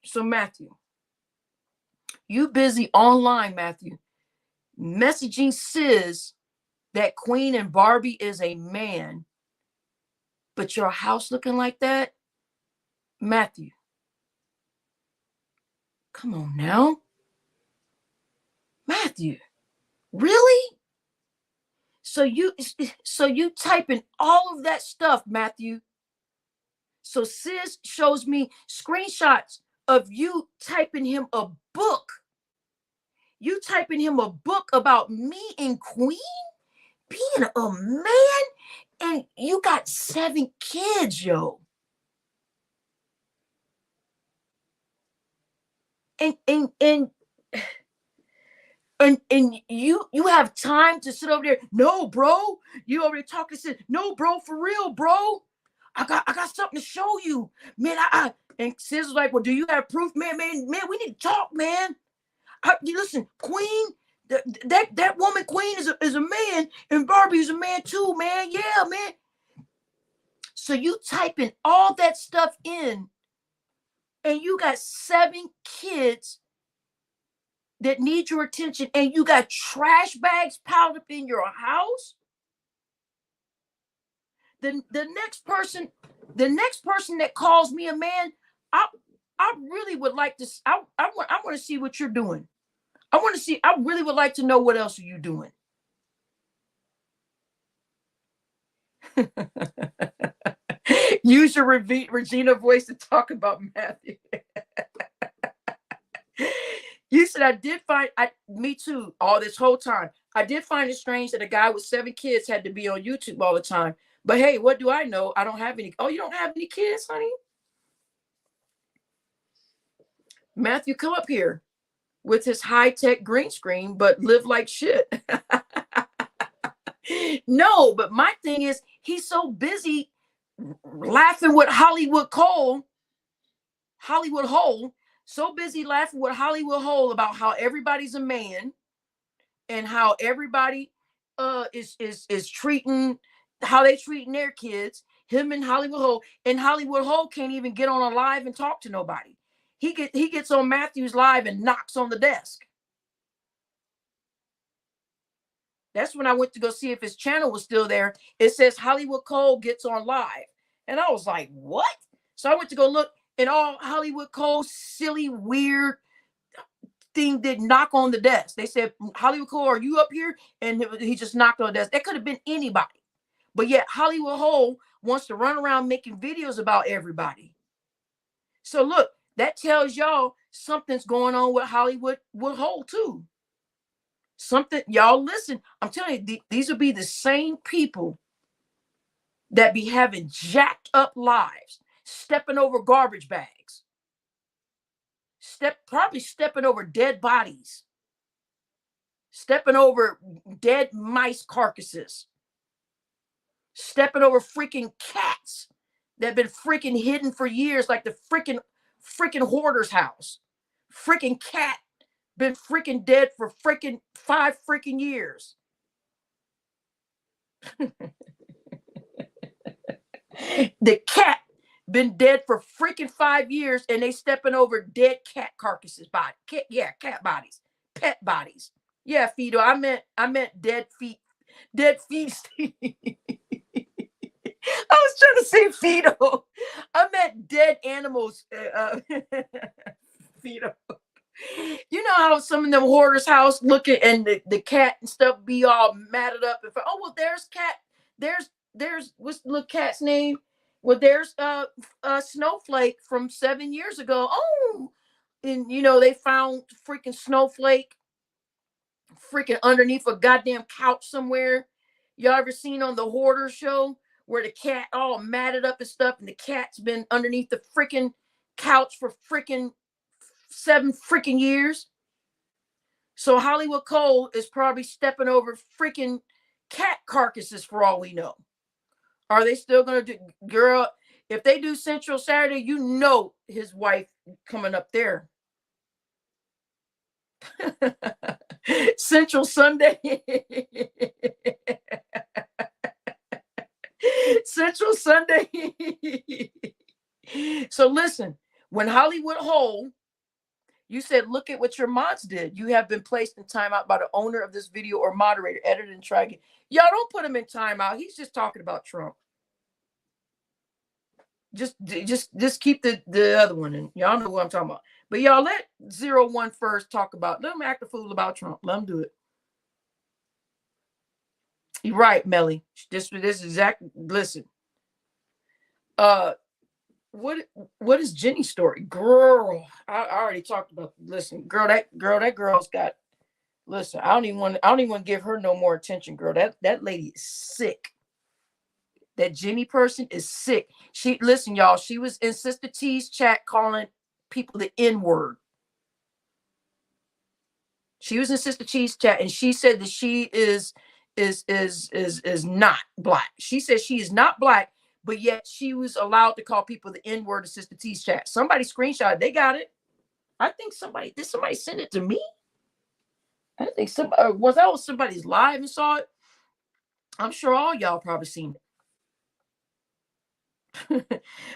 So Matthew, you busy online, Matthew, messaging Sis that Queen and Barbie is a man, but your house looking like that? Matthew, come on now. Matthew, really? So you typing all of that stuff, Matthew. So Sis shows me screenshots of you typing him a book. You typing him a book about me and Queen being a man, and you got 7 kids, yo. And you have time to sit over there. No, bro. You over there talking to no, bro, for real, bro. I got something to show you, man. And Sis was like, well, do you have proof, man? We need to talk, man. Listen, Queen, that woman Queen is a man, and Barbie is a man too, man. Yeah, man. So you typing all that stuff in, and you got 7 kids that need your attention, and you got trash bags piled up in your house. The next person that calls me a man, I really would like to. I want to see what you're doing. I really would like to know what else are you doing. Use your Regina voice to talk about Matthew. You said I did find me too, all this whole time. I did find it strange that a guy with 7 kids had to be on YouTube all the time. But hey, what do I know? I don't have any. Oh, you don't have any kids, honey? Matthew, come up here with his high-tech green screen, but live like shit. No, but my thing is he's so busy laughing with Hollywood Hole, So busy laughing with Hollywood Hole about how everybody's a man and how everybody is treating, how they treating their kids. Him and Hollywood Hole can't even get on a live and talk to nobody. He gets on Matthew's live and knocks on the desk. That's when I went to go see if his channel was still there. It says Hollywood Cole gets on live. And I was like, what? So I went to go look, and all Hollywood Cole's silly, weird thing did knock on the desk. They said, Hollywood Cole, are you up here? And he just knocked on the desk. That could have been anybody. But yet Hollywood Hole wants to run around making videos about everybody. So look, that tells y'all something's going on with Hollywood Hole too. Something, y'all listen, I'm telling you, these will be the same people that be having jacked up lives, stepping over garbage bags, probably stepping over dead bodies, stepping over dead mice carcasses, stepping over freaking cats that have been freaking hidden for years, like the freaking hoarder's house. Freaking cat been freaking dead for freaking 5 freaking years. The cat been dead for freaking 5 years, and they stepping over dead cat carcasses, cat bodies, pet bodies. Yeah, Fido, I meant dead feet. I was trying to say Fido. I meant dead animals. Fido. You know how some of them hoarders' house looking, and the cat and stuff be all matted up, and oh well, there's cat. There's what's the little cat's name? Well, there's Snowflake from 7 years ago. Oh, and they found freaking Snowflake freaking underneath a goddamn couch somewhere. Y'all ever seen on the Hoarder show where the cat all matted up and stuff, and the cat's been underneath the freaking couch for freaking 7 freaking years? So Hollywood Cole is probably stepping over freaking cat carcasses for all we know. Are they still gonna do, girl? If they do Central Saturday, his wife coming up there. Central Sunday. Central Sunday. So listen, when Hollywood Hole, you said, look at what your mods did. You have been placed in timeout by the owner of this video or moderator, editor, and try again. Y'all don't put him in timeout. He's just talking about Trump. Just keep the other one in. Y'all know what I'm talking about. But y'all let 01 first talk about. Let him act a fool about Trump. Let him do it. You're right, Melly. This is exactly. Listen. What is Jenny's story? Girl, I already talked about. Listen, that girl's got. Listen, I don't even want to give her no more attention, girl. That lady is sick. That Jenny person is sick. Listen, y'all. She was in Sister T's chat calling people the N-word. She was in Sister T's chat, and she said that she is not black. She said she is not black, but yet she was allowed to call people the N-word in Sister T's chat. Somebody screenshot. They got it. I think did somebody send it to me? I think was somebody's live and saw it. I'm sure all y'all probably seen it.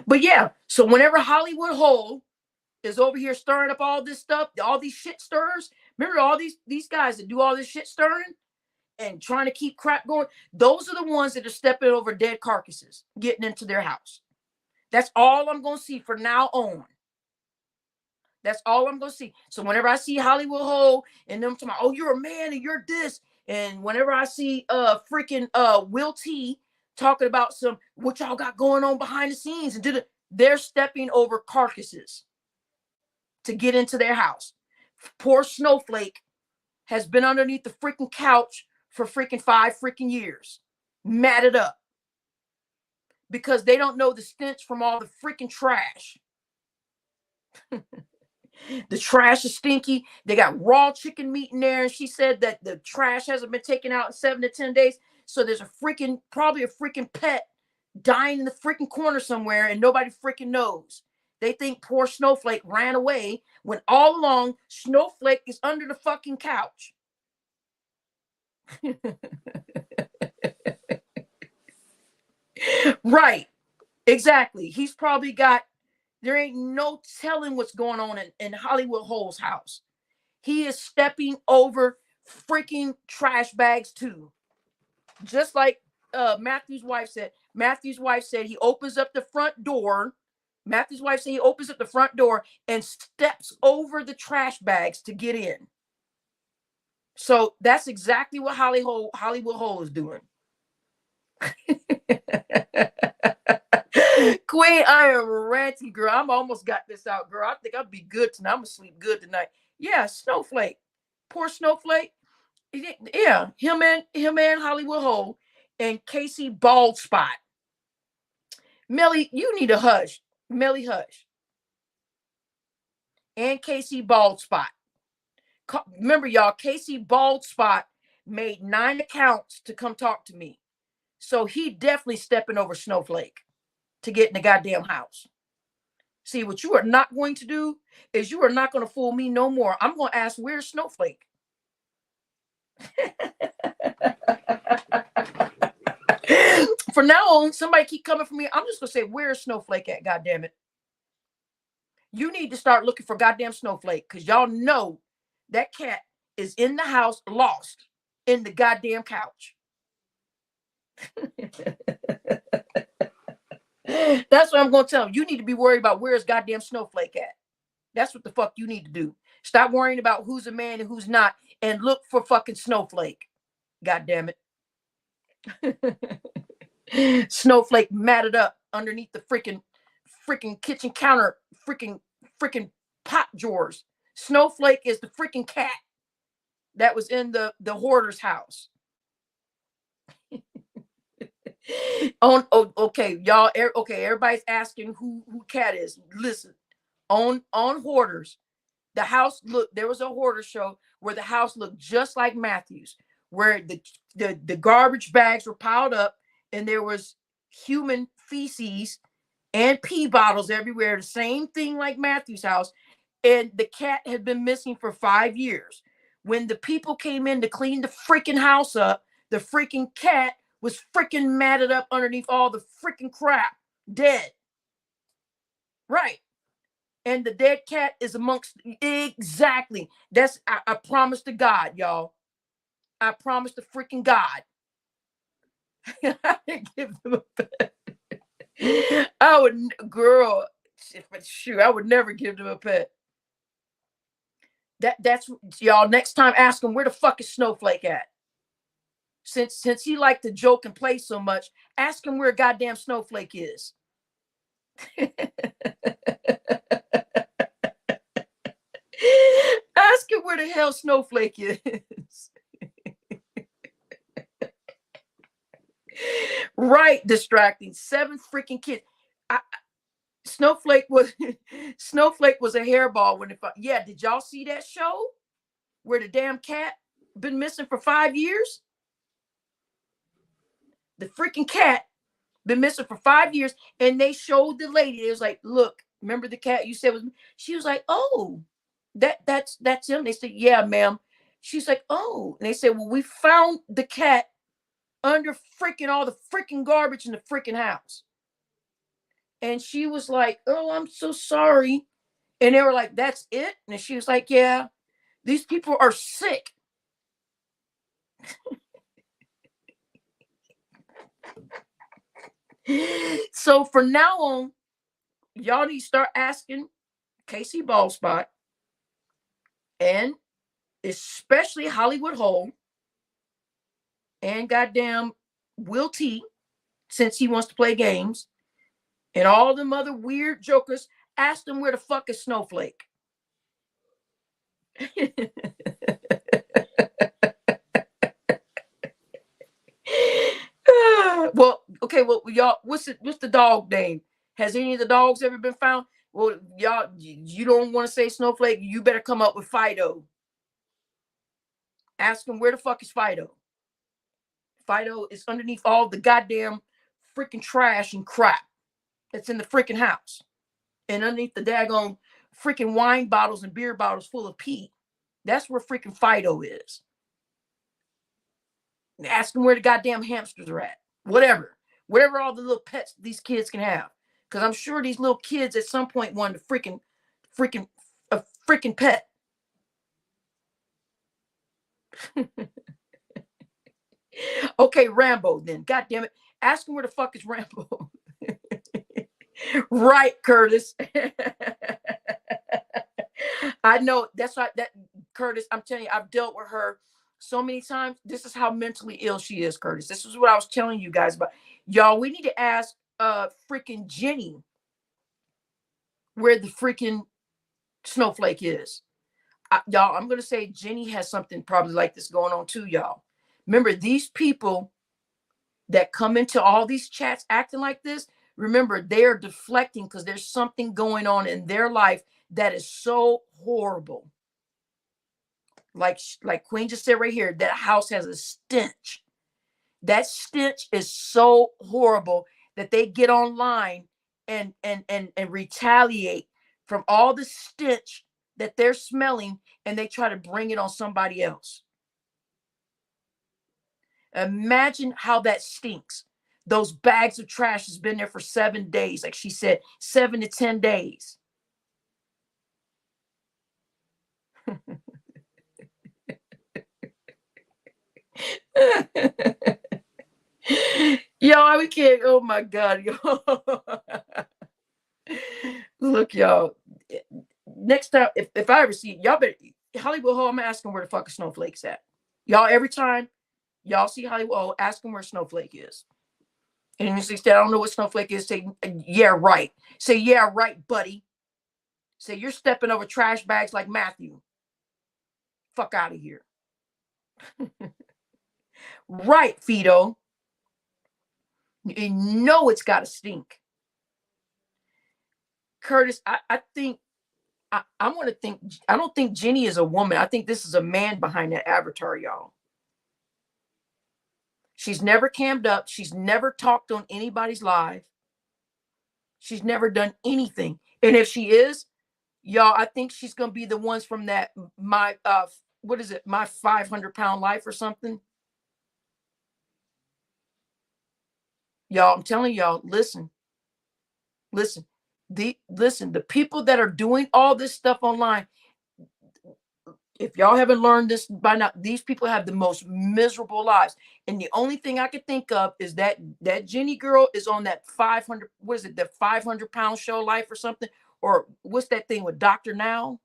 But yeah, so whenever Hollywood Hole is over here stirring up all this stuff, all these shit stirrers, remember all these guys that do all this shit stirring and trying to keep crap going, those are the ones that are stepping over dead carcasses, getting into their house. That's all I'm going to see from now on. That's all I'm going to see. So whenever I see Hollywood Hole and them talking about, oh, you're a man and you're this, and whenever I see freaking Will T talking about what y'all got going on behind the scenes, and they're stepping over carcasses to get into their house. Poor Snowflake has been underneath the freaking couch for freaking 5 freaking years, matted up, because they don't know the stench from all the freaking trash. The trash is stinky. They got raw chicken meat in there, and she said that the trash hasn't been taken out in 7 to 10 days. So there's probably a freaking pet dying in the freaking corner somewhere, and nobody freaking knows. They think poor Snowflake ran away when all along Snowflake is under the fucking couch. Right. Exactly. He's probably got, there ain't no telling what's going on in Hollywood Hole's house. He is stepping over freaking trash bags too. Just like Matthew's wife said. Matthew's wife said he opens up the front door. Matthew's wife said he opens up the front door and steps over the trash bags to get in. So that's exactly what Hollywood Hole is doing. Queen, I am ranty, girl. I'm almost got this out, girl. I think I'll be good tonight. I'm gonna sleep good tonight. Yeah, Snowflake. Poor Snowflake. Yeah, him and Hollywood Hole and Casey Bald Spot. Melly, you need a hush. Melly, hush. And Casey Bald Spot. Remember, y'all, Casey Bald Spot made 9 accounts to come talk to me. So he definitely stepping over Snowflake to get in the goddamn house. See, what you are not going to do is you are not going to fool me no more. I'm going to ask, where's Snowflake? From now on, somebody keep coming for me, I'm just going to say, where's Snowflake at, goddamn it? You need to start looking for goddamn Snowflake, because y'all know that cat is in the house, lost in the goddamn couch. That's what I'm going to tell him. You need to be worried about where's goddamn Snowflake at. That's what the fuck you need to do. Stop worrying about who's a man and who's not, and look for fucking Snowflake. God damn it. Snowflake matted up underneath the freaking kitchen counter, freaking pot drawers. Snowflake is the freaking cat that was in the hoarder's house. Okay, y'all. Okay, everybody's asking who cat is. Listen, on Hoarders, the house there was a hoarder show where the house looked just like Matthew's, where the garbage bags were piled up and there was human feces and pee bottles everywhere, the same thing like Matthew's house, and the cat had been missing for 5 years. When the people came in to clean the freaking house up, the freaking cat was freaking matted up underneath all the freaking crap, dead. Right. And the dead cat is amongst, exactly. That's, I promise to God, y'all. I promise to freaking God. I didn't give them a pet. I would, girl, shoot, I would never give them a pet. That's y'all. Next time, ask him, where the fuck is Snowflake at? Since he liked to joke and play so much, ask him where goddamn Snowflake is. Ask him where the hell Snowflake is. Right, distracting. 7 freaking kids. Snowflake was a hairball when yeah, did y'all see that show where the damn cat been missing for 5 years? The freaking cat been missing for 5 years, and they showed the lady. It was like, look, remember the cat you said was? She was like, oh, that's him. They said, yeah, ma'am. She's like, oh, and they said, well, we found the cat under freaking all the freaking garbage in the freaking house. And she was like, oh, I'm so sorry. And they were like, that's it? And she was like, yeah, these people are sick. So from now on, y'all need to start asking Casey Ballspot and especially Hollywood Hole and goddamn Will T, since he wants to play games, and all them other weird jokers. Ask them where the fuck is Snowflake. Well, okay, well, y'all, what's the dog name? Has any of the dogs ever been found? Well, y'all, you don't want to say Snowflake, you better come up with Fido. Ask him where the fuck is Fido. Fido is underneath all the goddamn freaking trash and crap that's in the freaking house. and underneath the daggone freaking wine bottles and beer bottles full of pee. That's where freaking Fido is. Ask them where the goddamn hamsters are at. Whatever all the little pets these kids can have. Because I'm sure these little kids at some point wanted a freaking pet. Okay, Rambo then. God damn it. Ask him where the fuck is Rambo. Right, Curtis. I know that's why that Curtis, I'm telling you, I've dealt with her so many times. This is how mentally ill she is, Curtis. This is what I was telling you guys about. Y'all, we need to ask freaking Jenny where the freaking snowflake is. Y'all, I'm gonna say Jenny has something probably like this going on too, y'all. Remember, these people that come into all these chats acting like this, remember, they are deflecting because there's something going on in their life that is so horrible. Like Queen just said right here, that house has a stench. That stench is so horrible that they get online and retaliate from all the stench that they're smelling, and they try to bring it on somebody else. Imagine how that stinks. Those bags of trash has been there for 7 days. Like she said, 7 to 10 days. Y'all, we can't. Oh my God, y'all. Look, y'all. Next time, if I ever see it, y'all better Hollywood Ho, I'm asking where the fuck a snowflake's at. Y'all, every time y'all see Hollywood Ho, ask them where Snowflake is. And if you say, I don't know what Snowflake is, say, yeah, right. Say, yeah, right, buddy. Say, you're stepping over trash bags like Matthew. Fuck out of here. Right, Fido. You know it's got to stink. Curtis, I think, I want to think, I don't think Jenny is a woman. I think this is a man behind that avatar, y'all. She's never cammed up. She's never talked on anybody's live. She's never done anything. And if she is, y'all, I think she's going to be the ones from that, what is it? My 500-pound life or something. Y'all, I'm telling y'all, listen. The people that are doing all this stuff online, if y'all haven't learned this by now, these people have the most miserable lives. And the only thing I could think of is that Jenny girl is on that 500, what is it, the 500-pound show life or something? Or what's that thing with Dr. Now?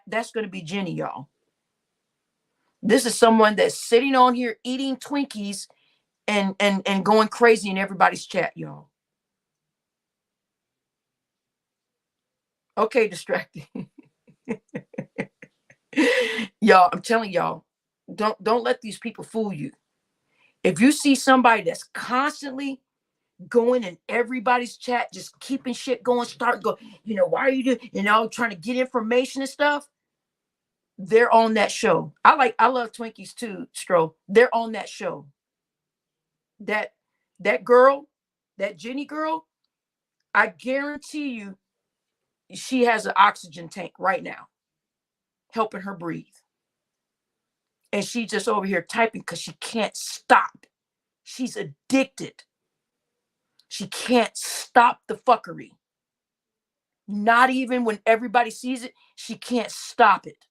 That's going to be Jenny, y'all. This is someone that's sitting on here eating Twinkies and going crazy in everybody's chat, y'all. Okay, distracting. Y'all, I'm telling y'all, don't let these people fool you. If you see somebody that's constantly going in everybody's chat, just keeping shit going, start go, why are you doing, trying to get information and stuff, they're on that show. I love Twinkies too, Stro. They're on that show. That girl, that Jenny girl, I guarantee you, she has an oxygen tank right now, helping her breathe. And she's just over here typing because she can't stop. She's addicted. She can't stop the fuckery. Not even when everybody sees it, she can't stop it.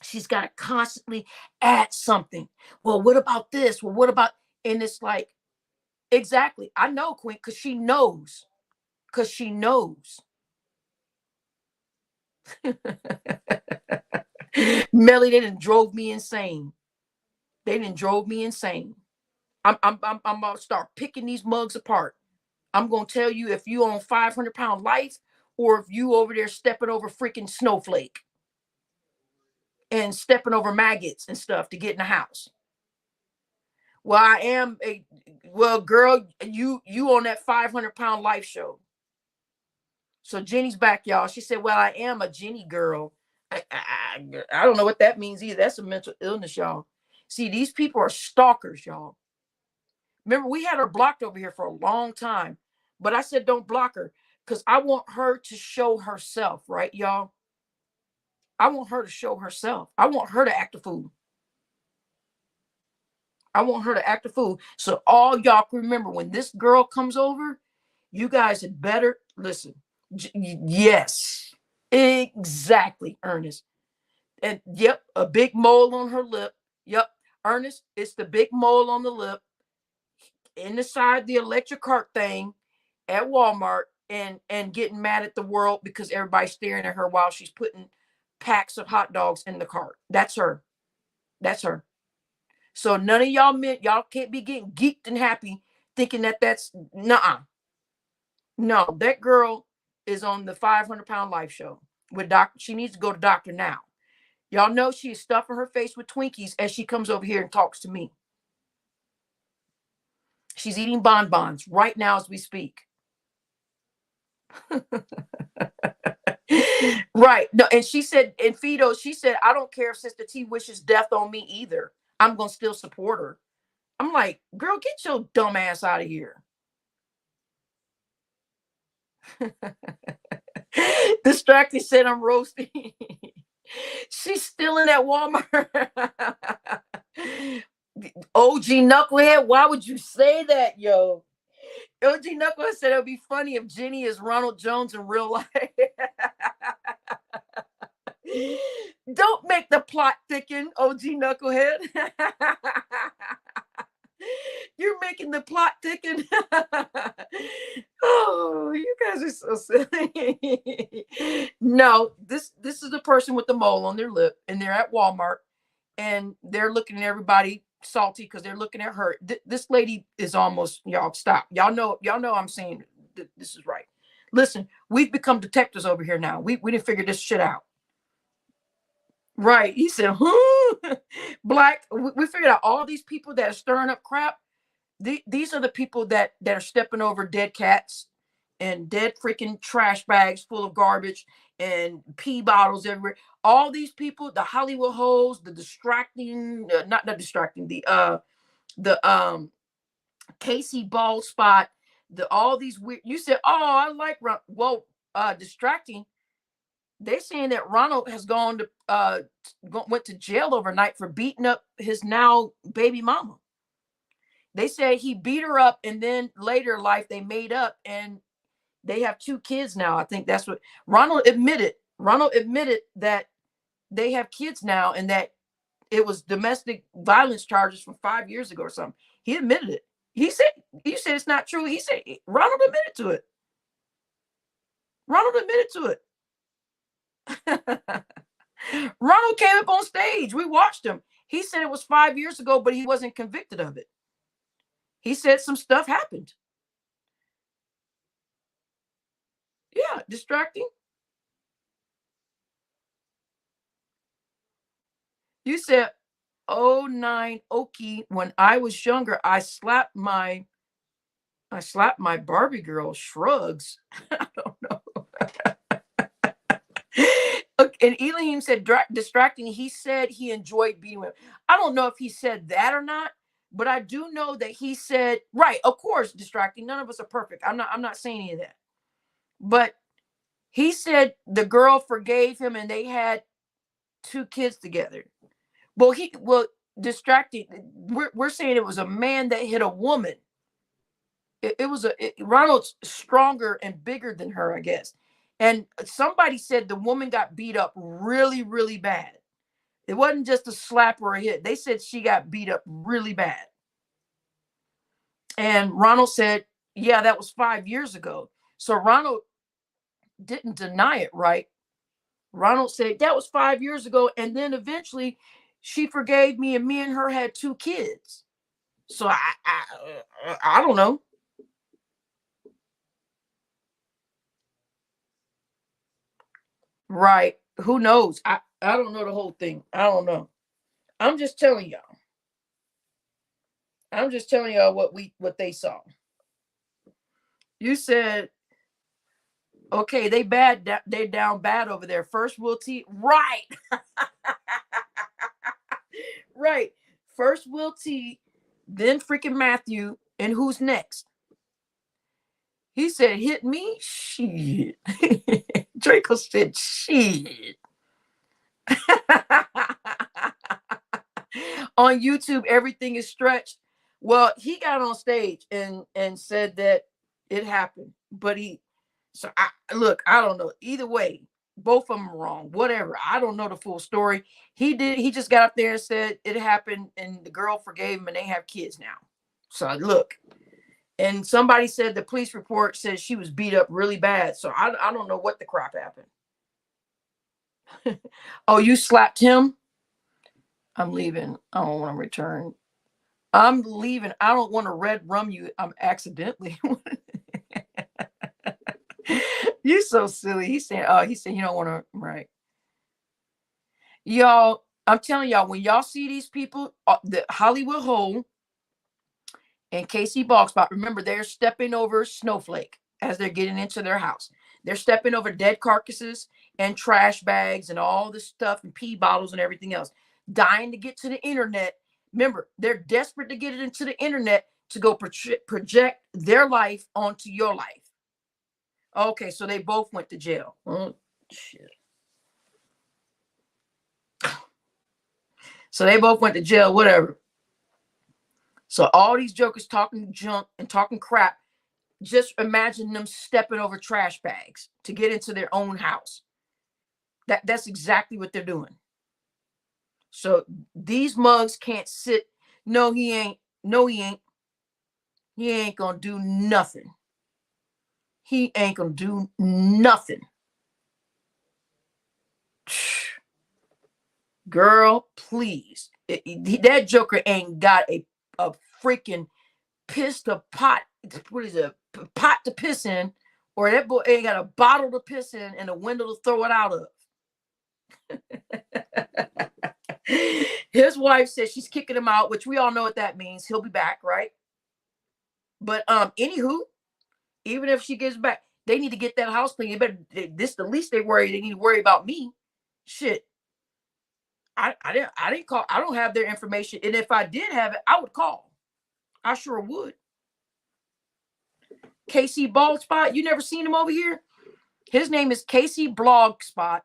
She's got to constantly add something. Well, what about this? Well, what about, and it's like, exactly. I know, Queen, because she knows. Because she knows. Melly, they done drove me insane. They done drove me insane. I'm gonna start picking these mugs apart. I'm gonna tell you if you on 500-pound life or if you over there stepping over freaking Snowflake and stepping over maggots and stuff to get in the house. Well, I am girl, you on that 500-pound life show. So Jenny's back, y'all. She said, well, I am a Jenny girl. I don't know what that means either. That's a mental illness, y'all. See, these people are stalkers, y'all. Remember, we had her blocked over here for a long time, but I said, don't block her Because I want her to show herself, right, y'all? I want her to show herself. I want her to act a fool. I want her to act a fool. So all y'all can remember, when this girl comes over, you guys had better listen. Yes, exactly, Ernest. And yep, a big mole on her lip. Yep, Ernest, it's the big mole on the lip inside the electric cart thing at Walmart, and getting mad at the world because everybody's staring at her while she's putting packs of hot dogs in the cart. That's her. That's her. So none of y'all men, y'all can't be getting geeked and happy thinking that that's nah. No, that girl is on the 500-pound life show with doctor. She needs to go to doctor now. Y'all know she is stuffing her face with Twinkies as she comes over here and talks to me. She's eating bonbons right now as we speak. Right. No, and she said, and Fido, she said, I don't care if Sister T wishes death on me either. I'm gonna still support her. I'm like, girl, get your dumb ass out of here. Distracted said I'm roasting. She's still in that Walmart. OG Knucklehead, why would you say that, yo? OG Knucklehead said it would be funny if Jenny is Ronald Jones in real life. Don't make the plot thicken, OG Knucklehead. You're making the plot thicken. Oh, you guys are so silly. No, this is the person with the mole on their lip, and they're at Walmart, and they're looking at everybody salty because they're looking at her. This lady is almost, y'all stop. Y'all know I'm saying this is right. Listen, we've become detectives over here now. We didn't figure this shit out. Right. He said, Black, we figured out all these people that are stirring up crap. These are the people that are stepping over dead cats and dead freaking trash bags full of garbage and pee bottles everywhere. All these people, the Hollywood hoes, the distracting, not distracting, the Casey bald spot, all these weird. You said, oh, I like distracting. They're saying that Ronald has gone to went to jail overnight for beating up his now baby mama. They say he beat her up, and then later in life they made up, and they have 2 kids now. I think that's what Ronald admitted. Ronald admitted that they have kids now, and that it was domestic violence charges from 5 years ago or something. He admitted it. He said, "You said it's not true." He said Ronald admitted to it. Ronald admitted to it. Ronald came up on stage. We watched him. He said it was 5 years ago, but he wasn't convicted of it. He said some stuff happened. Yeah, distracting. You said, "Oh nine Okie, when I was younger, I slapped my Barbie girl." Shrugs. I don't know. And Elohim said, distracting. He said he enjoyed being with him. I don't know if he said that or not, but I do know that he said, right, of course, distracting. None of us are perfect. I'm not saying any of that. But he said the girl forgave him and they had 2 kids together. Well, distracting. We're saying it was a man that hit a woman. Ronald's stronger and bigger than her, I guess. And somebody said the woman got beat up really, really bad. It wasn't just a slap or a hit. They said she got beat up really bad. And Ronald said, yeah, that was 5 years ago. So Ronald didn't deny it, right? Ronald said that was 5 years ago. And then eventually she forgave me, and me and her had 2 kids. So I don't know. Right. Who knows? I don't know the whole thing. I don't know. I'm just telling y'all. I'm just telling y'all what they saw. You said, okay, they down bad over there. First Will T. Right. Right. First Will T, then freaking Matthew, and who's next? He said, hit me? Shit. Draco said, shit. On YouTube, everything is stretched. Well, he got on stage and said that it happened, but I don't know. Either way, both of them are wrong. Whatever. I don't know the full story. He just got up there and said it happened, and the girl forgave him, and they have kids now. So look, and somebody said the police report says she was beat up really bad. So I don't know what the crap happened. Oh, you slapped him? I'm leaving. I don't want to return. I'm leaving. I don't want to red rum you. I'm accidentally. You're so silly. He said you don't want to, right? Y'all, I'm telling y'all, when y'all see these people, the Hollywood Hole and Casey Bogspot, remember they're stepping over Snowflake as they're getting into their house. They're stepping over dead carcasses and trash bags and all this stuff and pee bottles and everything else, dying to get to the internet. Remember, they're desperate to get it into the internet to go project their life onto your life. Okay, so they both went to jail. Oh, shit. So they both went to jail, whatever. So all these jokers talking junk and talking crap, just imagine them stepping over trash bags to get into their own house. That's exactly what they're doing. So these mugs can't sit. No, he ain't. No, he ain't. He ain't gonna do nothing. He ain't gonna do nothing. Girl, please. That joker ain't got a freaking piss to pot. What is it? Pot to piss in, or that boy ain't got a bottle to piss in and a window to throw it out of. His wife says she's kicking him out, which we all know what that means. He'll be back, right? But anywho, even if she gets back, they need to get that house clean. This the least they worry. They need to worry about me. Shit. I didn't call. I don't have their information. And if I did have it, I would call. I sure would. KC Baldspot, you never seen him over here? His name is KC Blogspot.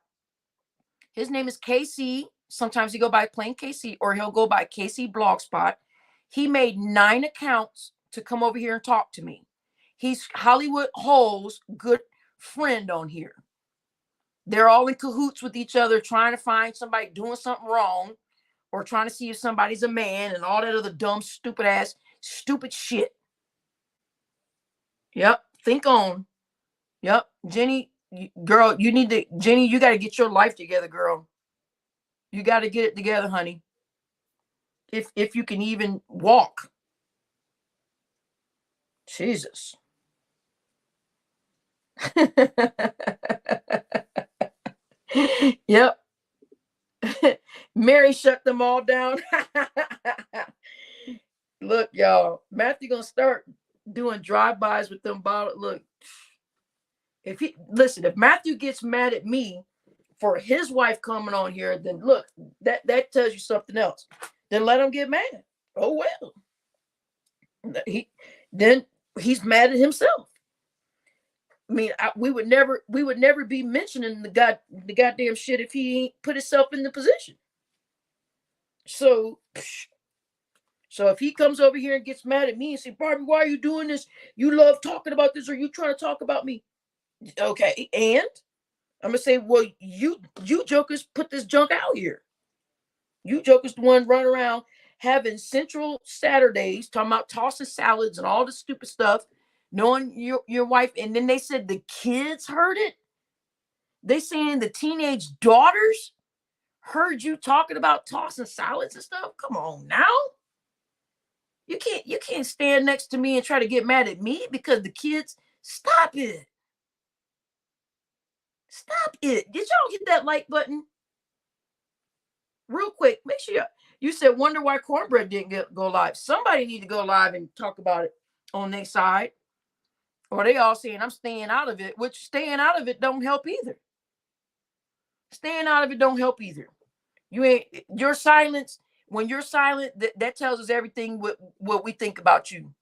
His name is KC. Sometimes he go by plain KC, or he'll go by KC Blogspot. He made 9 accounts to come over here and talk to me. He's Hollywood Hole's good friend on here. They're all in cahoots with each other, trying to find somebody doing something wrong, or trying to see if somebody's a man and all that other dumb, stupid shit. Yep. Think on. Yep. Jenny, girl, Jenny, you got to get your life together, girl. You got to get it together, honey. If you can even walk. Jesus. Yep. Mary shut them all down. Look, y'all, Matthew gonna start doing drive-bys with them bottles. Look, if Matthew gets mad at me for his wife coming on here, then look, that tells you something else. Then let him get mad. Oh well. He's mad at himself. I mean, we would never be mentioning the goddamn shit if he ain't put himself in the position. So if he comes over here and gets mad at me and say, Barbie, why are you doing this? You love talking about this, or you trying to talk about me? Okay, and I'm gonna say, well, you jokers put this junk out here. You jokers the one running around having Central Saturdays, talking about tossing salads and all this stupid stuff, knowing your wife, and then they said the kids heard it. They saying the teenage daughters heard you talking about tossing salads and stuff. Come on now. You can't stand next to me and try to get mad at me because the kids. Stop it. Stop it. Did y'all hit that like button? Real quick, make sure you said wonder why cornbread didn't go live. Somebody need to go live and talk about it on their side. Or they all saying I'm staying out of it, which staying out of it don't help either. Staying out of it don't help either. Your silence. When you're silent, that tells us everything what we think about you.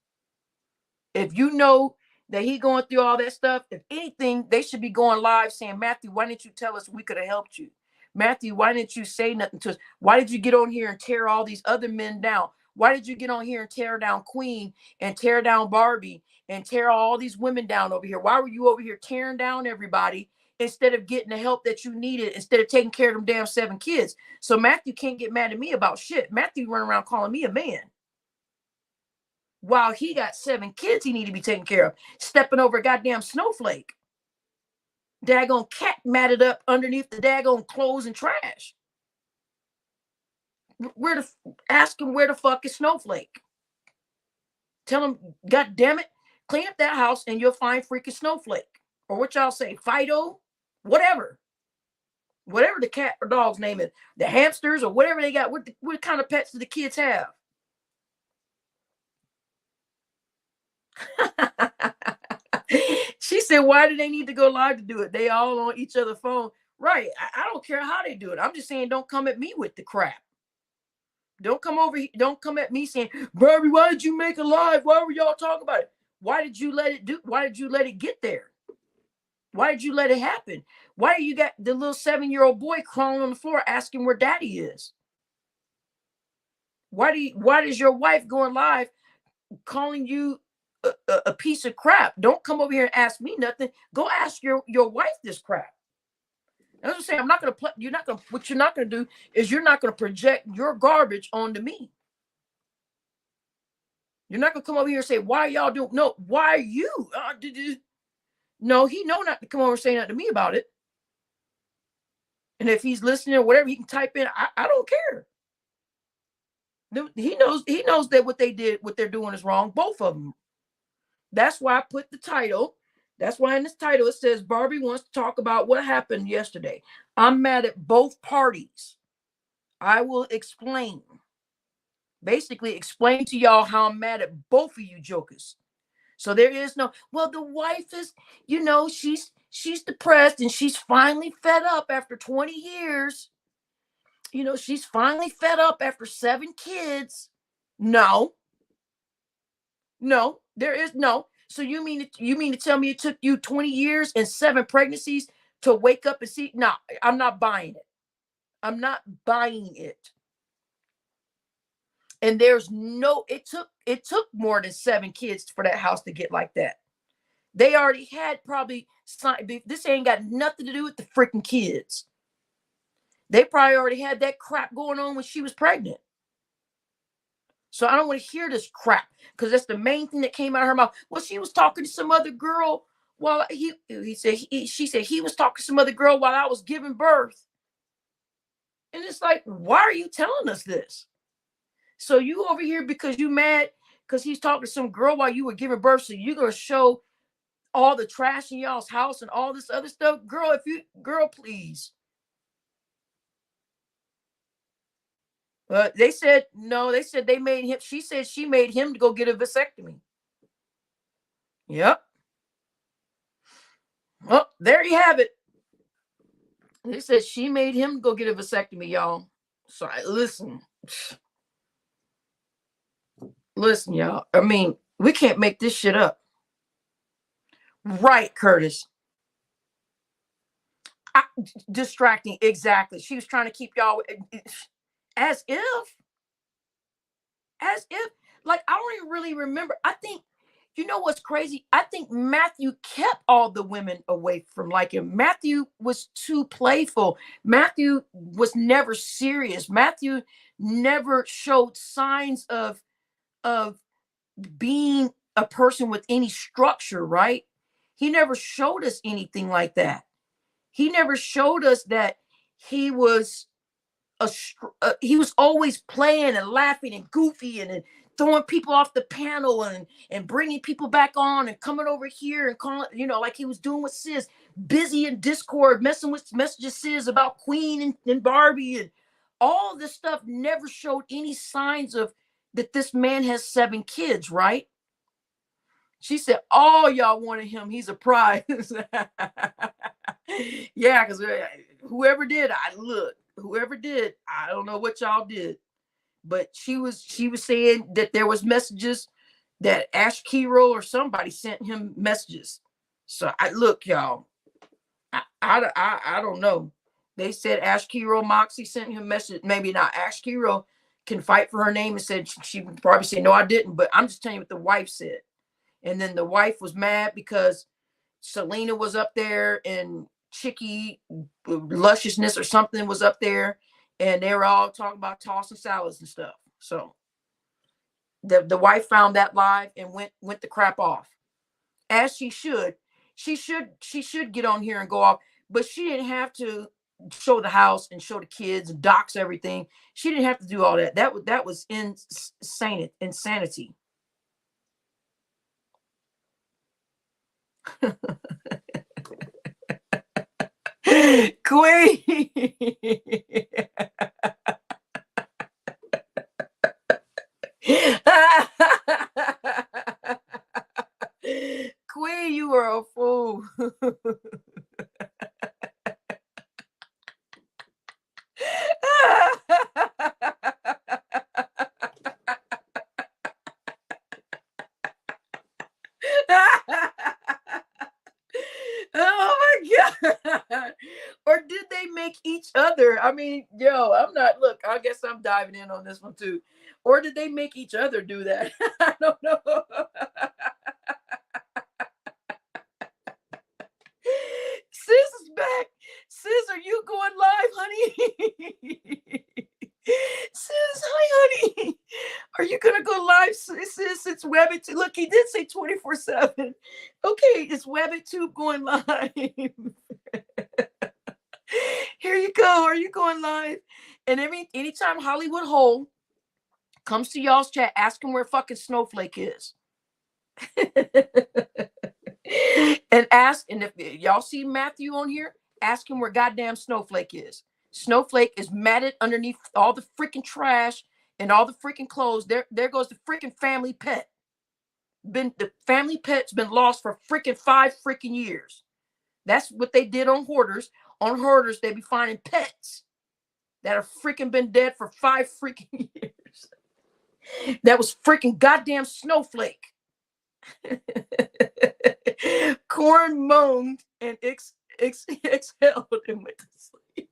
If you know that he going through all that stuff. If anything, they should be going live saying, Matthew, why didn't you tell us we could have helped you? Matthew, why didn't you say nothing to us? Why did you get on here and tear all these other men down? Why did you get on here and tear down Queen and tear down Barbie and tear all these women down over here? Why were you over here tearing down everybody instead of getting the help that you needed, instead of taking care of them damn 7 kids? So Matthew can't get mad at me about shit. Matthew running around calling me a man, while he got 7 kids he need to be taken care of, stepping over a goddamn snowflake. Daggone cat matted up underneath the daggone clothes and trash. Ask him where the fuck is Snowflake. Tell him, God damn it, clean up that house and you'll find freaking Snowflake. Or what y'all say, Fido? Whatever the cat or dog's name is. The hamsters or whatever they got. What kind of pets do the kids have? She said, why do they need to go live to do it? They all on each other's phone. Right. I don't care how they do it. I'm just saying, don't come at me with the crap. Don't come over here. Don't come at me saying, Barbie, why did you make a live? Why were y'all talking about it? Why did you let it get there? Why did you let it happen? Why do you got the little 7-year-old boy crawling on the floor asking where daddy is? Why does your wife going live calling you a piece of crap? Don't come over here and ask me nothing. Go ask your wife this crap. I was saying, I'm not gonna play. What you're not gonna do is you're not gonna project your garbage onto me. You're not gonna come over here and say, why y'all doing? No, why are you? No, he know not to come over and say nothing to me about it. And if he's listening or whatever, he can type in. I don't care. He knows that what they're doing is wrong. Both of them. That's why I put the title. That's why in this title it says Barbie wants to talk about what happened yesterday. I'm mad at both parties. I will explain. Basically explain to y'all how I'm mad at both of you jokers. So there is no, well, the wife is, she's depressed and she's finally fed up after 20 years. She's finally fed up after 7 kids. No, there is no. So you mean to tell me it took you 20 years and 7 pregnancies to wake up and see? No, I'm not buying it. I'm not buying it. And there's no, it took more than 7 kids for that house to get like that. They already had probably, this ain't got nothing to do with the freaking kids. They probably already had that crap going on when she was pregnant. So I don't want to hear this crap, because that's the main thing that came out of her mouth. Well, she was talking to some other girl while she said he was talking to some other girl while I was giving birth. And it's like, why are you telling us this? So you over here because you mad because he's talking to some girl while you were giving birth. So you're going to show all the trash in y'all's house and all this other stuff. Girl, please. They said, no, they said they made him. She said she made him to go get a vasectomy. Yep. Well, there you have it. They said she made him go get a vasectomy, y'all. So listen, y'all. I mean, we can't make this shit up. Right, Curtis. Distracting. Exactly. She was trying to keep y'all as if, like, I don't even really remember. I think, what's crazy? I think Matthew kept all the women away from him. Matthew was too playful. Matthew was never serious. Matthew never showed signs of being a person with any structure, right? He never showed us anything like that. He never showed us that he was he was always playing and laughing and goofy and throwing people off the panel and bringing people back on and coming over here and calling, like he was doing with Sis, busy in Discord, messing with messages Sis about Queen and Barbie, and all this stuff never showed any signs of that this man has 7 kids, right? She said, all y'all wanted him. He's a prize. Yeah, because whoever did, I don't know what y'all did. But she was saying that there was messages that Ashkiro or somebody sent him messages. So I look, y'all. I don't know. They said Ashkiro Moxie sent him a message. Maybe not. Ashkiro can fight for her name and said she would probably say no, I didn't. But I'm just telling you what the wife said. And then the wife was mad because Selena was up there and Chicky Lusciousness or something was up there, and they were all talking about tossing salads and stuff. So the wife found that live and went the crap off, as she should. She should get on here and go off, but she didn't have to show the house and show the kids and dox everything. She didn't have to do all that. That was insanity. Queen. Queen, you are a fool. Oh my God. Or did they make each other? I mean, yo, I'm not, look, I guess I'm diving in on this one too. Or did they make each other do that? I don't know. Sis is back. Sis, are you going live, honey? Sis, hi, honey. Are you gonna go live, sis? It's WebTube. Look, he did say 24/7. Okay, it's WebTube going live. Here you go. Are you going live? And anytime Hollywood Hole comes to y'all's chat, ask him where fucking Snowflake is. And if y'all see Matthew on here, ask him where goddamn Snowflake is. Snowflake is matted underneath all the freaking trash and all the freaking clothes. There goes the freaking family pet. The family pet's been lost for freaking 5 freaking years. That's what they did on Hoarders. On Hoarders, they be finding pets that have freaking been dead for 5 freaking years. That was freaking goddamn Snowflake. Corn moaned and exhaled and went to sleep.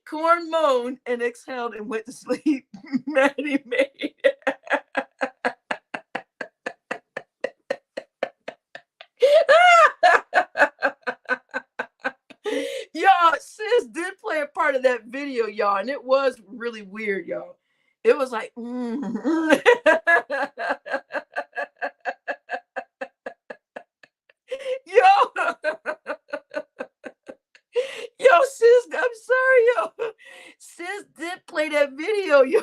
Corn moaned and exhaled and went to sleep. Maddie made. Y'all, sis did play a part of that video, y'all, and it was really weird, y'all. It was like, yo, yo, sis, I'm sorry, yo. Sis did play that video, yo.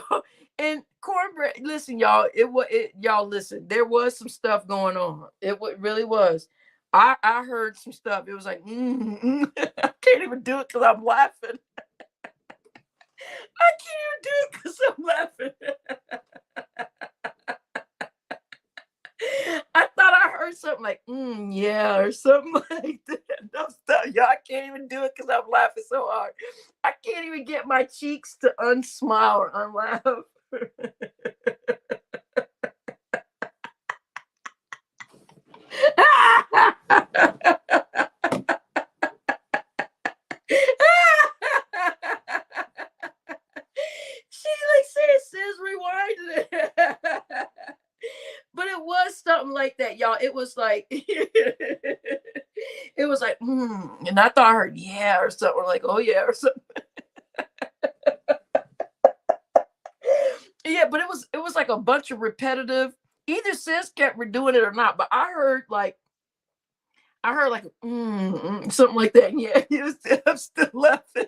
And Cornbread, listen, y'all, y'all listen, there was some stuff going on. It really was. I heard some stuff. It was like, I can't even do it because I'm laughing. I can't even do it because I'm laughing. I thought I heard something like, yeah, or something like that. No stuff. Y'all, I can't even do it because I'm laughing so hard. I can't even get my cheeks to unsmile or unlaugh. She like says rewinded it. But it was something like that, y'all. It was like it was like, and I thought I heard yeah or something, or like, oh yeah, or something. Yeah, but it was like a bunch of repetitive. Either sis kept redoing it or not, but I heard like something like that. Yeah, I'm still laughing.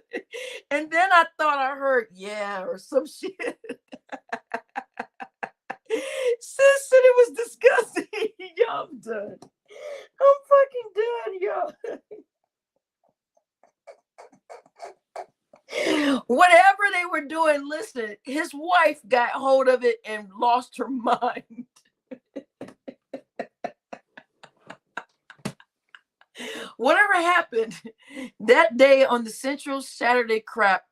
And then I thought I heard yeah or some shit. Sis said it was disgusting. Y'all, I'm done. I'm fucking done, y'all. Whatever they were doing, listen, his wife got hold of it and lost her mind. Whatever happened that day on the Central Saturday crap,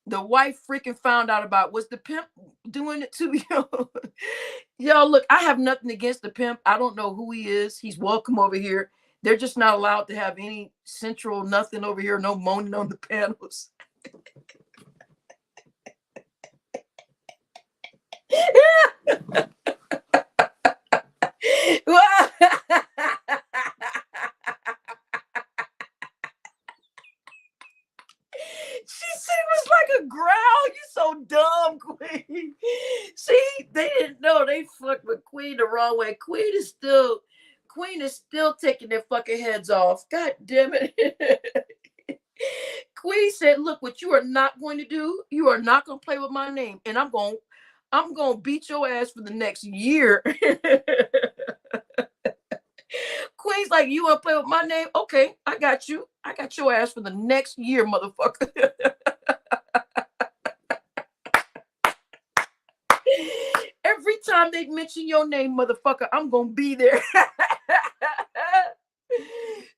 the wife freaking found out about. Was the pimp doing it to you? Y'all, look, I have nothing against the pimp. I don't know who he is. He's welcome over here. They're just not allowed to have any central nothing over here. No moaning on the panels. She said it was like a growl. You so dumb, Queen. See, they didn't know they fucked with Queen the wrong way. Queen is still taking their fucking heads off. God damn it. Queen said, look, what you are not going to do, you are not gonna play with my name. And I'm gonna beat your ass for the next year. Queen's like, you wanna play with my name? Okay, I got you. I got your ass for the next year, motherfucker. Every time they mention your name, motherfucker, I'm gonna be there.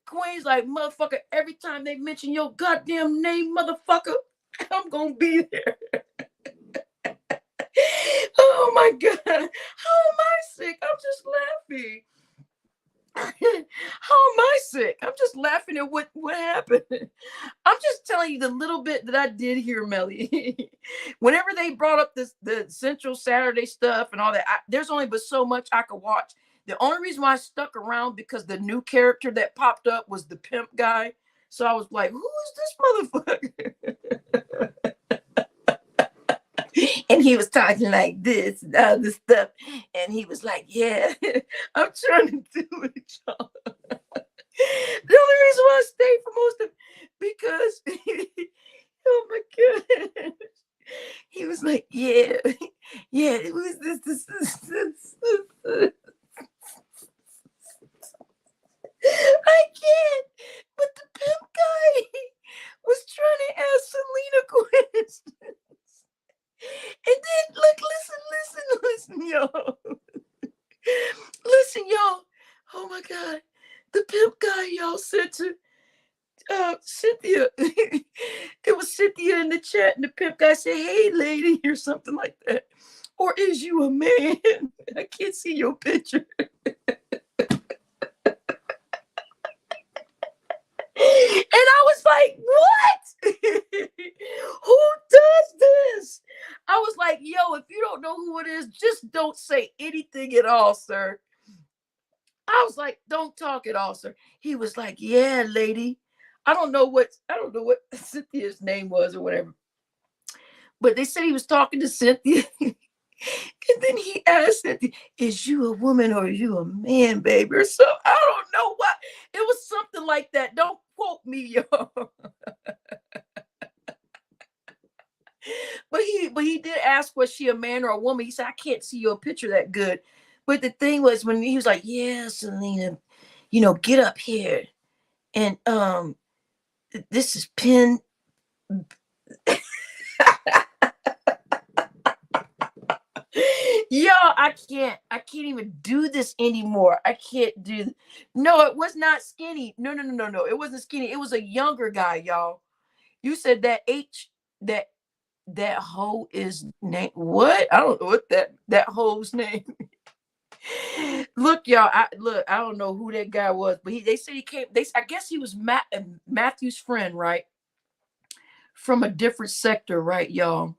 Queen's like, motherfucker, every time they mention your goddamn name, motherfucker, I'm gonna be there. Oh my God. How am I sick? I'm just laughing. How am I sick? I'm just laughing at what happened. I'm just telling you the little bit that I did hear, Melly. Whenever they brought up the Central Saturday stuff and all that, there's only but so much I could watch. The only reason why I stuck around because the new character that popped up was the pimp guy. So I was like, who is this motherfucker? And he was talking like this and all this stuff. And he was like, yeah, I'm trying to do it, y'all. The only reason why I stayed for most of it, because oh my God. He was like, yeah, it was this. I can't. But the pimp guy was trying to ask Selena questions. And then look, listen, y'all. Listen, y'all. Oh my God. The pimp guy, y'all, said to Cynthia. It was Cynthia in the chat, and the pimp guy said, hey, lady, or something like that. Or is you a man? I can't see your picture. And I was like, what? Who does this? I was like, yo, if you don't know who it is, just don't say anything at all, sir. I was like, don't talk at all, sir. He was like, yeah, lady. I don't know what Cynthia's name was or whatever. But they said he was talking to Cynthia. And then he asked Cynthia, is you a woman or are you a man, baby? Or so I don't know what. It was something like that. Don't quote me, y'all. But he did ask, was she a man or a woman? He said, I can't see your picture that good. But the thing was, when he was like, yeah, Selena, get up here. And this is Penn. Yo, I can't even do this anymore. I can't do. No, it was not skinny. No. It wasn't skinny. It was a younger guy, y'all. You said that that hoe is name. What? I don't know what that hoe's name. Look, y'all. I don't know who that guy was, but they said he came. I guess he was Matthew's friend, right? From a different sector, right, y'all?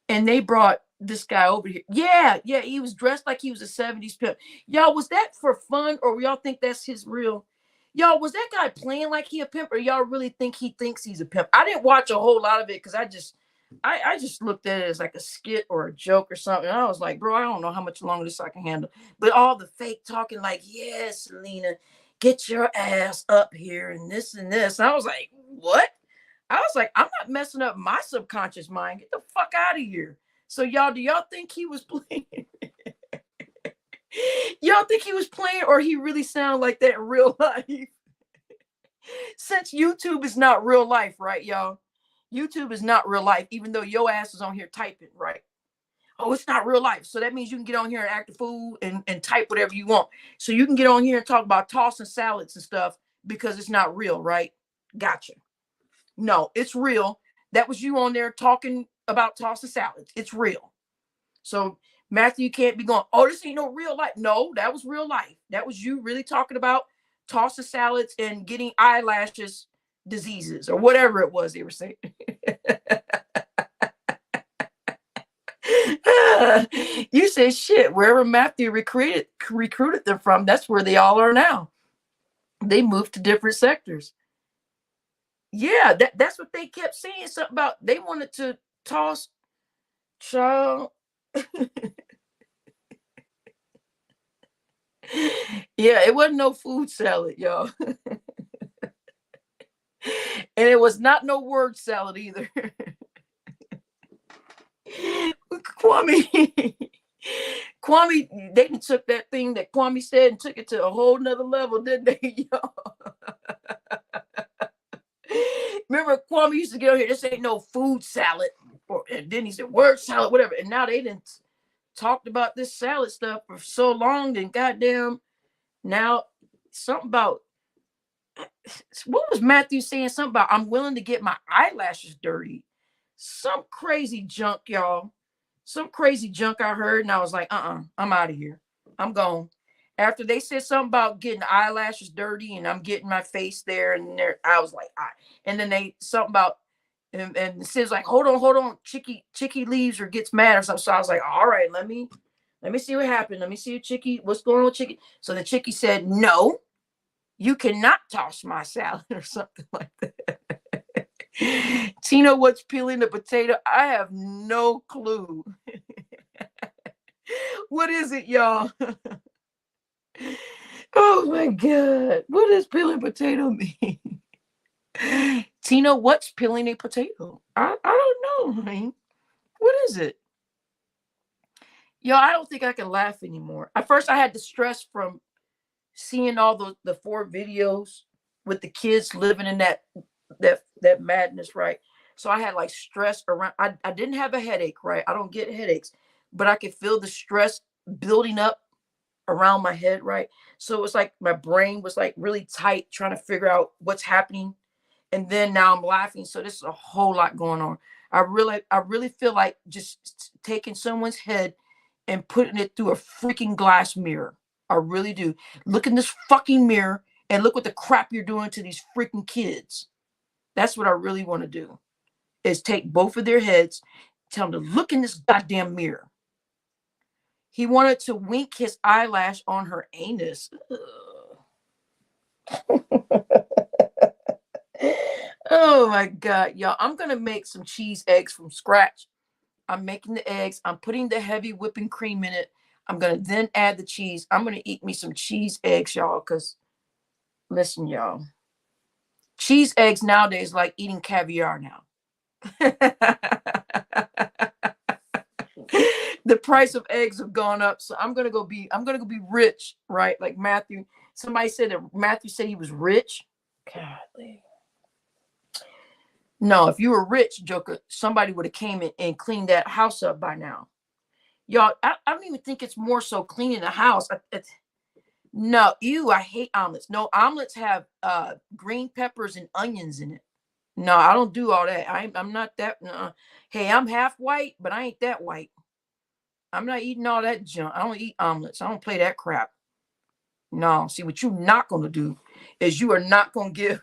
And they brought this guy over here. Yeah, he was dressed like he was a 70s pimp. Y'all, was that for fun, or y'all think that's his real? Y'all, was that guy playing like he a pimp, or y'all really think he thinks he's a pimp? I didn't watch a whole lot of it because I just looked at it as like a skit or a joke or something. And I was like, bro, I don't know how much longer this I can handle. But all the fake talking, like, yeah, Selena, get your ass up here and this and this. And I was like, what? I was like, I'm not messing up my subconscious mind. Get the fuck out of here. So y'all, do y'all think he was playing? Y'all think he was playing, or he really sounded like that in real life? Since YouTube is not real life, right, y'all? YouTube is not real life, even though your ass is on here typing, right? Oh, it's not real life. So that means you can get on here and act a fool and type whatever you want. So you can get on here and talk about tossing salads and stuff, because it's not real, right? Gotcha. No, it's real. That was you on there talking about tossing salads. It's real. So Matthew can't be going, oh, this ain't no real life. No, that was real life. That was you really talking about tossing salads and getting eyelashes diseases or whatever it was they were saying. You said shit, wherever Matthew recruited them from, that's where they all are now. They moved to different sectors. Yeah, that's what they kept saying. Something about they wanted to toss child. Yeah, it wasn't no food salad, y'all. And it was not no word salad either. Kwame, Kwame, they took that thing that Kwame said and took it to a whole nother level, didn't they, y'all? Remember, Kwame used to get on here, this ain't no food salad. And then he said, word salad, whatever. And now they didn't talked about this salad stuff for so long, and goddamn, now something about, what was Matthew saying? Something about, I'm willing to get my eyelashes dirty. Some crazy junk, y'all. Some crazy junk I heard, and I was like, I'm out of here. I'm gone. After they said something about getting eyelashes dirty and I'm getting my face there and there, I was like, and then they something about, and Sid's like, hold on, Chicky leaves or gets mad or something. So I was like, all right, let me see what happened. Let me see Chicky, what's going on with Chicky. So the Chicky said, no, you cannot toss my salad or something like that. Tina, what's peeling the potato? I have no clue. What is it, y'all? Oh my God. What does peeling potato mean? Tina, what's peeling a potato? I don't know, honey. What is it? Yo, I don't think I can laugh anymore. At first, I had the stress from seeing all the 4 videos with the kids living in that madness, right? So I had like stress around. I didn't have a headache, right? I don't get headaches, but I could feel the stress building up around my head, right? So it was like my brain was like really tight, trying to figure out what's happening. And then now I'm laughing. So this is a whole lot going on. I really feel like just taking someone's head and putting it through a freaking glass mirror. I really do. Look in this fucking mirror and look what the crap you're doing to these freaking kids. That's what I really want to do, is take both of their heads, tell them to look in this goddamn mirror. He wanted to wink his eyelash on her anus. Oh my God, y'all. I'm going to make some cheese eggs from scratch. I'm making the eggs. I'm putting the heavy whipping cream in it. I'm going to then add the cheese. I'm going to eat me some cheese eggs, y'all, because listen, y'all. Cheese eggs nowadays like eating caviar now. The price of eggs have gone up, so I'm gonna go be rich, right? Like Matthew. Somebody said that Matthew said he was rich. Godly. No, if you were rich, Joker, somebody would have came in and cleaned that house up by now. Y'all, I don't even think it's more so cleaning the house. No, I hate omelets. No, omelets have green peppers and onions in it. No, I don't do all that. I'm not that. Hey, I'm half white, but I ain't that white. I'm not eating all that junk. I don't eat omelets. I don't play that crap. No, see, what you're not going to do is you are not going to give.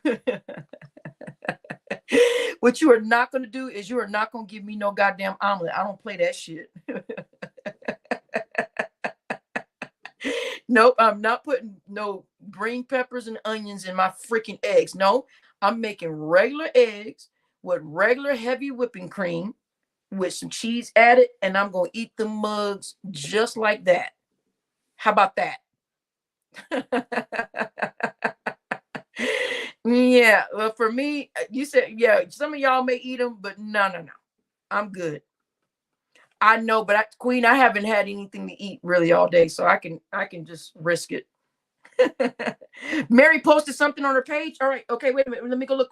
What you are not going to do is you are not going to give me no goddamn omelet. I don't play that shit. Nope, I'm not putting no green peppers and onions in my freaking eggs. No, I'm making regular eggs with regular heavy whipping cream with some cheese added, and I'm going to eat the mugs just like that. How about that? Yeah, well, for me, you said, yeah, some of y'all may eat them, but no. I'm good. I know, but Queen, I haven't had anything to eat really all day, so I can just risk it. Mary posted something on her page. All right, okay, wait a minute. Let me go look.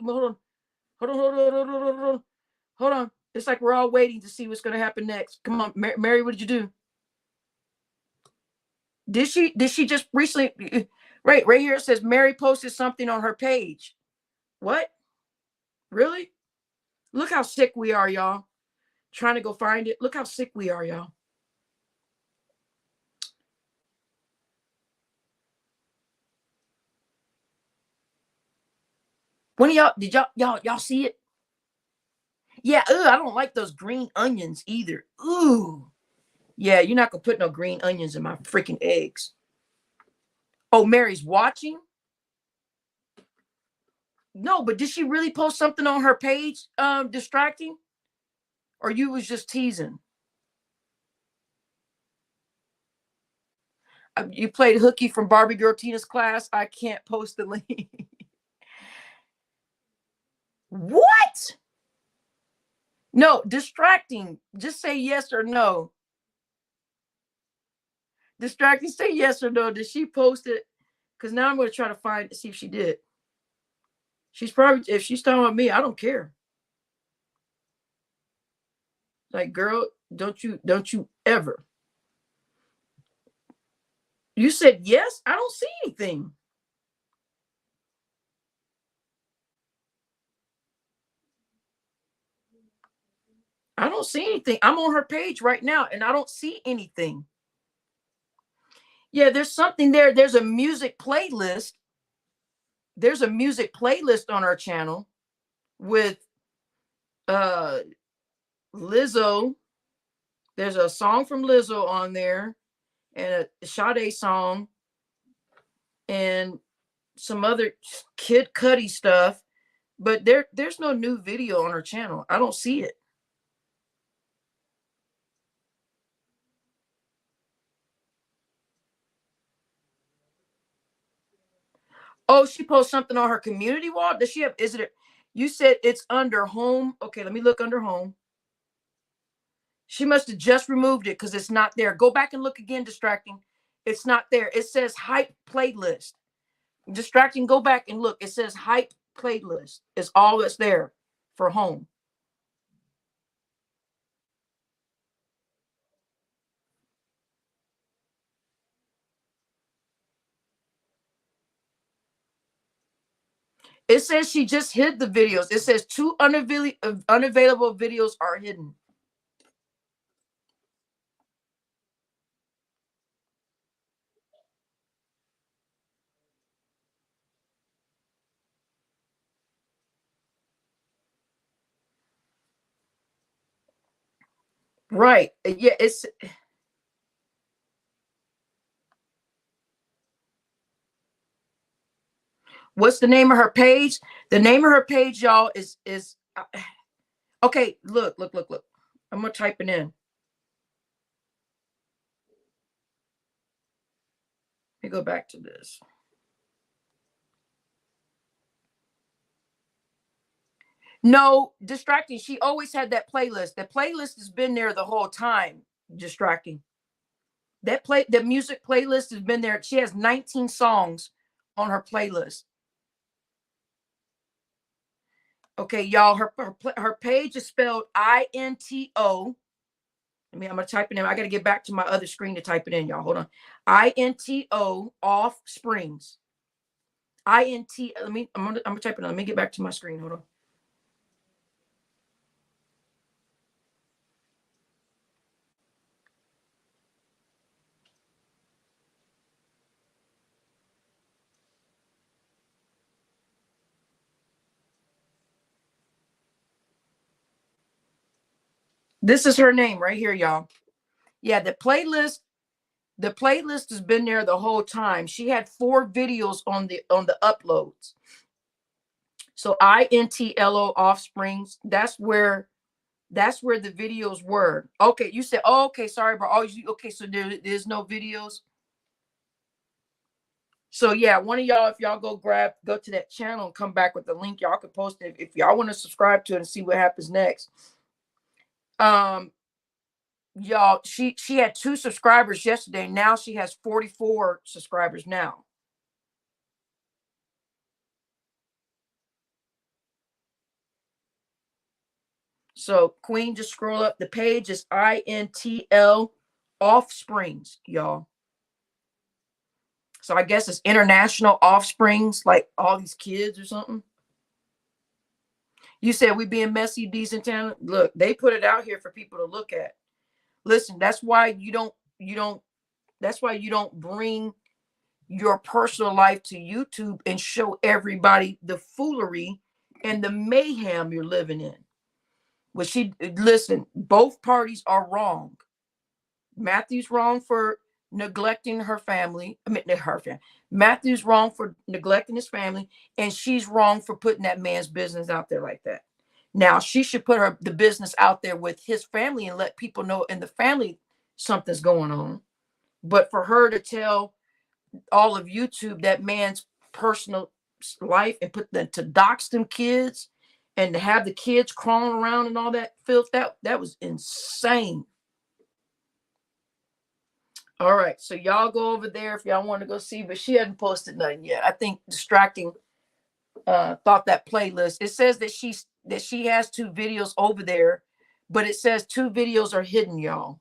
Hold on. It's like we're all waiting to see what's going to happen next. Come on, Mary, what did you do? Did she just recently? Right here it says Mary posted something on her page. What? Really? Look how sick we are, y'all. Trying to go find it. Look how sick we are, y'all. When y'all did y'all see it? Yeah, I don't like those green onions either. Ooh. Yeah, you're not gonna put no green onions in my freaking eggs. Oh, Mary's watching? No, but did she really post something on her page distracting? Or you was just teasing? You played hooky from Barbie Girl Tina's class. I can't post the link. What? No, distracting. Just say yes or no. Distracting, say yes or no. Did she post it? Because now I'm going to try to find see if she did. She's probably, if she's talking about me, I don't care. Like, girl, don't you ever. You said yes? I don't see anything. I don't see anything. I'm on her page right now and I don't see anything. Yeah, there's something there. There's a music playlist. There's a music playlist on our channel with uh Lizzo. There's a song from Lizzo on there and a Sade song and some other Kid Cudi stuff, but there's no new video on her channel. I don't see it. Oh, she posts something on her community wall. Does she have? Is it? You said it's under home. Okay, let me look under home. She must have just removed it because it's not there. Go back and look again. Distracting. It's not there. It says hype playlist. Distracting. Go back and look. It says hype playlist. It's all that's there for home. It says she just hid the videos. It says two unavailable videos are hidden. Right. Yeah. It's what's the name of her page? The name of her page, y'all, is okay. Look. I'm gonna type it in. Let me go back to this. No, distracting. She always had that playlist. The playlist has been there the whole time. Distracting. The music playlist has been there. She has 19 songs on her playlist. Okay, y'all. Her page is spelled INTO. I mean, I'm gonna type it in. I gotta get back to my other screen to type it in, y'all. Hold on. INTO Offsprings. INT. I'm gonna type it in. Let me get back to my screen. Hold on. This is her name right here, y'all. Yeah, the playlist has been there the whole time. She had 4 videos on the uploads. So INTLO Offsprings, that's where the videos were. Okay, you said, oh, okay, sorry, bro. Oh, okay, so there's no videos. So yeah, one of y'all, if y'all go to that channel and come back with the link, y'all can post it if y'all want to subscribe to it and see what happens next. Um, y'all, she had 2 subscribers yesterday. Now she has 44 subscribers now. So Queen, just scroll up. The page is INTL Offsprings, y'all. So I guess it's international offsprings, like all these kids or something. You said we being messy, decent town. Look, they put it out here for people to look at. Listen, that's why you don't bring your personal life to YouTube and show everybody the foolery and the mayhem you're living in. Well, listen, both parties are wrong. Matthew's wrong for neglecting her family. I mean, her family. Matthew's wrong for neglecting his family, and she's wrong for putting that man's business out there like that. Now, she should put the business out there with his family and let people know in the family something's going on. But for her to tell all of YouTube that man's personal life and to dox them kids and to have the kids crawling around and all that filth, that was insane. All right, so y'all go over there if y'all want to go see, but she hasn't posted nothing yet. I think Distracting thought that playlist. It says that she has 2 videos over there, but it says 2 videos are hidden, y'all.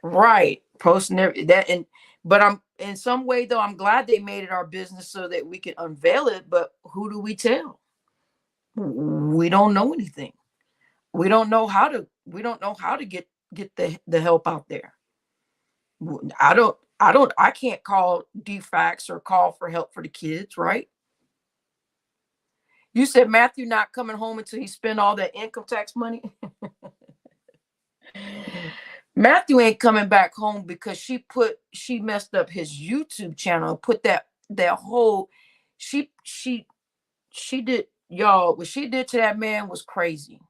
Right, posting that, but I'm in some way though, I'm glad they made it our business so that we can unveil it. But who do we tell? We don't know anything. We don't know how to get the help out there. I can't call DFAX or call for help for the kids, right? You said Matthew not coming home until he spent all that income tax money. Matthew ain't coming back home because she messed up his YouTube channel, put that whole she did, y'all, what she did to that man was crazy.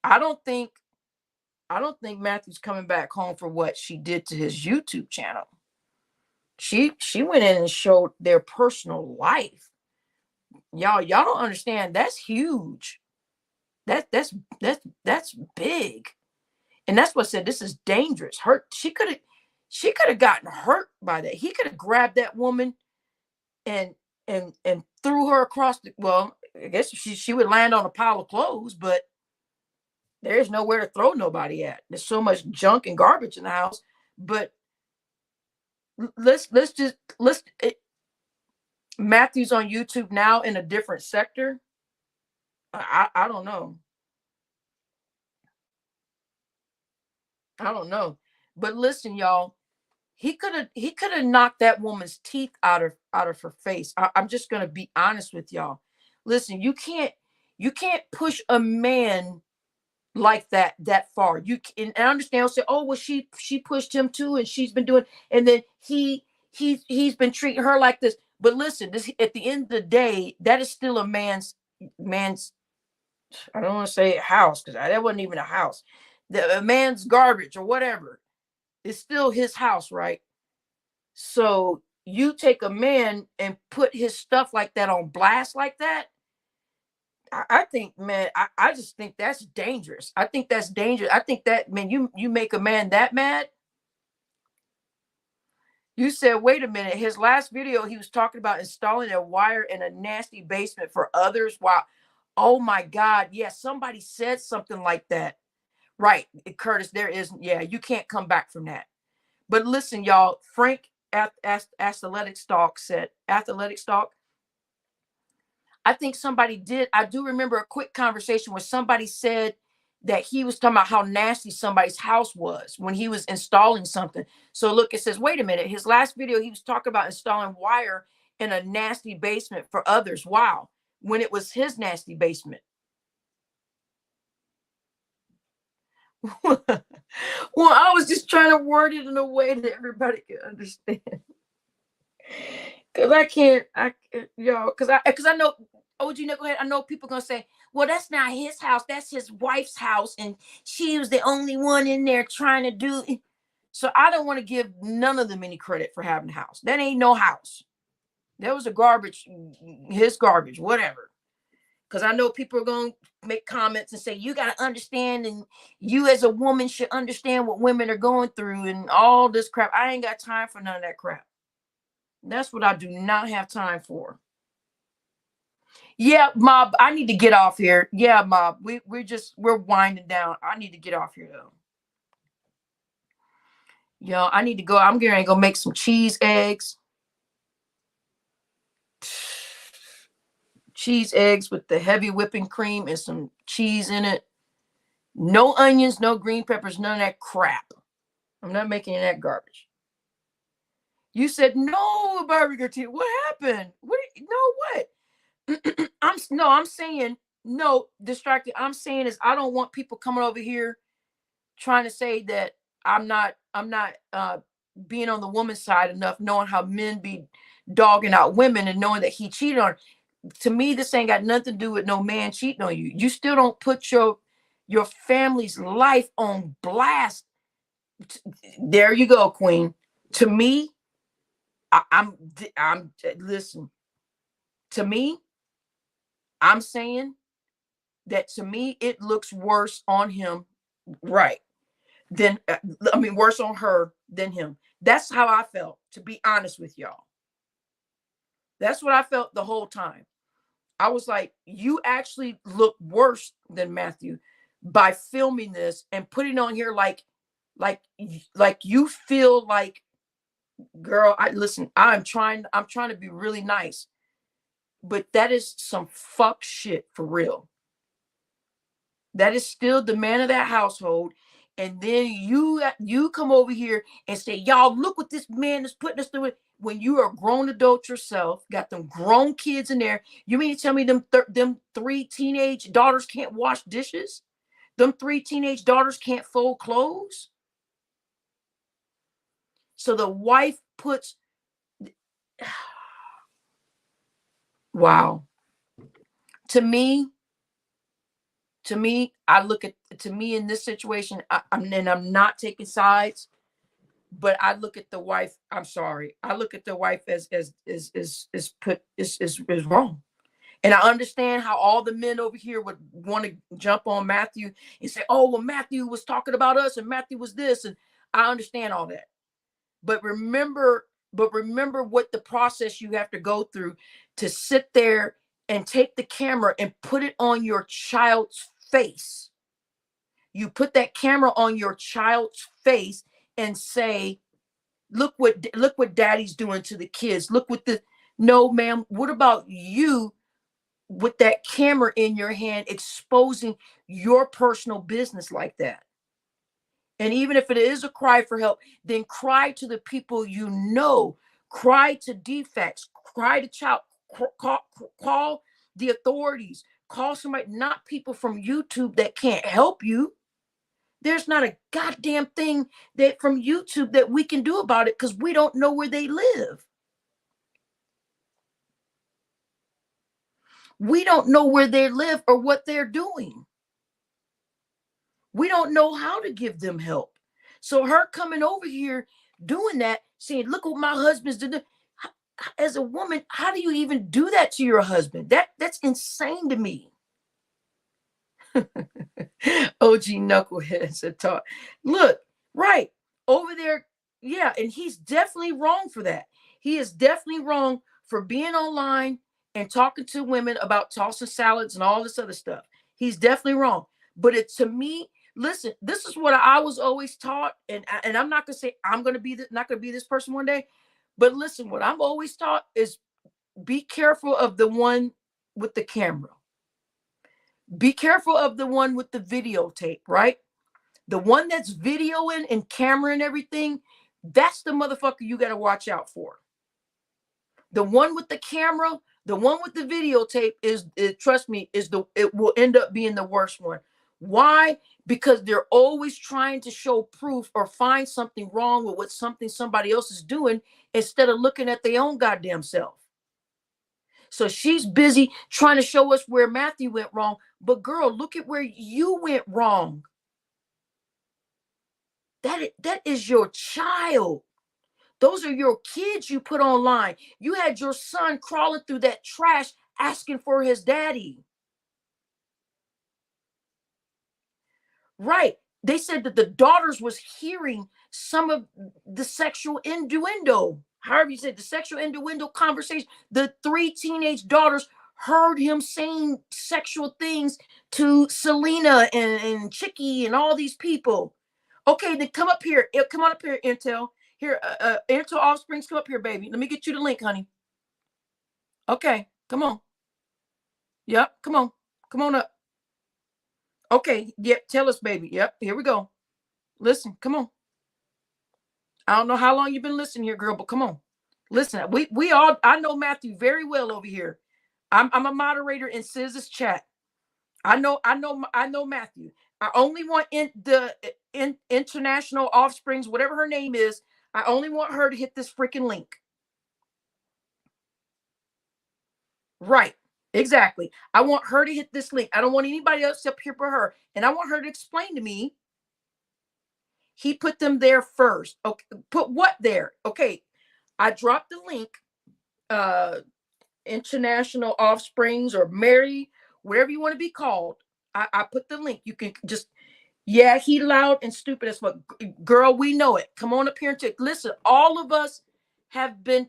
I don't think Matthew's coming back home for what she did to his YouTube channel. She went in and showed their personal life. Y'all don't understand. That's huge. That's big. And that's what I said, this is dangerous. She could have gotten hurt by that. He could have grabbed that woman and threw her across well, I guess she would land on a pile of clothes, but there's nowhere to throw nobody at. There's so much junk and garbage in the house. But Matthew's on YouTube now in a different sector. I don't know. I don't know. But listen, y'all, he could have knocked that woman's teeth out of her face. I'm just gonna be honest with y'all. Listen, you can't push a man like that far. You can, and I understand. I'll say, oh well, she pushed him too, and she's been doing, and then he's been treating her like this. But listen, this, at the end of the day, that is still a man's. I don't want to say house because that wasn't even a house. A man's garbage or whatever. It's still his house, right? So you take a man and put his stuff like that on blast like that. I think, man, I just think that's dangerous. I think that's dangerous. I think that, man, you make a man that mad. You said, wait a minute. His last video, he was talking about installing a wire in a nasty basement for others. Wow. Oh my God. Yeah, somebody said something like that. Right, Curtis, there is, yeah, you can't come back from that. But listen, y'all, Frank Athletic Stalk said, Athletic Stalk, I think somebody did. I do remember a quick conversation where somebody said that he was talking about how nasty somebody's house was when he was installing something. So look, it says, wait a minute. His last video, he was talking about installing wire in a nasty basement for others. Wow. When it was his nasty basement. Well, I was just trying to word it in a way that everybody can understand. Cause I can't, cause I know, OG Knucklehead, I know people gonna say, well, that's not his house, that's his wife's house, and she was the only one in there trying to do it. So I don't want to give none of them any credit for having a house. That ain't no house. That was his garbage, whatever. Because I know people are going to make comments and say, you got to understand, and you as a woman should understand what women are going through and all this crap. I ain't got time for none of that crap. That's what I do not have time for. Yeah, Mob, I need to get off here. Yeah, Mob, we're winding down. I need to get off here, though. Yo, I need to go. I'm going to go make some cheese eggs. Cheese eggs with the heavy whipping cream and some cheese in it. No onions, no green peppers, none of that crap. I'm not making any of that garbage. You said no, Barbie Gertie. What happened? What? No, what? I'm saying no. Distracted. I'm saying is I don't want people coming over here trying to say that I'm not being on the woman's side enough, knowing how men be dogging out women and knowing that he cheated on her. To me, this ain't got nothing to do with no man cheating on you. You still don't put your family's life on blast. There you go, Queen. To me, I'm listen. To me, I'm saying that to me it looks worse on him, right? Than I mean, worse on her than him. That's how I felt. To be honest with y'all, that's what I felt the whole time. I was like, you actually look worse than Matthew by filming this and putting on here like like you feel like, girl, I listen, I'm trying to be really nice, but that is some fuck shit for real. That is still the man of that household. And then you come over here and say, y'all, look what this man is putting us through. When you are a grown adult yourself, got them grown kids in there. You mean to tell me them three teenage daughters can't wash dishes? Them three teenage daughters can't fold clothes? So the wife puts, wow. To me, I look at, to me in this situation, I'm not taking sides, but I look at the wife. I'm sorry, I look at the wife as wrong. And I understand how all the men over here would want to jump on Matthew and say, oh, well, Matthew was talking about us and Matthew was this. And I understand all that. But remember what the process you have to go through to sit there and take the camera and put it on your child's face. You put that camera on your child's face and say, look what daddy's doing to the kids. Look what the, no, ma'am, what about you with that camera in your hand exposing your personal business like that? And even if it is a cry for help, then cry to the people you know. Cry to defects. Cry to child. Call the authorities. Call somebody, not people from YouTube that can't help you. There's not a goddamn thing that from YouTube that we can do about it because we don't know where they live. We don't know where they live or what they're doing. We don't know how to give them help. So her coming over here doing that, saying, look what my husband's doing. As a woman, how do you even do that to your husband? That's insane to me. OG knuckleheads are taught. Look, right over there. Yeah, and he's definitely wrong for that. He is definitely wrong for being online and talking to women about tossing salads and all this other stuff. He's definitely wrong. But it, to me, listen, this is what I was always taught, and I'm not gonna say I'm gonna be not gonna be this person one day, but listen, what I'm always taught is be careful of the one with the camera. Be careful of the one with the videotape, right? The one that's videoing and camera and everything, that's the motherfucker you got to watch out for. The one with the camera, the one with the videotape trust me, it will end up being the worst one. Why? Because they're always trying to show proof or find something wrong with somebody else is doing instead of looking at their own goddamn self. So she's busy trying to show us where Matthew went wrong. But girl, look at where you went wrong. That is your child. Those are your kids you put online. You had your son crawling through that trash asking for his daddy. Right. They said that the daughters was hearing some of the sexual innuendo. However you said, the sexual innuendo conversation. The three teenage daughters heard him saying sexual things to Selena and Chicky and all these people. Okay, then come up here. Come on up here, Intel. Here, Intel Offsprings, come up here, baby. Let me get you the link, honey. Okay, come on. Yep, come on. Come on up. Okay, yep, tell us, baby. Yep, here we go. Listen, come on. I don't know how long you've been listening here, girl, but come on. Listen, we all, I know Matthew very well over here. I'm a moderator in Siz's chat. I know Matthew. I only want international offsprings, whatever her name is. I only want her to hit this freaking link. Right. Exactly. I want her to hit this link. I don't want anybody else up here but her. And I want her to explain to me. He put them there first. Okay. Put what there? Okay. I dropped the link. International Offsprings or Mary, whatever you want to be called. I put the link. You can just, yeah, he loud and stupid as fuck. Girl, we know it. Come on up here and take, listen, all of us have been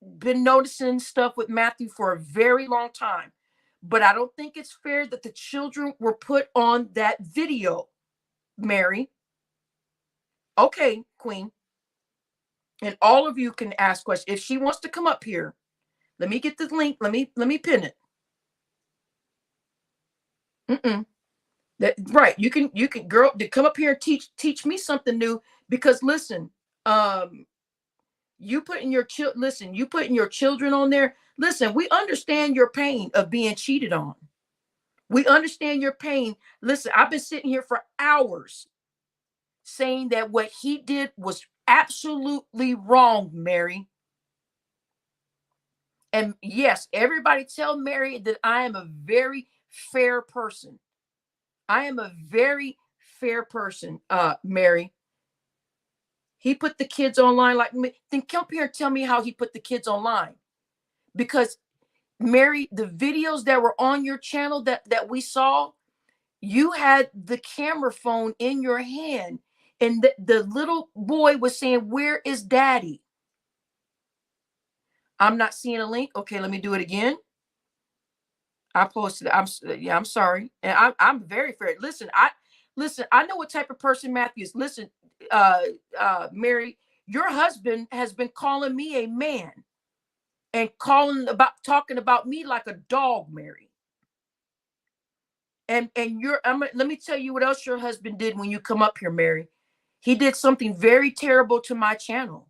noticing stuff with Matthew for a very long time. But I don't think it's fair that the children were put on that video, Mary. Okay, Queen. And all of you can ask questions. If she wants to come up here, let me get the link. Let me pin it. Right. You can girl to come up here and teach me something new, because listen, you putting your children on there. Listen, we understand your pain of being cheated on. We understand your pain. Listen, I've been sitting here for hours saying that what he did was absolutely wrong, Mary. And yes, everybody tell Mary that I am a very fair person. I am a very fair person, Mary. He put the kids online like me. Then come here and tell me how he put the kids online. Because Mary, the videos that were on your channel that we saw, you had the camera phone in your hand, and the little boy was saying, "Where is daddy?" I'm not seeing a link. Okay, let me do it again. I posted it. I'm sorry. And I'm very fair. Listen, I know what type of person Matthew is. Listen, Mary, your husband has been calling me a man and talking about me like a dog, Mary. And let me tell you what else your husband did when you come up here, Mary. He did something very terrible to my channel.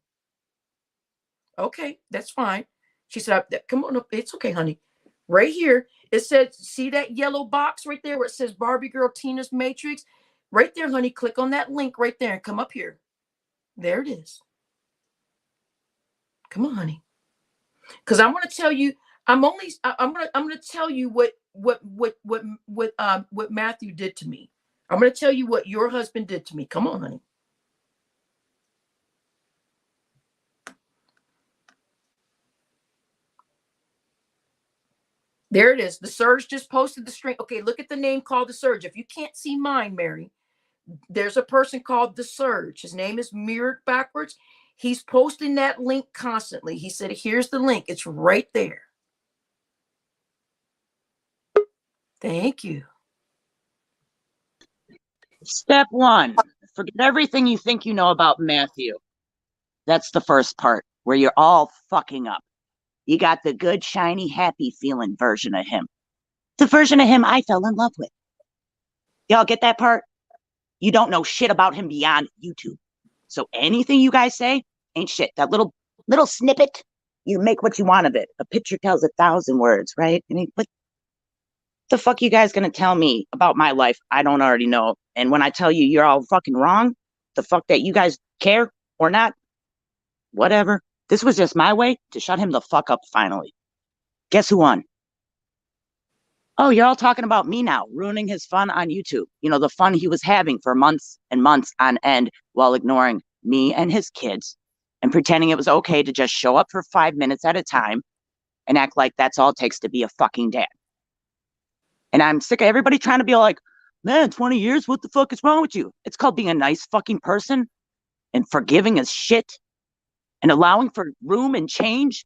Okay, that's fine. She said, "Come on up. It's okay, honey." Right here, it says, see that yellow box right there where it says Barbie Girl Tina's Matrix? Right there, honey. Click on that link right there and come up here. There it is. Come on, honey. Because I want to tell you, I'm gonna tell you what Matthew did to me. I'm gonna tell you what your husband did to me. Come on, honey. There it is. The Surge just posted the string. Okay, look at the name called The Surge. If you can't see mine, Mary, there's a person called The Surge. His name is mirrored backwards. He's posting that link constantly. He said, "Here's the link. It's right there." Thank you. Step one, forget everything you think you know about Matthew. That's the first part where you're all fucking up. You got the good, shiny, happy feeling version of him. The version of him I fell in love with. Y'all get that part? You don't know shit about him beyond YouTube. So anything you guys say ain't shit. That little snippet, you make what you want of it. A picture tells 1,000 words, right? I mean, what the fuck you guys gonna tell me about my life I don't already know? And when I tell you you're all fucking wrong, the fuck that you guys care or not, whatever. This was just my way to shut him the fuck up finally. Guess who won? Oh, you're all talking about me now, ruining his fun on YouTube. You know, the fun he was having for months and months on end while ignoring me and his kids and pretending it was okay to just show up for 5 minutes at a time and act like that's all it takes to be a fucking dad. And I'm sick of everybody trying to be like, man, 20 years, what the fuck is wrong with you? It's called being a nice fucking person and forgiving as shit and allowing for room and change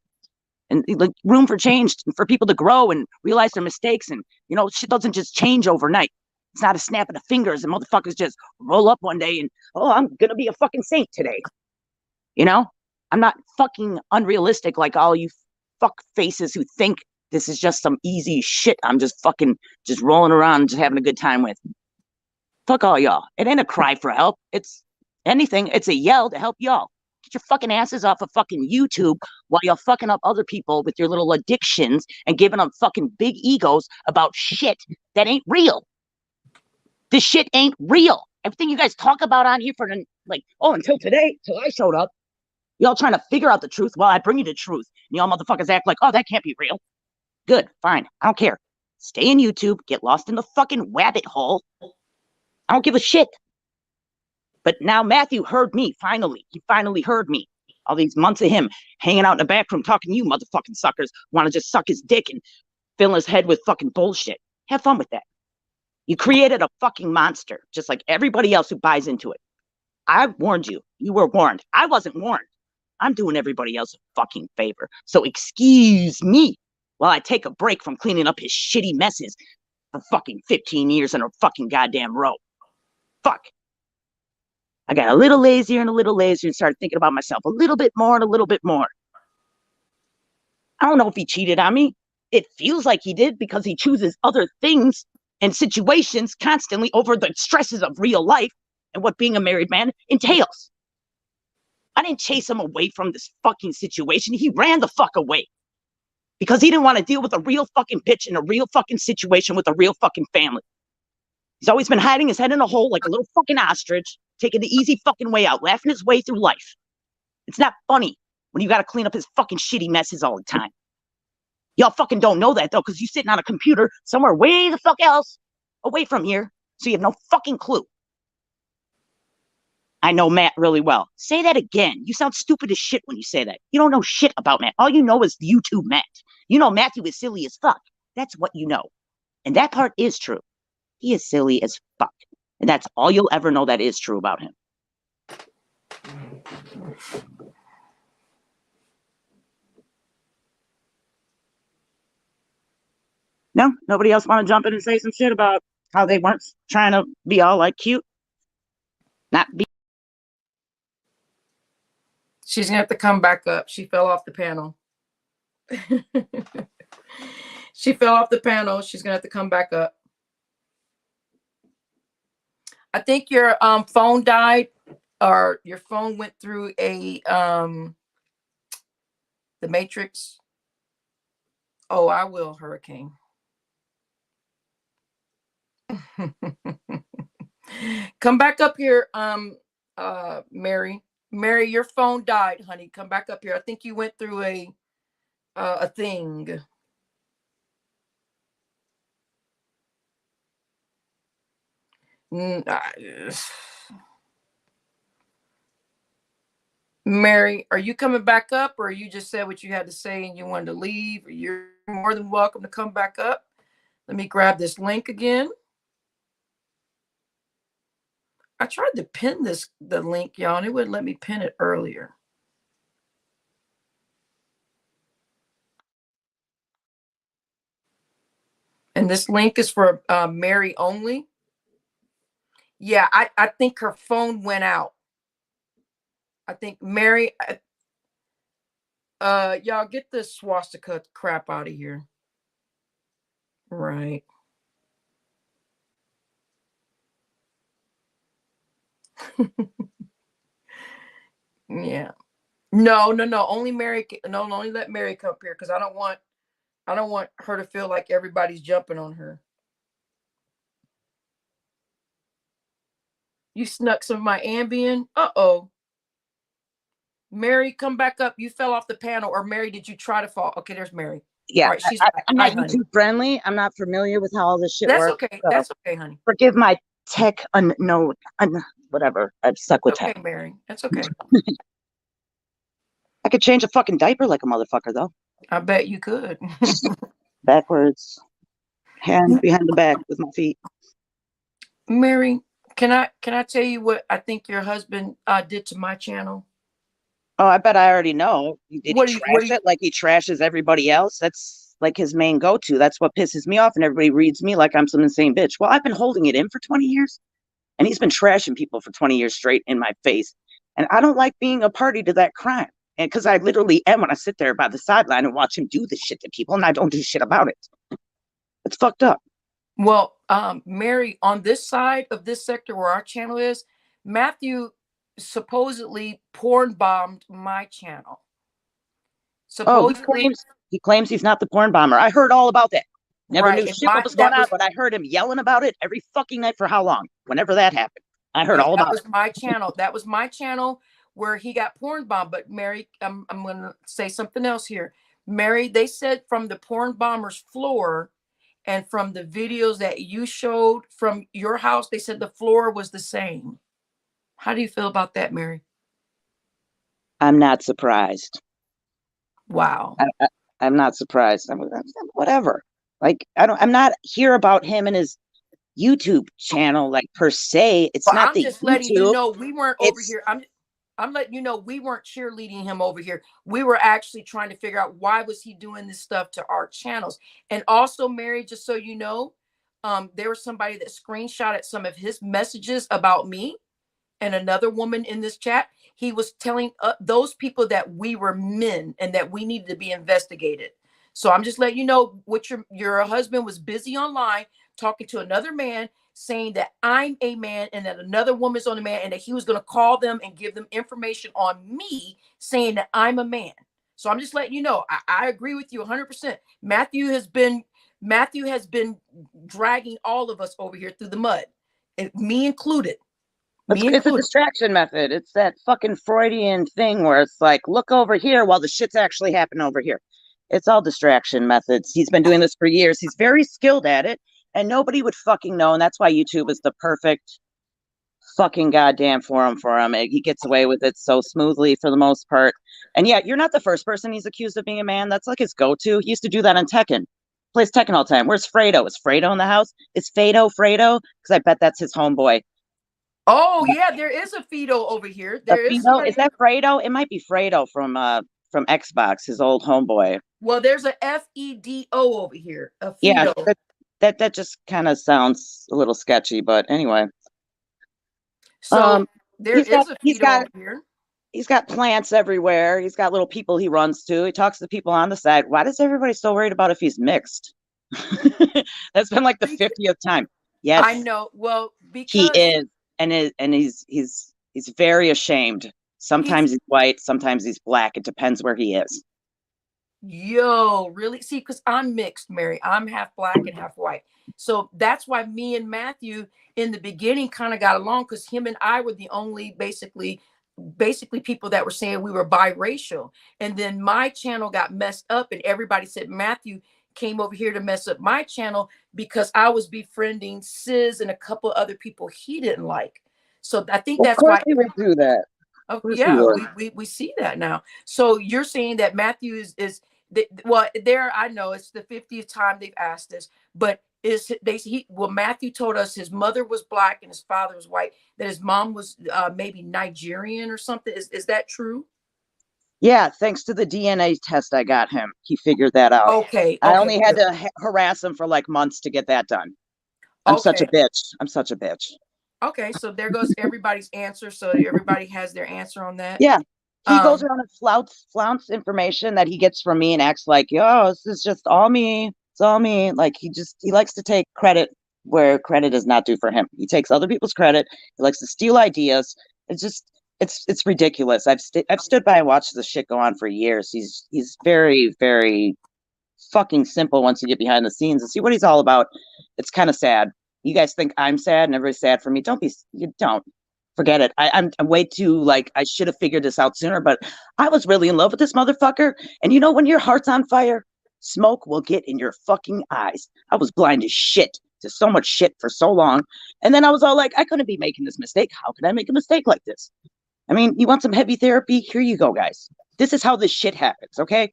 and like room for change and for people to grow and realize their mistakes. And, you know, shit doesn't just change overnight. It's not a snap of the fingers and motherfuckers just roll up one day and, oh, I'm going to be a fucking saint today. You know, I'm not fucking unrealistic like all you fuck faces who think this is just some easy shit. I'm just fucking just rolling around and just having a good time with. Fuck all y'all. It ain't a cry for help. It's anything. It's a yell to help y'all. Get your fucking asses off of fucking YouTube while you're fucking up other people with your little addictions and giving them fucking big egos about shit that ain't real. This shit ain't real. Everything you guys talk about on here for like, oh, until today, till I showed up, y'all trying to figure out the truth. Well, I bring you the truth. And y'all motherfuckers act like, oh, that can't be real. Good, fine. I don't care. Stay in YouTube, get lost in the fucking rabbit hole. I don't give a shit. But now Matthew heard me, finally. He finally heard me. All these months of him hanging out in the back room talking to you motherfucking suckers want to just suck his dick and fill his head with fucking bullshit. Have fun with that. You created a fucking monster, just like everybody else who buys into it. I warned you. You were warned. I wasn't warned. I'm doing everybody else a fucking favor. So excuse me while I take a break from cleaning up his shitty messes for fucking 15 years in a fucking goddamn row. Fuck. I got a little lazier and a little lazier and started thinking about myself a little bit more and a little bit more. I don't know if he cheated on me. It feels like he did because he chooses other things and situations constantly over the stresses of real life and what being a married man entails. I didn't chase him away from this fucking situation. He ran the fuck away because he didn't want to deal with a real fucking bitch in a real fucking situation with a real fucking family. He's always been hiding his head in a hole like a little fucking ostrich, taking the easy fucking way out, laughing his way through life. It's not funny when you got to clean up his fucking shitty messes all the time. Y'all fucking don't know that, though, because you're sitting on a computer somewhere way the fuck else away from here, so you have no fucking clue. I know Matt really well. Say that again. You sound stupid as shit when you say that. You don't know shit about Matt. All you know is YouTube Matt. You know Matthew is silly as fuck. That's what you know. And that part is true. He is silly as fuck. And that's all you'll ever know that is true about him. No? Nobody else want to jump in and say some shit about how they weren't trying to be all like cute? Not be. She's gonna have to come back up. She fell off the panel. She fell off the panel. She's gonna have to come back up. I think your phone died, or your phone went through a the matrix. Oh, I will, Hurricane. Come back up here, Mary. Mary, your phone died, honey. Come back up here. I think you went through a thing. Mary, are you coming back up, or you just said what you had to say and you wanted to leave? You're more than welcome to come back up. Let me grab this link again. I tried to pin the link, y'all, and it wouldn't let me pin it earlier. And this link is for Mary only. Yeah, I think her phone went out. I think Mary, y'all get this swastika crap out of here. Right. Yeah. No. Only Mary. No, only let Mary come up here because I don't want her to feel like everybody's jumping on her. You snuck some of my Ambien. Uh-oh. Mary, come back up. You fell off the panel. Or Mary, did you try to fall? Okay, there's Mary. Yeah, right, she's I'm not YouTube friendly. I'm not familiar with how all this shit works. Okay. So that's okay, honey. Forgive my tech whatever. I'm stuck with okay, tech. Mary. That's okay. I could change a fucking diaper like a motherfucker, though. I bet you could. Backwards. Hands behind the back with my feet. Mary, can I tell you what I think your husband did to my channel? Oh, I bet I already know. Did he trash it like he trashes everybody else? That's like his main go-to. That's what pisses me off. And everybody reads me like I'm some insane bitch. Well, I've been holding it in for 20 years and he's been trashing people for 20 years straight in my face. And I don't like being a party to that crime. And because I literally am when I sit there by the sideline and watch him do this shit to people and I don't do shit about it. It's fucked up. Well, Mary, on this side of this sector where our channel is, Matthew supposedly porn bombed my channel. Oh, Supposedly, he claims he's not the porn bomber. I heard all about that. Never knew right? shit what was going on, but I heard him yelling about it every fucking night for how long? Whenever that happened. I heard all about it. That was my channel. That was my channel where he got porn bombed. But Mary, I'm going to say something else here. Mary, they said from the porn bomber's floor and from the videos that you showed from your house, they said the floor was the same. How do you feel about that, Mary? I'm not surprised. Wow. I'm not surprised. Whatever. Like I'm not here about him and his YouTube channel, like per se. It's not I'm just letting you know we weren't over here. I'm letting you know we weren't cheerleading him over here. We were actually trying to figure out why was he doing this stuff to our channels. And also, Mary, just so you know, there was somebody that screenshotted some of his messages about me and another woman in this chat. He was telling those people that we were men and that we needed to be investigated. So I'm just letting you know what your husband was busy online talking to another man saying that I'm a man and that another woman's on a man and that he was going to call them and give them information on me saying that I'm a man. So I'm just letting you know, I agree with you 100%. Matthew has been dragging all of us over here through the mud, and me included. It's a distraction method. It's that fucking Freudian thing where it's like, look over here while the shit's actually happening over here. It's all distraction methods. He's been doing this for years. He's very skilled at it, and nobody would fucking know. And that's why YouTube is the perfect fucking goddamn forum for him. He gets away with it so smoothly for the most part. And yeah, you're not the first person he's accused of being a man. That's like his go-to. He used to do that on Tekken. Plays Tekken all the time. Where's Fredo? Is Fredo in the house? Is Fredo? Because I bet that's his homeboy. Oh yeah, there is a Fido over here. There is. Is that Fredo? It might be Fredo from Xbox, his old homeboy. Well, there's a FEDO over here. A Fido. Yeah, that just kind of sounds a little sketchy, but anyway. So there is a Fido over here. He's got plants everywhere. He's got little people he runs to. He talks to the people on the side. Why does everybody so worried about if he's mixed? That's been like the 50th time. Yes, I know. Well, because he is. And he's very ashamed. Sometimes he's white, sometimes he's black. It depends where he is. Yo, really? See, because I'm mixed, Mary. I'm half black and half white. So that's why me and Matthew in the beginning kind of got along, because him and I were the only basically people that were saying we were biracial. And then my channel got messed up and everybody said Matthew came over here to mess up my channel because I was befriending Sis and a couple other people he didn't like. So I think that's why he would do that. Oh, yeah, we see that now. So you're saying that Matthew is well, there, I know it's the 50th time they've asked this, but Matthew told us his mother was black and his father was white, that his mom was maybe Nigerian or something. Is that true? Yeah, thanks to the DNA test I got him, he figured that out. Okay. I only had to harass him for like months to get that done. I'm such a bitch. Okay, so there goes everybody's answer. So everybody has their answer on that. Yeah. He goes around and flaunts information that he gets from me and acts like, yo, this is just all me. It's all me. Like he likes to take credit where credit is not due for him. He takes other people's credit. He likes to steal ideas. It's ridiculous. I've stood by and watched this shit go on for years. He's very, very fucking simple once you get behind the scenes and see what he's all about. It's kind of sad. You guys think I'm sad and everybody's sad for me. Don't forget it. I'm way too, like, I should have figured this out sooner, but I was really in love with this motherfucker. And you know, when your heart's on fire, smoke will get in your fucking eyes. I was blind as shit to so much shit for so long. And then I was all like, I couldn't be making this mistake. How could I make a mistake like this? I mean, you want some heavy therapy? Here you go, guys. This is how this shit happens, okay?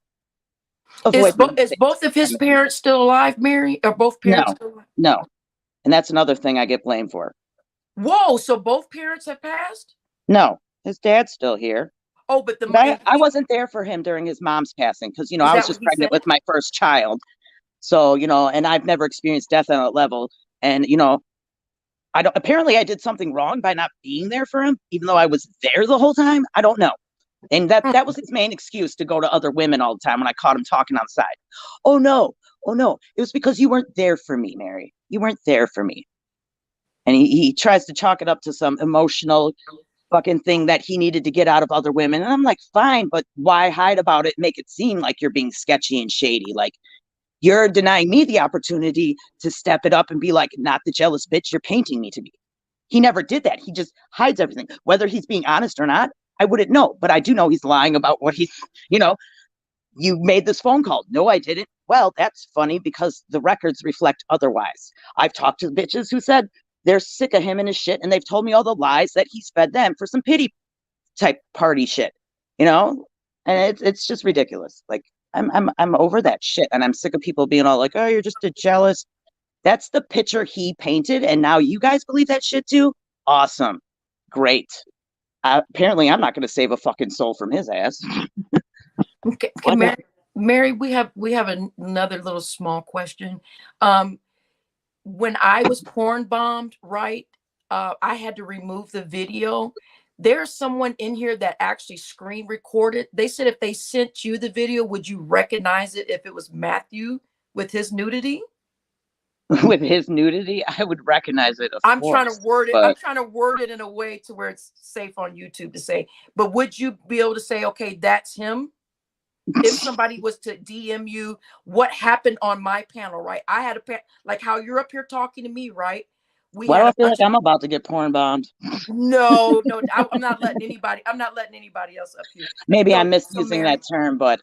Is both of his parents still alive, Mary? Are both parents still alive? No. And that's another thing I get blamed for. Whoa, so both parents have passed? No, his dad's still here. Oh, but I wasn't there for him during his mom's passing because, you know, I was just pregnant with my first child. So, and I've never experienced death on a level. And, apparently I did something wrong by not being there for him, even though I was there the whole time. I don't know. And that was his main excuse to go to other women all the time when I caught him talking on the side. Oh no, oh no. It was because you weren't there for me, Mary. You weren't there for me. And he tries to chalk it up to some emotional fucking thing that he needed to get out of other women. And I'm like, fine, but why hide about it? Make it seem like you're being sketchy and shady. Like, you're denying me the opportunity to step it up and be like, not the jealous bitch you're painting me to be. He never did that. He just hides everything. Whether he's being honest or not, I wouldn't know. But I do know he's lying about what he's, you made this phone call. No, I didn't. Well, that's funny because the records reflect otherwise. I've talked to bitches who said they're sick of him and his shit, and they've told me all the lies that he's fed them for some pity type party shit, and it's just ridiculous. Like, I'm over that shit, and I'm sick of people being all like, "Oh, you're just a jealous." That's the picture he painted, and now you guys believe that shit too. Awesome, great. Apparently, I'm not going to save a fucking soul from his ass. Okay, Mary, we have another little small question. When I was porn bombed, right? I had to remove the video. There's someone in here that actually screen recorded. They said if they sent you the video, would you recognize it if it was Matthew with his nudity? With his nudity, I would recognize it. I'm trying to word it. I'm trying to word it in a way to where it's safe on YouTube to say. But would you be able to say, okay, that's him? If somebody was to DM you what happened on my panel, right? I had like how you're up here talking to me, right? Why do I feel like I'm about to get porn bombed? No, I'm not letting anybody. I'm not letting anybody else up here. Maybe I'm misusing that term, but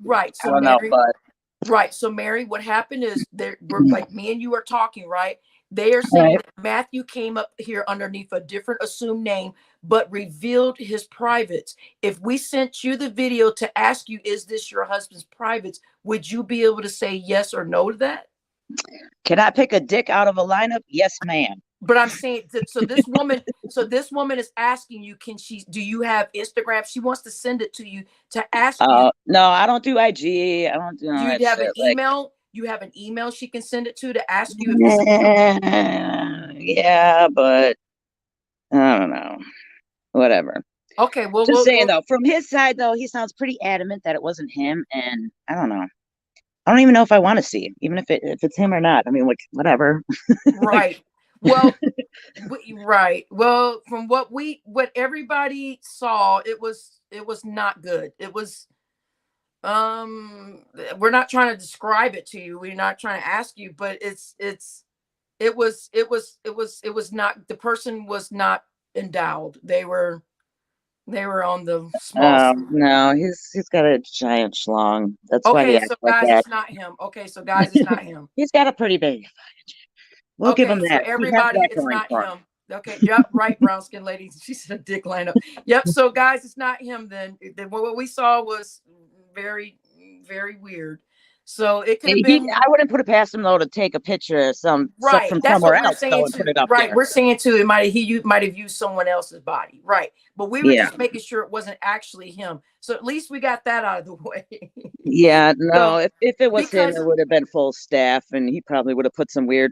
right. So I don't know, but right. So Mary, what happened is we're like me and you are talking, right? They are saying that Matthew came up here underneath a different assumed name, but revealed his privates. If we sent you the video to ask you, is this your husband's privates? Would you be able to say yes or no to that? Can I pick a dick out of a lineup? Yes, ma'am. But I'm saying that, so this woman is asking you, do you have Instagram? She wants to send it to you to ask you. No, I don't do IG. I don't do Do you have an email? You have an email she can send it to ask you if yeah, but I don't know. Whatever. Okay, well, just saying though, from his side though, he sounds pretty adamant that it wasn't him, and I don't know. I don't even know if I want to see it, even if it's him or not. I mean, like, whatever. Right. Well, right. Well, from what everybody saw, it was not good. It was, we're not trying to describe it to you. We're not trying to ask you, but it was not, the person was not endowed. They were on the small. No, he's got a giant schlong. That's okay, why he so guys, like it's not him. Okay, so guys, it's not him. He's got a pretty big. We'll give him that. So everybody, it's not him. Okay, yep, right, brown skin lady. She said a dick lineup. Yep. So guys, it's not him. Then what we saw was very, very weird. So it could have been. I wouldn't put it past him though to take a picture of from That's somewhere what we're else saying and put it up right, there. we're saying too. It might have used someone else's body, right? But we were just making sure it wasn't actually him. So at least we got that out of the way. Yeah, no. So, if it was him, it would have been full staff, and he probably would have put some weird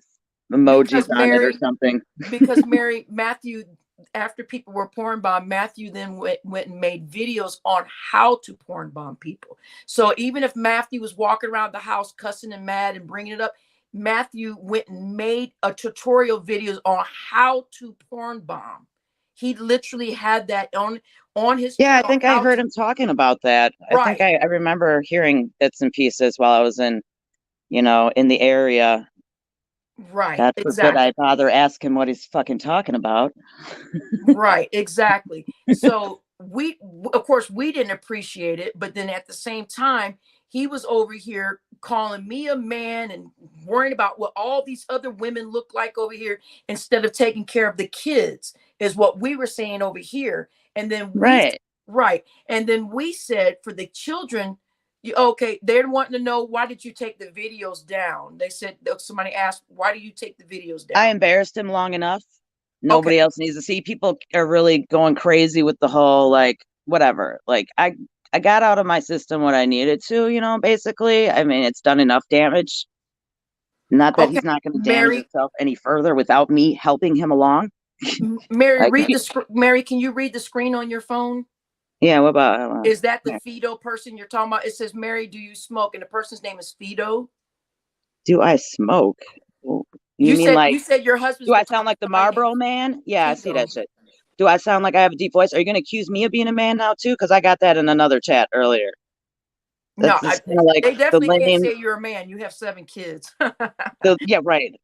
emojis on it or something. Because Matthew, after people were porn bomb, Matthew then went and made videos on how to porn bomb people. So even if Matthew was walking around the house cussing and mad and bringing it up, Matthew went and made a tutorial videos on how to porn bomb. He literally had that on his. Yeah, I think I heard him talking about that. Right. I think I remember hearing bits and pieces while I was in the area. Right. That's exactly. I'd rather ask him what he's fucking talking about. Right. Exactly. So of course, we didn't appreciate it, but then at the same time, he was over here calling me a man and worrying about what all these other women look like over here instead of taking care of the kids, is what we were saying over here. And then right. And then we said for the children, okay, they're wanting to know, why did you take the videos down? They said, somebody asked, why do you take the videos down? I embarrassed him long enough. Nobody else needs to see. People are really going crazy with the whole, like, whatever. Like, I got out of my system what I needed to, basically. I mean, it's done enough damage. Not that Okay, he's not going to damage Mary. himself any further without me helping him along. Mary, Like, Mary, can you read the screen on your phone? yeah, what about Is that the yeah. Fido person you're talking about? It says, Mary, do you smoke? And the person's name is Fido. Do I smoke? You You mean said like, you said your husband's do I been sound talking like to the somebody named Marlboro Man? Yeah, I see Fido. that shit. Do I sound like I have a deep voice? Are you going to accuse me of being a man now too? Because I got that in another chat earlier. No, That's kind of like they the definitely can't lame. say you're a man. You have 7 kids. Yeah, right.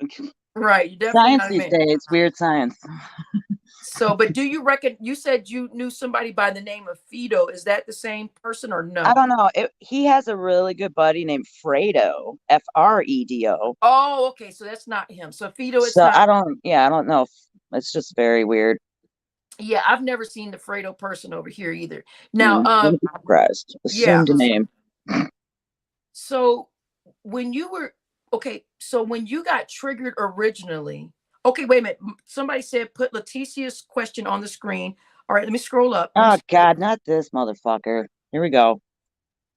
Right. You're definitely Science not a these man. days, weird science. So, but do you reckon you said you knew somebody by the name of Fido? Is that the same person or I no? don't know. He has a really good buddy named Fredo, Fredo. Oh, okay. So that's not him. So Fido, it's So not. I don't know. It's just very weird. Yeah, I've never seen the Fredo person over here either. Now, Wouldn't be surprised. yeah. Assumed name. So when you were okay, so when you got triggered originally, okay, wait a minute. Somebody said put Leticia's question on the screen. All right, let me scroll up. Oh God, not this motherfucker. Here we go.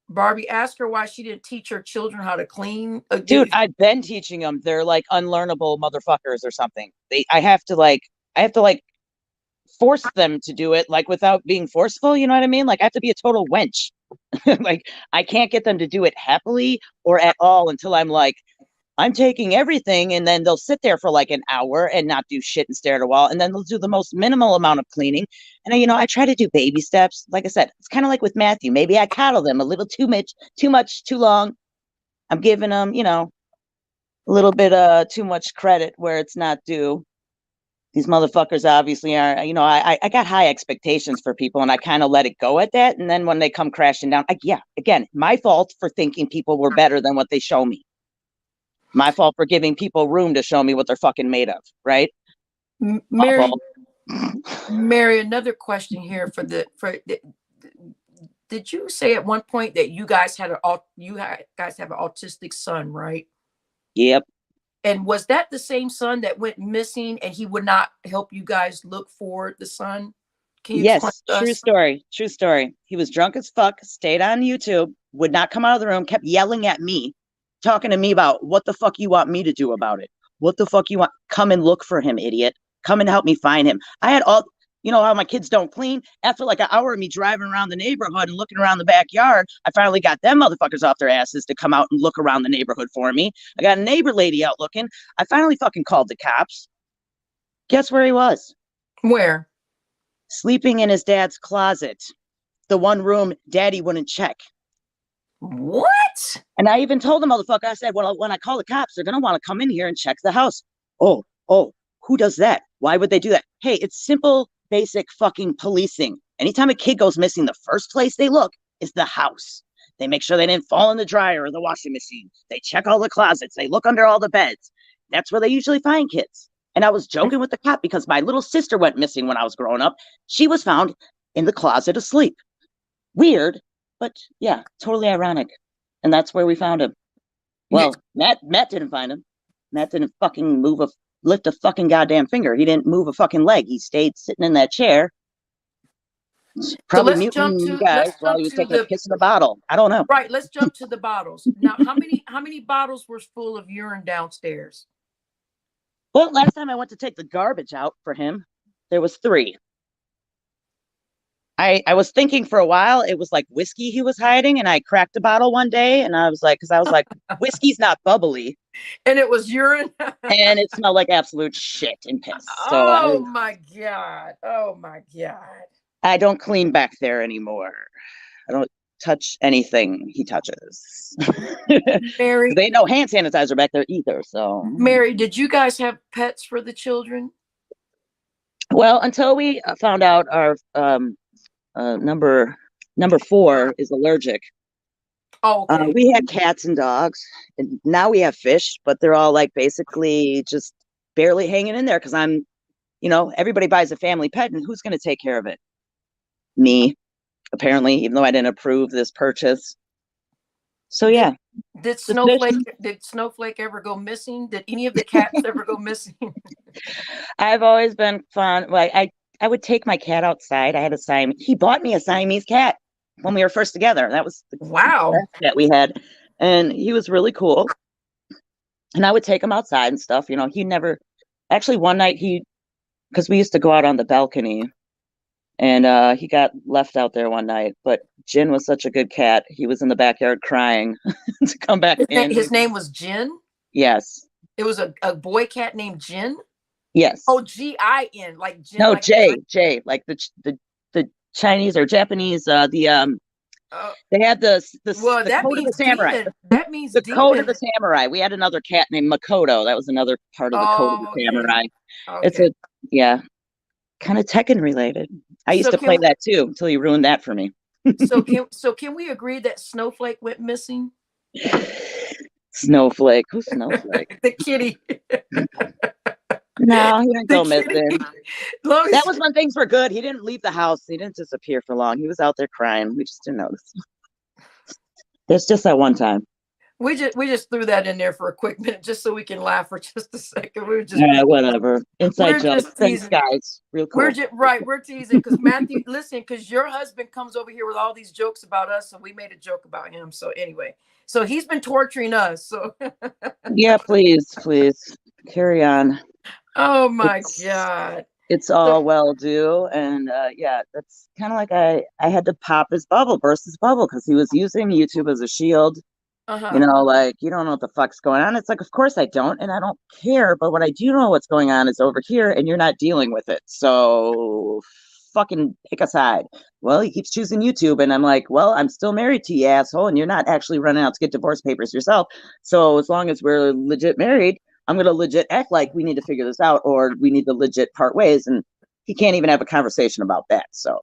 Barbie, ask her why she didn't teach her children how to clean. Dude, I've been teaching them. They're like unlearnable motherfuckers or something. I have to like force them to do it like without being forceful. You know what I mean? Like I have to be a total wench. Like I can't get them to do it happily or at all until I'm like, I'm taking everything, and then they'll sit there for like an hour and not do shit and stare at a wall, and then they'll do the most minimal amount of cleaning. And I try to do baby steps. Like I said, it's kind of like with Matthew. Maybe I coddle them a little too long. I'm giving them, a little bit too much credit where it's not due. These motherfuckers obviously are, I got high expectations for people and I kind of let it go at that. And then when they come crashing down, yeah, again, my fault for thinking people were better than what they show me. My fault for giving people room to show me what they're fucking made of, right? Mary, Mary, another question here did you say at one point that you guys guys have an autistic son, right? Yep. And was that the same son that went missing and he would not help you guys look for the son? Can you explain Yes, to true us? story. True story. He was drunk as fuck, stayed on YouTube, would not come out of the room, kept yelling at me, talking to me about what the fuck you want me to do about it. What the fuck you want? Come and look for him, idiot. Come and help me find him. I had all, how my kids don't clean. After like an hour of me driving around the neighborhood and looking around the backyard, I finally got them motherfuckers off their asses to come out and look around the neighborhood for me. I got a neighbor lady out looking. I finally fucking called the cops. Guess where he was? Where? Sleeping in his dad's closet, the one room daddy wouldn't check. What? And I even told the motherfucker, I said, well, when I call the cops, they're going to want to come in here and check the house. Oh, who does that? Why would they do that? Hey, it's simple, basic fucking policing. Anytime a kid goes missing, the first place they look is the house. They make sure they didn't fall in the dryer or the washing machine. They check all the closets. They look under all the beds. That's where they usually find kids. And I was joking with the cop because my little sister went missing when I was growing up. She was found in the closet asleep. Weird, but yeah, totally ironic. And that's where we found him. Well, Matt didn't find him. Matt didn't fucking lift a fucking goddamn finger. He didn't move a fucking leg. He stayed sitting in that chair, probably So muting you guys while he was taking a piss in a bottle. I don't know. right. Let's jump to the bottles. Now, how many bottles were full of urine downstairs? Well, last time I went to take the garbage out for him, there was 3. I was thinking for a while it was like whiskey he was hiding, and I cracked a bottle one day, and I was like, whiskey's not bubbly, And it was urine. and it smelled like absolute shit and piss. So Oh my god! Oh my god! I don't clean back there anymore. I don't touch anything he touches. Mary, They ain't no hand sanitizer back there either. So Mary, did you guys have pets for the children? well, until we found out our number 4 is allergic. Oh, okay. We had cats and dogs, and now we have fish, but they're all like basically just barely hanging in there because everybody buys a family pet, and who's going to take care of it? Me, apparently, even though I didn't approve this purchase. So yeah. Did Snowflake ever go missing? Did any of the cats ever go missing? I've always been fun. Like I would take my cat outside. I had a Siamese. He bought me a Siamese cat when we were first together. That was the Wow. cat we had, and he was really cool. And I would take him outside and stuff. He never actually one night because we used to go out on the balcony and he got left out there one night. But Jin was such a good cat. He was in the backyard crying to come back in. His name was Jin? Yes. It was a boy cat named Jin? Yes. Oh, Gin, like Jin. No, like J, like the Chinese or Japanese, they had well, the that code of the means samurai. demon. That means The demon. code of the samurai. We had another cat named Makoto. That was another part of the code of the samurai. Okay. It's kind of Tekken related. I used to play that too until you ruined that for me. So can we agree that Snowflake went missing? Snowflake. Who's Snowflake? The kitty. No, he didn't go missing. That was when things were good. He didn't leave the house. He didn't disappear for long. He was out there crying. We just didn't notice. There's just that one time. We just threw that in there for a quick minute just so we can laugh for just a second. We were just whatever. Inside joke. Thanks, guys. Real cool. We're teasing because Matthew, listen, because your husband comes over here with all these jokes about us, so we made a joke about him. So anyway, so he's been torturing us. So yeah, please carry on. Oh my God. It's all well due. And that's kind of like I had to burst his bubble because he was using YouTube as a shield. Like, you don't know what the fuck's going on. It's like, of course I don't, and I don't care. But what I do know what's going on is over here, and you're not dealing with it. So fucking pick a side. Well, he keeps choosing YouTube, and I'm like, well, I'm still married to you, asshole, and you're not actually running out to get divorce papers yourself. So as long as we're legit married, I'm going to legit act like we need to figure this out, or we need to legit part ways. And he can't even have a conversation about that. So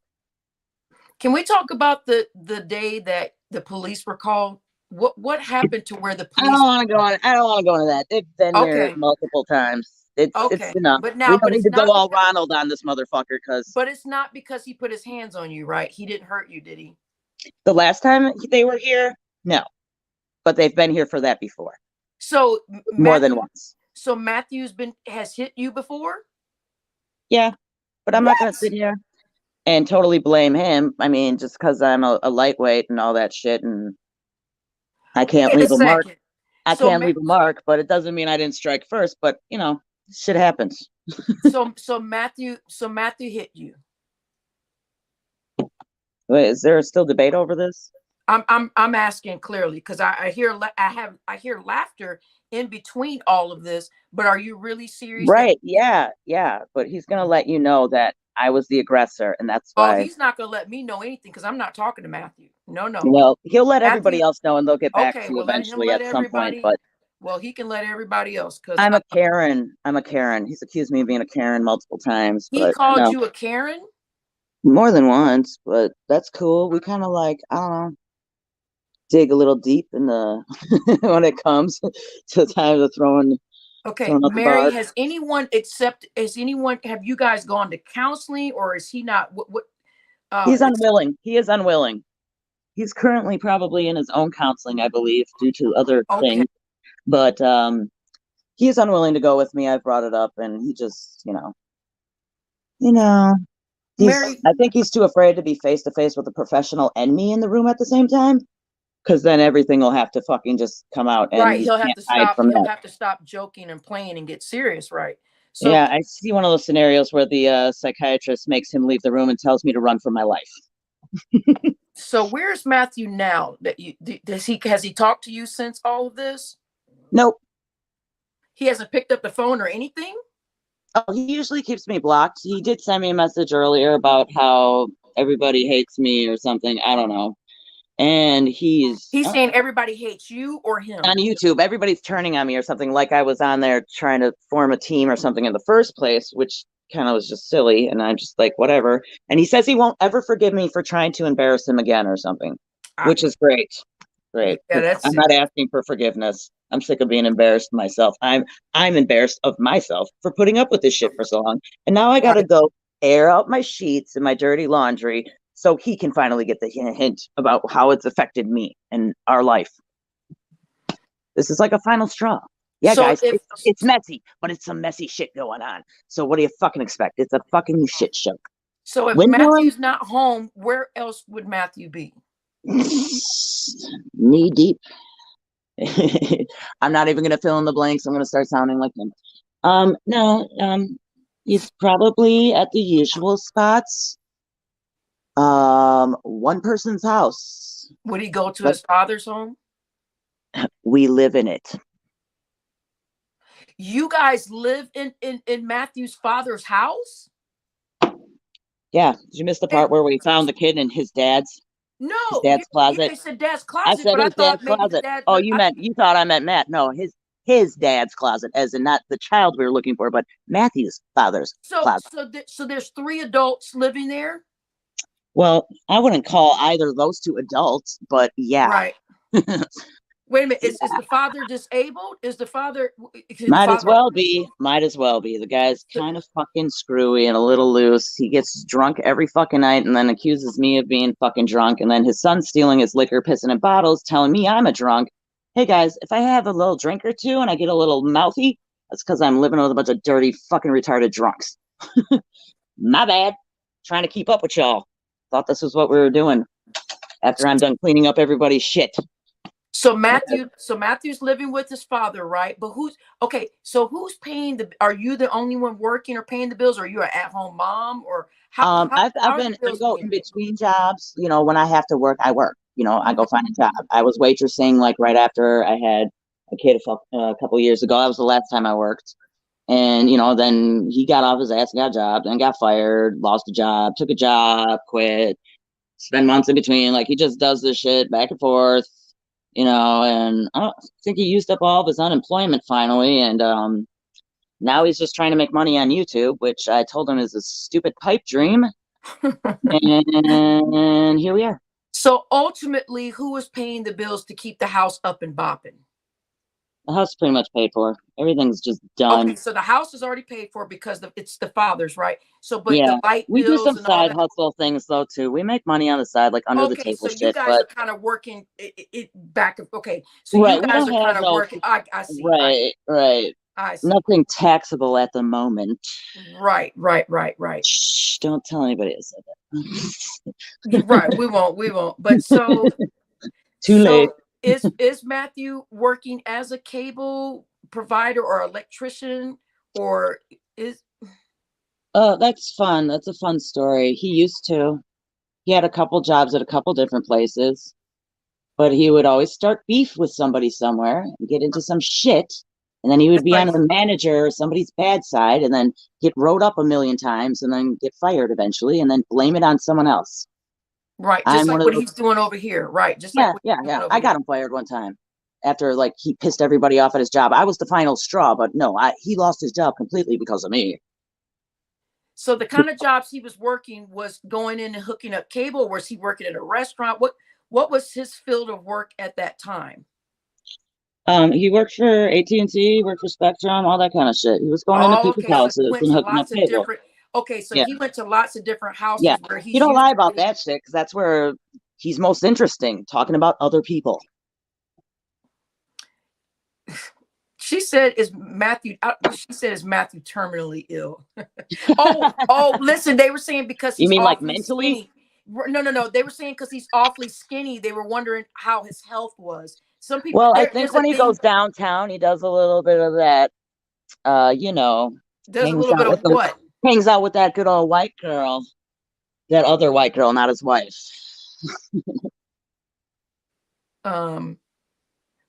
can we talk about the day that the police were called? What happened to where the police? I don't want to go into that. They've been here multiple times. It's enough. But now, we don't need to go all Ronald on this motherfucker But it's not because he put his hands on you, right? He didn't hurt you, did he? The last time they were here, no. But they've been here for that before. So more than once. So Matthew's has hit you before? Yeah, but I'm not going to sit here and totally blame him. I mean, just because I'm a lightweight and all that shit, and I can't leave a mark. I can't leave a mark, but it doesn't mean I didn't strike first. But shit happens. so Matthew hit you. Wait, is there still debate over this? I'm asking clearly because I hear laughter in between all of this. But are you really serious? Right? Yeah. But he's gonna let you know that I was the aggressor, and that's why. Oh, he's not gonna let me know anything because I'm not talking to Matthew. No. Well, he'll let everybody else know, and they'll get back to you eventually at some point. But he can let everybody else because I'm a Karen. He's accused me of being a Karen multiple times. He called you a Karen? More than once, but that's cool. We kind of like, I don't know, dig a little deep in the when it comes to time of throwing. Okay, Mary, have you guys gone to counseling, or is he not? He's unwilling. He is unwilling. He's currently probably in his own counseling, I believe, due to other things. But he is unwilling to go with me. I've brought it up, and he just, Mary, I think he's too afraid to be face to face with a professional and me in the room at the same time, because then everything will have to fucking just come out. And right, he'll have to stop. He'll have to stop joking and playing and get serious, right? So yeah, I see one of those scenarios where the psychiatrist makes him leave the room and tells me to run for my life. So where's Matthew now? Has he talked to you since all of this? Nope. He hasn't picked up the phone or anything? Oh, he usually keeps me blocked. He did send me a message earlier about how everybody hates me or something. I don't know. And he's saying everybody hates you or him? On YouTube, everybody's turning on me or something, like I was on there trying to form a team or something in the first place, which kind of was just silly. And I'm just like, whatever. And he says he won't ever forgive me for trying to embarrass him again or something, which is great. Great. Yeah, I'm not asking for forgiveness. I'm sick of being embarrassed myself. I'm embarrassed of myself for putting up with this shit for so long. And now I got to go air out my sheets and my dirty laundry so he can finally get the hint about how it's affected me and our life. This is like a final straw. Yeah, so guys, it's messy, but it's some messy shit going on. So what do you fucking expect? It's a fucking shit show. So if Matthew's not home, where else would Matthew be? Knee deep I'm not even going to fill in the blanks. I'm going to start sounding like him. No, he's probably at the usual spots. One person's house, Would he go to but his father's home? we live in it. You guys live in Matthew's father's house? Yeah, did you miss the And part where we found the kid in his no, dad's closet? they said dad's I closet, said but I his dad's thought maybe the closet. dad. Oh, I, you thought I meant Matt. No, his dad's closet, as in not the child we were looking for, but Matthew's father's closet. so there's three adults living there, Well, I wouldn't call either of those two adults, but yeah. right? Wait a minute, is the father disabled? Is the father? Is the Might as father? well be. Might as well be. The guy's kind of fucking screwy and a little loose. He gets drunk every fucking night and then accuses me of being fucking drunk. And then his son's stealing his liquor, pissing in bottles, telling me I'm a drunk. Hey guys, if I have a little drink or two and I get a little mouthy, that's because I'm living with a bunch of dirty, fucking retarded drunks. My bad. Trying to keep up with y'all. Thought this was what we were doing after I'm done cleaning up everybody's shit. So Matthew's living with his father, right? But okay? So who's paying the? Are you the only one working or paying the bills? Or are you an at-home mom? Or how I've are the been I bills go being in paid? between jobs. You know, when I have to work, I work. You know, I go find a job. I was waitressing like right after I had a kid a couple years ago. That was the last time I worked. And you know, then he got off his ass, got a job, then got fired, lost a job, took a job, quit, spend months in between. Like he just does this shit back and forth. You know, and I don't think he used up all of his unemployment finally, and now he's just trying to make money on YouTube, which I told him is a stupid pipe dream. And here we are. So ultimately, who is paying the bills to keep the house up and bopping? The house is pretty much paid for. Everything's just Okay, done. so the house is already paid for because it's the father's, right? So, but the Yeah. light We do bills some and all side that. hustle things though too. We make money on the side, like under the Okay, table so you shit. guys But are kind of working it back. Okay, so you right, we guys don't are have kind of no working. I see. right, right. I see. Nothing taxable at the moment. Right. Shh, don't tell anybody I said that. You're right. We won't. But so Too late. so is Matthew working as a cable provider or electrician or is That's fun. That's a fun story. He used to. He had a couple jobs at a couple different places, but he would always start beef with somebody somewhere and get into some shit. And then he would it's be on like the manager or somebody's bad side and then get wrote up a million times and then get fired eventually and then blame it on someone else. right, just I'm one like of what those. he's doing over here, right? Just like Yeah, what yeah, he's yeah. doing over I here. got him fired one time after like he pissed everybody off at his job. I was the final straw, but no, he lost his job completely because of me. So the kind of jobs he was working was going in and hooking up cable, or was he working in a restaurant? What was his field of work at that time? He worked for AT&T, worked for Spectrum, all that kind of shit. He was going into Oh, people's okay. So he houses went and to hooking up lots of cable. different. Okay, so Yeah. he went to lots of different Yeah. houses where He he's don't lie about usually. that shit because that's where he's most interesting, talking about other people. She said, "Is Matthew?" She said, "Is Matthew terminally ill?" Oh, listen. They were saying because You he's mean like awfully mentally? skinny. No. They were saying because he's awfully skinny. They were wondering how his health was. Some people Well, I think there's a when he thing. goes downtown, he does a little bit of that. You know, There's a hangs little bit out with of what? that good old white girl, that other white girl, not his wife. Um.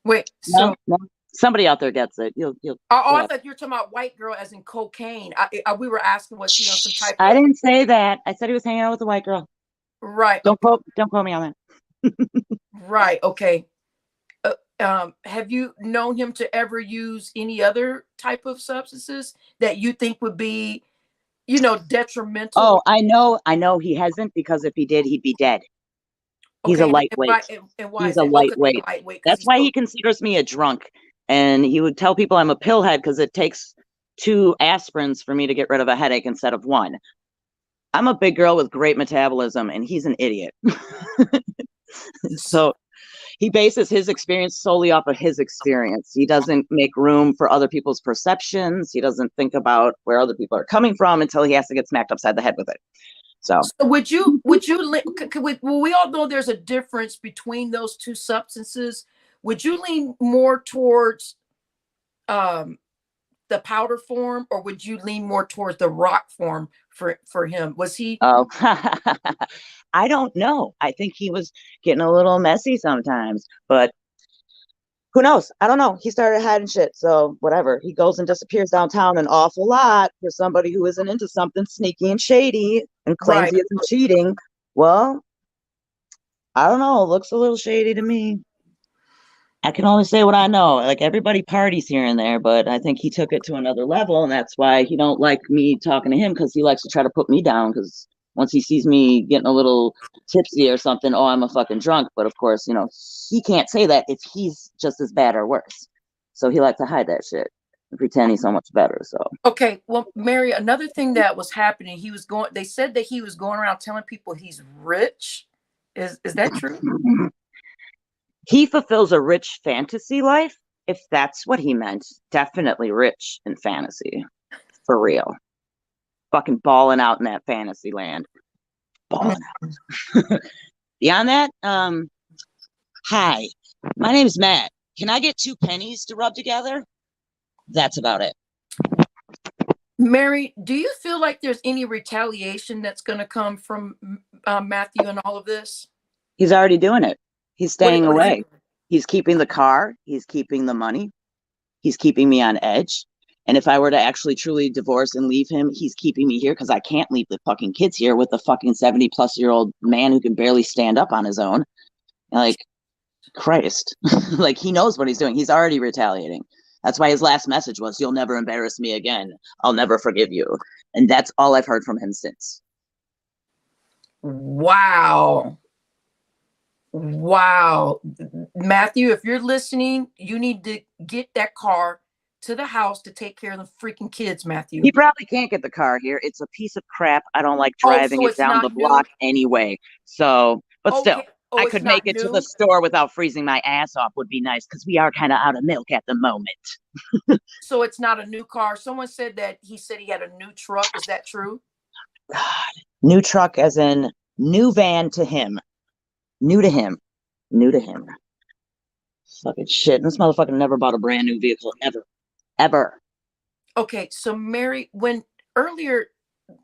Wait. No, So. no. Somebody out there gets it. You'll Oh, I whatever. thought you were talking about white girl as in cocaine. We were asking was he on some Shh, type I of didn't say that. I said he was hanging out with a white girl. right. Okay. Don't quote me on that. Right. Okay. Have you known him to ever use any other type of substances that you think would be, detrimental? Oh, I know he hasn't because if he did, he'd be dead. He's a Okay, lightweight. and why He's is a that? Oh, because he's lightweight. lightweight, because That's he's why so. he considers me a drunk. And he would tell people I'm a pillhead because it takes 2 aspirins for me to get rid of a headache instead of one. I'm a big girl with great metabolism, and he's an idiot. So he bases his experience solely off of his experience. He doesn't make room for other people's perceptions. He doesn't think about where other people are coming from until he has to get smacked upside the head with it. So So would you we all know there's a difference between those two substances? would you lean more towards um the powder form, or would you lean more towards the rock form for him? Was he Oh, I don't know. I think he was getting a little messy sometimes, but who knows? I don't know. He started hiding shit, so whatever. He goes and disappears downtown an awful lot for somebody who isn't into something sneaky and shady and claims right? he isn't cheating. Well, I don't know. It looks a little shady to me. I can only say what I know. Like everybody parties here and there, but I think he took it to another level, and that's why he don't like me talking to him because he likes to try to put me down. Because once he sees me getting a little tipsy or something, oh, I'm a fucking drunk. But of course, he can't say that if he's just as bad or worse. So he likes to hide that shit and pretend he's so much better. So Okay, well, Mary, another thing that was happening, they said that he was going around telling people he's rich. Is that true? he fulfills a rich fantasy life, if that's what he meant. Definitely rich in fantasy, for real. Fucking balling out in that fantasy land. Balling out. Beyond that, hi, my name's Matt. Can I get 2 pennies to rub together? That's about it. Mary, do you feel like there's any retaliation that's going to come from Matthew and all of this? He's already doing it. He's staying What is away. He's keeping the car. He's keeping the money. He's keeping me on edge. And if I were to actually truly divorce and leave him, he's keeping me here because I can't leave the fucking kids here with a fucking 70-plus-year-old man who can barely stand up on his own. Like, Christ. Like, he knows what he's doing. He's already retaliating. That's why his last message was, "You'll never embarrass me again. I'll never forgive you." And that's all I've heard from him since. Wow. Wow. Matthew, if you're listening, you need to get that car to the house to take care of the freaking kids, Matthew. He probably can't get the car here. It's a piece of crap. I don't like driving so it down the block anyway. So, but still, I could make it to the store without freezing my ass off would be nice because we are kind of out of milk at the moment. So it's not a new car. Someone said that he had a new truck. Is that true? God, new truck as in new van to him. New to him. New to him. Fucking shit. This motherfucker never bought a brand new vehicle ever. Ever. Okay, so Mary, when earlier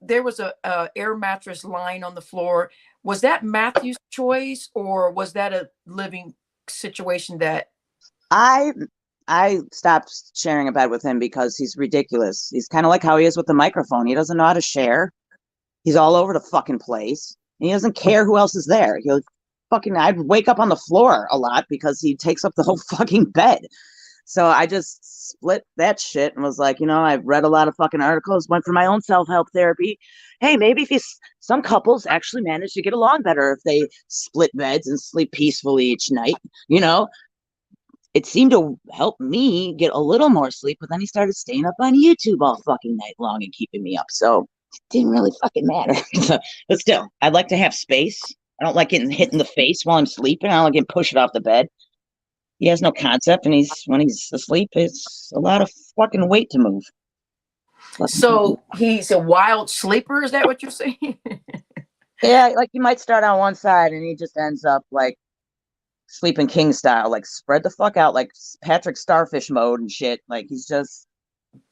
there was a air mattress lying on the floor, was that Matthew's choice or was that a living situation that I stopped sharing a bed with him because he's ridiculous. He's kind of like how he is with the microphone. He doesn't know how to share. He's all over the fucking place. And he doesn't care who else is there. I'd wake up on the floor a lot because he takes up the whole fucking bed. So I just split that shit and was like, I've read a lot of fucking articles, went for my own self-help therapy. Hey, maybe some couples actually manage to get along better if they split beds and sleep peacefully each night. It seemed to help me get a little more sleep, but then he started staying up on YouTube all fucking night long and keeping me up. So it didn't really fucking matter. But still, I'd like to have space. I don't like getting hit in the face while I'm sleeping. I don't like getting pushed off the bed. He has no concept, and when he's asleep, it's a lot of fucking weight to move. So he's a wild sleeper? Is that what you're saying? Yeah, like he might start on one side, and he just ends up like sleeping king style, like spread the fuck out, like Patrick Starfish mode and shit. Like he's just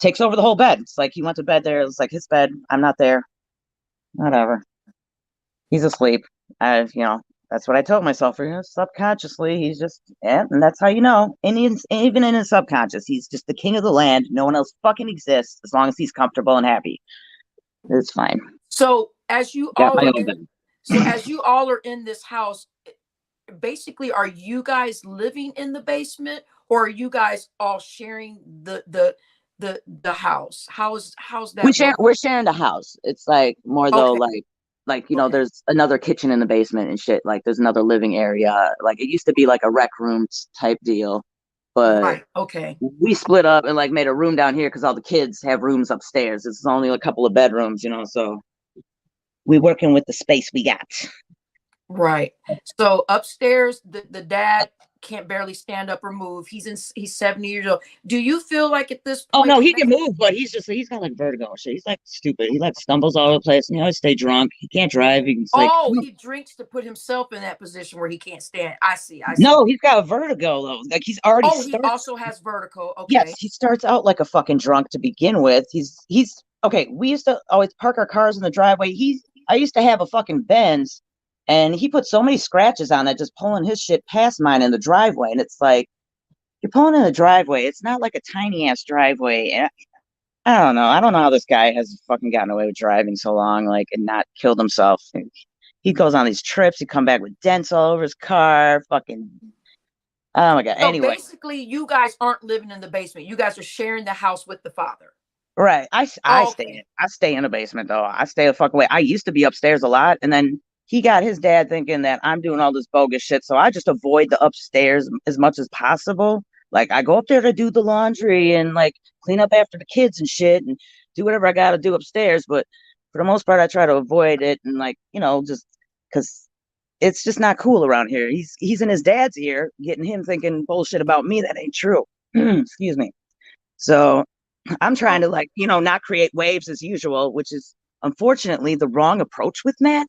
takes over the whole bed. It's like he went to bed there. It's like his bed. I'm not there. Whatever. He's asleep. That's what I told myself. Subconsciously, he's just, and that's how And even in his subconscious, he's just the king of the land. No one else fucking exists as long as he's comfortable and happy. It's fine. So as you all are in this house, basically, are you guys living in the basement, or are you guys all sharing the house? How's that? We're sharing the house. It's like more though, like there's another kitchen in the basement and shit. Like there's another living area. Like it used to be like a rec room type deal, but we split up and like made a room down here because all the kids have rooms upstairs. It's only a couple of bedrooms, so we're working with the space we got. Right. So upstairs, the dad can't barely stand up or move. He's 70 years old. Do you feel like at this Oh point, no, he can move, but he's got like vertigo and shit. He's like stupid. He like stumbles all over the place, and he always stay drunk. He can't drive. He's like, oh, he drinks to put himself in that position where he can't stand. I see. I see. no, he's got vertigo though. Like he's already Oh, he starts. also has vertigo. Yes, Okay. he starts out like a fucking drunk to begin with. He's okay. We used to always park our cars in the driveway. I used to have a fucking Benz, and he put so many scratches on it just pulling his shit past mine in the driveway, and it's like you're pulling in the driveway. It's not like a tiny ass driveway. And I don't know. I don't know how this guy has fucking gotten away with driving so long, like, and not killed himself. He goes on these trips. He come back with dents all over his car. Fucking. Oh my god. So Anyway, basically, you guys aren't living in the basement. You guys are sharing the house with the father. right. Oh, okay. I stay in the basement though. I stay the fuck away. I used to be upstairs a lot, and then he got his dad thinking that I'm doing all this bogus shit, so I just avoid the upstairs as much as possible. Like I go up there to do the laundry and like clean up after the kids and shit and do whatever I got to do upstairs, but for the most part I try to avoid it and like, just cuz it's just not cool around here. He's in his dad's ear getting him thinking bullshit about me that ain't true. Excuse me. So I'm trying to like, not create waves as usual, which is unfortunately the wrong approach with Matt.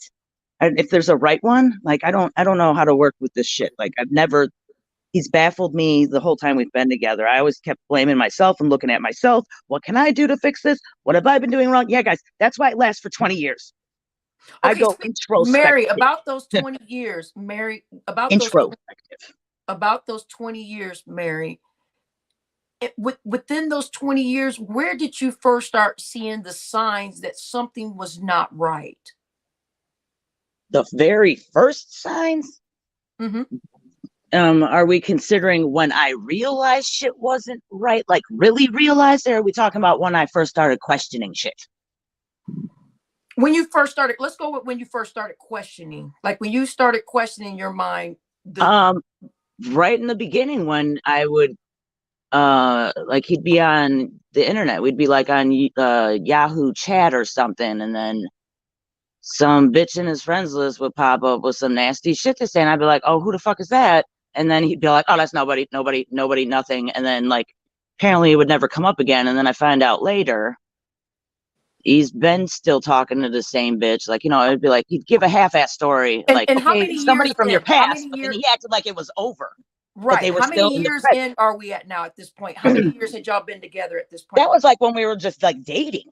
And if there's a right one, like I don't know how to work with this shit. Like he's baffled me the whole time we've been together. I always kept blaming myself and looking at myself. What can I do to fix this? What have I been doing wrong? Yeah, guys, that's why it lasts for 20 years. I Okay, go Mary, introspective. about those 20 years, Mary, Introspective. about those 20 years, Mary, within those 20 years, where did you first start seeing the signs that something was not right? The very first signs, Hmm. are we considering when I realized shit wasn't right? Like really realized, or are we talking about when I first started questioning shit? When you first started, let's go with when you first started questioning, like when you started questioning your mind. The Um, right in the beginning when I would like he'd be on the internet. We'd be like on Yahoo chat or something, and then some bitch in his friends list would pop up with some nasty shit to say, and I'd be like, "Oh, who the fuck is that?" And then he'd be like, "Oh, that's nobody, nobody, nobody, nothing." And then like apparently it would never come up again. And then I find out later he's been still talking to the same bitch. Like, it'd be like he'd give a half-ass story, like, and how okay, many somebody years from your in? How past, many but then years? he acted like it was over, but Right. they were How many still in the years present. in are we at now at this point? How many years had y'all been together at this point? That was like when we were just like dating.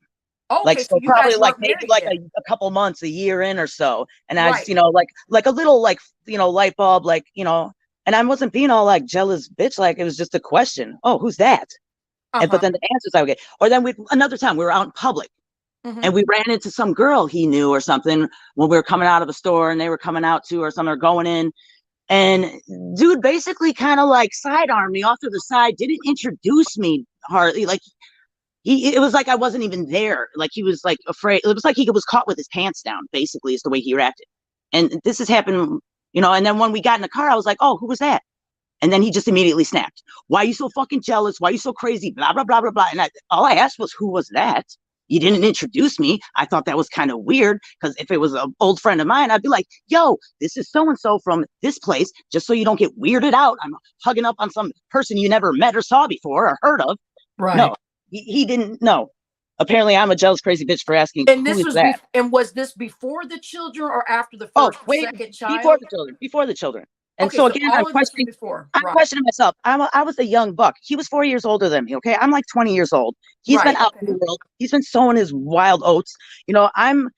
Oh, Like okay, so so you probably guys like weren't maybe married like yet. a couple months, a year in or so. And I just, Right. like a little like, light bulb, like, and I wasn't being all like jealous bitch, like it was just a question. Oh, who's that? And but Uh-huh. then the answers I would get. Or then another time we were out in public Hmm. and we ran into some girl he knew or something when we were coming out of a store and they were coming out too or something or going in. And dude basically kind of like sidearmed me off to the side, didn't introduce me hardly. Like it was like I wasn't even there. Like he was like afraid. It was like he was caught with his pants down, basically, is the way he reacted. And this has happened, and then when we got in the car, I was like, oh, who was that? And then he just immediately snapped. Why are you so fucking jealous? Why are you so crazy? Blah, blah, blah, blah, blah. And all I asked was, who was that? You didn't introduce me. I thought that was kind of weird because if it was an old friend of mine, I'd be like, yo, this is so and so from this place, just so you don't get weirded out. I'm hugging up on some person you never met or saw before or heard of. Right. No, he didn't know. Apparently, I'm a jealous, crazy bitch for asking, And who this is was that? and was this before the children or after the Oh, first or wait, second before child? the children, before the children. And Okay, so so again, all of this was before. I'm Right. questioning myself. I was a young buck. He was 4 years older than me. Okay. I'm like 20 years old. He's been Right. out in Okay. the world. He's been sowing his wild oats. I'm,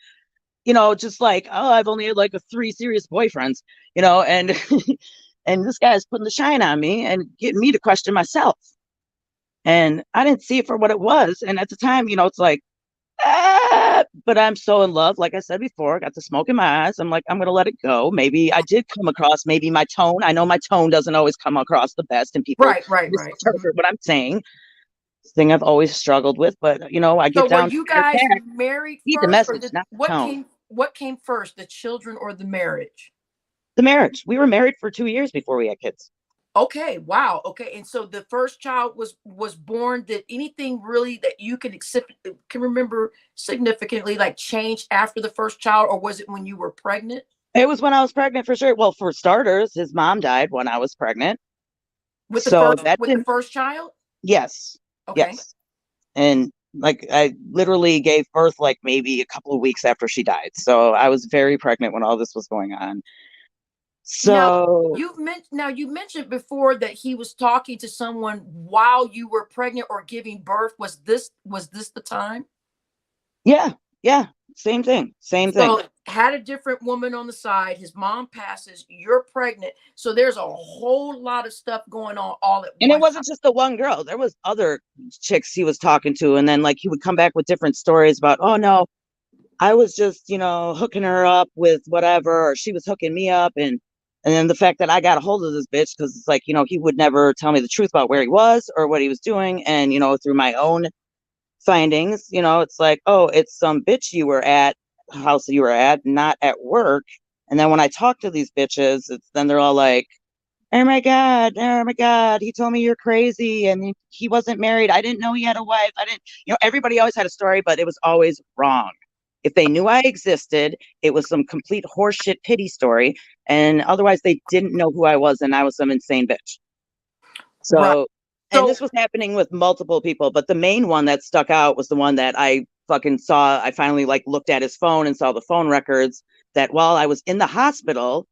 just like, oh, I've only had like three serious boyfriends, and, and this guy's putting the shine on me and getting me to question myself. And I didn't see it for what it was. And at the time, it's like, but I'm so in love. Like I said before, I got the smoke in my eyes. I'm like, I'm going to let it go. Maybe I did come across, maybe my tone. I know my tone doesn't always come across the best and people Right. Right. Right. Mhm. misinterpret what I'm saying. Thing I've always struggled with, but I get So were down to you bare guys facts. married Read the first, or message, did not the tone. what came first, the children or the marriage? The marriage. We were married for 2 years before we had kids. Okay, wow. Okay, and so the first child was born. Did anything really that you can accept, can remember significantly like change after the first child, or was it when you were pregnant? It was when I was pregnant for sure. Well, for starters, his mom died when I was pregnant. So that with the didn't, first child? yes, Okay. yes. And like I literally gave birth like maybe a couple of weeks after she died. So I was very pregnant when all this was going on. Now So you mentioned before that he was talking to someone while you were pregnant or giving birth. Was this the time? yeah, yeah, same thing, same thing. So had a different woman on the side. His mom passes. You're pregnant. So there's a whole lot of stuff going on all at And it one time. wasn't just the one girl. There was other chicks he was talking to, and then like he would come back with different stories about, oh no, I was just, hooking her up with whatever, or she was hooking me up. And then the fact that I got a hold of this bitch, because it's like, he would never tell me the truth about where he was or what he was doing. And, through my own findings, it's like, oh, it's some bitch you were at, house you were at, not at work. And then when I talk to these bitches, then they're all like, oh my God, he told me you're crazy and he wasn't married. I didn't know he had a wife. I didn't, everybody always had a story, but it was always wrong. If they knew I existed, it was some complete horseshit pity story. And otherwise, they didn't know who I was and I was some insane bitch. Right. So, and So this was happening with multiple people, but the main one that stuck out was the one that I fucking saw. I finally like looked at his phone and saw the phone records that while I was in the hospital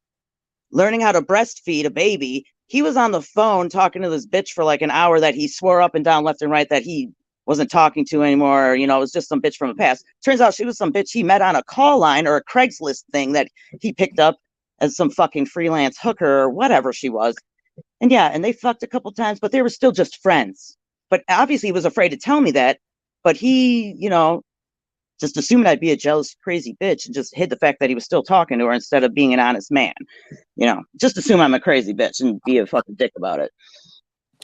learning how to breastfeed a baby, he was on the phone talking to this bitch for like an hour that he swore up and down left and right that he wasn't talking to anymore. It was just some bitch from the past. Turns out she was some bitch he met on a call line or a Craigslist thing that he picked up as some fucking freelance hooker or whatever she was. And yeah, and they fucked a couple times, but they were still just friends. But obviously he was afraid to tell me that. But he, just assumed I'd be a jealous, crazy bitch and just hid the fact that he was still talking to her instead of being an honest man. Just assume I'm a crazy bitch and be a fucking dick about it.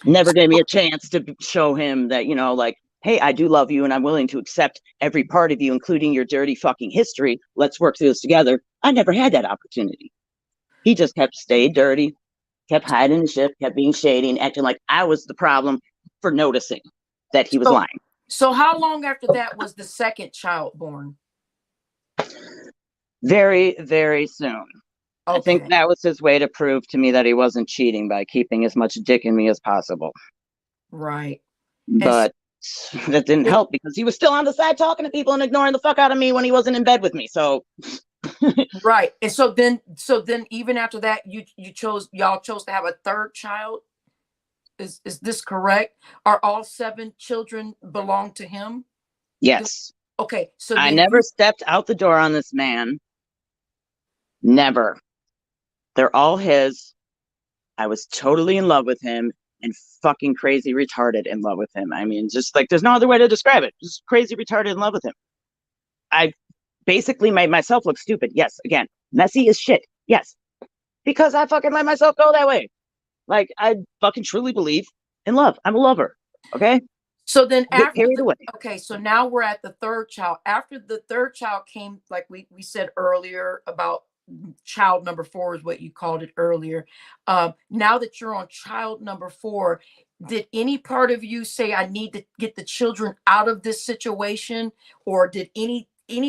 Never gave me a chance to show him that, like, hey, I do love you and I'm willing to accept every part of you, including your dirty fucking history. Let's work through this together. I never had that opportunity. He just stayed dirty, kept hiding the shit, kept being shady and acting like I was the problem for noticing that he was so lying. so how long after that was the second child born? Very, very soon. I think Okay. that was his way to prove to me that he wasn't cheating by keeping as much dick in me as possible. Right. And But that didn't so, help because he was still on the side talking to people and ignoring the fuck out of me when he wasn't in bed with me. So right. And so then even after that, y'all chose to have a third child. Is this correct? Are all seven children belong to him? yes, Okay. So I then never stepped out the door on this man. Never. They're all his. I was totally in love with him and fucking crazy retarded in love with him. I mean, just like there's no other way to describe it. Just crazy retarded in love with him. I basically made myself look stupid. Yes, again, messy as shit. Yes, because I fucking let myself go that way. Like I fucking truly believe in love. I'm a lover. Okay, so then I get after carried the away. okay, so now we're at the third child. After the third child came, like we said earlier about child number four is what you called it earlier. Now that you're on child number four, did any part of you say I need to get the children out of this situation, or did any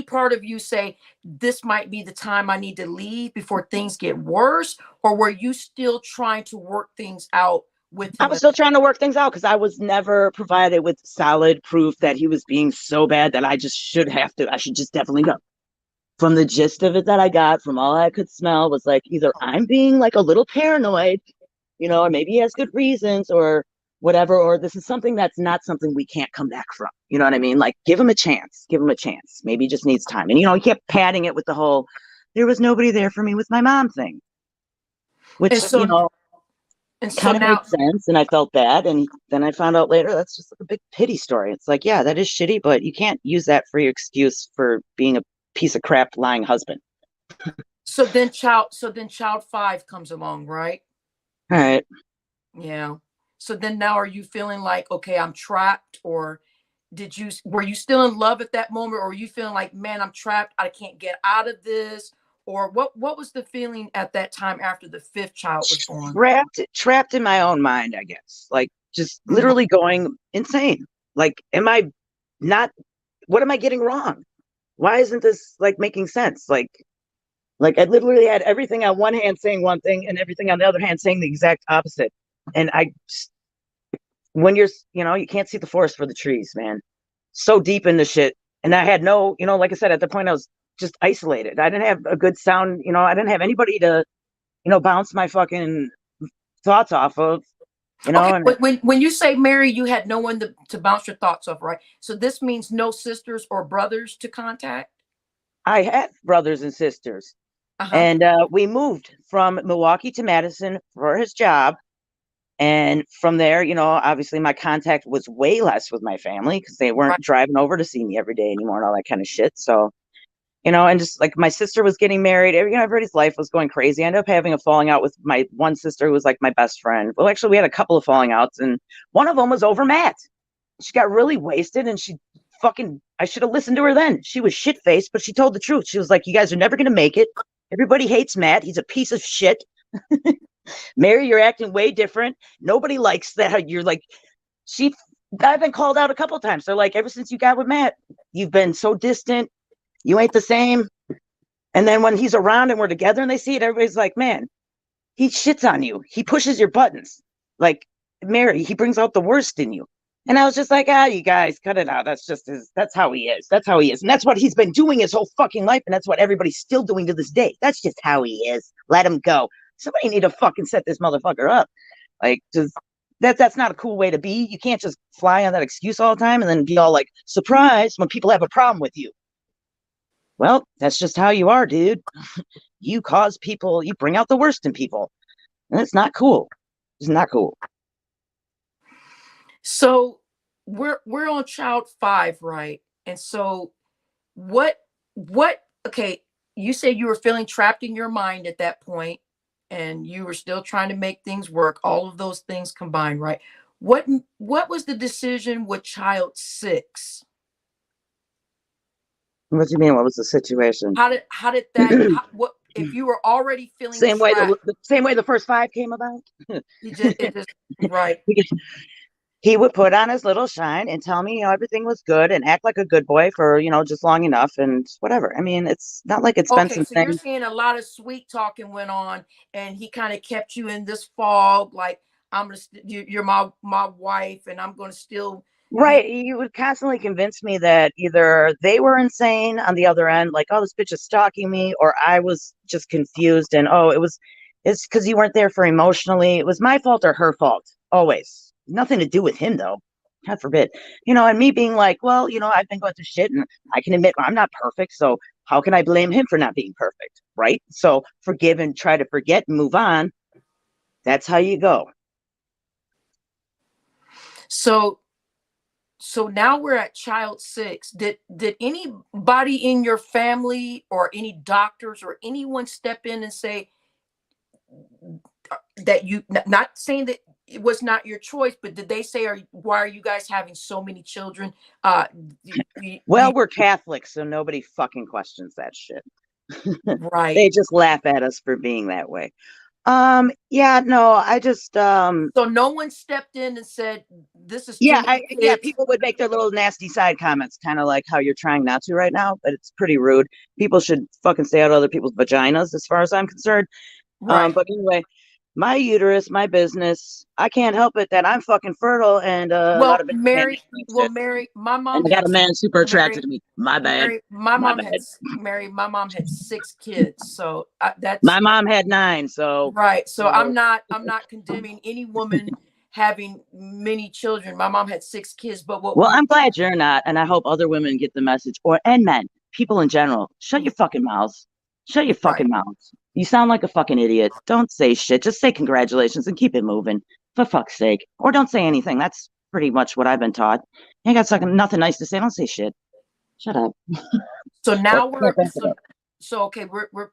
part of you say this might be the time I need to leave before things get worse, or were you still trying to work things out with I him? was still trying to work things out because I was never provided with solid proof that he was being so bad that I just should have to. I should just definitely go. From the gist of it that I got, from all I could smell, was like either I'm being like a little paranoid, or maybe he has good reasons or whatever, or this is something that's not something we can't come back from. You know what I mean? Like, give him a chance. Give him a chance. Maybe he just needs time. And, he kept padding it with the whole, there was nobody there for me with my mom thing, And which, so and so kind of made now sense. And I felt bad. And then I found out later that's just like a big pity story. It's like, yeah, that is shitty, but you can't use that for your excuse for being a piece of crap lying husband. so then child five comes along, right? All right. Yeah. So then now are you feeling like, okay, I'm trapped, or were you still in love at that moment, or are you feeling like, man, I'm trapped, I can't get out of this? Or what was the feeling at that time after the fifth child was born? Trapped in my own mind, I guess. Like just literally going insane. Like, am I not, what am I getting wrong? Why isn't this like making sense? Like I literally had everything on one hand saying one thing and everything on the other hand saying the exact opposite. And when you're, you can't see the forest for the trees, man. So deep in the shit. And I had no, like I said, at the point I was just isolated. I didn't have a good sound, I didn't have anybody to, bounce my fucking thoughts off of, Okay, and when you say Mary, you had no one to bounce your thoughts off, right? So this means no sisters or brothers to contact? I had brothers and sisters. Uh-huh. And we moved from Milwaukee to Madison for his job. And from there, obviously my contact was way less with my family because they weren't Right. driving over to see me every day anymore and all that kind of shit. So, and just like my sister was getting married, everybody's life was going crazy. I ended up having a falling out with my one sister who was like my best friend. Well, actually, we had a couple of falling outs, and one of them was over Matt. She got really wasted and I should have listened to her then. She was shit faced, but she told the truth. She was like, "You guys are never going to make it. Everybody hates Matt. He's a piece of shit. Mary, you're acting way different. Nobody likes that. You're like, I've been called out a couple of times. They're like, ever since you got with Matt, you've been so distant. You ain't the same." And then when he's around and we're together and they see it, everybody's like, "Man, he shits on you. He pushes your buttons. Like, Mary, he brings out the worst in you." And I was just like, you guys, cut it out. That's how he is. That's how he is. And that's what he's been doing his whole fucking life. And that's what everybody's still doing to this day. That's just how he is. Let him go. Somebody need to fucking set this motherfucker up. Like, just that's not a cool way to be. You can't just fly on that excuse all the time and then be all like surprised when people have a problem with you. Well, that's just how you are, dude. You bring out the worst in people. And it's not cool. It's not cool. So we're on child 5, right? And so what okay, you said you were feeling trapped in your mind at that point and you were still trying to make things work, all of those things combined, right? What was the decision with child 6? What do you mean? What was the situation? How did that what if you were already feeling Same way trapped? the same way the first 5 came about. It just right. He would put on his little shine and tell me, everything was good and act like a good boy for, just long enough and whatever. I mean, it's not like it's been Okay, some so you're things. saying a lot of sweet talking went on, and he kind of kept you in this fog, like you're my wife, and I'm gonna still be Right. He would constantly convince me that either they were insane on the other end, like, "Oh, this bitch is stalking me," or I was just confused and, it's because you weren't there for emotionally. It was my fault or her fault. Always. Nothing to do with him though. God forbid. And me being like, well, I've been going through shit and I can admit I'm not perfect. So how can I blame him for not being perfect? Right. So forgive and try to forget and move on. That's how you go. so so now we're at child 6. Did anybody in your family or any doctors or anyone step in and say that not saying that it was not your choice, but did they say, why are you guys having so many children? Well, we're Catholics, so nobody fucking questions that shit. Right. They just laugh at us for being that way. Yeah, no, I just So no one stepped in and said, this is too yeah, many kids. people would make their little nasty side comments, kind of like how you're trying not to right now, but it's pretty rude. People should fucking stay out of other people's vaginas, as far as I'm concerned. Right. But anyway, my uterus, my business. I can't help it that I'm fucking fertile, and a lot Well, of bitches can't Mary, handle well, shit. Mary, my And mom I got had a man super attracted Mary, to me. My bad. Mary, my My mom had bad. Mary, my mom had 6 kids. So My that's mom had 9, so right. So you know. I'm not condemning any woman having many children. My mom had 6 kids, but what Well, we I'm glad you're not, and I hope other women get the message, and men, people in general. Shut your fucking mouths. Shut your right. fucking mouths. You sound like a fucking idiot. Don't say shit. Just say congratulations and keep it moving, for fuck's sake. Or don't say anything. That's pretty much what I've been taught. You ain't got nothing nice to say. Don't say shit. Shut up. So But now so okay, we're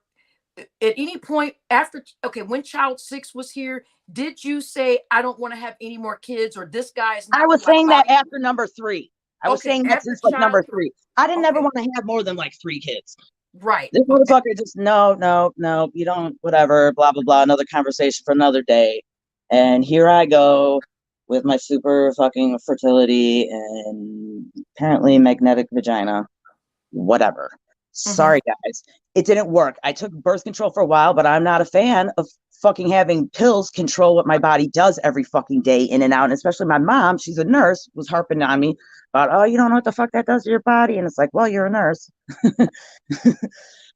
at any point after, okay, when child 6 was here, did you say, I don't want to have any more kids, or this guy is I not was in my saying that life? after number 3. I was Okay, saying that after since like child number 3. 3. I didn't ever Okay, want to have more than like 3 kids. right. This Okay. motherfucker just no, no, no, you don't, whatever, blah, blah, blah. Another conversation for another day. And here I go with my super fucking fertility and apparently magnetic vagina. Whatever. Mm-hmm. Sorry, guys. It didn't work. I took birth control for a while, but I'm not a fan of fucking having pills control what my body does every fucking day in and out. And especially my mom, she's a nurse, was harping on me about, oh, you don't know what the fuck that does to your body. And it's like, well, you're a nurse.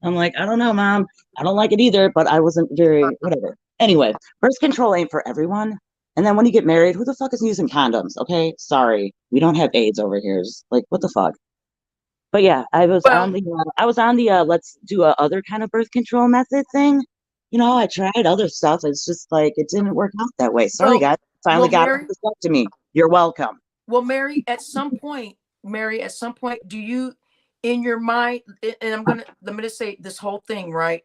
I'm like, I don't know, mom. I don't like it either, but I wasn't very, whatever. Anyway, birth control ain't for everyone. And then when you get married, who the fuck is using condoms? Okay, sorry, we don't have AIDS over here. Just like, what the fuck? But yeah, Well, I was on the let's do a other kind of birth control method thing. I tried other stuff. It's just like it didn't work out that way. Sorry, well, guys. Finally well, got Mary. this up to me. You're welcome. Well, Mary, at some point, do you, in your mind, and let me just say this whole thing, right?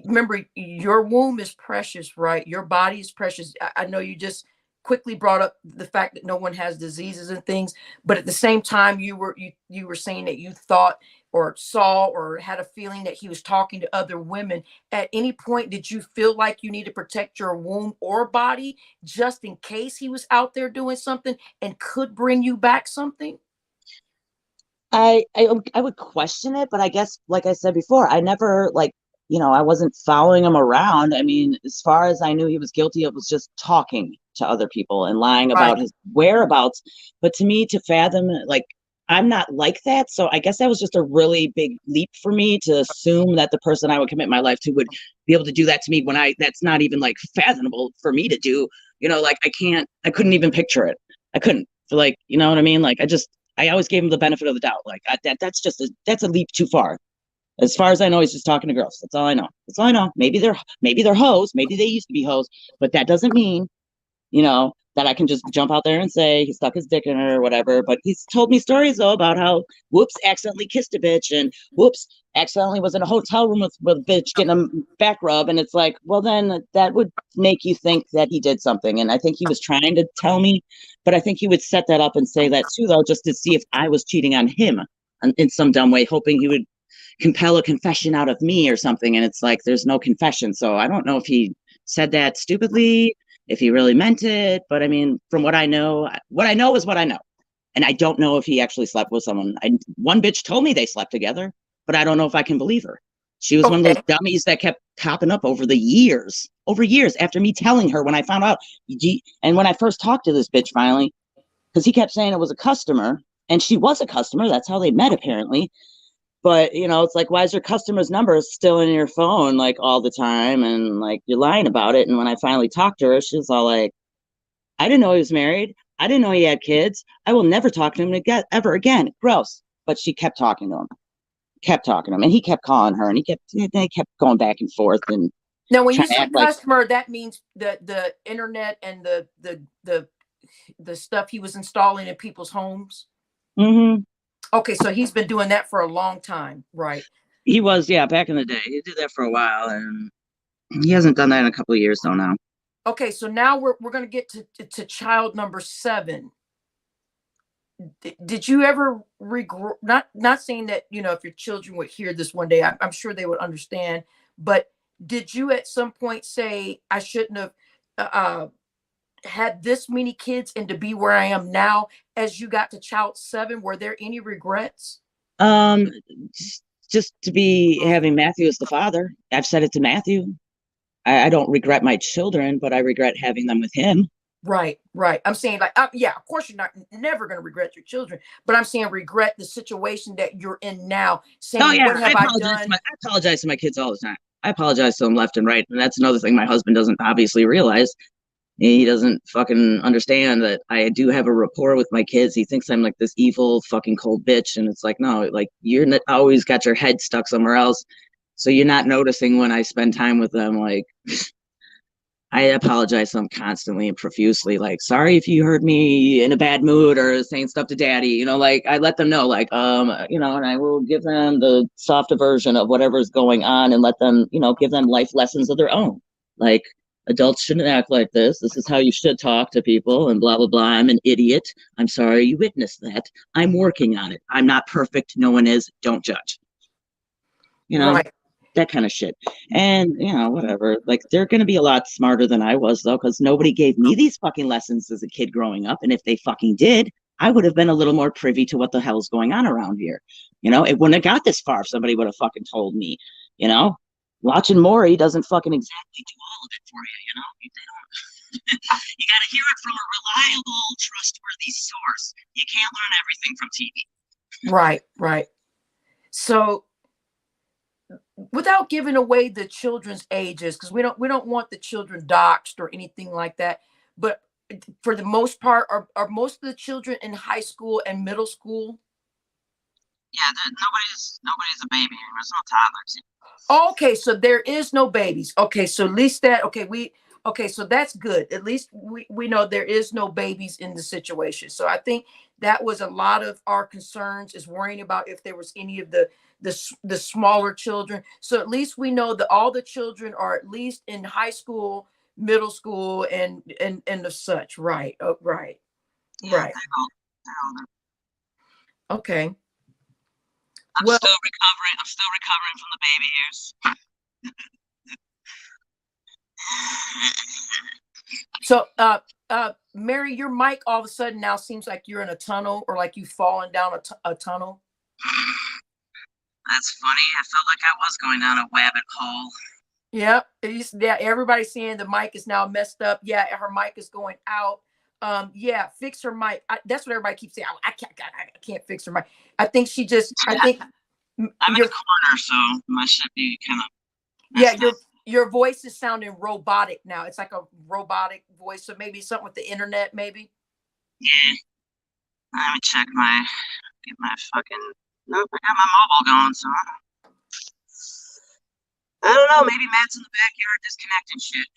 Remember, your womb is precious, right? Your body is precious. I know you just quickly brought up the fact that no one has diseases and things, but at the same time, you were saying that you thought or saw or had a feeling that he was talking to other women. At any point, did you feel like you need to protect your womb or body just in case he was out there doing something and could bring you back something? I would question it, but I guess, like I said before, I never I wasn't following him around. I mean, as far as I knew, he was guilty of was just talking to other people and lying Right. about his whereabouts. But to me, to fathom, like, I'm not like that. So I guess that was just a really big leap for me to assume that the person I would commit my life to would be able to do that to me when that's not even like fathomable for me to do. Like I couldn't even picture it. I couldn't. Like, you know what I mean? Like, I always gave him the benefit of the doubt. Like that's a leap too far. As far as I know, he's just talking to girls. That's all I know. That's all I know. Maybe they're hoes. Maybe they used to be hoes, but that doesn't mean that I can just jump out there and say he stuck his dick in her or whatever. But he's told me stories though about how whoops accidentally kissed a bitch and whoops accidentally was in a hotel room with a bitch getting a back rub. And it's like, well, then that would make you think that he did something. And I think he was trying to tell me, but I think he would set that up and say that too, though, just to see if I was cheating on him in some dumb way, hoping he would compel a confession out of me or something. And it's like, there's no confession. So I don't know if he said that stupidly, if he really meant it. But I mean, from what I know is what I know. And I don't know if he actually slept with someone. One bitch told me they slept together, but I don't know if I can believe her. She was one of those Okay. dummies that kept popping up over years after me telling her when I found out. And when I first talked to this bitch finally, because he kept saying it was a customer, and she was a customer. That's how they met, apparently. But it's like, why is your customer's number still in your phone like all the time? And like, you're lying about it. And when I finally talked to her, she was all like, I didn't know he was married. I didn't know he had kids. I will never talk to him again, ever again. Gross. But she kept talking to him, and he kept calling her, and they kept going back and forth and Now, when you trying to say act like, customer, that means the internet and the stuff he was installing in people's homes. mm-hmm. Okay, so he's been doing that for a long time, right? He was, yeah, back in the day. He did that for a while, and he hasn't done that in a couple of years though now. Okay, so now we're going to get to child number 7. Did you ever regret, not saying that, if your children would hear this one day, I'm sure they would understand, but did you at some point say, I shouldn't have had this many kids and to be where I am now as you got to child 7? Were there any regrets? Um, just to be having Matthew as the father. I've said it to Matthew. I don't regret my children, but I regret having them with him. Right, right. I'm saying, like, yeah, of course you're never going to regret your children, but I'm saying regret the situation that you're in now, Oh saying, yeah, what have I done? I apologize to my kids all the time. I apologize to them left and right, and that's another thing my husband doesn't obviously realize. He doesn't fucking understand that I do have a rapport with my kids. He thinks I'm like this evil fucking cold bitch, and it's like, no, like, you're not always got your head stuck somewhere else, so you're not noticing when I spend time with them. Like, I apologize to them constantly and profusely. Like, sorry if you heard me in a bad mood or saying stuff to daddy. Like, I let them know, like, and I will give them the softer version of whatever's going on and let them, give them life lessons of their own. Like, adults shouldn't act like this. This is how you should talk to people and blah, blah, blah. I'm an idiot. I'm sorry you witnessed that. I'm working on it. I'm not perfect. No one is. Don't judge. Right. That kind of shit. And, whatever. Like, they're going to be a lot smarter than I was, though, because nobody gave me these fucking lessons as a kid growing up. And if they fucking did, I would have been a little more privy to what the hell's going on around here. It wouldn't have got this far if somebody would have fucking told me, you know? Watching Maury doesn't fucking exactly do all of it for you, you know? They don't. You got to hear it from a reliable, trustworthy source. You can't learn everything from TV. Right, right. So without giving away the children's ages, because we don't want the children doxxed or anything like that, but for the most part, are most of the children in high school and middle school? Yeah, nobody's a baby. There's no toddlers. Okay, so there is no babies. Okay, so at least that okay, so that's good. At least we know there is no babies in the situation. So I think that was a lot of our concerns, is worrying about if there was any of the smaller children. So at least we know that all the children are at least in high school, middle school, and the such. Right. Oh, right. Yeah, Right. they're older. Okay. I'm Well, still recovering. I'm still recovering from the baby years. so Mary, your mic all of a sudden now seems like you're in a tunnel, or like you've fallen down a tunnel. That's funny. I felt like I was going down a rabbit hole. Yep. Yeah, everybody's saying the mic is now messed up. Yeah, her mic is going out. Yeah, fix her mic. That's what everybody keeps saying. I can't fix her mic. I think I think I'm in your a corner, so my should be kind of yeah, messed up. your voice is sounding robotic now. It's like a robotic voice. So maybe something with the internet, maybe. Yeah. Let me get my fucking, nope, I got my mobile going, so I don't know, maybe Matt's in the backyard disconnecting shit.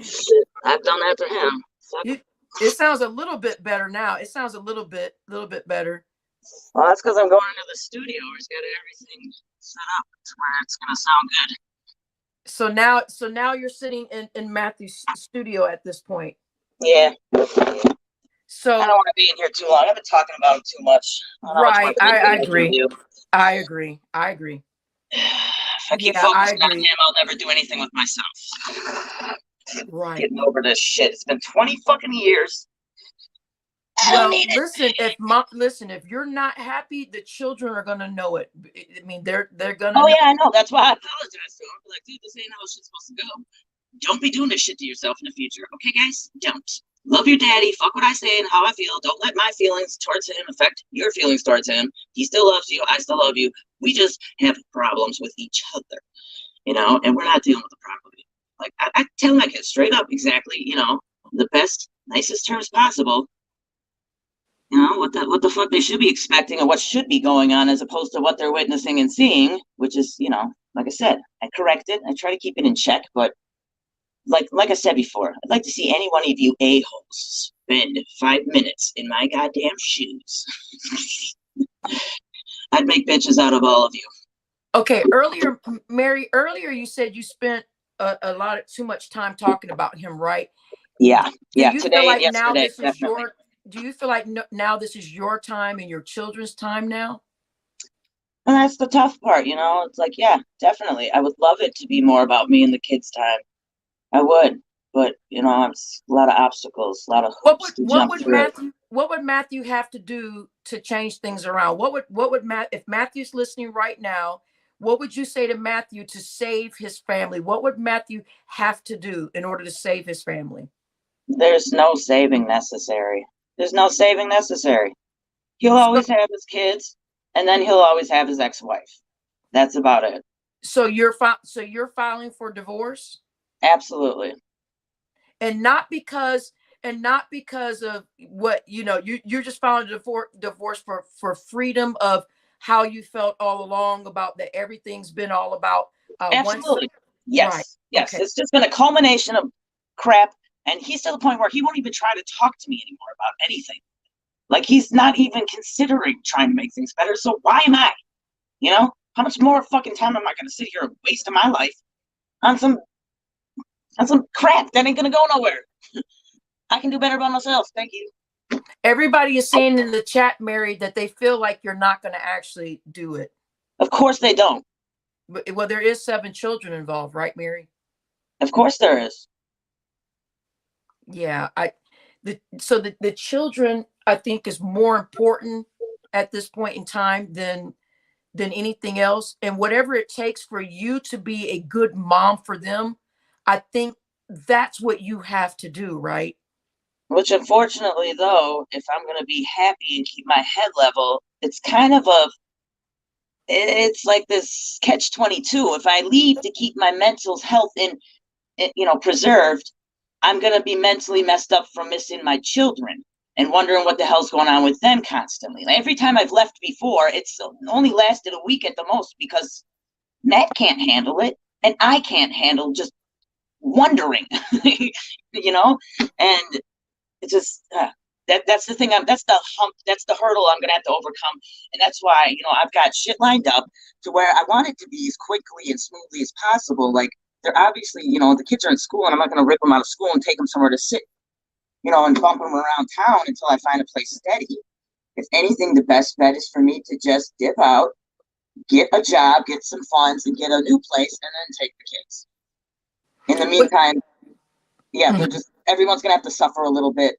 Shit, I've done that to him. It sounds a little bit better now. It sounds a little bit better. Well, that's because I'm going into the studio. It's got everything set up to where it's gonna sound good. So now you're sitting in Matthew's studio at this point. Yeah. So I don't want to be in here too long. I've been talking about it too much. Right. I agree. I agree. If I keep Yeah, I focusing on agree. him, I'll never do anything with myself. Right. Getting over this shit. It's been 20 fucking years. Well, listen, if you're not happy, the children are gonna know it. I mean, they're gonna Oh know. yeah, I know. That's why I apologize to him. I'm like, dude, this ain't how shit's supposed to go. Don't be doing this shit to yourself in the future. Okay, guys? Don't. Love your daddy. Fuck what I say and how I feel. Don't let my feelings towards him affect your feelings towards him. He still loves you. I still love you. We just have problems with each other, you know, and we're not dealing with the problem. Like, I tell my kids straight up, exactly, you know, the best, nicest terms possible. You know, what the fuck they should be expecting and what should be going on, as opposed to what they're witnessing and seeing, which is, you know, like I said, I correct it. I try to keep it in check, but like I said before, I'd like to see any one of you a-holes spend 5 minutes in my goddamn shoes. I'd make bitches out of all of you. Okay, Mary, earlier you said you spent a lot of too much time talking about him, right? Yeah, yeah. Do you Today feel and like now yesterday, this is definitely. your? Do you feel like now this is your time and your children's time now? And that's the tough part, you know. It's like, yeah, definitely. I would love it to be more about me and the kids' time. I would, but you know, it's a lot of obstacles, a lot of hoops to jump through. What would Matthew have to do to change things around? What would Matt, if Matthew's listening right now, what would you say to Matthew to save his family? What would Matthew have to do in order to save his family? There's no saving necessary. There's no saving necessary. He'll So, always have his kids, and then he'll always have his ex-wife. That's about it. so you're filing for divorce? Absolutely. And not because of what you're just filing divorce for freedom of how you felt all along, about that everything's been all about Absolutely. Yes. Right. Yes. Okay. It's just been a culmination of crap, and he's to the point where he won't even try to talk to me anymore about anything. Like, he's not even considering trying to make things better. So why am I? You know, how much more fucking time am I going to sit here and waste my life on some crap that ain't going to go nowhere? I can do better by myself. Thank you. Everybody is saying in the chat, Mary, that they feel like you're not going to actually do it. Of course they don't. But well, there is 7 children involved, right, Mary? Of course there is. Yeah, the children, I think, is more important at this point in time than than anything else. And whatever it takes for you to be a good mom for them, I think that's what you have to do, right? Which, unfortunately, though, if I'm going to be happy and keep my head level, it's kind of a, it's like this catch 22. If I leave to keep my mental health preserved, I'm going to be mentally messed up from missing my children and wondering what the hell's going on with them constantly. Like, every time I've left before, it's only lasted a week at the most because Matt can't handle it and I can't handle just wondering, and it's just that's the thing. That's the hump. That's the hurdle I'm gonna have to overcome, and that's why I've got shit lined up to where I want it to be as quickly and smoothly as possible. Like, they're obviously, the kids are in school, and I'm not gonna rip them out of school and take them somewhere to sit, and bump them around town until I find a place steady. If anything, the best bet is for me to just dip out, get a job, get some funds, and get a new place, and then take the kids. In the meantime, they're just, everyone's gonna have to suffer a little bit.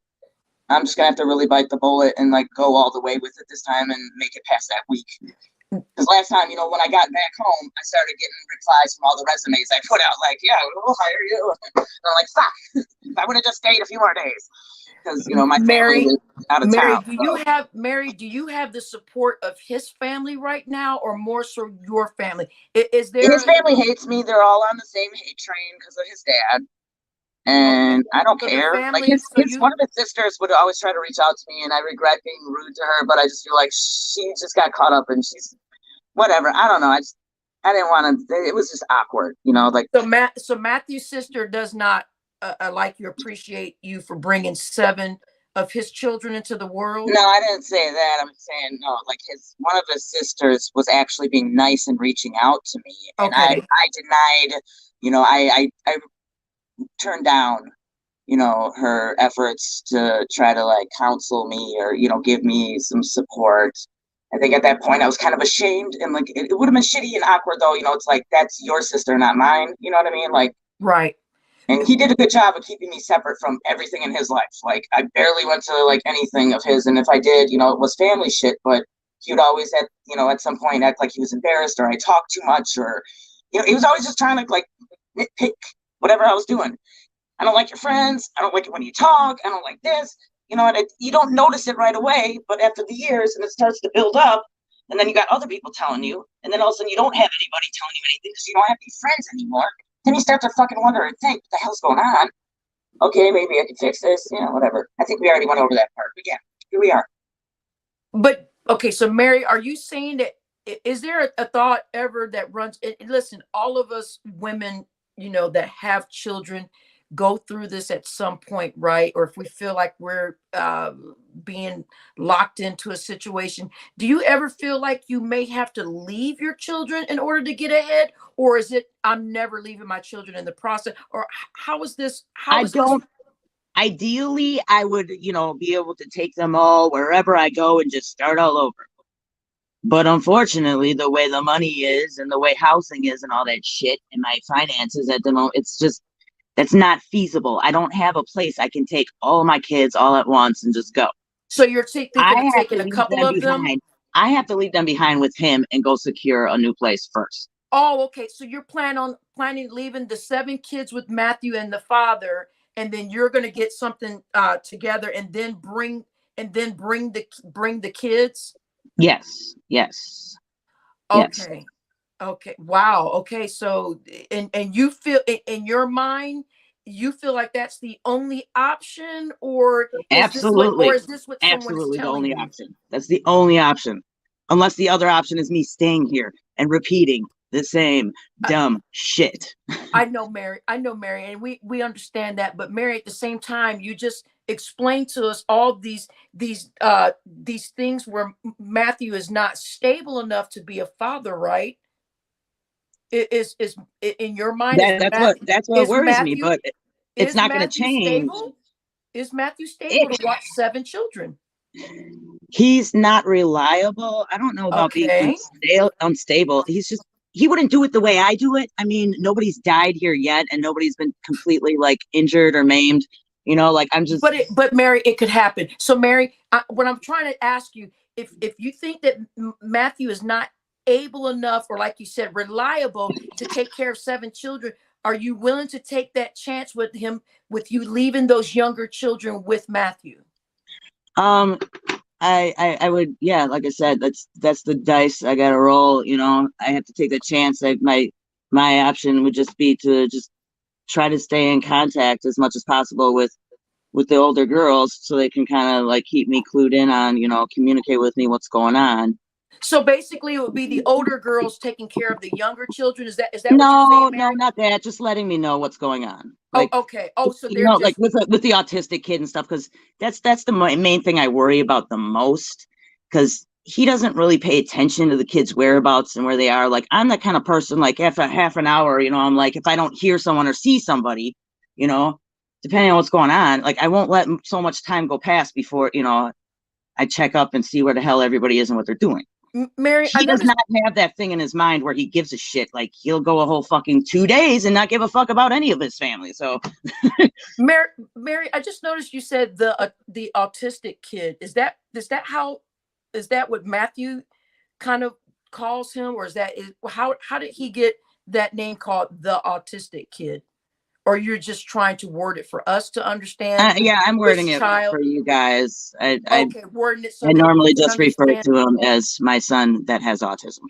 I'm just gonna have to really bite the bullet and like go all the way with it this time and make it past that week. Because last time, when I got back home, I started getting replies from all the resumes I put out, like, yeah, we'll hire you. And I'm like, fuck, if I would have just stayed a few more days. Because my family is out of town. Mary, do you have the support of his family right now, or more so your family? Is there His family hates me. They're all on the same hate train because of his dad. And I don't care. Like, one of his sisters would always try to reach out to me, and I regret being rude to her, but I just feel like she just got caught up and she's whatever. I don't know. I didn't want to. It was just awkward, like. So Matthew's sister does not like you, appreciate you for bringing 7 of his children into the world. No, I didn't say that. I'm saying no. Like, one of his sisters was actually being nice and reaching out to me, and I denied. I turned down, her efforts to try to like counsel me or, give me some support. I think at that point I was kind of ashamed, and like it would have been shitty and awkward though, it's like, that's your sister, not mine. You know what I mean? Like, right. And he did a good job of keeping me separate from everything in his life. Like, I barely went to like anything of his, and if I did, it was family shit, but he would always at some point act like he was embarrassed or I talked too much, or he was always just trying to like nitpick whatever I was doing. I don't like your friends. I don't like it when you talk. I don't like this. And you don't notice it right away, but after the years, and it starts to build up, and then you got other people telling you, and then all of a sudden you don't have anybody telling you anything because you don't have any friends anymore. Then you start to fucking wonder and think, what the hell's going on? Okay, maybe I can fix this, whatever. I think we already went over that part, but yeah, here we are. But, okay, so Mary, are you saying that, is there a thought ever that runs, listen, all of us women, that have children go through this at some point, right? Or if we feel like we're being locked into a situation, do you ever feel like you may have to leave your children in order to get ahead? Or is it, I'm never leaving my children in the process? Or how is this? Ideally, I would, be able to take them all wherever I go and just start all over. But unfortunately, the way the money is and the way housing is and all that shit and my finances at the moment, it's just, that's not feasible. I don't have a place I can take all of my kids all at once and just go. So you're thinking of taking a couple of them? I have to leave them behind with him and go secure a new place first. Oh, okay. So you're planning leaving the 7 kids with Matthew and the father, and then you're going to get something together, and then bring the kids. Yes. Okay. Yes. Okay. Wow. Okay. So, and you feel in your mind, you feel like that's the only option, or absolutely, is this what absolutely the only you? option? That's the only option, unless the other option is me staying here and repeating the same dumb shit. I know, Mary, and we understand that, but Mary, at the same time, you just explained to us all these things where Matthew is not stable enough to be a father, right? Is in your mind? That's what worries me, but it's not going to change. Is Matthew stable to watch 7 children? He's not reliable. I don't know about being unstable. He wouldn't do it the way I do it. I mean, nobody's died here yet, and nobody's been completely like injured or maimed. Like, I'm just. But Mary, it could happen. So Mary, what I'm trying to ask you, if you think that Matthew is not able enough, or like you said, reliable to take care of 7 children, are you willing to take that chance with him, with you leaving those younger children with Matthew? Um, I would, yeah, like I said, that's the dice I gotta roll. I have to take the chance. My option would just be to just try to stay in contact as much as possible with the older girls, so they can kind of like keep me clued in on, communicate with me what's going on. So basically, it would be the older girls taking care of the younger children. Is that what you're No, saying, no, Mary? not that. Just letting me know what's going on. Oh, Like, okay. Oh, so they're like just with the autistic kid and stuff, because that's the main thing I worry about the most, because he doesn't really pay attention to the kids' whereabouts and where they are. Like, I'm that kind of person, like after half an hour, I'm like, if I don't hear someone or see somebody, you know, depending on what's going on, like I won't let so much time go past before, I check up and see where the hell everybody is and what they're doing. Mary. I He does noticed, not have that thing in his mind where he gives a shit. Like, he'll go a whole fucking 2 days and not give a fuck about any of his family. So Mary. I just noticed you said the autistic kid. Is that what Matthew kind of calls him, or how did he get that name called the autistic kid? Or you're just trying to word it for us to understand yeah, I'm wording which it child? for you guys. Okay, wording it so I that we normally can just refer understand. to him as my son that has autism.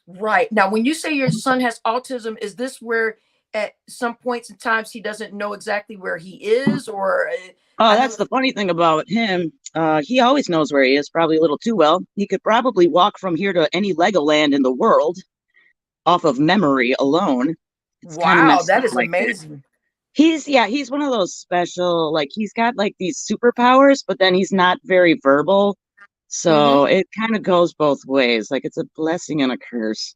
Right. Now, when you say your son has autism, is this where at some points in times he doesn't know exactly where he is? Or Oh, I know. that's the funny thing about him. He always knows where he is, probably a little too well. He could probably walk from here to any Legoland in the world off of memory alone. It's kind of Wow, messed that up is like that. amazing. He's one of those special, like he's got like these superpowers, but then he's not very verbal. Hmm. So it kind of goes both ways. Like, it's a blessing and a curse.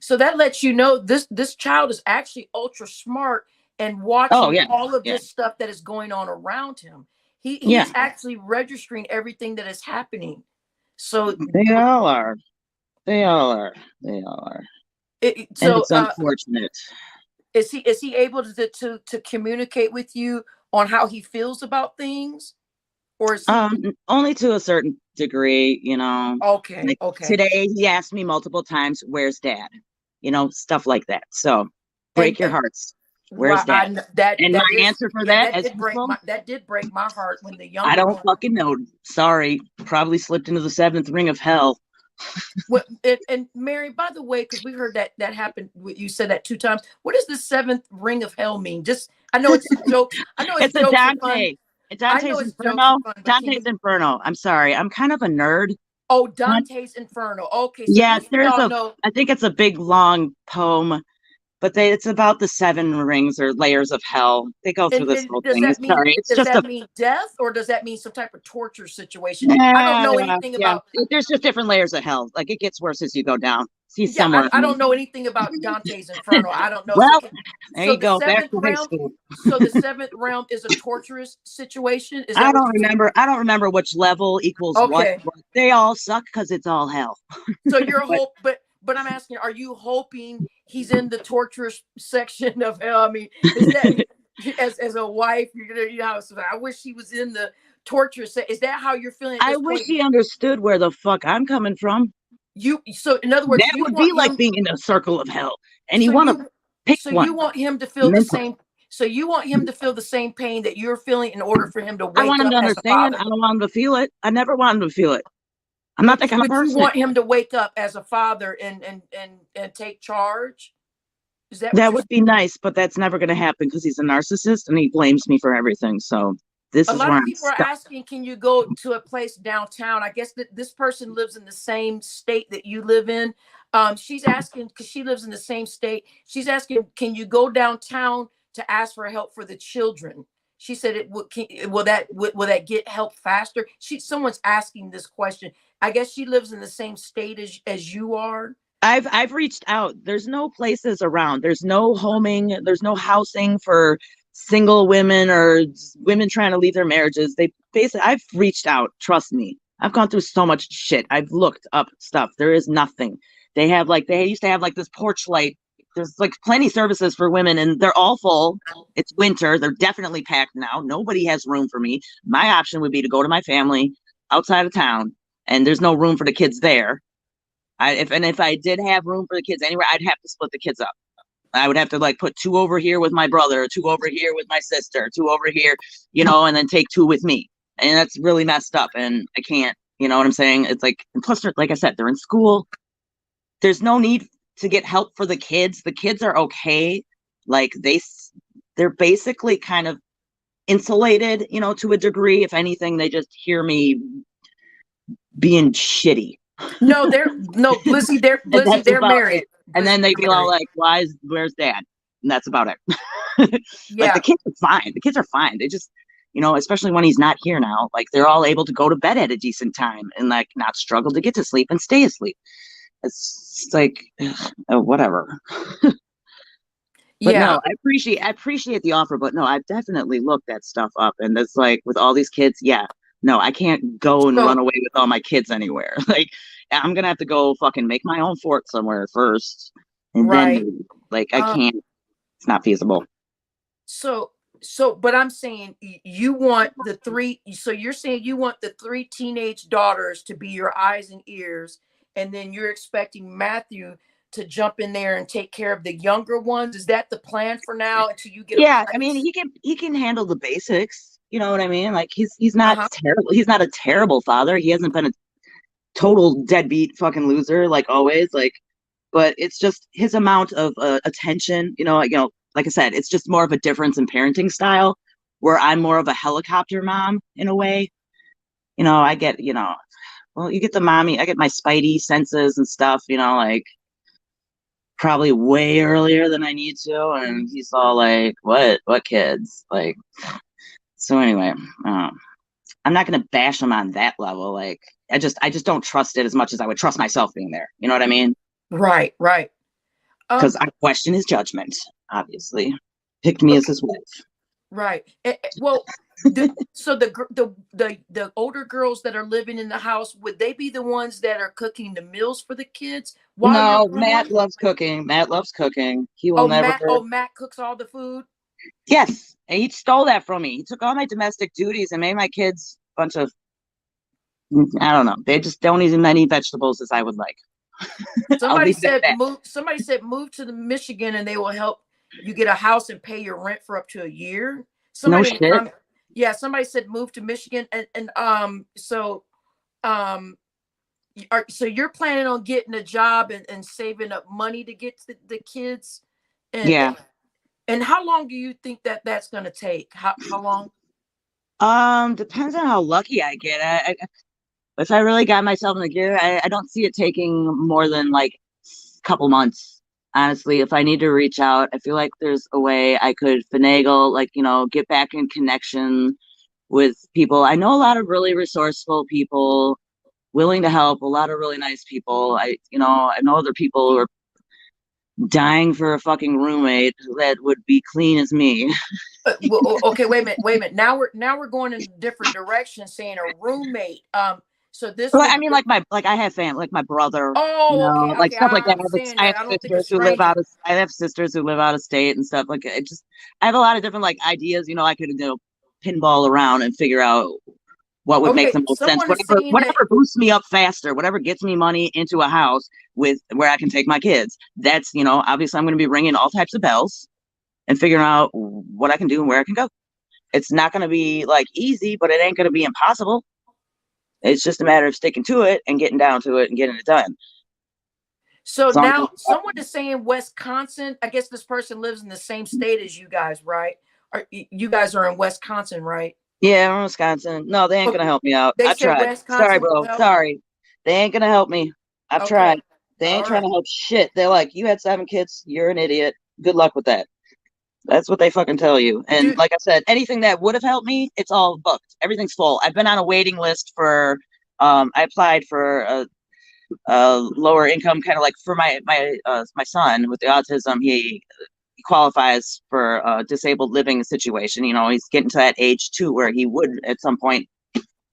So that lets you know this child is actually ultra smart and Oh watching yeah, all of yeah, this stuff that is going on around him. yeah. He's actually registering everything that is happening. So They all are. They all are. They all are. it, And so it's unfortunate. is he able to communicate with you on how he feels about things, or is he? Only to a certain degree, Okay, like okay. today he asked me multiple times, "Where's dad?" Stuff like that. So break your And hearts. why Where's dad? that And that my is, answer for yeah, that, as usual, that did break my heart when the I younger don't one. fucking know. Sorry, probably slipped into the seventh ring of hell. What, and Mary, by the way, because we heard that happened. You said that 2 times. What does the seventh ring of hell mean? Just, I know it's jokes. I know it's It's a jokes and fun. Dante. I know Dante's it's jokes and Inferno. fun, but can Dante's you? Inferno. I'm sorry. I'm kind of a nerd. Oh, Not, Dante's Inferno. Okay, so yeah, just so y'all know. I think it's a big long poem, but it's about the seven rings or layers of hell. They go through this And whole thing. Sorry, it's does just that a mean death, or does that mean some type of torture situation? I don't know yeah, anything yeah. about. There's just different layers of hell. Like, it gets worse as you go down. See Yeah, somewhere. I don't know anything about Dante's Inferno. I don't know. Well, there So you the go. Back seventh to high realm. school. So the seventh realm is a torturous situation. Is that what you're saying? I don't remember which level equals what, Okay. but they all suck because it's all hell. So you're But hope, but I'm asking, are you hoping he's in the torturous section of hell? I mean, is that as a wife, you're gonna, so I wish he was in the torturous. Is that how you're feeling at I this wish point? he understood where the fuck I'm coming from. So in other words, That you would be want like him. being in a circle of hell. And you So want to you pick so you one want him to feel the mentally. same. So you want him to feel the same pain that you're feeling in order for him to I want wake him up to as a understand. I father. don't want him to feel it. I never want him to feel it. I'm not that kind of But you person. want him to wake up as a father and take charge. Is that what That you're? would be nice, but that's never going to happen because he's a narcissist and he blames me for everything. So this A is lot where of I'm people are stuck. asking, can you go to a place downtown? I guess that this person lives in the same state that you live in. She's asking because she lives in the same state. She's asking, can you go downtown to ask for help for the children? She said, "It will that get help faster?" Someone's asking this question. I guess she lives in the same state as you are. I've reached out. There's no places around. There's no homing. There's no housing for single women or women trying to leave their marriages. They basically, I've reached out. Trust me. I've gone through so much shit. I've looked up stuff. There is nothing. They used to have like this porch light. There's like plenty services for women and they're all full. It's winter. They're definitely packed now. Nobody has room for me. My option would be to go to my family outside of town, and there's no room for the kids there. If I did have room for the kids anywhere, I'd have to split the kids up. I would have to like put two over here with my brother, two over here with my sister, two over here, and then take two with me. And that's really messed up. And I can't, you know what I'm saying? It's like, and plus, like I said, they're in school. There's no need to get help for the kids. The kids are okay. Like they're basically kind of insulated, to a degree. If anything, they just hear me being shitty. No, Blissy, they're married. And then they'd be all like, where's dad? And that's about it. Like the kids are fine. The kids are fine. They just, especially when he's not here now, like they're all able to go to bed at a decent time and like not struggle to get to sleep and stay asleep. It's like, whatever. But no, I appreciate the offer, but no, I've definitely looked that stuff up, and it's like with all these kids, no, I can't go and run away with all my kids anywhere. Like I'm gonna have to go fucking make my own fort somewhere first, and then like I can't. It's not feasible. So, but I'm saying you want the three. So you're saying you want the three teenage daughters to be your eyes and ears, and then you're expecting Matthew to jump in there and take care of the younger ones. Is that the plan for now until you get? Yeah, I mean he can handle the basics. You know what I mean? Like he's not terrible. He's not a terrible father. He hasn't been a total deadbeat fucking loser like always. Like, but it's just his amount of attention. Like I said, it's just more of a difference in parenting style. Where I'm more of a helicopter mom in a way. I get well, you get the mommy. I get my spidey senses and stuff. Like. Probably way earlier than I need to, and he's all like, what kids? Like, so anyway, I'm not gonna bash him on that level. Like, I just don't trust it as much as I would trust myself being there. You know what I mean? Right. Because I question his judgment, obviously. Picked me as his wife. Right. Well, so the older girls that are living in the house, would they be the ones that are cooking the meals for the kids? No, Matt loves cooking. Matt loves cooking. He will never. Matt cooks all the food? Yes. And he stole that from me. He took all my domestic duties and made my kids a bunch of, I don't know. They just don't eat as many vegetables as I would like. Somebody said move to the Michigan and they will help you get a house and pay your rent for up to a year. Somebody, no shit. Somebody said move to Michigan so you're planning on getting a job and saving up money to get the kids. And how long do you think that's going to take? How long? Depends on how lucky I get. If I really got myself in the gear, I don't see it taking more than like a couple months. Honestly, if I need to reach out, I feel like there's a way I could finagle, like, get back in connection with people. I know a lot of really resourceful people willing to help, a lot of really nice people. I know other people who are dying for a fucking roommate that would be clean as me. Okay, wait a minute. Now we're going in a different direction, saying a roommate. So this. Well, I mean, I have family, like my brother. Oh, okay, stuff like that. I have sisters who live out of state and stuff. Like I have a lot of different like ideas. I could pinball around and figure out what would make the most sense. Whatever boosts me up faster, whatever gets me money into a house with where I can take my kids. That's obviously I'm going to be ringing all types of bells and figuring out what I can do and where I can go. It's not going to be like easy, but it ain't going to be impossible. It's just a matter of sticking to it and getting down to it and getting it done. So now someone is saying Wisconsin. I guess this person lives in the same state as you guys, right? You guys are in Wisconsin, right? Yeah, I'm in Wisconsin. No, they ain't going to help me out. I've tried. Wisconsin, sorry, bro. Sorry. They ain't going to help me. I've tried. They ain't trying to help shit. They're like, you had 7 kids. You're an idiot. Good luck with that. That's what they fucking tell you. And like I said, anything that would have helped me, it's all booked. Everything's full. I've been on a waiting list for, I applied for a lower income, kind of like for my son with the autism. He qualifies for a disabled living situation. He's getting to that age too, where he would at some point,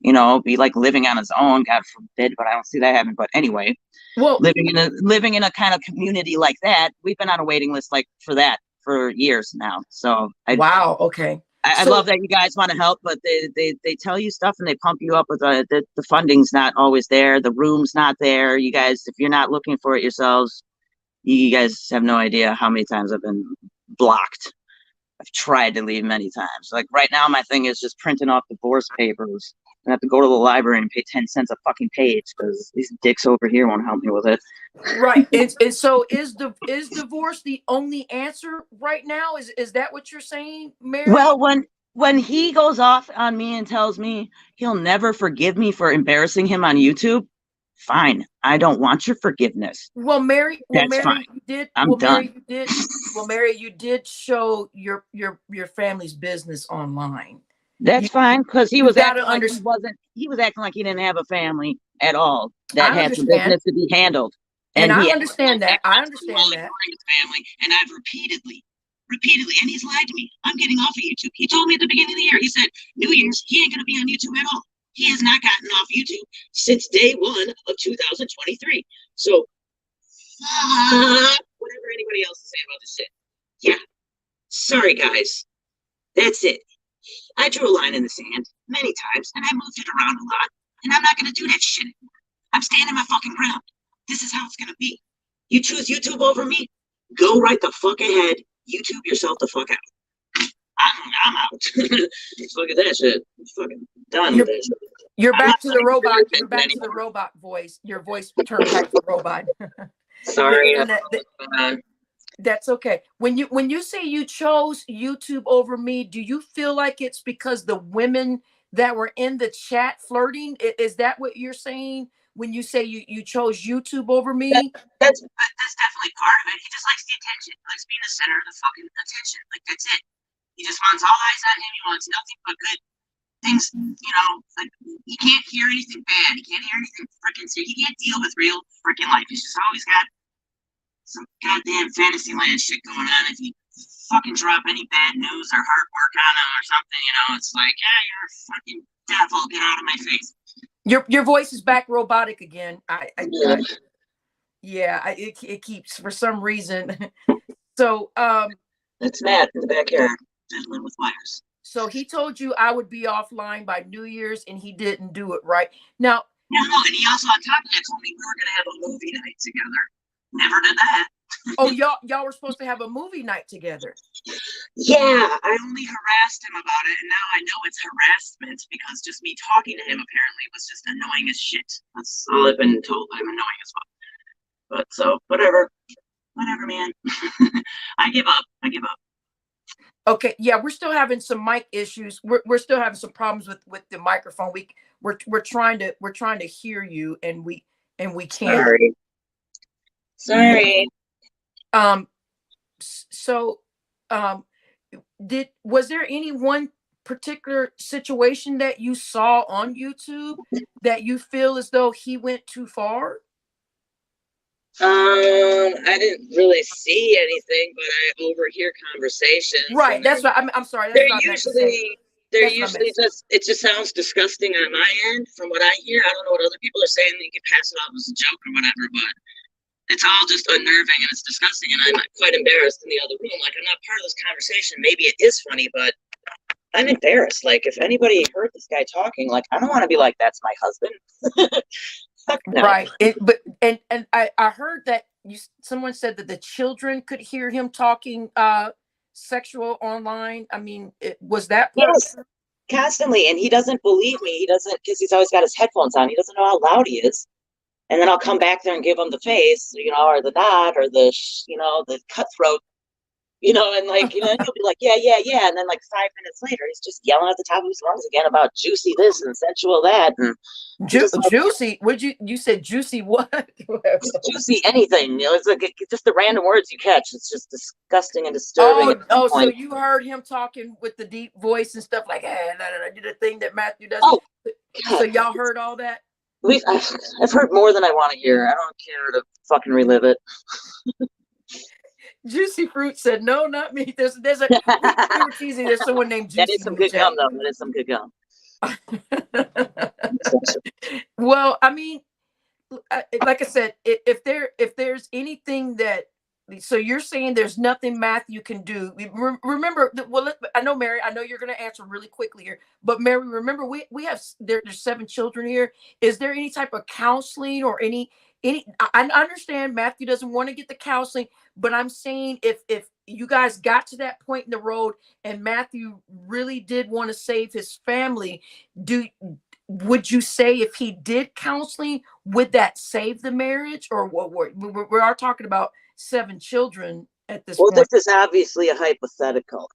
be like living on his own, God forbid, but I don't see that happening. But anyway, living in a kind of community like that, we've been on a waiting list like for that for years now. So wow. Okay. I So love that you guys want to help, but they tell you stuff and they pump you up with the funding's not always there. The room's not there. You guys, if you're not looking for it yourselves, you guys have no idea how many times I've been blocked. I've tried to leave many times. Like right now, my thing is just printing off divorce papers. I have to go to the library and pay 10 cents a fucking page because these dicks over here won't help me with it. right, and so is divorce the only answer right now? Is that what you're saying, Mary? Well, when he goes off on me and tells me he'll never forgive me for embarrassing him on YouTube, fine. I don't want your forgiveness. Well, Mary, That's fine. you did. I'm done. Mary, you did show your family's business online. That's You fine because he you was got to acting like he understand. wasn't. He was acting like he didn't have a family at all that I had some understand, business to be handled, and and I he understand that. I understand calling that. his family, and I've repeatedly, and he's lied to me. I'm getting off of YouTube. He told me at the beginning of the year. He said New Year's he ain't gonna be on YouTube at all. He has not gotten off YouTube since day one of 2023. So whatever anybody else is saying about this shit. Yeah. Sorry, guys. That's it. I drew a line in the sand many times, and I moved it around a lot. And I'm not going to do that shit anymore. I'm standing my fucking ground. This is how it's going to be. You choose YouTube over me? Go right the fuck ahead. YouTube yourself the fuck out. I'm out. Look at that shit. I'm fucking done with this. You're back to the robot. You're back to the robot voice. Your voice turned back to robot. Sorry. That's okay. When you say you chose YouTube over me, do you feel like it's because the women that were in the chat flirting? Is that what you're saying when you say you chose YouTube over me? That's definitely part of it. He just likes the attention. He likes being the center of the fucking attention. Like that's it. He just wants all eyes on him. He wants nothing but good things. Like he can't hear anything bad. He can't hear anything freaking sick. He can't deal with real freaking life. He's just always got some goddamn fantasy land shit going on. If you fucking drop any bad news or hard work on him or something, it's like, yeah, you're a fucking devil. Get out of my face. Your voice is back robotic again. Yeah. It keeps for some reason. So that's Matt in the backyard fiddling with wires. So he told you I would be offline by New Year's, and he didn't do it, right? Now, no, and he also on top of that told me we were gonna have a movie night together. Never did that. Oh, y'all were supposed to have a movie night together. Yeah, I only harassed him about it, and now I know it's harassment because just me talking to him apparently was just annoying as shit. That's all I've been told. I'm annoying as well. But so whatever, man. I give up. Okay, yeah, we're still having some mic issues. We're still having some problems with the microphone. We're trying to hear you, and we can't. Sorry. So was there any one particular situation that you saw on YouTube that you feel as though he went too far? I didn't really see anything, but I overhear conversations. Right, that's what I'm sorry. They're usually just, it just sounds disgusting on my end from what I hear. I don't know what other people are saying. You can pass it off as a joke or whatever, but it's all just unnerving and it's disgusting. And I'm quite embarrassed in the other room. Like, I'm not part of this conversation. Maybe it is funny, but I'm embarrassed. Like, if anybody heard this guy talking, like, I don't want to be like, that's my husband. No. Right. I heard that someone said that the children could hear him talking sexual online. I mean, was that part? Yes, constantly. And he doesn't believe me. He doesn't, because he's always got his headphones on. He doesn't know how loud he is. And then I'll come back there and give him the face, or the nod, or the cutthroat, and like, he'll be like, yeah. And then like 5 minutes later, he's just yelling at the top of his lungs again about juicy this and sensual that. And juicy. You said juicy what? Juicy anything. It's like just the random words you catch. It's just disgusting and disturbing. So you heard him talking with the deep voice and stuff like, hey, do the thing that Matthew does. Oh, so y'all heard all that? I've heard more than I want to hear. I don't care to fucking relive it. Juicy Fruit said, no, not me. There's we were teasing. There's someone named Juicy. That is some good gum, though. That is some good gum. Well, I mean, like I said, if there's anything that So you're saying there's nothing Matthew can do. Remember, well, I know, Mary, I know you're going to answer really quickly here, but Mary, remember, we have there's 7 children here. Is there any type of counseling or any? I understand Matthew doesn't want to get the counseling, but I'm saying if you guys got to that point in the road and Matthew really did want to save his family, would you say if he did counseling, would that save the marriage, or what? We are talking about 7 children at this Well, point. this is obviously a hypothetical.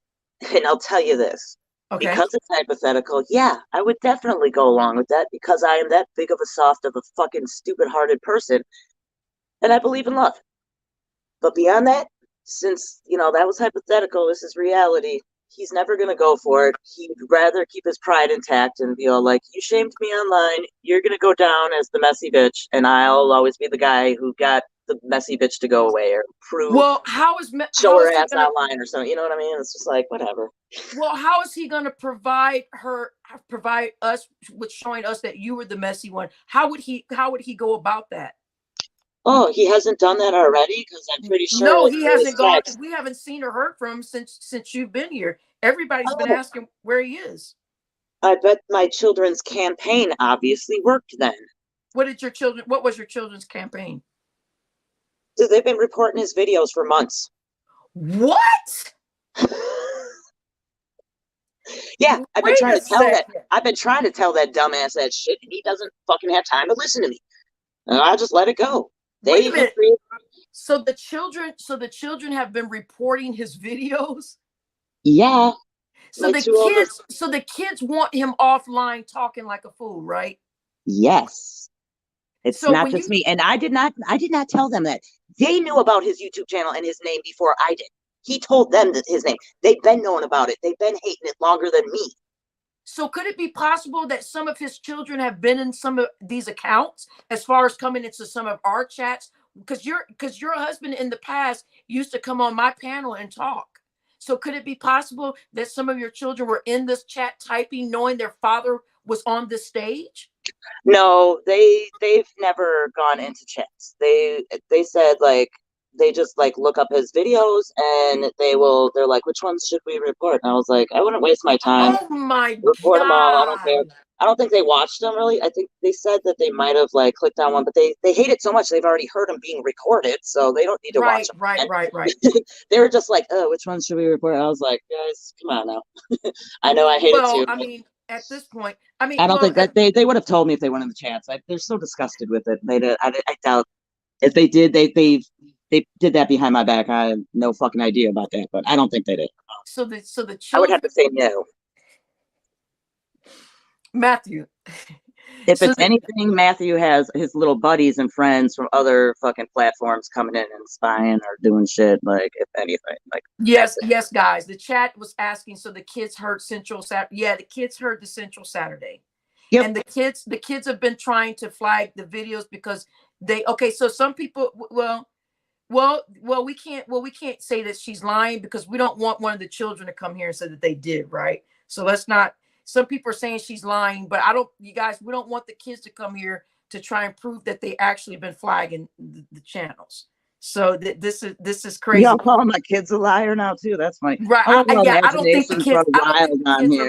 And I'll tell you this. Okay. Because it's hypothetical, yeah, I would definitely go along with that because I am that big of a soft of a fucking stupid-hearted person. And I believe in love. But beyond that, since, that was hypothetical, this is reality. He's never going to go for it. He'd rather keep his pride intact and be all like, you shamed me online. You're going to go down as the messy bitch. And I'll always be the guy who got the messy bitch to go away or prove. Well, show her ass online or something. You know what I mean? It's just like, whatever. Well, how is he going to provide us with showing us that you were the messy one? How would he go about that? Oh, he hasn't done that already? Because I'm pretty sure. No, he hasn't gone. We haven't seen or heard from him since you've been here. Everybody's been asking where he is. I bet my children's campaign obviously worked then. What was your children's campaign? So they've been reporting his videos for months. What? Yeah, I've been trying to tell that dumbass that shit, and he doesn't fucking have time to listen to me. And I just let it go. Wait a minute. So the children have been reporting his videos? Yeah. So the kids want him offline talking like a fool, right? Yes. It's not just me. And I did not tell them that. They knew about his YouTube channel and his name before I did. He told them his name. They've been knowing about it. They've been hating it longer than me. So could it be possible that some of his children have been in some of these accounts as far as coming into some of our chats? Because your husband in the past used to come on my panel and talk. So could it be possible that some of your children were in this chat typing, knowing their father was on this stage? No, they've never gone into chats. They said like they just like look up his videos and they're like, which ones should we report? And I was like, I wouldn't waste my time. Oh my report God. them all. I don't care. I don't think they watched them really. I think they said that they might have like clicked on one, but they hate it so much they've already heard them being recorded, so they don't need to watch them. Right. They were just like, oh, which ones should we report? I was like, guys, come on now. I know I hate it too. I mean, at this point, I don't think that they would have told me if they went in the chance. They're so disgusted with it. I doubt if they did. They did that behind my back. I have no fucking idea about that, but I don't think they did. So the children, I would have to say no. Matthew. If it's anything, Matthew has his little buddies and friends from other fucking platforms coming in and spying or doing shit. Like, if anything, like yes, guys. The chat was asking. So the kids heard Central Saturday. Yeah, the kids heard the Central Saturday. Yep. And the kids have been trying to flag the videos because so some people, we can't say that she's lying because we don't want one of the children to come here and say that they did, right? So let's not. Some people are saying she's lying, but we don't want the kids to come here to try and prove that they actually been flagging the channels. So this is crazy. Y'all calling my kids a liar now too? That's funny. Right. I don't think the kids are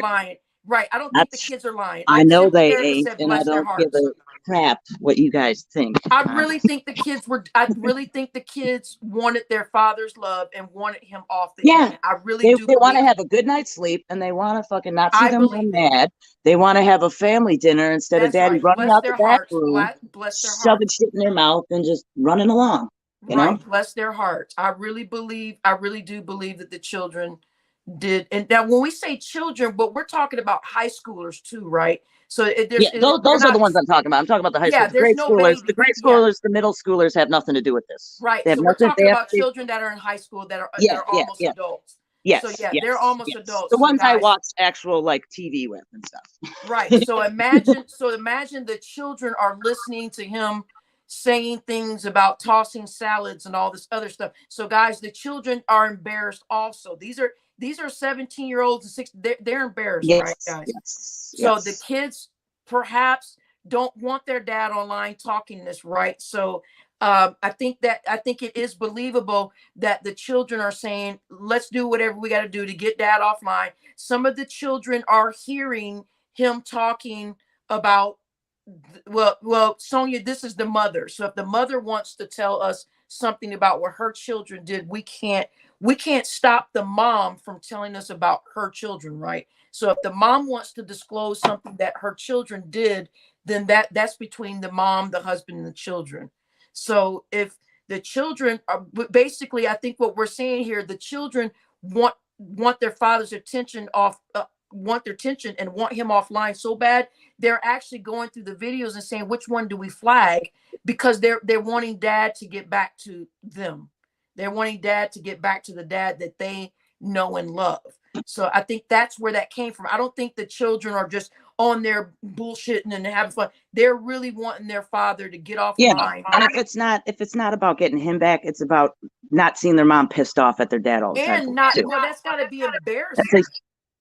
lying. Right. I don't think the kids are lying. I know they ain't, and I don't give a crap what you guys think. I really think the kids wanted their father's love and wanted him off the end. I really do. They want to have a good night's sleep and they want to fucking not see them go mad. They want to have a family dinner instead of daddy running out the back room, shoving shit in their mouth and just running along. You know? Bless their hearts. I really do believe that the children did. And now when we say children, but we're talking about high schoolers too, right? So those are the ones I'm talking about. I'm talking about the high schoolers. The grade schoolers, the middle schoolers have nothing to do with this. Right. So we're talking about children that are in high school that are almost adults. Yes. So they're almost adults. The ones I watched actual like TV with and stuff. Right. So imagine the children are listening to him saying things about tossing salads and all this other stuff. So guys, the children are embarrassed also. These are 17-year-olds and 16. They're embarrassed, right, guys? Yes. So the kids perhaps don't want their dad online talking this, right? So I think it is believable that the children are saying, let's do whatever we got to do to get dad offline. Some of the children are hearing him talking about, well, Sonia, this is the mother. So if the mother wants to tell us something about what her children did, we can't stop the mom from telling us about her children, right? So if the mom wants to disclose something that her children did, then that's between the mom, the husband, and the children. So if the children are basically, I think what we're saying here, the children want their father's attention off, want their attention and want him offline so bad, they're actually going through the videos and saying, which one do we flag? Because they're wanting dad to get back to them. They're wanting dad to get back to the dad that they know and love. So I think that's where that came from. I don't think the children are just on there bullshitting and having fun. They're really wanting their father to get Yeah, offline. and if it's not about getting him back, it's about not seeing their mom pissed off at their dad all the time And not, too. well, that's got to be That's a, embarrassing.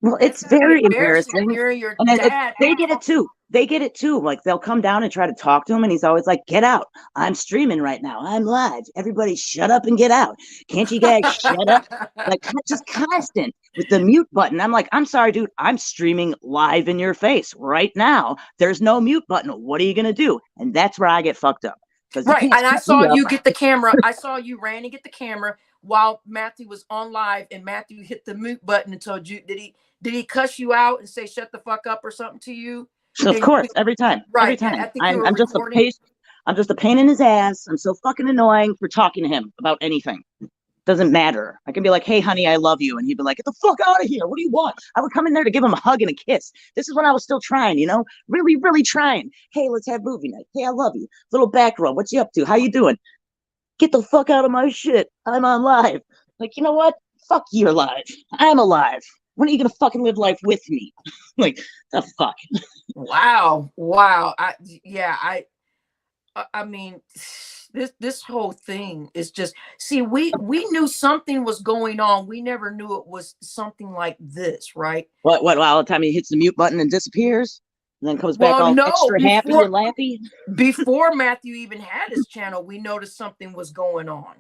well, That's it's gotta be very embarrassing embarrassing. hearing your And then dad. they get it too. They get it too. Like they'll come down and try to talk to him, and he's always like, "Get out! I'm streaming right now. I'm live. Everybody, shut up and get out! Can't you guys shut up?" Like just constant with the mute button. I'm like, I'm sorry, dude. I'm streaming live in your face right now. There's no mute button. What are you gonna do? And that's where I get fucked up because you Right. can't And I shut me saw up. you get the camera. I saw you ran and get the camera while Matthew was on live, and Matthew hit the mute button and told you, did he cuss you out and say shut the fuck up or something to you? So of And course, every time, every right. And time, I think you were I'm just a recording. pain. I'm just a pain in his ass. I'm so fucking annoying for talking to him about anything. Doesn't matter. I can be like, "Hey, honey, I love you," and he'd be like, "Get the fuck out of here! What do you want?" I would come in there to give him a hug and a kiss. This is when I was still trying, really, really trying. "Hey, let's have movie night. Hey, I love you. Little back rub. What you up to? How you doing? Get the fuck out of my shit. I'm on live." Like, you know what? Fuck, you're live. I'm alive. When are you gonna fucking live life with me? Like, the fuck. Wow. Wow. I mean, this whole thing is just, see, we knew something was going on. We never knew it was something like this, right? What? All the time he hits the mute button and disappears, and then comes back Well, all no, extra happy and laughy. before Matthew even had his channel, we noticed something was going on.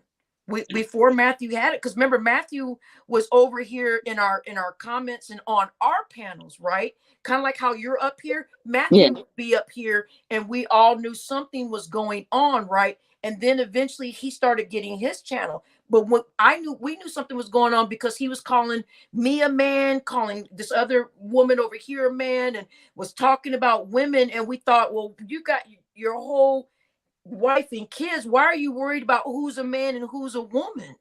Before Matthew had it, because remember, Matthew was over here in our comments and on our panels, right? Kind of like how you're up here. Yeah. Matthew would be up here, and we all knew something was going on, right? And then eventually he started getting his channel. But what we knew something was going on because he was calling me a man, calling this other woman over here a man, and was talking about women. And we thought, well, you got your whole wife and kids. Why are you worried about who's a man and who's a woman?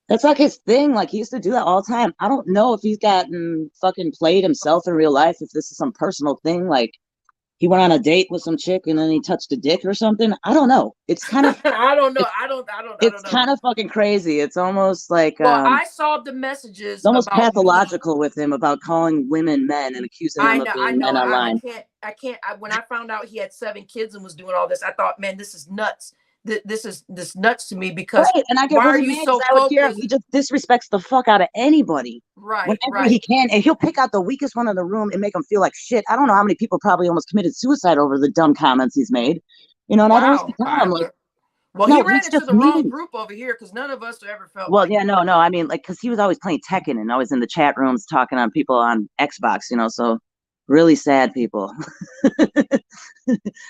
That's like his thing. Like he used to do that all the time. I don't know if he's gotten fucking played himself in real life, if this is some personal thing. Like he went on a date with some chick and then he touched a dick or something. I don't know. It's kind of I don't know. it's, I it's don't know. kind of fucking crazy. It's almost like Well, I saw the messages almost about me. pathological with him about calling women men and accusing them of I being know. men I online. can't. When I found out he had 7 kids and was doing all this, I thought, man, this is nuts. This is nuts to me, because Right. And I get why are really you mad because so I would hear focused? he just disrespects the fuck out of anybody Right, whenever he right. can. And he'll pick out the weakest one in the room and make them feel like shit. I don't know how many people probably almost committed suicide over the dumb comments he's made. And I'd always Wow. tell him, like, Well, he no, ran he's into just the wrong mean. group over here, because none of us ever felt Well, like yeah, that. no. I mean, like, because he was always playing Tekken and always in the chat rooms talking on people on Xbox, so really sad people.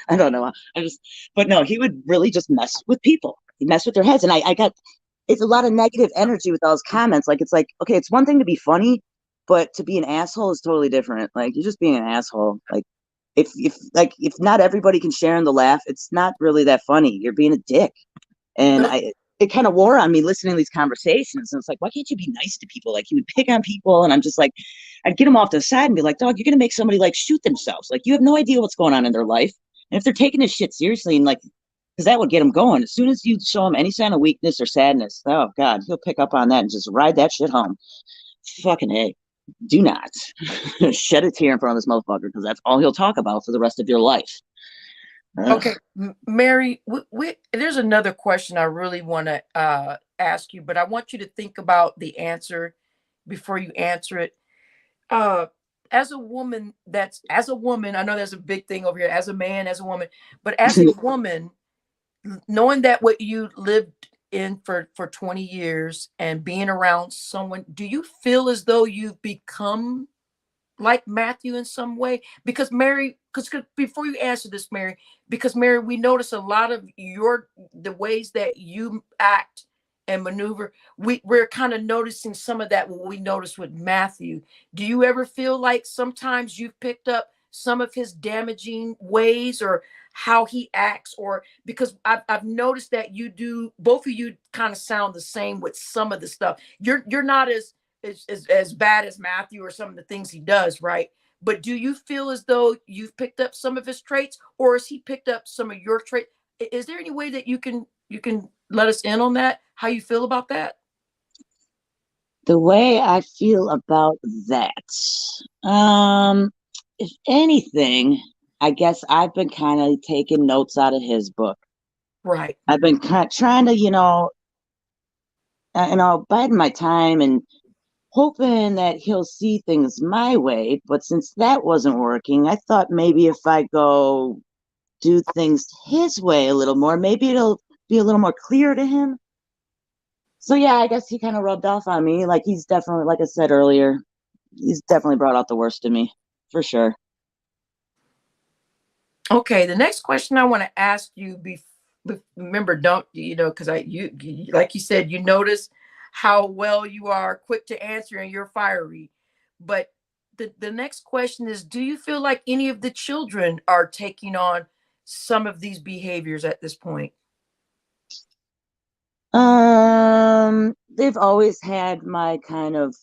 I don't know. But no, he would really just mess with people. He'd mess with their heads. And it's a lot of negative energy with those comments. Like, it's like, okay, it's one thing to be funny, but to be an asshole is totally different. Like, you're just being an asshole. Like, if not everybody can share in the laugh, it's not really that funny. You're being a dick. And it kind of wore on me listening to these conversations. And it's like, why can't you be nice to people? Like, he would pick on people, and I'm just like, I'd get him off to the side and be like, dog, you're gonna make somebody like shoot themselves. Like, you have no idea what's going on in their life. And if they're taking this shit seriously, and like, because that would get him going. As soon as you show him any sign of weakness or sadness, oh God, he'll pick up on that and just ride that shit home. Fucking A. Do not shed a tear in front of this motherfucker, because that's all he'll talk about for the rest of your life. Okay, Mary, there's another question I really want to ask you, but I want you to think about the answer before you answer it. As a woman, I know that's a big thing over here, as a man, as a woman, but as a woman, knowing that what you lived in for 20 years and being around someone, do you feel as though you've become like Matthew in some way? Because Mary, because before you answer this, Mary, because Mary, we notice a lot of the ways that you act and maneuver. We're kind of noticing some of that what we noticed with Matthew. Do you ever feel like sometimes you've picked up some of his damaging ways or how he acts? Or because I've noticed that you do, both of you kind of sound the same with some of the stuff. You're not as bad as Matthew or some of the things he does, right? But do you feel as though you've picked up some of his traits, or has he picked up some of your traits? Is there any way that you can let us in on that? How you feel about that? The way I feel about that, um, if anything, I guess I've been kind of taking notes out of his book. Right. I've been kind of trying to, biding my time and hoping that he'll see things my way. But since that wasn't working, I thought maybe if I go do things his way a little more, maybe it'll be a little more clear to him. So yeah, I guess he kind of rubbed off on me. Like he's definitely, like I said earlier, he's definitely brought out the worst in me, for sure. Okay, the next question I want to ask you, remember, don't because like you said, you notice how well you are quick to answer and you're fiery. But the next question is, do you feel like any of the children are taking on some of these behaviors at this point? They've always had my kind of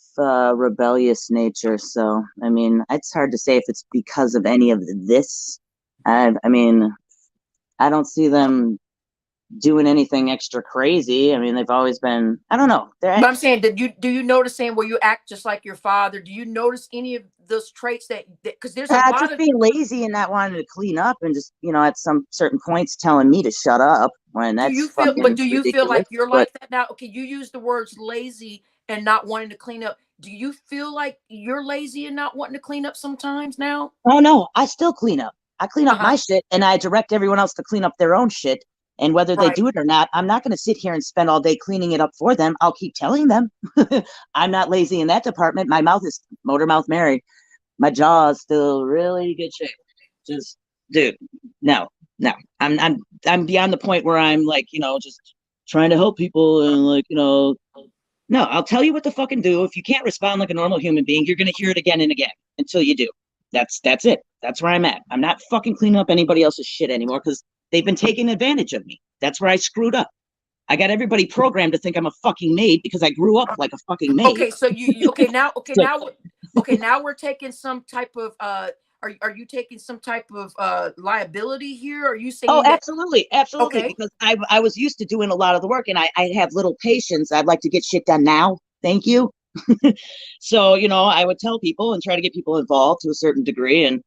rebellious nature, so I mean, it's hard to say if it's because of any of this. I mean, I don't see them doing anything extra crazy. I mean, they've always been, I don't know. But I'm saying, do you notice saying where you act just like your father? Do you notice any of those traits that because there's a lot Just of being lazy and not wanting to clean up and just, at some certain points telling me to shut up when do you that's feel but fucking do you feel ridiculous. like you're But like that now? Okay, you use the words lazy and not wanting to clean up. Do you feel like you're lazy and not wanting to clean up sometimes now? oh no, I still clean up. I clean up Uh-huh. my shit and I direct everyone else to clean up their own shit. And whether they Right. do it or not, I'm not going to sit here and spend all day cleaning it up for them. I'll keep telling them. I'm not lazy in that department. My mouth is motor mouth Mary. My jaw is still really good shape. Just, dude, no, no. I'm beyond the point where I'm like, just trying to help people and like, no, I'll tell you what to fucking do. If you can't respond like a normal human being, you're gonna hear it again and again until you do. That's it. That's where I'm at. I'm not fucking cleaning up anybody else's shit anymore because they've been taking advantage of me. That's where I screwed up. I got everybody programmed to think I'm a fucking maid because I grew up like a fucking maid. Okay, so So, now we're taking some type of are you taking some type of liability here? Are you oh, saying that absolutely, absolutely. okay, Because I was used to doing a lot of the work, and I have little patience. I'd like to get shit done now. Thank you. So I would tell people and try to get people involved to a certain degree, and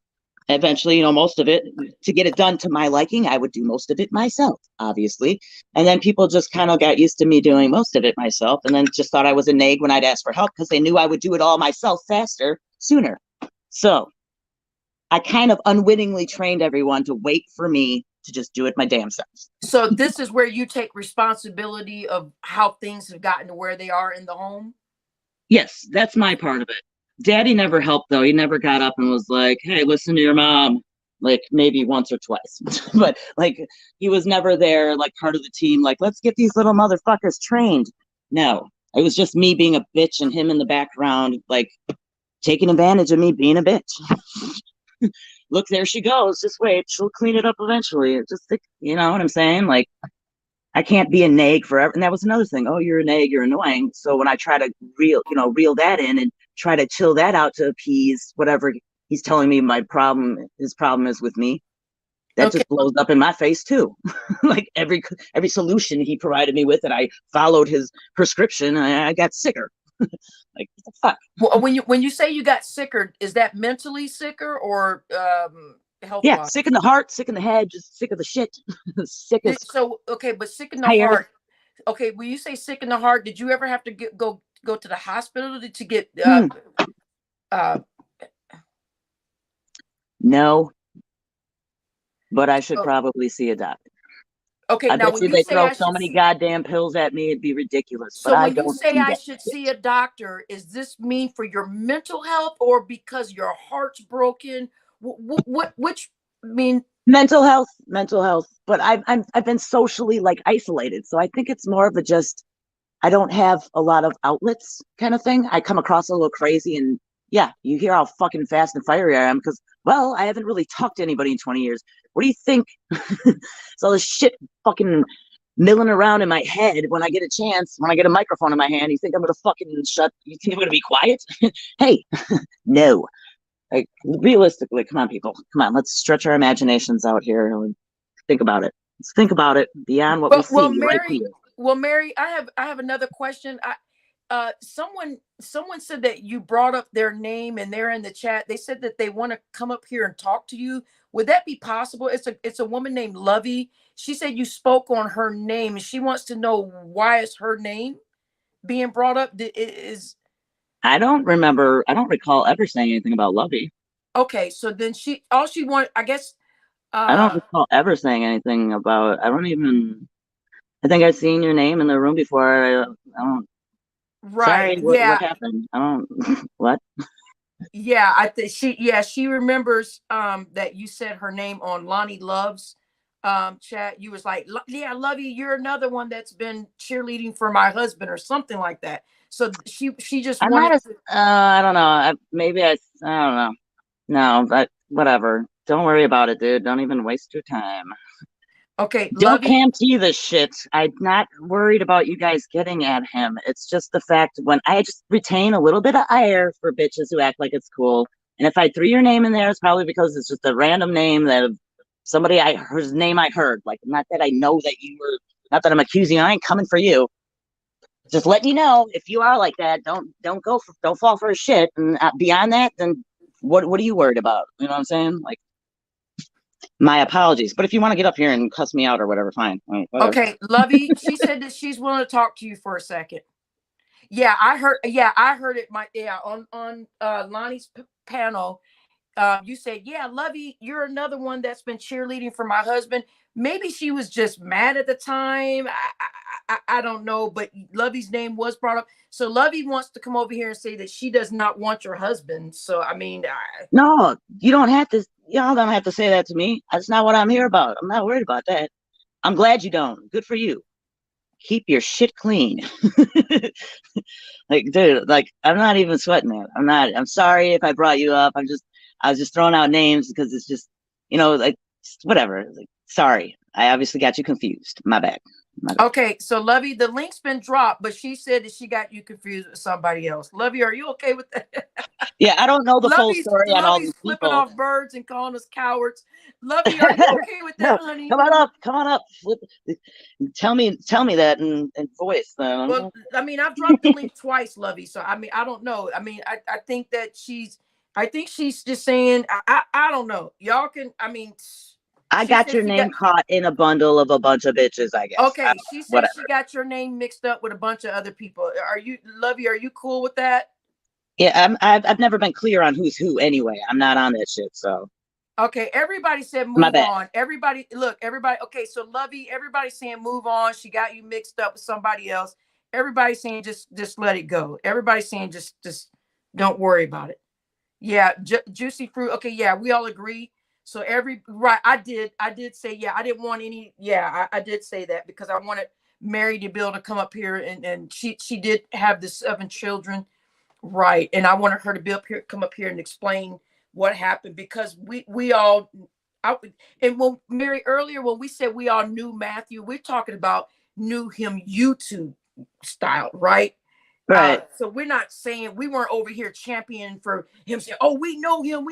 eventually, most of it to get it done to my liking, I would do most of it myself, obviously. And then people just kind of got used to me doing most of it myself, and then just thought I was a nag when I'd ask for help because they knew I would do it all myself faster, sooner. So I kind of unwittingly trained everyone to wait for me to just do it my damn self. so this is where you take responsibility of how things have gotten to where they are in the home? Yes, that's my part of it. Daddy never helped though. He never got up and was like, "Hey, listen to your mom." Like maybe once or twice, but like he was never there, like part of the team. Like, let's get these little motherfuckers trained. No, it was just me being a bitch and him in the background, like taking advantage of me being a bitch. Look, there she goes. Just wait, she'll clean it up eventually. It just, you know what I'm saying? Like, I can't be a nag forever. And that was another thing. Oh, you're a nag, you're annoying. So when I try to reel that in and try to chill that out to appease whatever he's telling me his problem is with me, that Okay. just blows up in my face too. Like every solution he provided me with, and I followed his prescription, I got sicker. Like what the fuck? Well, when you say you got sicker, is that mentally sicker or health Yeah, wise? sick in the heart, sick in the head, just sick of the shit. Sick as So okay, but sick in the higher. heart. Okay, when you say sick in the heart, did you ever have to go to the hospital to get Hmm. uh No, but I should so, probably see a doctor. Okay, I now bet when you you they say throw I so should many see, goddamn pills at me, it'd be ridiculous. But so I when you don't say do I that should shit. see a doctor, is this mean for your mental health or because your heart's broken? Which mean? Mental health. But I've been socially like isolated, so I think it's more of a just I don't have a lot of outlets kind of thing. I come across a little crazy, and yeah, you hear how fucking fast and fiery I am because, well, I haven't really talked to anybody in 20 years. What do you think? It's all this shit fucking milling around in my head when I get a chance, when I get a microphone in my hand. You think I'm gonna fucking shut? You think I'm gonna be quiet? Hey, no. Like realistically, come on, people, come on. Let's stretch our imaginations out here and think about it. Let's think about it beyond what we Well, see right Mary. here. Well, Mary, I have another question. Someone said that you brought up their name and they're in the chat. They said that they want to come up here and talk to you. Would that be possible? It's a woman named Lovey. She said you spoke on her name and she wants to know why is her name being brought up. Is I don't remember. I don't recall ever saying anything about Lovey. okay. So then she want, I guess. I don't Uh, recall ever saying anything about. I don't even. I think I've seen your name in the room before. I don't. right. Sorry, what Yeah. happened? I don't. What? Yeah, I think she remembers that you said her name on Lonnie Love's chat. You was like, yeah, love you. You're another one that's been cheerleading for my husband or something like that. So she just I'm not wanted as. to, I don't know. Maybe I. I don't know. No, but whatever. Don't worry about it, dude. Don't even waste your time. okay, Don't Lovey. Cam T this shit. I'm not worried about you guys getting at him. It's just the fact when I just retain a little bit of ire for bitches who act like it's cool. And if I threw your name in there, it's probably because it's just a random name that somebody whose name I heard. Like, not that I know that you were, not that I'm accusing. I ain't coming for you. Just letting you know if you are like that, don't fall for his shit. And beyond that, then what are you worried about? You know what I'm saying? Like, my apologies. But if you want to get up here and cuss me out or whatever, fine. I mean, whatever. Okay, Lovey. She said that she's willing to talk to you for a second. Yeah, I heard. Yeah, I heard it. My yeah on Lonnie's panel. You said, yeah, Lovey, you're another one that's been cheerleading for my husband. Maybe she was just mad at the time. I don't know, but Lovey's name was brought up. So Lovey wants to come over here and say that she does not want your husband. So I mean, No, you don't have to. Y'all don't have to say that to me. That's not what I'm here about. I'm not worried about that. I'm glad you don't. Good for you. Keep your shit clean. Like, dude, like, I'm not even sweating it. I'm not. I'm sorry if I brought you up. I was just throwing out names because it's just, like, whatever. Like, sorry. I obviously got you confused. My bad. My bad. okay. So Lovey, the link's been dropped, but she said that she got you confused with somebody else. Lovey, are you okay with that? Yeah, I don't know the full Lovey's story on all Lovey's these flipping people. off birds and calling us cowards. Lovey, are you okay with that, No, honey? come on up. Come on up. Flip. Tell me that in voice. Well, Then. I mean, I've dropped the link twice, Lovey. So I mean, I don't know. I mean, I think that I think she's just saying, I don't know. Y'all can, I mean, I she got said your she got, name caught in a bundle of a bunch of bitches, I guess. okay. She said Whatever. she got your name mixed up with a bunch of other people. Are you, Lovey, are you cool with that? Yeah, I've never been clear on who's who anyway. I'm not on that shit, so Okay, everybody said my move bad. on. Everybody, look, everybody. Okay, so Lovey, everybody's saying move on. She got you mixed up with somebody else. Everybody's saying just let it go. Everybody's saying just don't worry about it. Yeah, juicy fruit. Okay, yeah, we all agree. So right, I did say yeah. I didn't want any. Yeah, I did say that because I wanted Mary to be able to come up here and she did have the 7 children. Right. And I wanted her to be up here, come up here and explain what happened because we all I, and when Mary earlier when we said we all knew Matthew, we're talking about knew him YouTube style, right? Right. So we're not saying we weren't over here championing for him saying, oh, we know him,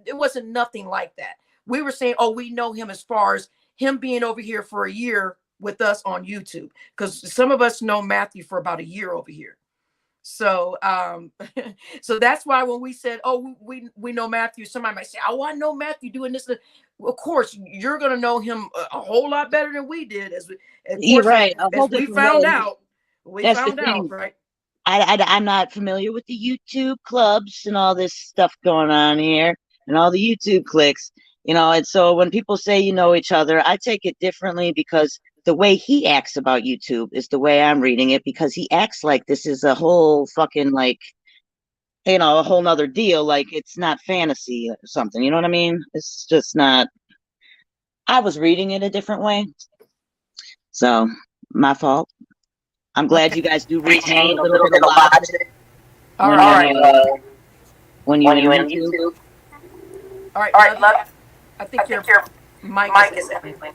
it wasn't nothing like that. We were saying, oh, we know him as far as him being over here for a year with us on YouTube. Because some of us know Matthew for about a year over here. So so that's why when we said, oh, we know Matthew, somebody might say, oh, I know Matthew doing this. Of course, you're gonna know him a whole lot better than we did, of You're course, right. A whole as we different way. found out. We That's the found out, thing. right? I'm not familiar with the YouTube clubs and all this stuff going on here and all the YouTube clicks, and so when people say you know each other, I take it differently because the way he acts about YouTube is the way I'm reading it, because he acts like this is a whole fucking like, you know, a whole nother deal. Like it's not fantasy or something. You know what I mean? It's just not. I was reading it a different way. So my fault. I'm glad you guys do retain a little bit of logic. All right. When you in YouTube. All right, love. I think your mic is echoing.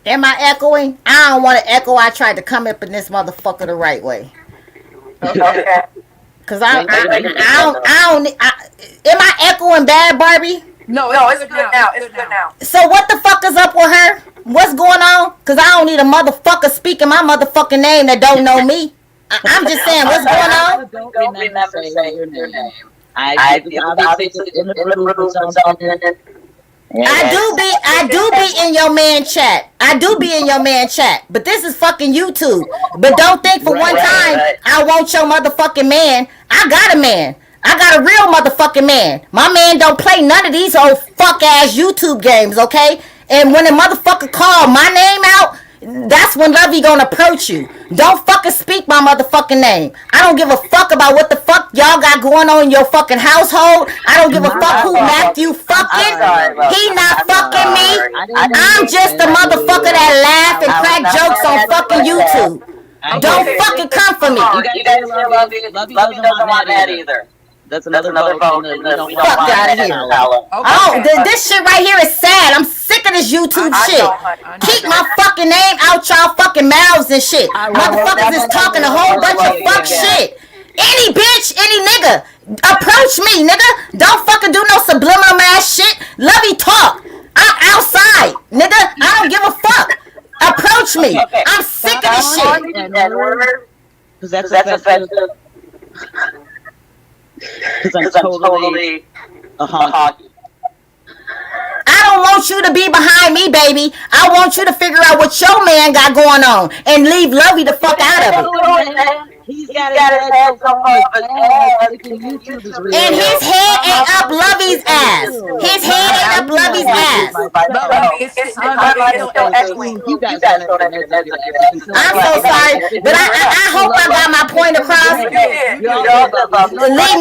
Am I echoing? I don't want to echo. I tried to come up in this motherfucker the right way. Okay. Cause I don't. Am I echoing bad, Barbie? No, it's good now. It's good now. So what the fuck is up with her? What's going on? Cause I don't need a motherfucker speaking my motherfucking name that don't know me. I'm just saying, what's going on? Don't remember saying your name. I obviously in the group or something. I do be in your man chat. I do be in your man chat. But this is fucking YouTube. But don't think for one time I want your motherfucking man. I got a man. I got a real motherfucking man. My man don't play none of these old fuck ass YouTube games, okay? And when a motherfucker call my name out, that's when Lovey gonna approach you. Don't fucking speak my motherfucking name. I don't give a fuck about what the fuck y'all got going on in your fucking household. I don't give a fuck who Matthew fucking. He not fucking me. I'm just a motherfucker that laugh and crack jokes on fucking YouTube. Don't fucking come for me. You guys hear Lovey? Lovey doesn't want that either. That's another vote. Fuck out of here. Oh, this shit right here is sad. I'm sick of this YouTube shit. Keep my fucking name out y'all fucking mouths and shit. Motherfuckers is talking a whole bunch of fuck shit. Any bitch, any nigga, approach me, nigga. Don't fucking do no subliminal ass shit. Lovey talk. I'm outside, nigga. I don't give a fuck. Approach me. I'm sick of this shit. Because that's offensive. Because I'm totally a honky. I don't want you to be behind me, baby. I want you to figure out what your man got going on and leave Lovey the fuck out of it. He's got his head up his ass. And his head ain't up Lovey's ass. His head ain't up Lovey's ass. I'm so sorry, but I hope I got my point across. Leave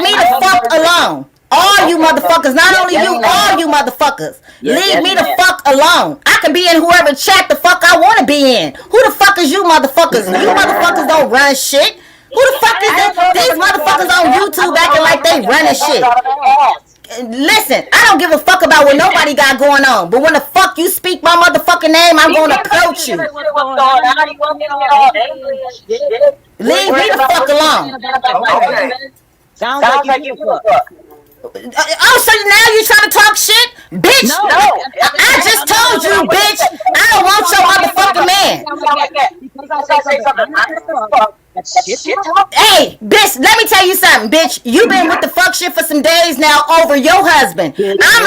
me the fuck alone. All you motherfuckers, not only you, all you motherfuckers. Leave me the fuck alone. I can be in whoever chat the fuck I want to be in. Who the fuck is you motherfuckers? You motherfuckers don't run shit. Who the fuck is this? These motherfuckers on YouTube acting like they running shit. Listen, I don't give a fuck about what nobody got going on. But when the fuck you speak my motherfucking name, I'm gonna approach you. Leave me the fuck alone. Sounds like you fuck. Oh, so now you trying to talk shit? Bitch, no. I just told you, bitch, I don't want your motherfucking man. Hey, bitch, let me tell you something, bitch. You been with the fuck shit for some days now over your husband. I'm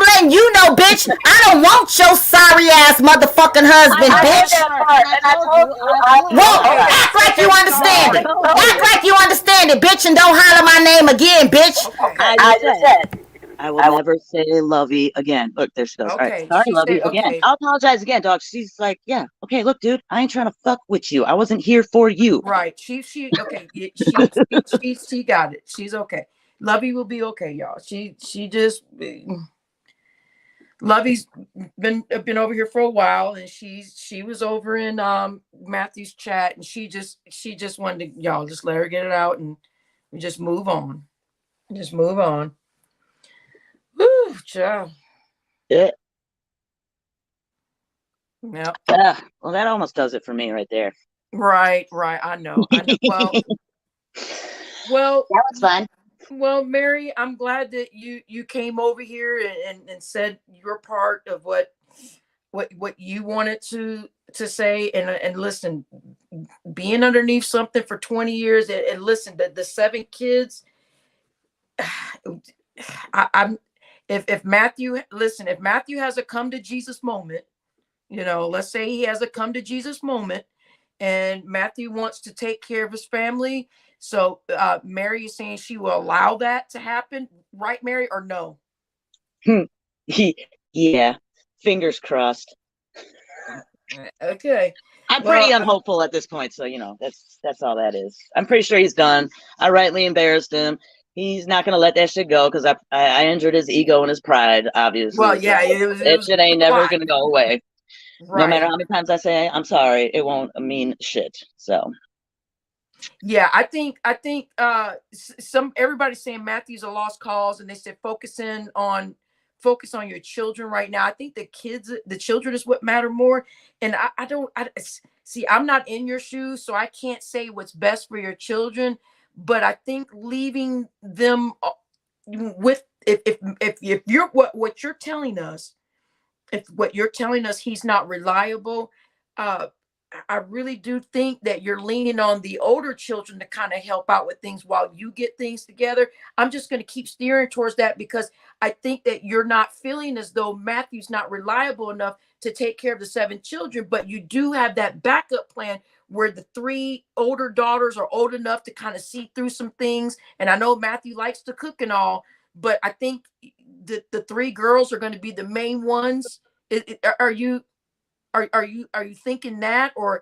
letting you know, bitch, I don't want your sorry ass motherfucking husband, bitch. Well, act like you understand it. Act like you understand it, bitch, and don't holler my name again, bitch. I just said I will never say Lovey again. Look, there she goes. Okay. All right. Sorry, Lovey, again. I'll apologize again, dog. She's like, yeah, okay, look, dude, I ain't trying to fuck with you. I wasn't here for you. Right. She okay. She got it. She's okay. Lovey will be okay, y'all. She just Lovey's been over here for a while, and she was over in Matthew's chat, and she just wanted to, y'all just let her get it out and we just move on. Just move on. Woo, child. Yeah. Yeah. Well, that almost does it for me right there. Right. I know. Well, that was fun. Well, Mary, I'm glad that you came over here and said your part of what you wanted to say, and listen, being underneath something for 20 years and listen, the 7 kids. If Matthew has a come to Jesus moment, let's say he has a come to Jesus moment, and Matthew wants to take care of his family. So Mary is saying she will allow that to happen, right, Mary, or no? Yeah, fingers crossed. Okay. I'm Well, pretty unhopeful at this point, so that's all that is. I'm pretty sure he's done. I rightly embarrassed him. He's not gonna let that shit go because I injured his ego and his pride, obviously. So yeah, it that was shit ain't a never lot. gonna go away. No matter Right. how many times I say I'm sorry, it won't mean shit. So Yeah, I think some everybody's saying Matthew's a lost cause, and they said focus on your children right now. I think the children is what matter more. And I don't see, I'm not in your shoes, so I can't say what's best for your children. But I think leaving them with if you're what you're telling us, if what you're telling us he's not reliable, uh I really do think that you're leaning on the older children to kind of help out with things while you get things together. I'm just going to keep steering towards that because I think that you're not feeling as though Matthew's not reliable enough to take care of the 7 children, but you do have that backup plan where the 3 older daughters are old enough to kind of see through some things. And I know Matthew likes to cook and all, but I think the 3 girls are going to be the main ones. Are you are you thinking that, or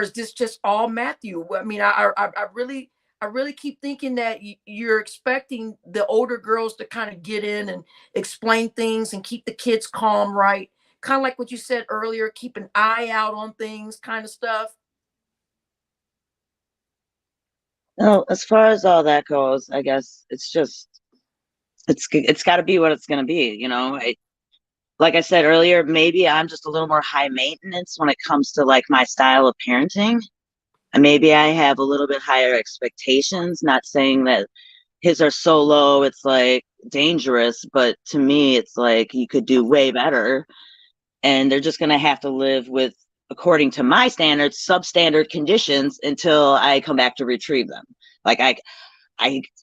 is this just all Matthew? I mean, I really keep thinking that you're expecting the older girls to kind of get in and explain things and keep the kids calm, right? Kind of like what you said earlier, keep an eye out on things, kind of stuff. no, as far as all that goes, I guess it's got to be what it's gonna be. Like I said earlier, maybe I'm just a little more high maintenance when it comes to like my style of parenting. And maybe I have a little bit higher expectations, not saying that his are so low, it's like dangerous, but to me, it's like you could do way better. And they're just going to have to live with, according to my standards, substandard conditions until I come back to retrieve them. Like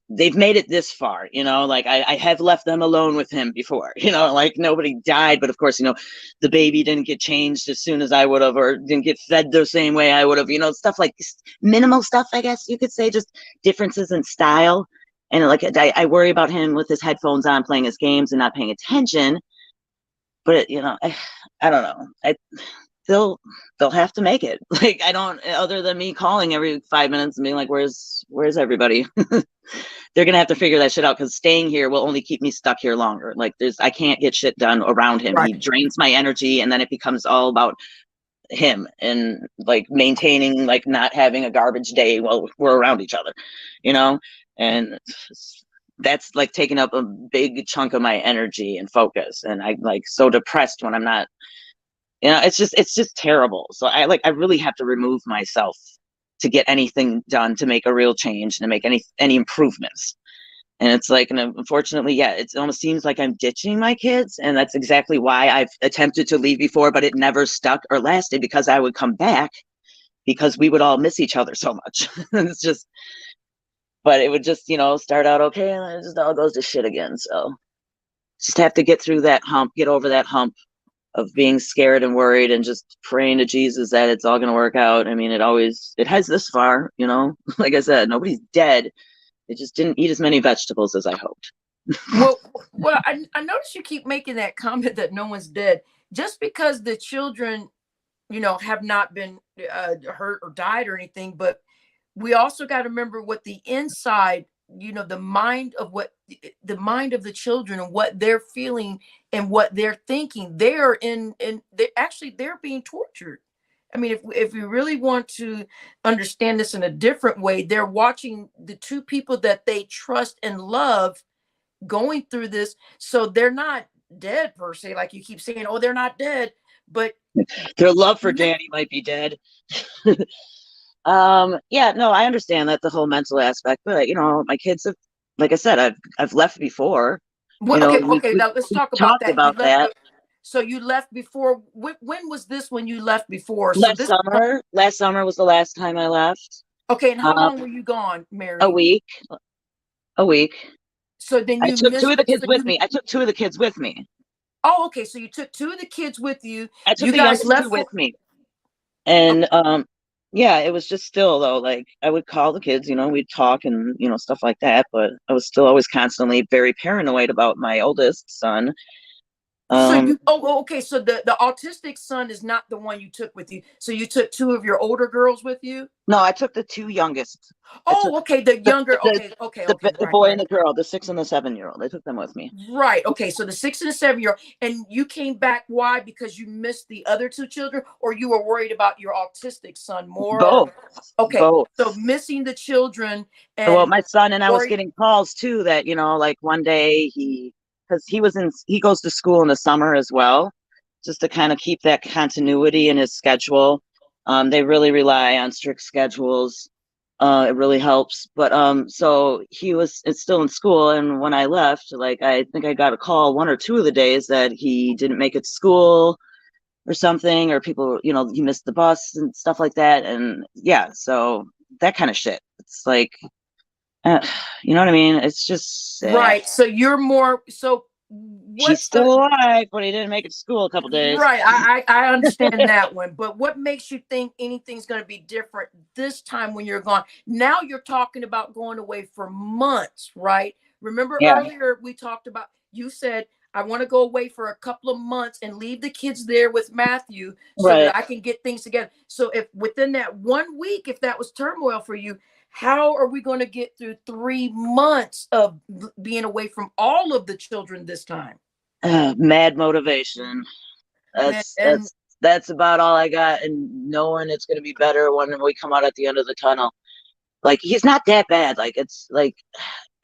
they've made it this far, like I have left them alone with him before, like nobody died, but of course, the baby didn't get changed as soon as I would have, or didn't get fed the same way I would have, stuff like minimal stuff, I guess you could say, just differences in style. And like I worry about him with his headphones on playing his games and not paying attention, but I don't know. They'll have to make it. Like I don't, other than me calling every 5 minutes and being like, where's everybody? They're gonna have to figure that shit out because staying here will only keep me stuck here longer. Like I can't get shit done around him. He Right. drains my energy, and then it becomes all about him and like maintaining, like not having a garbage day while we're around each other, and that's like taking up a big chunk of my energy and focus. And I like so depressed when I'm not, it's just terrible. So I really have to remove myself to get anything done, to make a real change, and to make any improvements. And it's like, and unfortunately, yeah, it almost seems like I'm ditching my kids. And that's exactly why I've attempted to leave before, but it never stuck or lasted, because I would come back because we would all miss each other so much. It's just, but it would just, start out okay, and then it just all goes to shit again. So just have to get through that hump, get over that hump of being scared and worried, and just praying to Jesus that it's all going to work out. I mean, it has this far, like I said, nobody's dead. It just didn't eat as many vegetables as I hoped. Well, I notice you keep making that comment that no one's dead. Just because the children, have not been hurt or died or anything, but we also got to remember what the inside, the mind of the children and what they're feeling and what they're thinking. They're they're being tortured. I mean, if we really want to understand this in a different way, they're watching the 2 people that they trust and love going through this. So they're not dead per se, like you keep saying, oh, they're not dead, but Their love for Danny might be dead. Yeah, no, I understand that, the whole mental aspect, but my kids have, like I said, I've left before. okay, We now let's talk about talked that. You about left that so you left before. When was this when you left before? So last this summer. Last summer was the last time I left. okay, and how Uh, long were you gone, a Mary? week. A week. So then I you took two missed of the kids so with you me. I took two of the kids with me. Oh, okay, so you took 2 of the kids with you. I took You the guys youngest two left for with me. okay, And yeah, it was just still though, like I would call the kids, we'd talk and stuff like that, but I was still always constantly very paranoid about my oldest son. So you okay. So the autistic son is not the one you took with you. So you took two of your older girls with you? No, I took the two youngest. I took Oh, okay. The younger, okay, the right, boy right. and the girl, the 6 and the 7-year-old. I took them with me. Right. Okay. So the 6 and the 7-year-old, and you came back. Why? Because you missed the other two children, or you were worried about your autistic son more? Both. Okay. Both. So missing the children Well, and my son and I was worried. getting calls too that, like one day because he goes to school in the summer as well, just to kind of keep that continuity in his schedule. They really rely on strict schedules. It really helps. But so it's still in school, and when I left, like I think I got a call one or two of the days that he didn't make it to school or something, or people, he missed the bus and stuff like that. And yeah, so that kind of shit. It's like, uh, you know what I mean? It's just Right. So you're more. So he's what's still alive, but he didn't make it to school a couple days. right? I understand that one, but what makes you think anything's going to be different this time when you're gone? Now you're talking about going away for months, right? Remember Yeah, earlier we talked about, you said, I want to go away for a couple of months and leave the kids there with Matthew so right. that I can get things together. So if within that 1 week, if that was turmoil for you, how are we going to get through 3 months of being away from all of the children this time? Mad motivation. Man, That's and that's that's about all I got, and knowing it's gonna be better when we come out at the end of the tunnel. Like he's not that bad. Like it's like,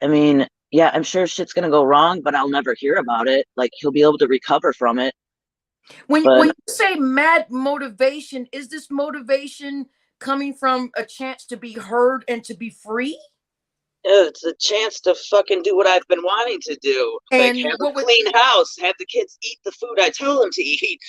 I mean, yeah, I'm sure shit's gonna go wrong, but I'll never hear about it. Like he'll be able to recover from it. when But you say mad motivation, is this motivation coming from a chance to be heard and to be free? it's a chance to fucking do what I've been wanting to do. Like And have a what would clean house, have the kids eat the food I tell them to eat,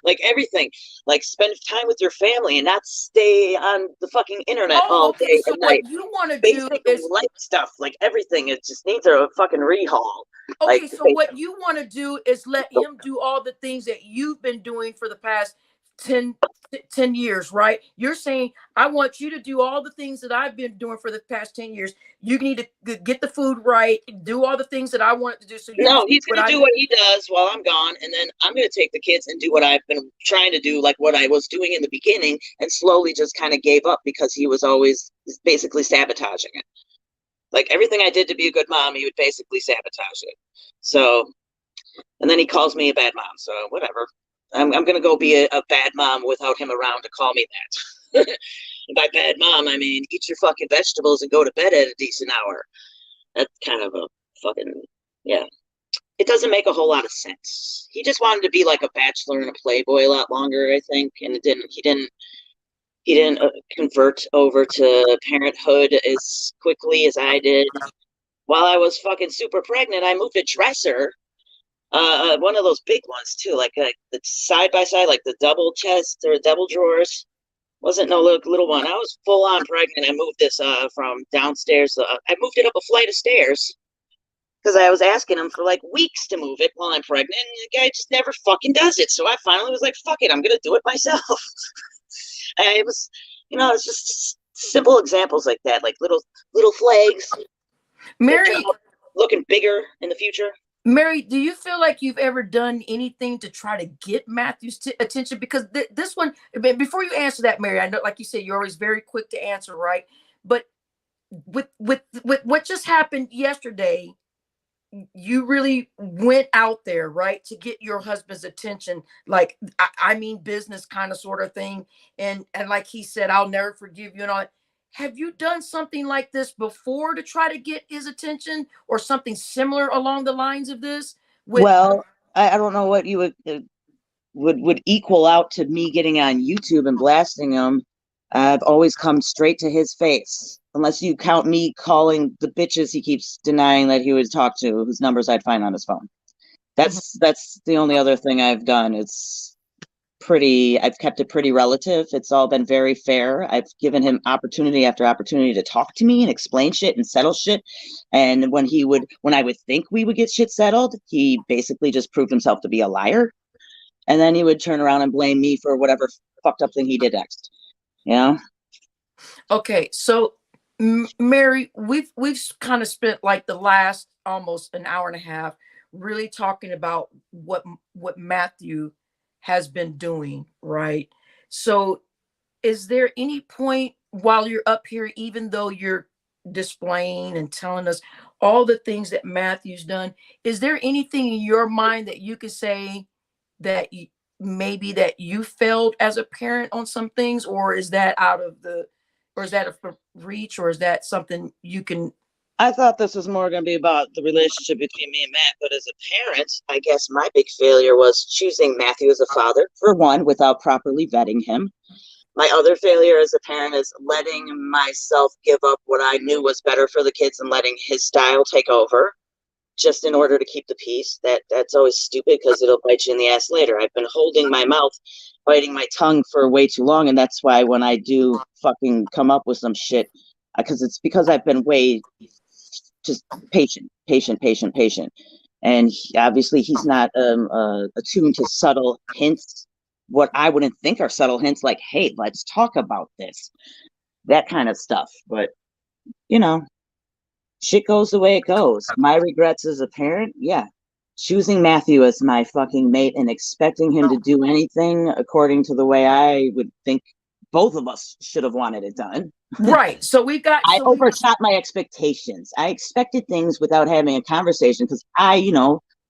like everything. Like spend time with your family and not stay on the fucking internet oh, all okay. day So and night. what you want to do Basic is life stuff, like everything. It just needs a fucking rehaul. Like okay. So what you want to do is let him do all the things that you've been doing for the past 10 10 years, right? You're saying, I want you to do all the things that I've been doing for the past 10 years. You need to get the food right, do all the things that I want to do. So you no, do he's what gonna I do do. what he does while I'm gone, and then I'm gonna take the kids and do what I've been trying to do, like what I was doing in the beginning, and slowly just kind of gave up because he was always basically sabotaging it. Like everything I did to be a good mom, he would basically sabotage it. So, and then he calls me a bad mom. So whatever. I'm gonna go be a bad mom without him around to call me that. And by bad mom, I mean eat your fucking vegetables and go to bed at a decent hour. That's kind of a fucking, yeah. It doesn't make a whole lot of sense. He just wanted to be like a bachelor and a playboy a lot longer, I think, and he didn't convert over to parenthood as quickly as I did. While I was fucking super pregnant, I moved a dresser, one of those big ones too, like the side by side, like the double chest or double drawers. Wasn't no little one. I was full on pregnant. I moved this from downstairs. I moved it up a flight of stairs because I was asking him for like weeks to move it while I'm pregnant, and the guy just never fucking does it. So I finally was like, "Fuck it, I'm gonna do it myself." And it was, it's just simple examples like that, like little flags. Mary, Looking bigger in the future. Mary, do you feel like you've ever done anything to try to get Matthew's attention? Because this one, before you answer that, Mary, I know, like you said, you're always very quick to answer, right? But with what just happened yesterday, you really went out there, right, to get your husband's attention, like I mean business kind of sort of thing. And like he said, I'll never forgive you and all that. Have you done something like this before to try to get his attention, or something similar along the lines of this with Well, I don't know what you would equal out to me getting on YouTube and blasting him. I've always come straight to his face, unless you count me calling the bitches he keeps denying that he would talk to, whose numbers I'd find on his phone. That's the only other thing I've done. I've kept it pretty relative. It's all been very fair. I've given him opportunity after opportunity to talk to me and explain shit and settle shit. And when I would think we would get shit settled, he basically just proved himself to be a liar. And then he would turn around and blame me for whatever fucked up thing he did next. Yeah. Okay, so Mary, we've kind of spent like the last almost an hour and a half really talking about what Matthew has been doing, right? So is there any point while you're up here, even though you're displaying and telling us all the things that Matthew's done, is there anything in your mind that you could say that maybe that you failed as a parent on some things, or is that out of the, or is that a reach, or is that something you can? I thought this was more going to be about the relationship between me and Matt, but as a parent, I guess my big failure was choosing Matthew as a father, for one, without properly vetting him. My other failure as a parent is letting myself give up what I knew was better for the kids and letting his style take over just in order to keep the peace. That's always stupid because it'll bite you in the ass later. I've been holding my mouth, biting my tongue for way too long, and that's why when I do fucking come up with some shit, because I've been way just patient. And obviously he's not attuned to subtle hints, what I wouldn't think are subtle hints, like, hey, let's talk about this, that kind of stuff. But, you know, shit goes the way it goes. My regrets as a parent, yeah. Choosing Matthew as my fucking mate and expecting him to do anything according to the way I would think both of us should have wanted it done. Right. So we've got. I overshot my expectations. I expected things without having a conversation because I,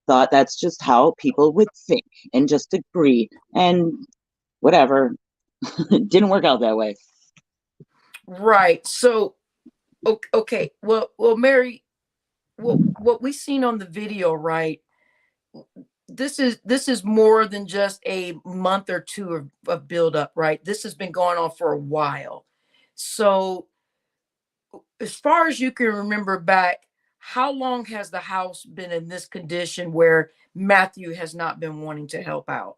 thought that's just how people would think and just agree and whatever. It didn't work out that way. Right. So, okay. Well, Mary, what we seen on the video, right? This is more than just a month or two of build up, right? This has been going on for a while. So as far as you can remember back, how long has the house been in this condition where Matthew has not been wanting to help out?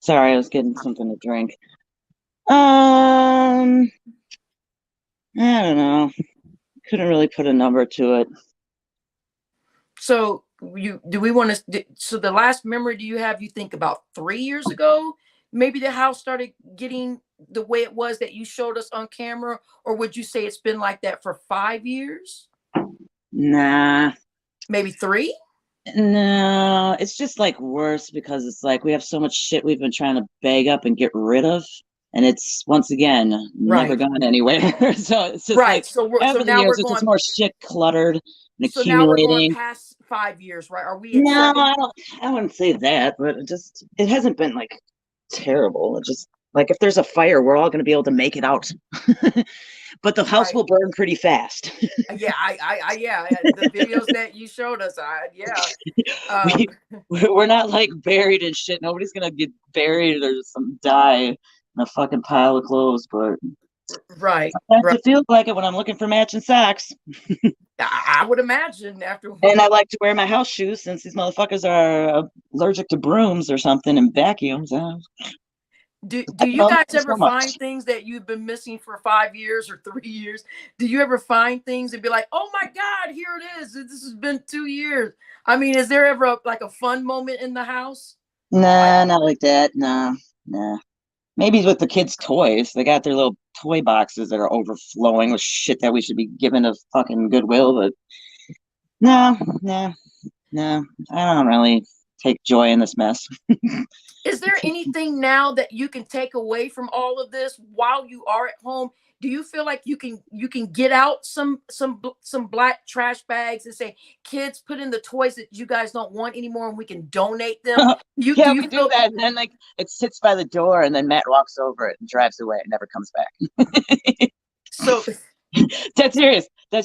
Sorry, I was getting something to drink. I don't know. Couldn't really put a number to it. So so the last memory do you have, you think about 3 years ago, maybe the house started getting the way it was that you showed us on camera, or would you say it's been like that for 5 years? Nah. Maybe 3? No, it's just like worse because it's like we have so much shit we've been trying to bag up and get rid of, and it's once again never gone anywhere. So it's just like so now years, it's just more shit cluttered and so accumulating. now we're going past 5 years, right? Are we? No, I wouldn't say that, but it hasn't been like terrible. It just like if there's a fire, we're all going to be able to make it out. But the house will burn pretty fast. Yeah, the videos that you showed us, we're not like buried in shit. Nobody's gonna get buried or die in a fucking pile of clothes. But it feels like it when I'm looking for matching socks. I would imagine after. And I like to wear my house shoes since these motherfuckers are allergic to brooms or something and vacuums. Do you guys ever find things that you've been missing for 5 years or 3 years? Do you ever find things and be like, oh my God, here it is. This has been 2 years. I mean, is there ever a fun moment in the house? Nah, not like that. Nah. Maybe with the kids' toys. They got their little toy boxes that are overflowing with shit that we should be giving to fucking Goodwill. But no. I don't really take joy in this mess. Is there anything now that you can take away from all of this while you are at home? Do you feel like you can get out some black trash bags and say, kids, put in the toys that you guys don't want anymore and we can donate them? We do that, and then like it sits by the door and then Matt walks over it and drives away and never comes back. So that's serious. I've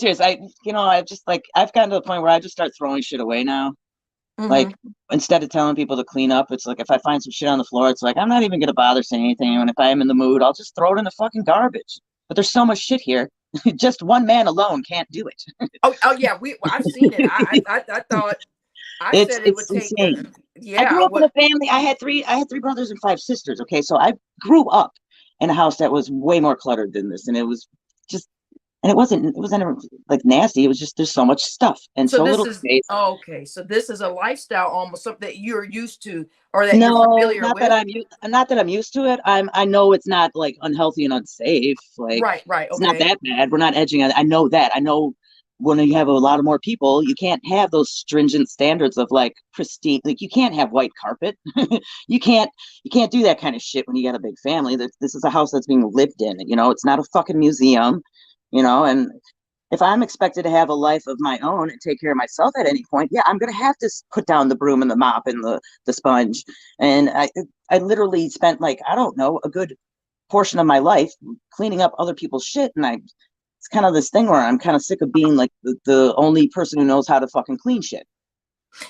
gotten to the point where I just start throwing shit away now. Mm-hmm. Like instead of telling people to clean up, it's like if I find some shit on the floor, it's like I'm not even gonna bother saying anything. And if I am in the mood, I'll just throw it in the fucking garbage. But there's so much shit here. Just one man alone can't do it. oh yeah, I've seen it. I thought said it would take. I grew up in a family. I had three brothers and 5 sisters. Okay, so I grew up in a house that was way more cluttered than this, and it was just. And it wasn't like nasty. It was just there's so much stuff and so little space. Oh, okay, so this is a lifestyle, almost something that you're used to, or that you're familiar with. Not that I'm used to it. I know it's not like unhealthy and unsafe. Like right. Okay. It's not that bad. We're not edging on it. I know that. I know when you have a lot of more people, you can't have those stringent standards of like pristine. Like you can't have white carpet. you can't you can't do that kind of shit when you got a big family. This is a house that's being lived in. It's not a fucking museum. And if I'm expected to have a life of my own and take care of myself at any point, yeah, I'm gonna have to put down the broom and the mop and the sponge. And I literally spent, like, I don't know, a good portion of my life cleaning up other people's shit, and it's kind of this thing where I'm kind of sick of being like the only person who knows how to fucking clean shit.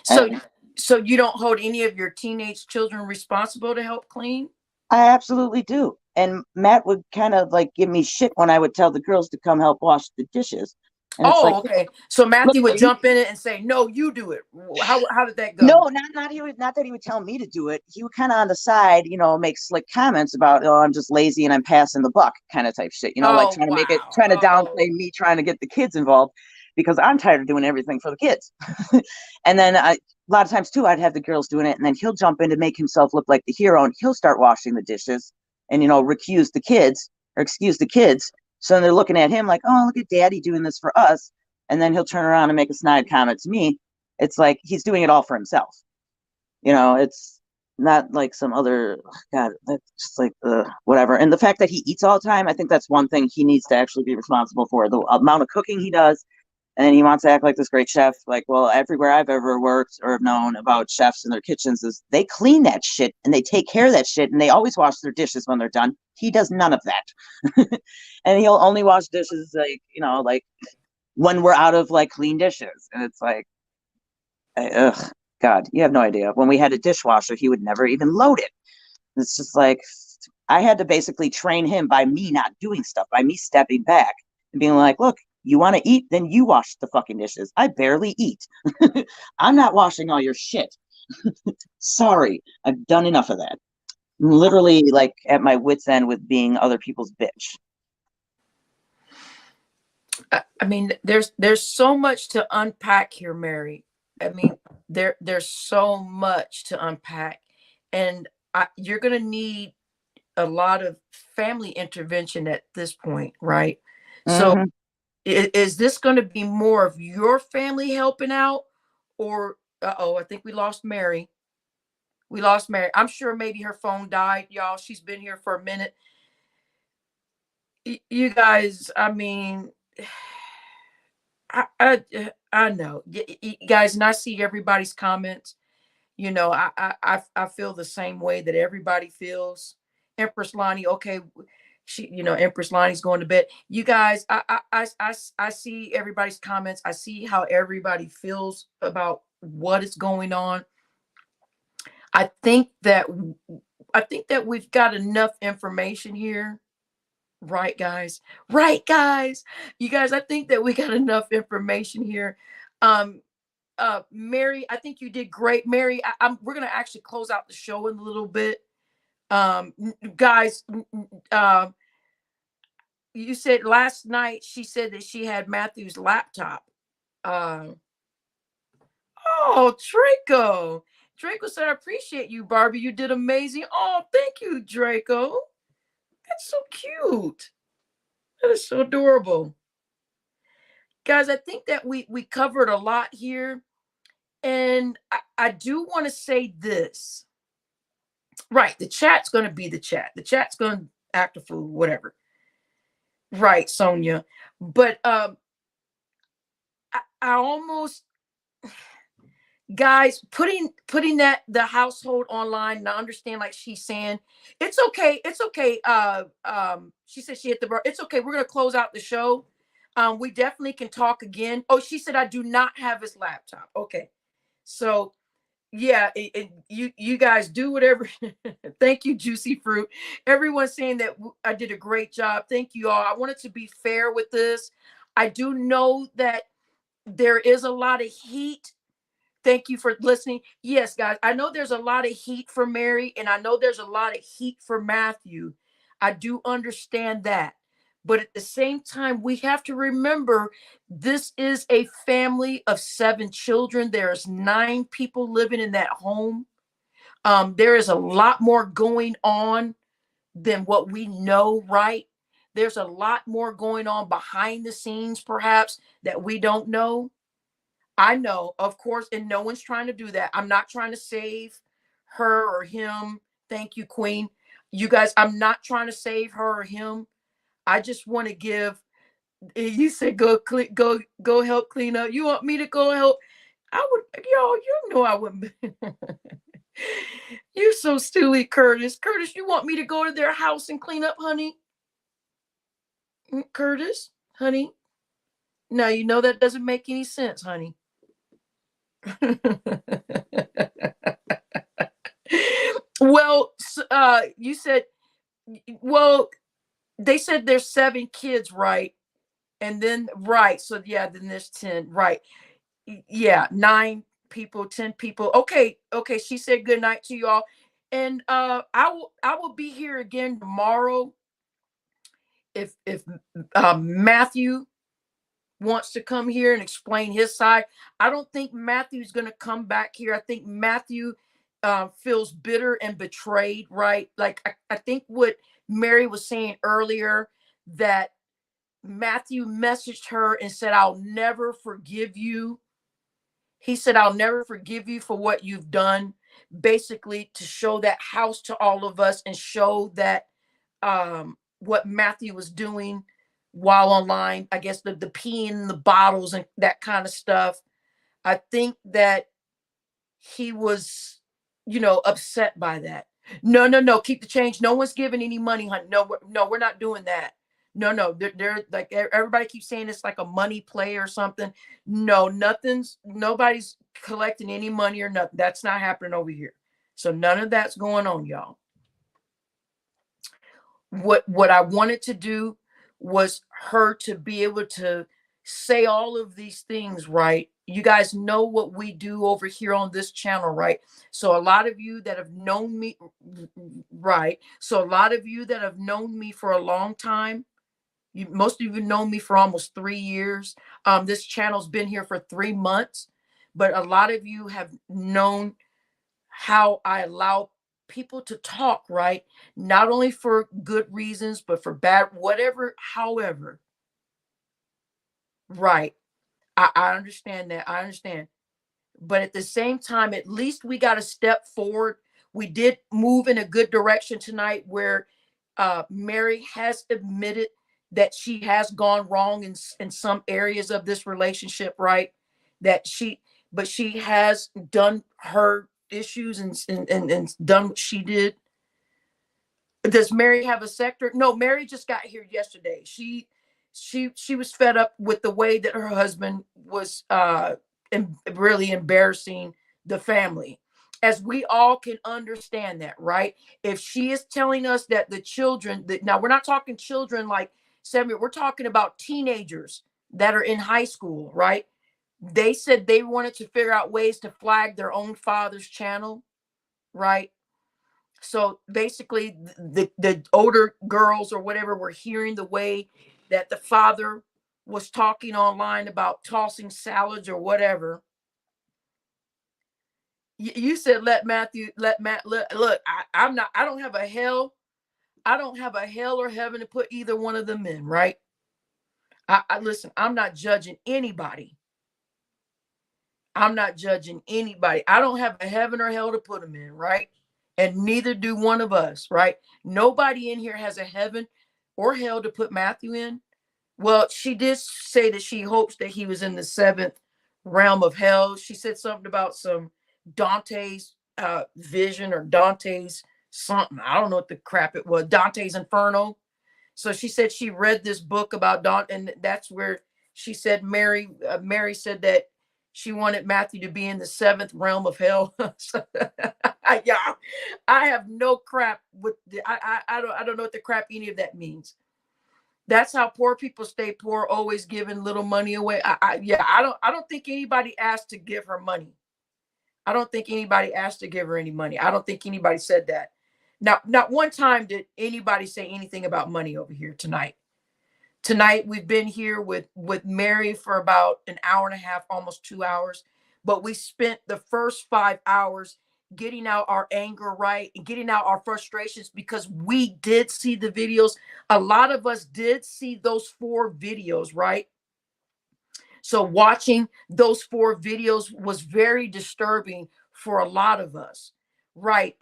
So, so you don't hold any of your teenage children responsible to help clean? I absolutely do. And Matt would kind of like give me shit when I would tell the girls to come help wash the dishes. And it's like, okay. So Matthew would jump in it and say, "No, you do it." How did that go? No, not that he would tell me to do it. He would kind of on the side, make slick comments about, oh, I'm just lazy and I'm passing the buck kind of type shit. Like trying to downplay me trying to get the kids involved because I'm tired of doing everything for the kids. And then a lot of times too, I'd have the girls doing it, and then he'll jump in to make himself look like the hero, and he'll start washing the dishes and excuse the kids. So they're looking at him like, oh, look at daddy doing this for us. And then he'll turn around and make a snide comment to me. It's like he's doing it all for himself. It's not like some other, God, that's just like whatever. And the fact that he eats all the time, I think that's one thing he needs to actually be responsible for. The amount of cooking he does. And he wants to act like this great chef. Like, well, everywhere I've ever worked or have known about chefs in their kitchens is they clean that shit and they take care of that shit and they always wash their dishes when they're done. He does none of that. And he'll only wash dishes like when we're out of like clean dishes. And it's like, ugh, God, you have no idea. When we had a dishwasher, he would never even load it. It's just like, I had to basically train him by me not doing stuff, by me stepping back and being like, look, you want to eat? Then you wash the fucking dishes. I barely eat. I'm not washing all your shit. Sorry, I've done enough of that. I'm literally like at my wit's end with being other people's bitch. I mean, there's so much to unpack here, Mary. I mean, there's so much to unpack, and you're gonna need a lot of family intervention at this point, right? So is this going to be more of your family helping out, or I think we lost Mary. I'm sure maybe her phone died, y'all. She's been here for a minute. You guys, I mean, I know, guys, and I see everybody's comments. I feel the same way that everybody feels. Empress Lonnie, okay, Empress Lonnie's going to bed. You guys, I see everybody's comments. I see how everybody feels about what is going on. I think that we've got enough information here. Right, guys? Right, guys? You guys, I think that we got enough information here. Mary, I think you did great. Mary, we're going to actually close out the show in a little bit. Guys, you said last night she said that she had Matthew's laptop. Oh, Draco said, I appreciate you, Barbie. You did amazing. Oh, thank you, Draco. That's so cute. That is so adorable. Guys, I think that we covered a lot here. And I do want to say this. Right, the chat's going to be the chat. The chat's going to act a fool, whatever. Right, Sonia. But I almost, guys, putting that the household online, and I understand, like she's saying, it's okay. She said she hit the bar. It's okay. We're going to close out the show. We definitely can talk again. Oh, she said, I do not have his laptop. Okay. So yeah, you guys do whatever. Thank you, Juicy Fruit. Everyone's saying that I did a great job. Thank you all. I wanted to be fair with this. I do know that there is a lot of heat. Thank you for listening. Yes, guys, I know there's a lot of heat for Mary, and I know there's a lot of heat for Matthew. I do understand that. But at the same time, we have to remember this is a family of 7 children. There's 9 people living in that home. There is a lot more going on than what we know, right? there's a lot more going on behind the scenes, perhaps, that we don't know. I know, of course, and no one's trying to do that. I'm not trying to save her or him. Thank you, Queen. You guys, I'm not trying to save her or him. I just want to give. You said go help clean up. You want me to go help? I would, you know I wouldn't. You're so silly, Curtis. Curtis, you want me to go to their house and clean up, honey? Curtis, honey. Now you know that doesn't make any sense, honey. Well, you said, well, they said there's 7 kids, right? And then, right. So, yeah, then there's 10, right? Yeah, 9 people, 10 people. Okay. Okay. She said good night to you all. And I will be here again tomorrow. If Matthew wants to come here and explain his side. I don't think Matthew's going to come back here. I think Matthew feels bitter and betrayed, right? Like, I think what Mary was saying earlier, that Matthew messaged her and said, I'll never forgive you. He said, I'll never forgive you for what you've done, basically to show that house to all of us and show that what Matthew was doing while online, I guess the peeing in the bottles and that kind of stuff. I think that he was, upset by that. No, keep the change. No one's giving any money, honey. No, we're not doing that. No, they're like, everybody keeps saying it's like a money play or something. No, nobody's collecting any money or nothing. That's not happening over here. So none of that's going on, y'all. What I wanted to do was her to be able to say all of these things, right? You guys know what we do over here on this channel, right? So a lot of you that have known me, right? So a lot of you that have known me for a long time, most of you know me for almost 3 years. This channel's been here for 3 months, but a lot of you have known how I allow people to talk, right? Not only for good reasons, but for bad, whatever, however. Right. I understand that. I understand. But at the same time, at least we got to step forward. We did move in a good direction tonight where Mary has admitted that she has gone wrong in some areas of this relationship, right? But she has done her issues and done what she did. Does Mary have a sector? No, Mary just got here yesterday. She was fed up with the way that her husband was really embarrassing the family. As we all can understand that, right? If she is telling us that the children, now we're not talking children like 7, we're talking about teenagers that are in high school, right? They said they wanted to figure out ways to flag their own father's channel, right? So basically the older girls or whatever were hearing the way that the father was talking online about tossing salads or whatever. You said let Matt look, I don't have a hell or heaven to put either one of them in, right? I listen, I'm not judging anybody. I'm not judging anybody. I don't have a heaven or hell to put them in, right? And neither do one of us, right? Nobody in here has a heaven or hell to put Matthew in. Well, she did say that she hopes that he was in the 7th realm of hell. She said something about some Dante's vision or Dante's something. I don't know what the crap it was. Dante's Inferno. So she said she read this book about Dante, and that's where she said Mary said that she wanted Matthew to be in the 7th realm of hell. Yeah, I have no crap with I don't know what the crap any of that means. That's how poor people stay poor, always giving little money away. I don't think anybody asked to give her money. I don't think anybody asked to give her any money. I don't think anybody said that. Now, not one time did anybody say anything about money over here tonight. Tonight we've been here with Mary for about an hour and a half, almost 2 hours, but we spent the first 5 hours getting out our anger, right? And getting out our frustrations, because we did see the videos. A lot of us did see those 4 videos, right? So watching those 4 videos was very disturbing for a lot of us, right?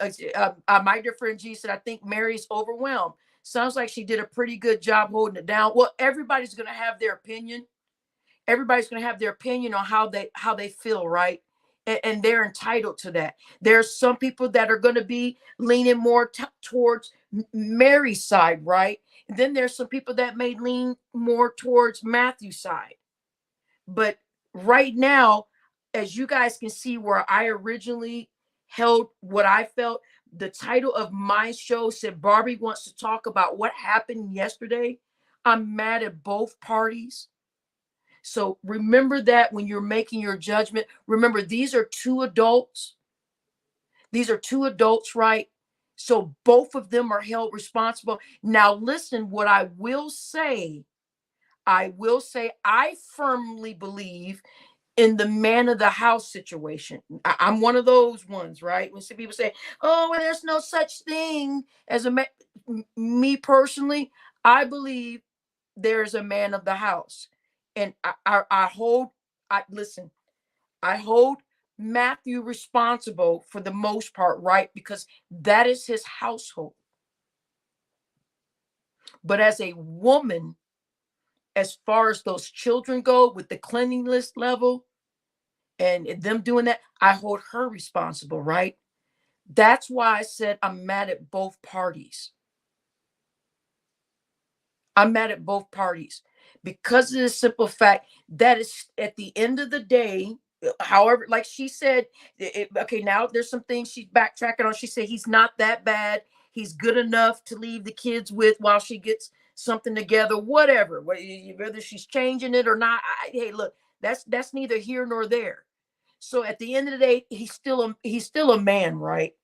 My dear friend G said, I think Mary's overwhelmed. Sounds like she did a pretty good job holding it down. Well, everybody's going to have their opinion. Everybody's going to have their opinion on how they feel, right? And they're entitled to that. There's some people that are going to be leaning more towards Mary's side, right? And then there's some people that may lean more towards Matthew's side. But right now, as you guys can see, where I originally held what I felt, the title of my show said Barbie wants to talk about what happened yesterday. I'm mad at both parties. So remember that when you're making your judgment. Remember, these are 2 adults. These are 2 adults, right? So both of them are held responsible. Now, listen, what I will say, I firmly believe in the man of the house situation. I'm one of those ones, right? When some people say, oh, well, there's no such thing as a man. Me personally, I believe there's a man of the house. And I hold, listen, I hold Matthew responsible for the most part, right? Because that is his household. But as a woman, as far as those children go, with the cleanliness level and them doing that, I hold her responsible, right? That's why I said I'm mad at both parties. I'm mad at both parties because of the simple fact that is at the end of the day, however, like she said, okay, now there's some things she's backtracking on. She said he's not that bad. He's good enough to leave the kids with while she gets something together, whatever, whether she's changing it or not. Hey, look, that's neither here nor there. So at the end of the day, he's still a man, right?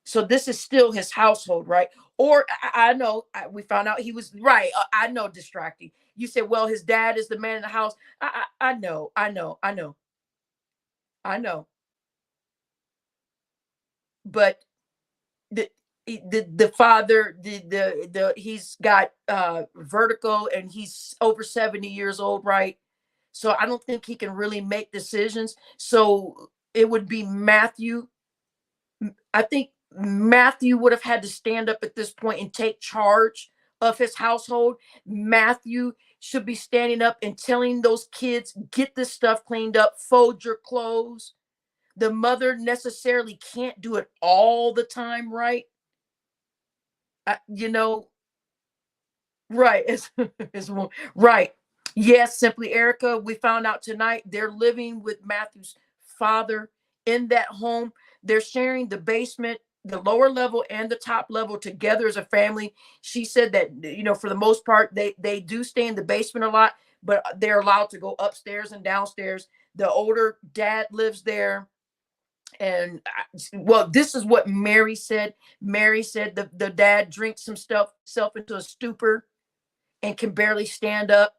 So this is still his household, right? Or I know we found out he was right. I know, distracting. You said, well, his dad is the man in the house. I know, I know, I know, I know. But the father, the he's got vertigo and he's over 70 years old, right? So I don't think he can really make decisions. So it would be Matthew. I think Matthew would have had to stand up at this point and take charge of his household. Matthew should be standing up and telling those kids, get this stuff cleaned up, fold your clothes. The mother necessarily can't do it all the time, right? You know, right. It's right. Yes, Simply Erica, we found out tonight they're living with Matthew's father in that home. They're sharing the basement, the lower level and the top level together as a family. She said that, for the most part, they do stay in the basement a lot, but they're allowed to go upstairs and downstairs. The older dad lives there. And well, this is what Mary said. Mary said the dad drinks himself into a stupor and can barely stand up,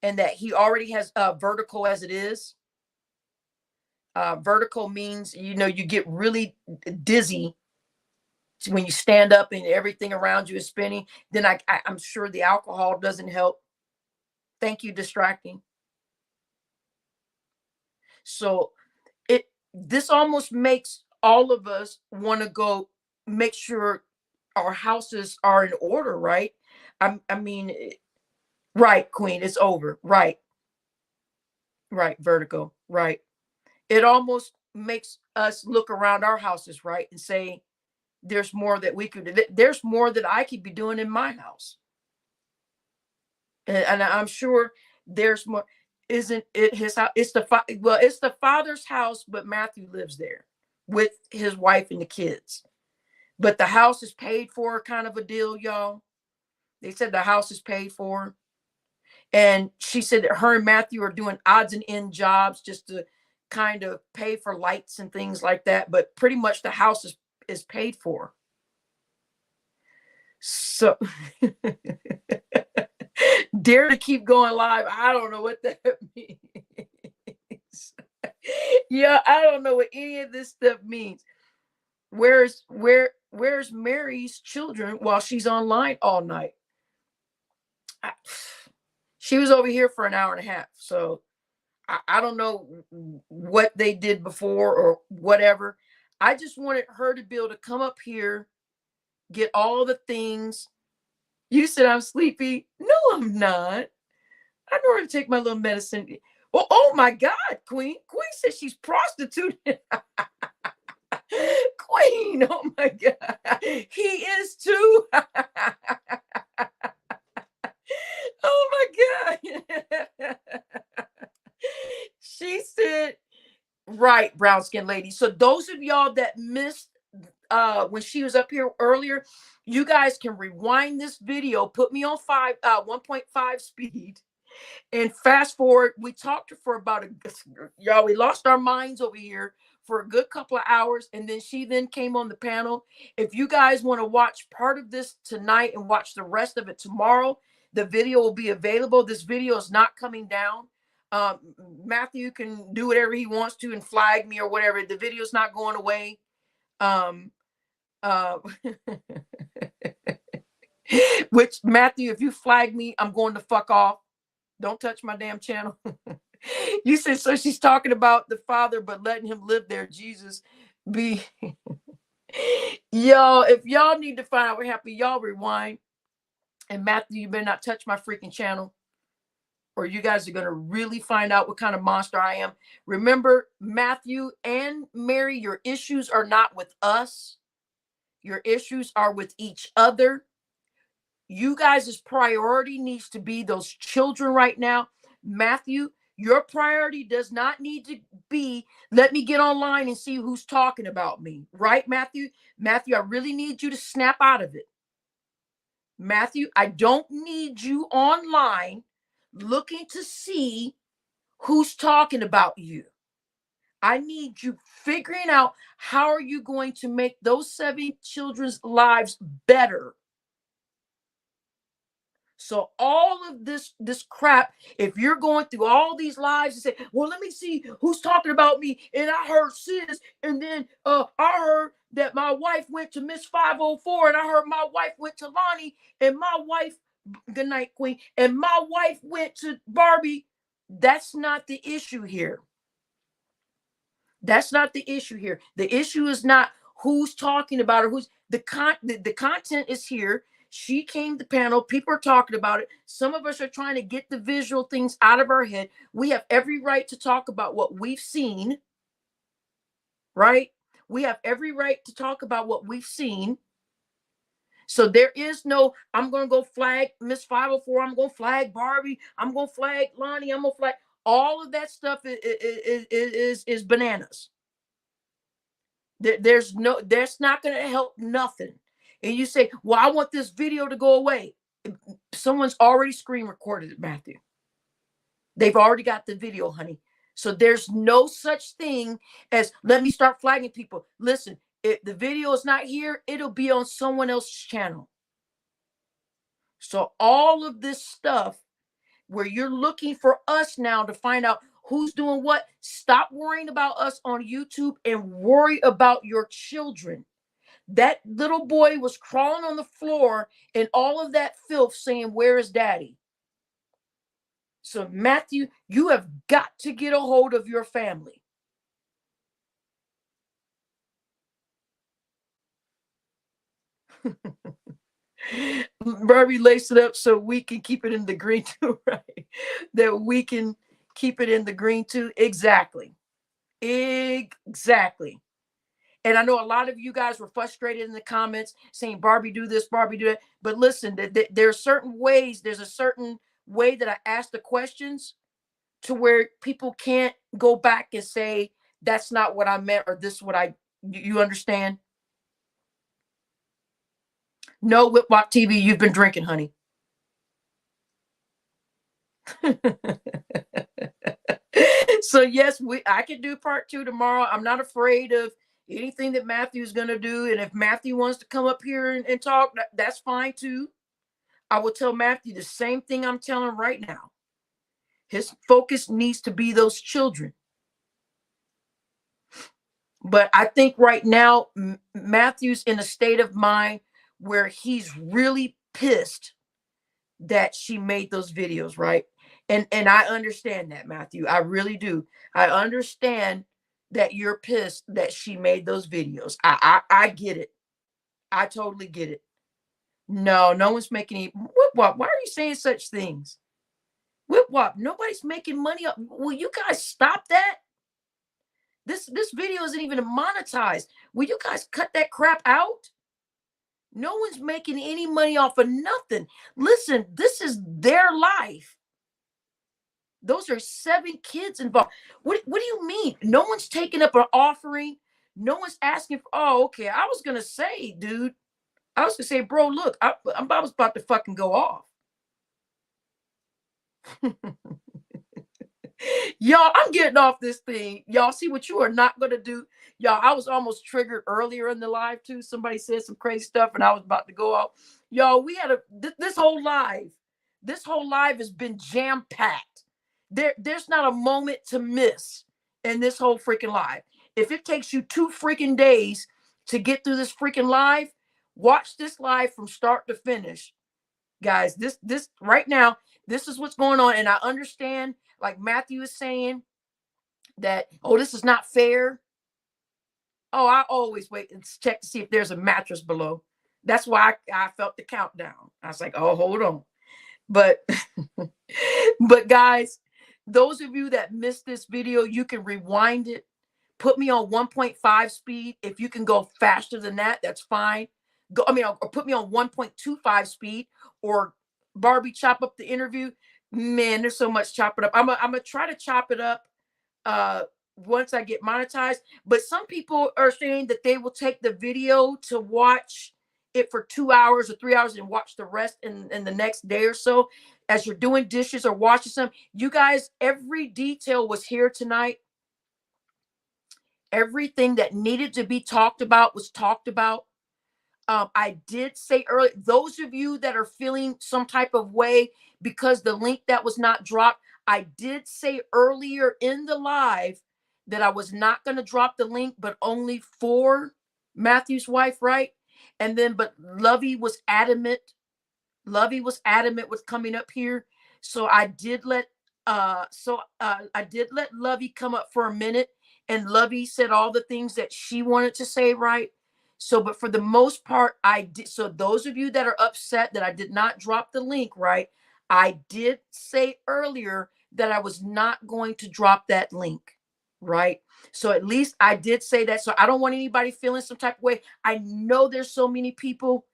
and that he already has vertigo as it is. Vertical means, you get really dizzy when you stand up and everything around you is spinning. Then I'm sure the alcohol doesn't help. Thank you, distracting. So this almost makes all of us want to go make sure our houses are in order, right? I mean, right, Queen, it's over. Right, vertigo, right. It almost makes us look around our houses, right, and say, there's more that we could do. There's more that I could be doing in my house. And I'm sure there's more. Isn't it his house? It's the father's house, but Matthew lives there with his wife and the kids. But the house is paid for, kind of a deal, y'all. They said the house is paid for. And she said that her and Matthew are doing odds and end jobs just to kind of pay for lights and things like that. But pretty much the house is paid for. So dare to keep going live. I don't know what that means. Yeah, I don't know what any of this stuff means. where's Mary's children while she's online all night? She was over here for an hour and a half. So I don't know what they did before or whatever. I just wanted her to be able to come up here, get all the things. You said I'm sleepy. No, I'm not. I know how to take my little medicine. Well, oh my God, Queen. Queen says she's prostituted. Queen, oh my God. He is too. Oh my God. She said, right, brown skin lady. So those of y'all that missed when she was up here earlier, you guys can rewind this video, put me on 1.5 speed, and fast forward. We talked for about y'all, we lost our minds over here for a good couple of hours, and then she then came on the panel. If you guys want to watch part of this tonight and watch the rest of it tomorrow, the video will be available. This video is not coming down. Matthew can do whatever he wants to and flag me or whatever. The video is not going away. Which, Matthew, if you flag me, I'm going to fuck off. Don't touch my damn channel. You said, so she's talking about the Father, but letting him live there. Jesus be. Y'all, if y'all need to find out what happened, y'all rewind. And Matthew, you better not touch my freaking channel, or you guys are going to really find out what kind of monster I am. Remember, Matthew and Mary, your issues are not with us. Your issues are with each other. You guys' priority needs to be those children right now. Matthew, your priority does not need to be, let me get online and see who's talking about me. Right, Matthew? Matthew, I really need you to snap out of it. Matthew, I don't need you online looking to see who's talking about you. I need you figuring out how are you going to make those 7 children's lives better. So all of this crap, if you're going through all these lives and say, well, let me see who's talking about me. And I heard sis, and then I heard that my wife went to Miss 504, and I heard my wife went to Lonnie, and my wife, good night, Queen, and my wife went to Barbie. That's not the issue here. That's not the issue here. The issue is not who's talking about her, who's the content is here. She came to the panel. People are talking about it. Some of us are trying to get the visual things out of our head. We have every right to talk about what we've seen, right? We have every right to talk about what we've seen. So there is no, I'm going to go flag Miss 504. I'm going to flag Barbie. I'm going to flag Lonnie. I'm going to flag. All of that stuff is bananas. That's not going to help nothing. And you say, well, I want this video to go away. Someone's already screen recorded it, Matthew. They've already got the video, honey. So there's no such thing as, let me start flagging people. Listen, if the video is not here, it'll be on someone else's channel. So all of this stuff where you're looking for us now to find out who's doing what, stop worrying about us on YouTube and worry about your children. That little boy was crawling on the floor and all of that filth saying, where is daddy? So Matthew, you have got to get a hold of your family. Barbie, lace it up so we can keep it in the green too, right? That we can keep it in the green too. Exactly. Exactly. And I know a lot of you guys were frustrated in the comments saying, Barbie, do this, Barbie, do that. But listen, there are certain ways, there's a certain way that I ask the questions to where people can't go back and say, that's not what I meant, or this is what you understand? No, Whipwalk TV, you've been drinking, honey. So yes, I can do part 2 tomorrow. I'm not afraid of anything that Matthew's going to do. And if Matthew wants to come up here and talk, that's fine too. I will tell Matthew the same thing I'm telling him right now. His focus needs to be those children. But I think right now, Matthew's in a state of mind where he's really pissed that she made those videos, right? And I understand that, Matthew. I really do. I understand that you're pissed that she made those videos. I get it. I totally get it. No, no one's making any whip wop. Why are you saying such things? Whip wop. Nobody's making money up. Will you guys stop that? This video isn't even monetized. Will you guys cut that crap out? No one's making any money off of nothing. Listen, this is their life. Those are 7 kids involved. What do you mean? No one's taking up an offering. No one's asking for, oh, okay. I was going to say, dude, I was going to say, bro, look, I was about to fucking go off. Y'all, I'm getting off this thing. Y'all see what you are not going to do. Y'all, I was almost triggered earlier in the live too. Somebody said some crazy stuff and I was about to go out. Y'all, we had this whole live has been jam-packed. There's not a moment to miss in this whole freaking live. If it takes you 2 freaking days to get through this freaking live, watch this live from start to finish. Guys, this right now, this is what's going on. And I understand, like Matthew is saying, that, oh, this is not fair. Oh, I always wait and check to see if there's a mattress below. That's why I felt the countdown. I was like, oh, hold on. But but guys, those of you that missed this video, you can rewind it. Put me on 1.5 speed. If you can go faster than that, that's fine. Or put me on 1.25 speed, or Barbie chop up the interview. Man, there's so much chopping up. I'm gonna try to chop it up once I get monetized. But some people are saying that they will take the video to watch it for 2 hours or 3 hours and watch the rest in the next day or so as you're doing dishes or washing some. You guys, every detail was here tonight. Everything that needed to be talked about was talked about. I did say earlier, those of you that are feeling some type of way because the link that was not dropped, I did say earlier in the live that I was not going to drop the link, but only for Matthew's wife, right? And then, but Lovey was adamant. Lovey was adamant with coming up here. So I did let Lovey come up for a minute, and Lovey said all the things that she wanted to say, right? So, but for the most part, I did. So those of you that are upset that I did not drop the link, right? I did say earlier that I was not going to drop that link, right? So at least I did say that. So I don't want anybody feeling some type of way. I know there's so many people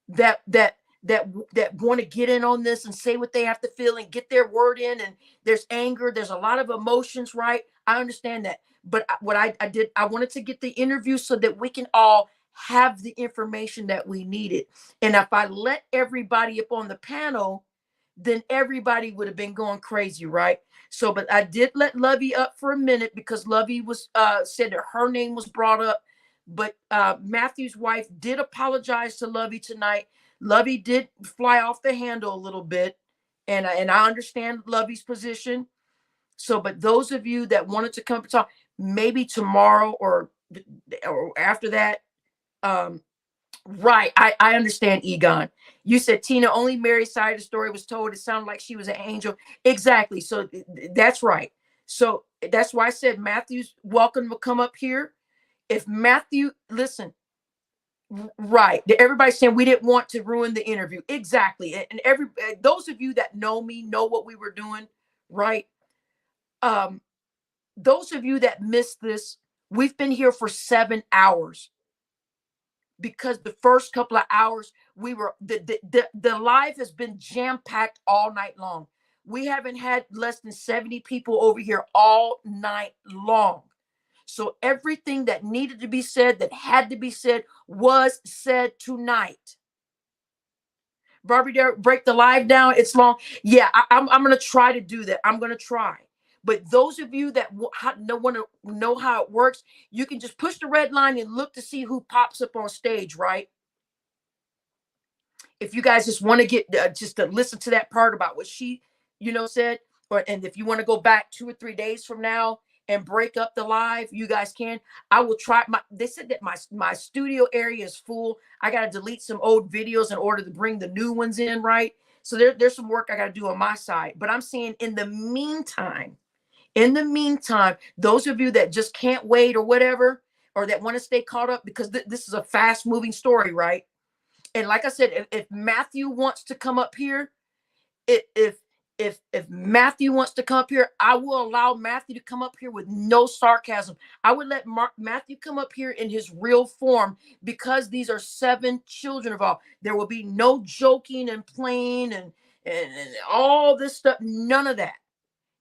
that want to get in on this and say what they have to feel and get their word in, and there's anger, there's a lot of emotions, right? I understand that. But what I did, I wanted to get the interview so that we can all have the information that we needed. And if I let everybody up on the panel, then everybody would have been going crazy, right? So, but I did let Lovey up for a minute because Lovey was said that her name was brought up. But Matthew's wife did apologize to Lovey tonight. Lovey did fly off the handle a little bit, and I understand Lovey's position. So, but those of you that wanted to come talk, maybe tomorrow or after that, right? I understand, Egon. You said Tina only Mary's side of the story was told. It sounded like she was an angel. Exactly. So that's right. So that's why I said Matthew's welcome to come up here. If Matthew, listen, right? Everybody's saying we didn't want to ruin the interview. Exactly. And those of you that know me know what we were doing, right? Those of you that missed this, we've been here for 7 hours. Because the first couple of hours we were the live has been jam-packed all night long. We haven't had less than 70 people over here all night long. So everything that needed to be said, that had to be said, was said tonight. Barbie, break the live down. It's long. Yeah, I'm going to try to do that. I'm going to try. But those of you that want to know how it works, you can just push the red line and look to see who pops up on stage, right? If you guys just want to get just to listen to that part about what she, said, and if you want to go back 2 or 3 days from now and break up the live, you guys can. I will try. They said that my studio area is full. I got to delete some old videos in order to bring the new ones in, right? So there's some work I got to do on my side. But I'm saying in the meantime, those of you that just can't wait or whatever, or that want to stay caught up, because this is a fast moving story, right? And like I said, if Matthew wants to come up here, if Matthew wants to come up here, I will allow Matthew to come up here with no sarcasm. I would let Matthew come up here in his real form, because these are 7 children involved. There will be no joking and playing and all this stuff. None of that.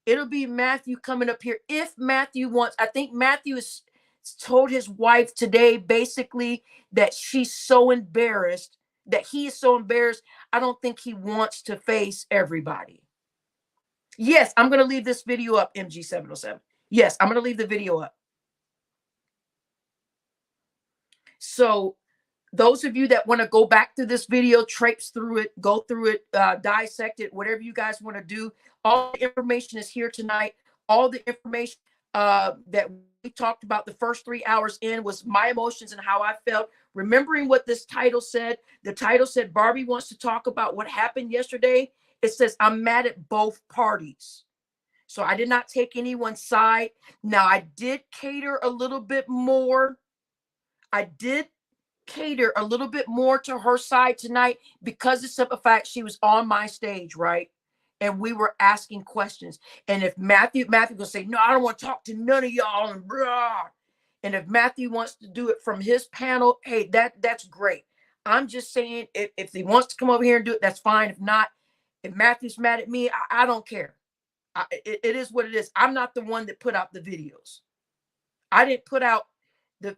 It'll be Matthew coming up here if Matthew wants. I think Matthew has told his wife today basically that she's so embarrassed, that he is so embarrassed. I don't think he wants to face everybody. Yes, I'm going to leave this video up, MG707. Yes, I'm going to leave the video up. So those of you that want to go back to this video, traipse through it, go through it, dissect it, whatever you guys want to do, all the information is here tonight. All the information that we talked about the first 3 hours in was my emotions and how I felt. Remembering what this title said, the title said Barbie wants to talk about what happened yesterday. It says, I'm mad at both parties. So I did not take anyone's side. Now, I did cater a little bit more. I did cater a little bit more to her side tonight, because of the simple fact she was on my stage, right? And we were asking questions. And if Matthew will say, no, I don't want to talk to none of y'all, and blah. And if Matthew wants to do it from his panel, hey, that's great. I'm just saying, if he wants to come over here and do it, that's fine. If not, if Matthew's mad at me, I don't care. It is what it is. I'm not the one that put out the videos. I didn't put out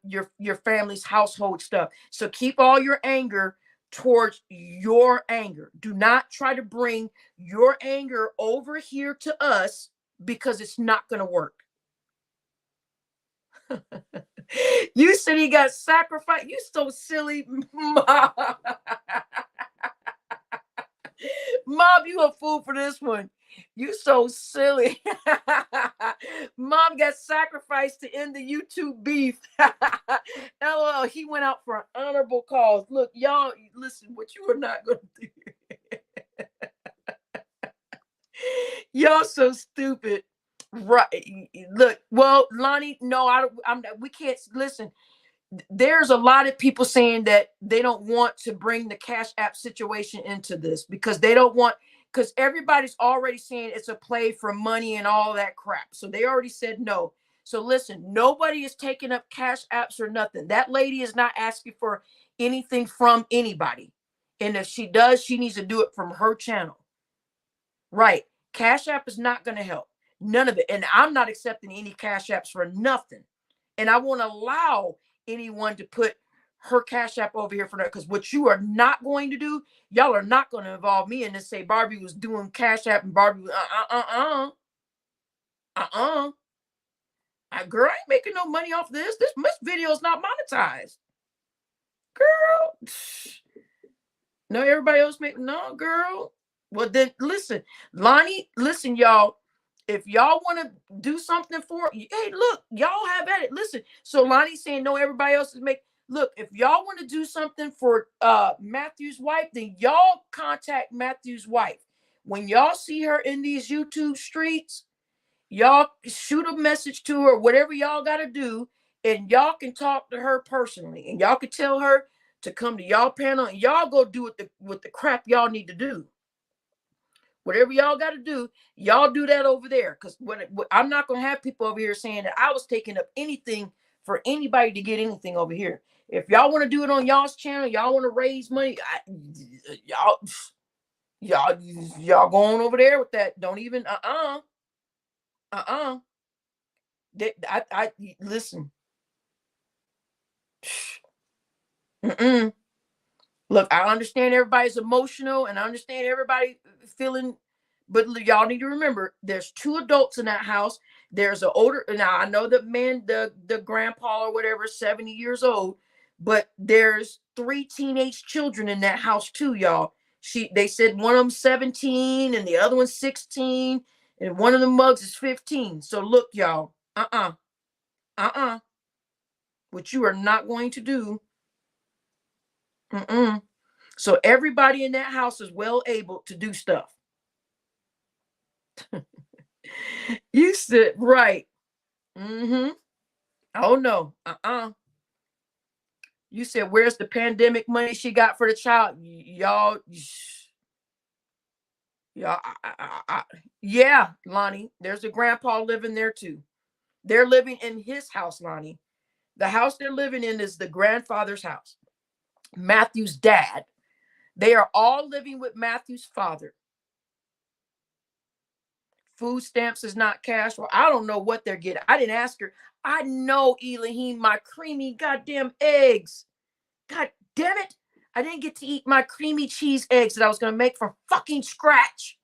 your family's household stuff. So keep all your anger towards your anger. Do not try to bring your anger over here to us, because it's not going to work. You said he got sacrificed. You so silly, Mom. Mom, you a fool for this one. You so silly. Mom got sacrificed to end the YouTube beef. LOL, he went out for an honorable cause. Look, y'all, listen, what you are not going to do. Y'all so stupid. Right. Look, well, Lonnie, no, we can't listen. There's a lot of people saying that they don't want to bring the Cash App situation into this, because they don't want, because everybody's already saying it's a play for money and all that crap. So they already said no. So listen, nobody is taking up Cash Apps or nothing. That lady is not asking for anything from anybody. And if she does, she needs to do it from her channel. Right. Cash App is not going to help. None of it. And I'm not accepting any Cash Apps for nothing. And I won't allow anyone to put her Cash App over here for that, because what you are not going to do, y'all are not going to involve me in this. Say Barbie was doing Cash App and Barbie was girl, I ain't making no money off this. This video is not monetized, girl. No, everybody else make no, girl. Well, then listen, Lonnie, listen, y'all. If y'all want to do something for, hey, look, y'all have at it. Listen, so Lonnie's saying no, everybody else is making. Look, if y'all want to do something for Matthew's wife, then y'all contact Matthew's wife. When y'all see her in these YouTube streets, y'all shoot a message to her, whatever y'all got to do, and y'all can talk to her personally, and y'all can tell her to come to y'all panel, and y'all go do it with the crap y'all need to do. Whatever y'all got to do, y'all do that over there. Because I'm not going to have people over here saying that I was taking up anything for anybody to get anything over here. If y'all want to do it on y'all's channel, y'all want to raise money, y'all go on over there with that. Don't even, listen. Look, I understand everybody's emotional, and I understand everybody feeling, but y'all need to remember, there's 2 adults in that house. There's an older, now I know the man, the grandpa or whatever, 70 years old, but there's 3 teenage children in that house too, y'all. They said one of them 17 and the other one's 16, and one of the mugs is 15. So look, y'all, What you are not going to do. So everybody in that house is well able to do stuff. You said right. Oh no. You said, where's the pandemic money she got for the child? Y'all, yeah, Lonnie. There's a grandpa living there too. They're living in his house, Lonnie. The house they're living in is the grandfather's house. Matthew's dad. They are all living with Matthew's father. Food stamps is not cash. Well, I don't know what they're getting. I didn't ask her. I know, Elahim, my creamy goddamn eggs. God damn it. I didn't get to eat my creamy cheese eggs that I was going to make from fucking scratch.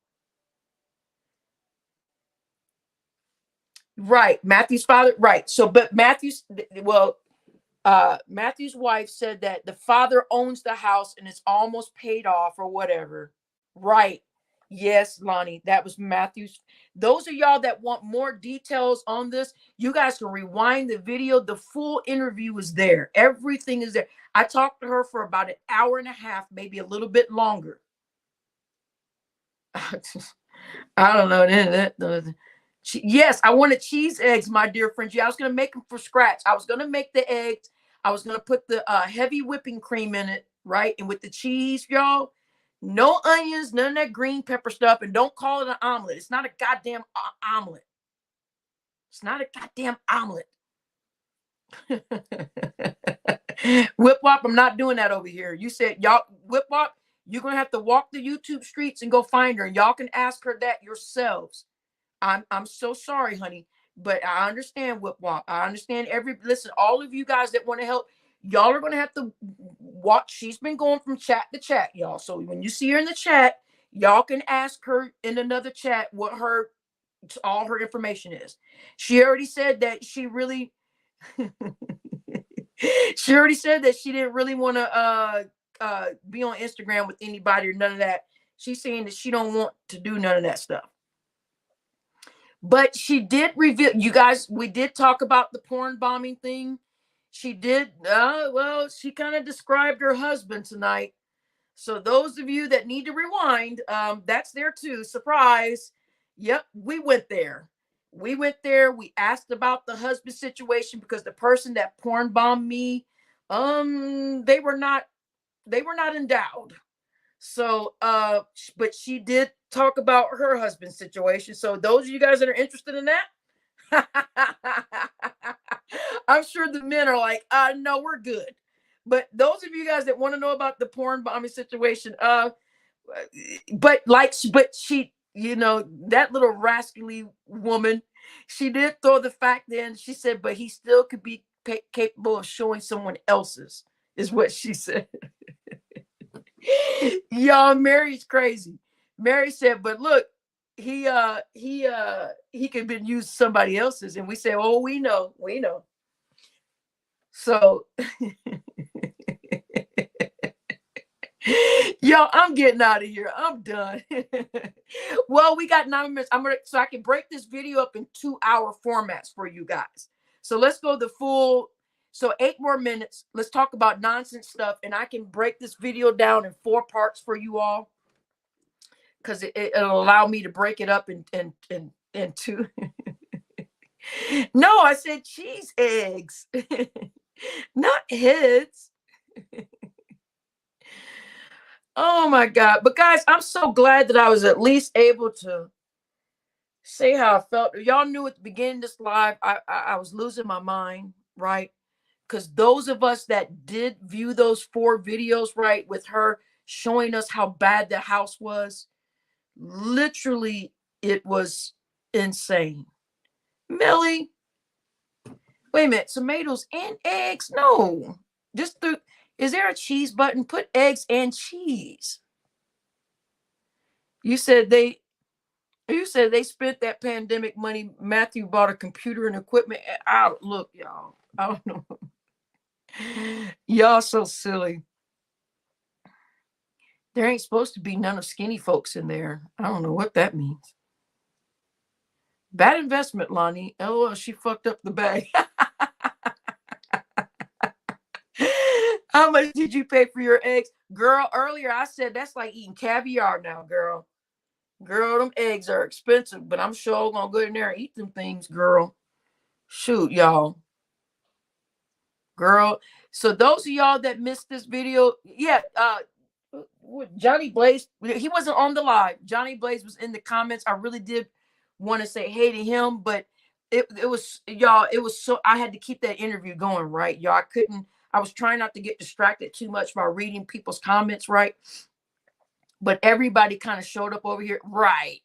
Right. Matthew's father. Right. So, but Matthew's wife said that the father owns the house and it's almost paid off or whatever. Right. Yes, Lonnie, that was Matthew's. Those of y'all that want more details on this, you guys can rewind the video. The full interview is there. Everything is there. I talked to her for about an hour and a half, maybe a little bit longer. I don't know. Yes, I wanted cheese eggs, my dear friends. Yeah, I was going to make them from scratch. I was going to make the eggs. I was going to put the heavy whipping cream in it, right? And with the cheese, y'all, no onions, none of that green pepper stuff. And don't call it an omelet. It's not a goddamn omelet. It's not a goddamn omelet. Whip Wop, I'm not doing that over here. You said, y'all, Whip Wop, you're going to have to walk the YouTube streets and go find her. And y'all can ask her that yourselves. I'm so sorry, honey, but I understand Whip Wop. I understand listen, all of you guys that want to help, y'all are going to have to watch. She's been going from chat to chat, y'all. So when you see her in the chat, y'all can ask her in another chat what all her information is. She already said that she really, she already said that she didn't really want to be on Instagram with anybody or none of that. She's saying that she don't want to do none of that stuff. But she did reveal, you guys, we did talk about the porn bombing thing. She did, she kind of described her husband tonight. So those of you that need to rewind, that's there too. Surprise. Yep, we went there. We asked about the husband situation because the person that porn bombed me, they were not endowed. So, but she did talk about her husband's situation. So those of you guys that are interested in that, I'm sure the men are like, no, we're good. But those of you guys that want to know about the porn bombing situation, but she, that little rascally woman, she did throw the fact in. She said, but he still could be capable of showing someone else's, is what she said. Y'all, Mary's crazy. Mary said, but look, he could been used somebody else's. And we say, oh, we know. So yo, I'm getting out of here. I'm done. Well, we got 9 minutes. So I can break this video up in 2-hour formats for you guys. So let's go the full. So 8 more minutes. Let's talk about nonsense stuff. And I can break this video down in 4 parts for you all. Because it'll allow me to break it up in 2. No, I said cheese eggs. Not heads. Oh my God. But guys, I'm so glad that I was at least able to say how I felt. Y'all knew at the beginning of this live, I was losing my mind, right? Because those of us that did view those 4 videos, right, with her showing us how bad the house was, literally, it was insane. Millie, wait a minute, tomatoes and eggs? No, is there a cheese button? Put eggs and cheese. You said they spent that pandemic money. Matthew bought a computer and equipment. Look, y'all, I don't know. Y'all so silly. There ain't supposed to be none of skinny folks in there. I don't know what that means. Bad investment, Lonnie. LOL, she fucked up the bag. How much did you pay for your eggs? Girl, earlier I said that's like eating caviar now, girl. Girl, them eggs are expensive, but I'm sure gonna go in there and eat them things, girl. Shoot, y'all. Girl. So those of y'all that missed this video, yeah, Johnny Blaze, he wasn't on the live. Johnny Blaze was in the comments. I really did want to say hey to him, but it was, y'all, it was so, I had to keep that interview going, right? Y'all, I was trying not to get distracted too much by reading people's comments, right? But everybody kind of showed up over here. Right.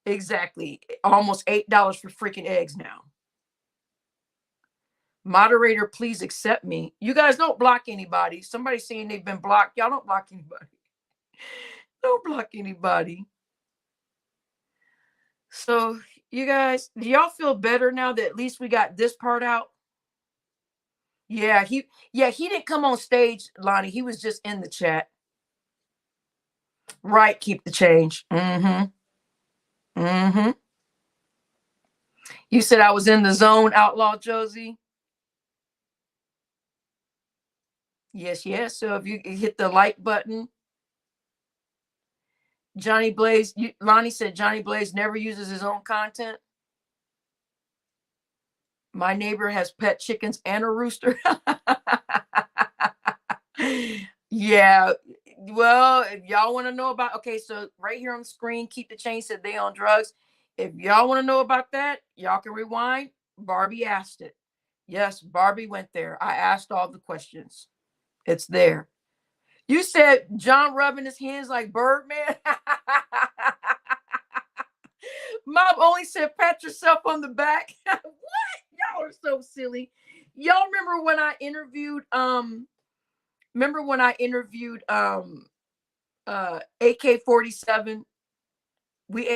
Exactly. Almost $8 for freaking eggs now. Moderator, please accept me. You guys don't block anybody. Somebody saying they've been blocked. Y'all don't block anybody. Don't block anybody. So you guys, do y'all feel better now that at least we got this part out? Yeah, he didn't come on stage, Lonnie. He was just in the chat. Right, keep the change. You said I was in the zone, Outlaw Josie. Yes. So if you hit the like button, Johnny Blaze, Lonnie said Johnny Blaze never uses his own content. My neighbor has pet chickens and a rooster. Yeah. Well, if y'all want to know about, okay, so right here on the screen, Keep the Change said they on drugs. If y'all want to know about that, y'all can rewind. Barbie asked it. Yes, Barbie went there. I asked all the questions. It's there. You said John rubbing his hands like Birdman. Mom only said pat yourself on the back. What? Y'all are so silly. Y'all remember when I interviewed AK-47?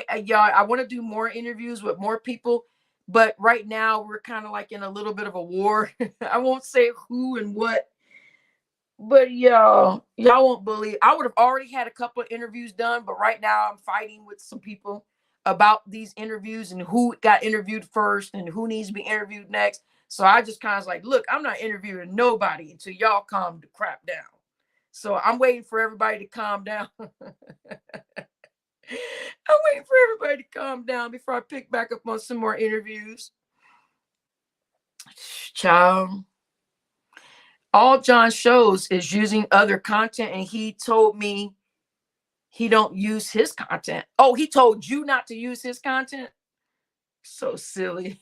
I want to do more interviews with more people, but right now we're kind of like in a little bit of a war. I won't say who and what, but y'all won't believe. I would have already had a couple of interviews done, but right now I'm fighting with some people about these interviews and who got interviewed first and who needs to be interviewed next. So I just kind of like, look, I'm not interviewing nobody until y'all calm the crap down. So I'm waiting for everybody to calm down. I'm waiting for everybody to calm down before I pick back up on some more interviews. Child. All John shows is using other content, and he told me he don't use his content. Oh, he told you not to use his content? So silly.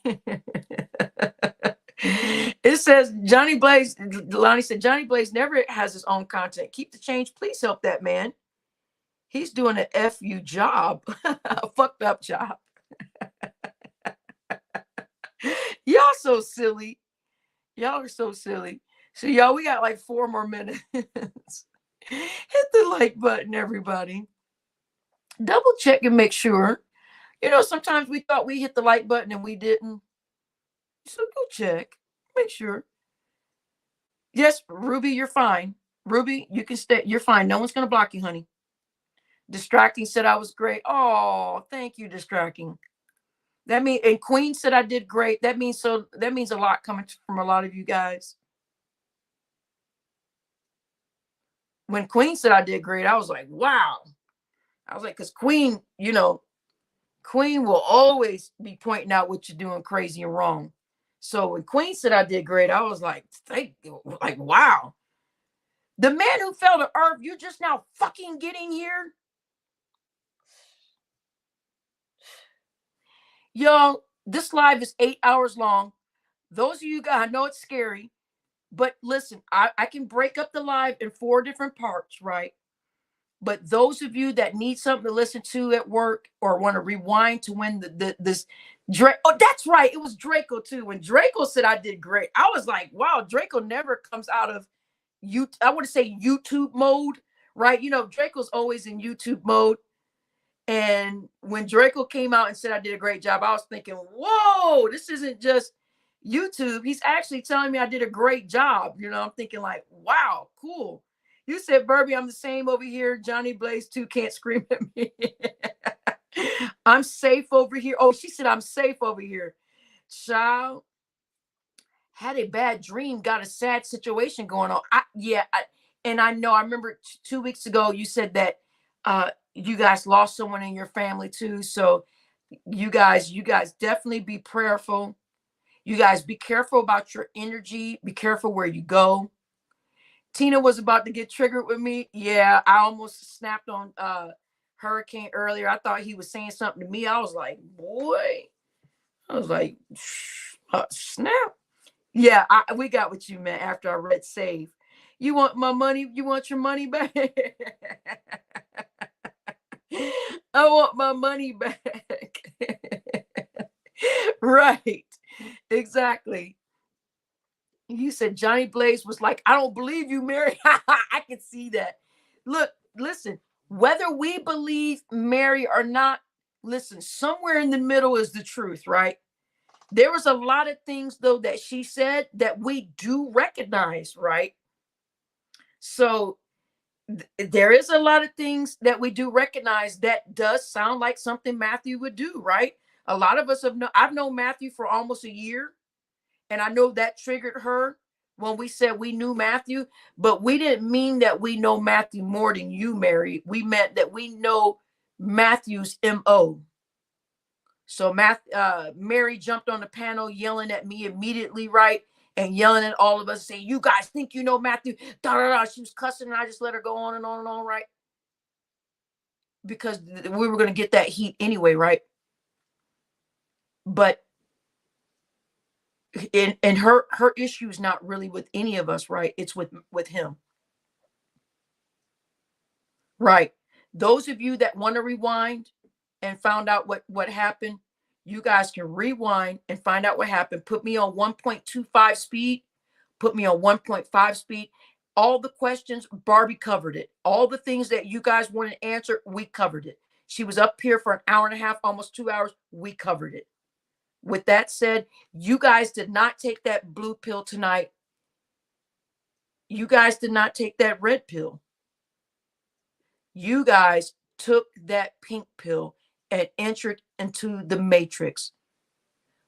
It says Johnny Blaze, Lonnie said, Johnny Blaze never has his own content. Keep the change. Please help that man. He's doing an FU job. A fucked up job. Y'all so silly. Y'all are so silly. So y'all, we got like 4 more minutes. Hit the like button, everybody. Double check and make sure. Sometimes we thought we hit the like button and we didn't. So go check. Make sure. Yes, Ruby, you're fine. Ruby, you can stay. You're fine. No one's going to block you, honey. Distracting said I was great. Oh, thank you, Distracting. That means, and Queen said I did great. That means a lot coming from a lot of you guys. When Queen said I did great, I was like, wow. I was like, because Queen, Queen will always be pointing out what you're doing crazy and wrong. So when Queen said I did great, I was like, wow. The man who fell to earth, you just now fucking getting here? Y'all, this live is 8 hours long. Those of you guys, I know it's scary, but listen, I can break up the live in 4 different parts, right? But those of you that need something to listen to at work or want to rewind to when this oh, that's right. It was Draco too. When Draco said I did great, I was like, wow, Draco never comes out of I want to say YouTube mode, right? Draco's always in YouTube mode. And when Draco came out and said I did a great job, I was thinking, whoa, this isn't just YouTube. He's actually telling me I did a great job. I'm thinking like, wow, cool. You said, Barbie, I'm the same over here. Johnny Blaze 2 can't scream at me. I'm safe over here. Oh, she said, I'm safe over here. Child, had a bad dream, got a sad situation going on. And I know, I remember 2 weeks ago, you said that you guys lost someone in your family too. So you guys definitely be prayerful. You guys be careful about your energy. Be careful where you go. Tina was about to get triggered with me. Yeah, I almost snapped on Hurricane earlier. I thought he was saying something to me. I was like, boy. I was like, snap. Yeah, we got what you meant after I read save. You want my money? You want your money back? I want my money back. Right. Exactly. You said Johnny Blaze was like, I don't believe you, Mary. I can see that. Look, listen, whether we believe Mary or not, listen, somewhere in the middle is the truth, right? There was a lot of things, though, that she said that we do recognize, right? So there is a lot of things that we do recognize that does sound like something Matthew would do, right? A lot of us I've known Matthew for almost a year. And I know that triggered her when we said we knew Matthew, but we didn't mean that we know Matthew more than you, Mary. We meant that we know Matthew's MO. So Mary jumped on the panel yelling at me immediately, right? And yelling at all of us, saying, you guys think you know Matthew. Da, da, da. She was cussing and I just let her go on and on and on, right? Because we were going to get that heat anyway, right? But and her issue is not really with any of us, right? It's with him, right? Those of you that want to rewind and found out what happened, you guys can rewind and find out what happened. Put me on 1.25 speed. Put me on 1.5 speed. All the questions, Barbie covered it. All the things that you guys wanted to answer, we covered it. She was up here for an hour and a half, almost 2 hours. We covered it. With that said, you guys did not take that blue pill tonight. You guys did not take that red pill. You guys took that pink pill and entered into the matrix.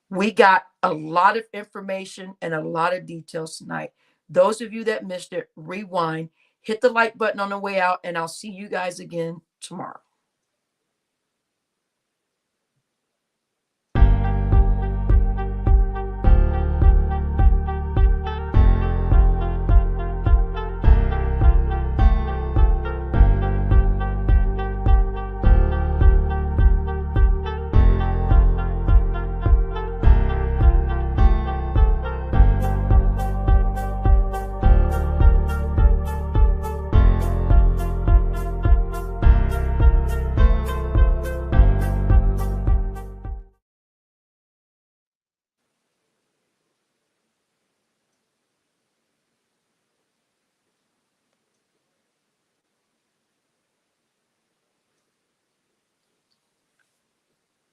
We got a lot of information and a lot of details tonight. Those of you that missed it, rewind, hit the like button on the way out, and I'll see you guys again tomorrow.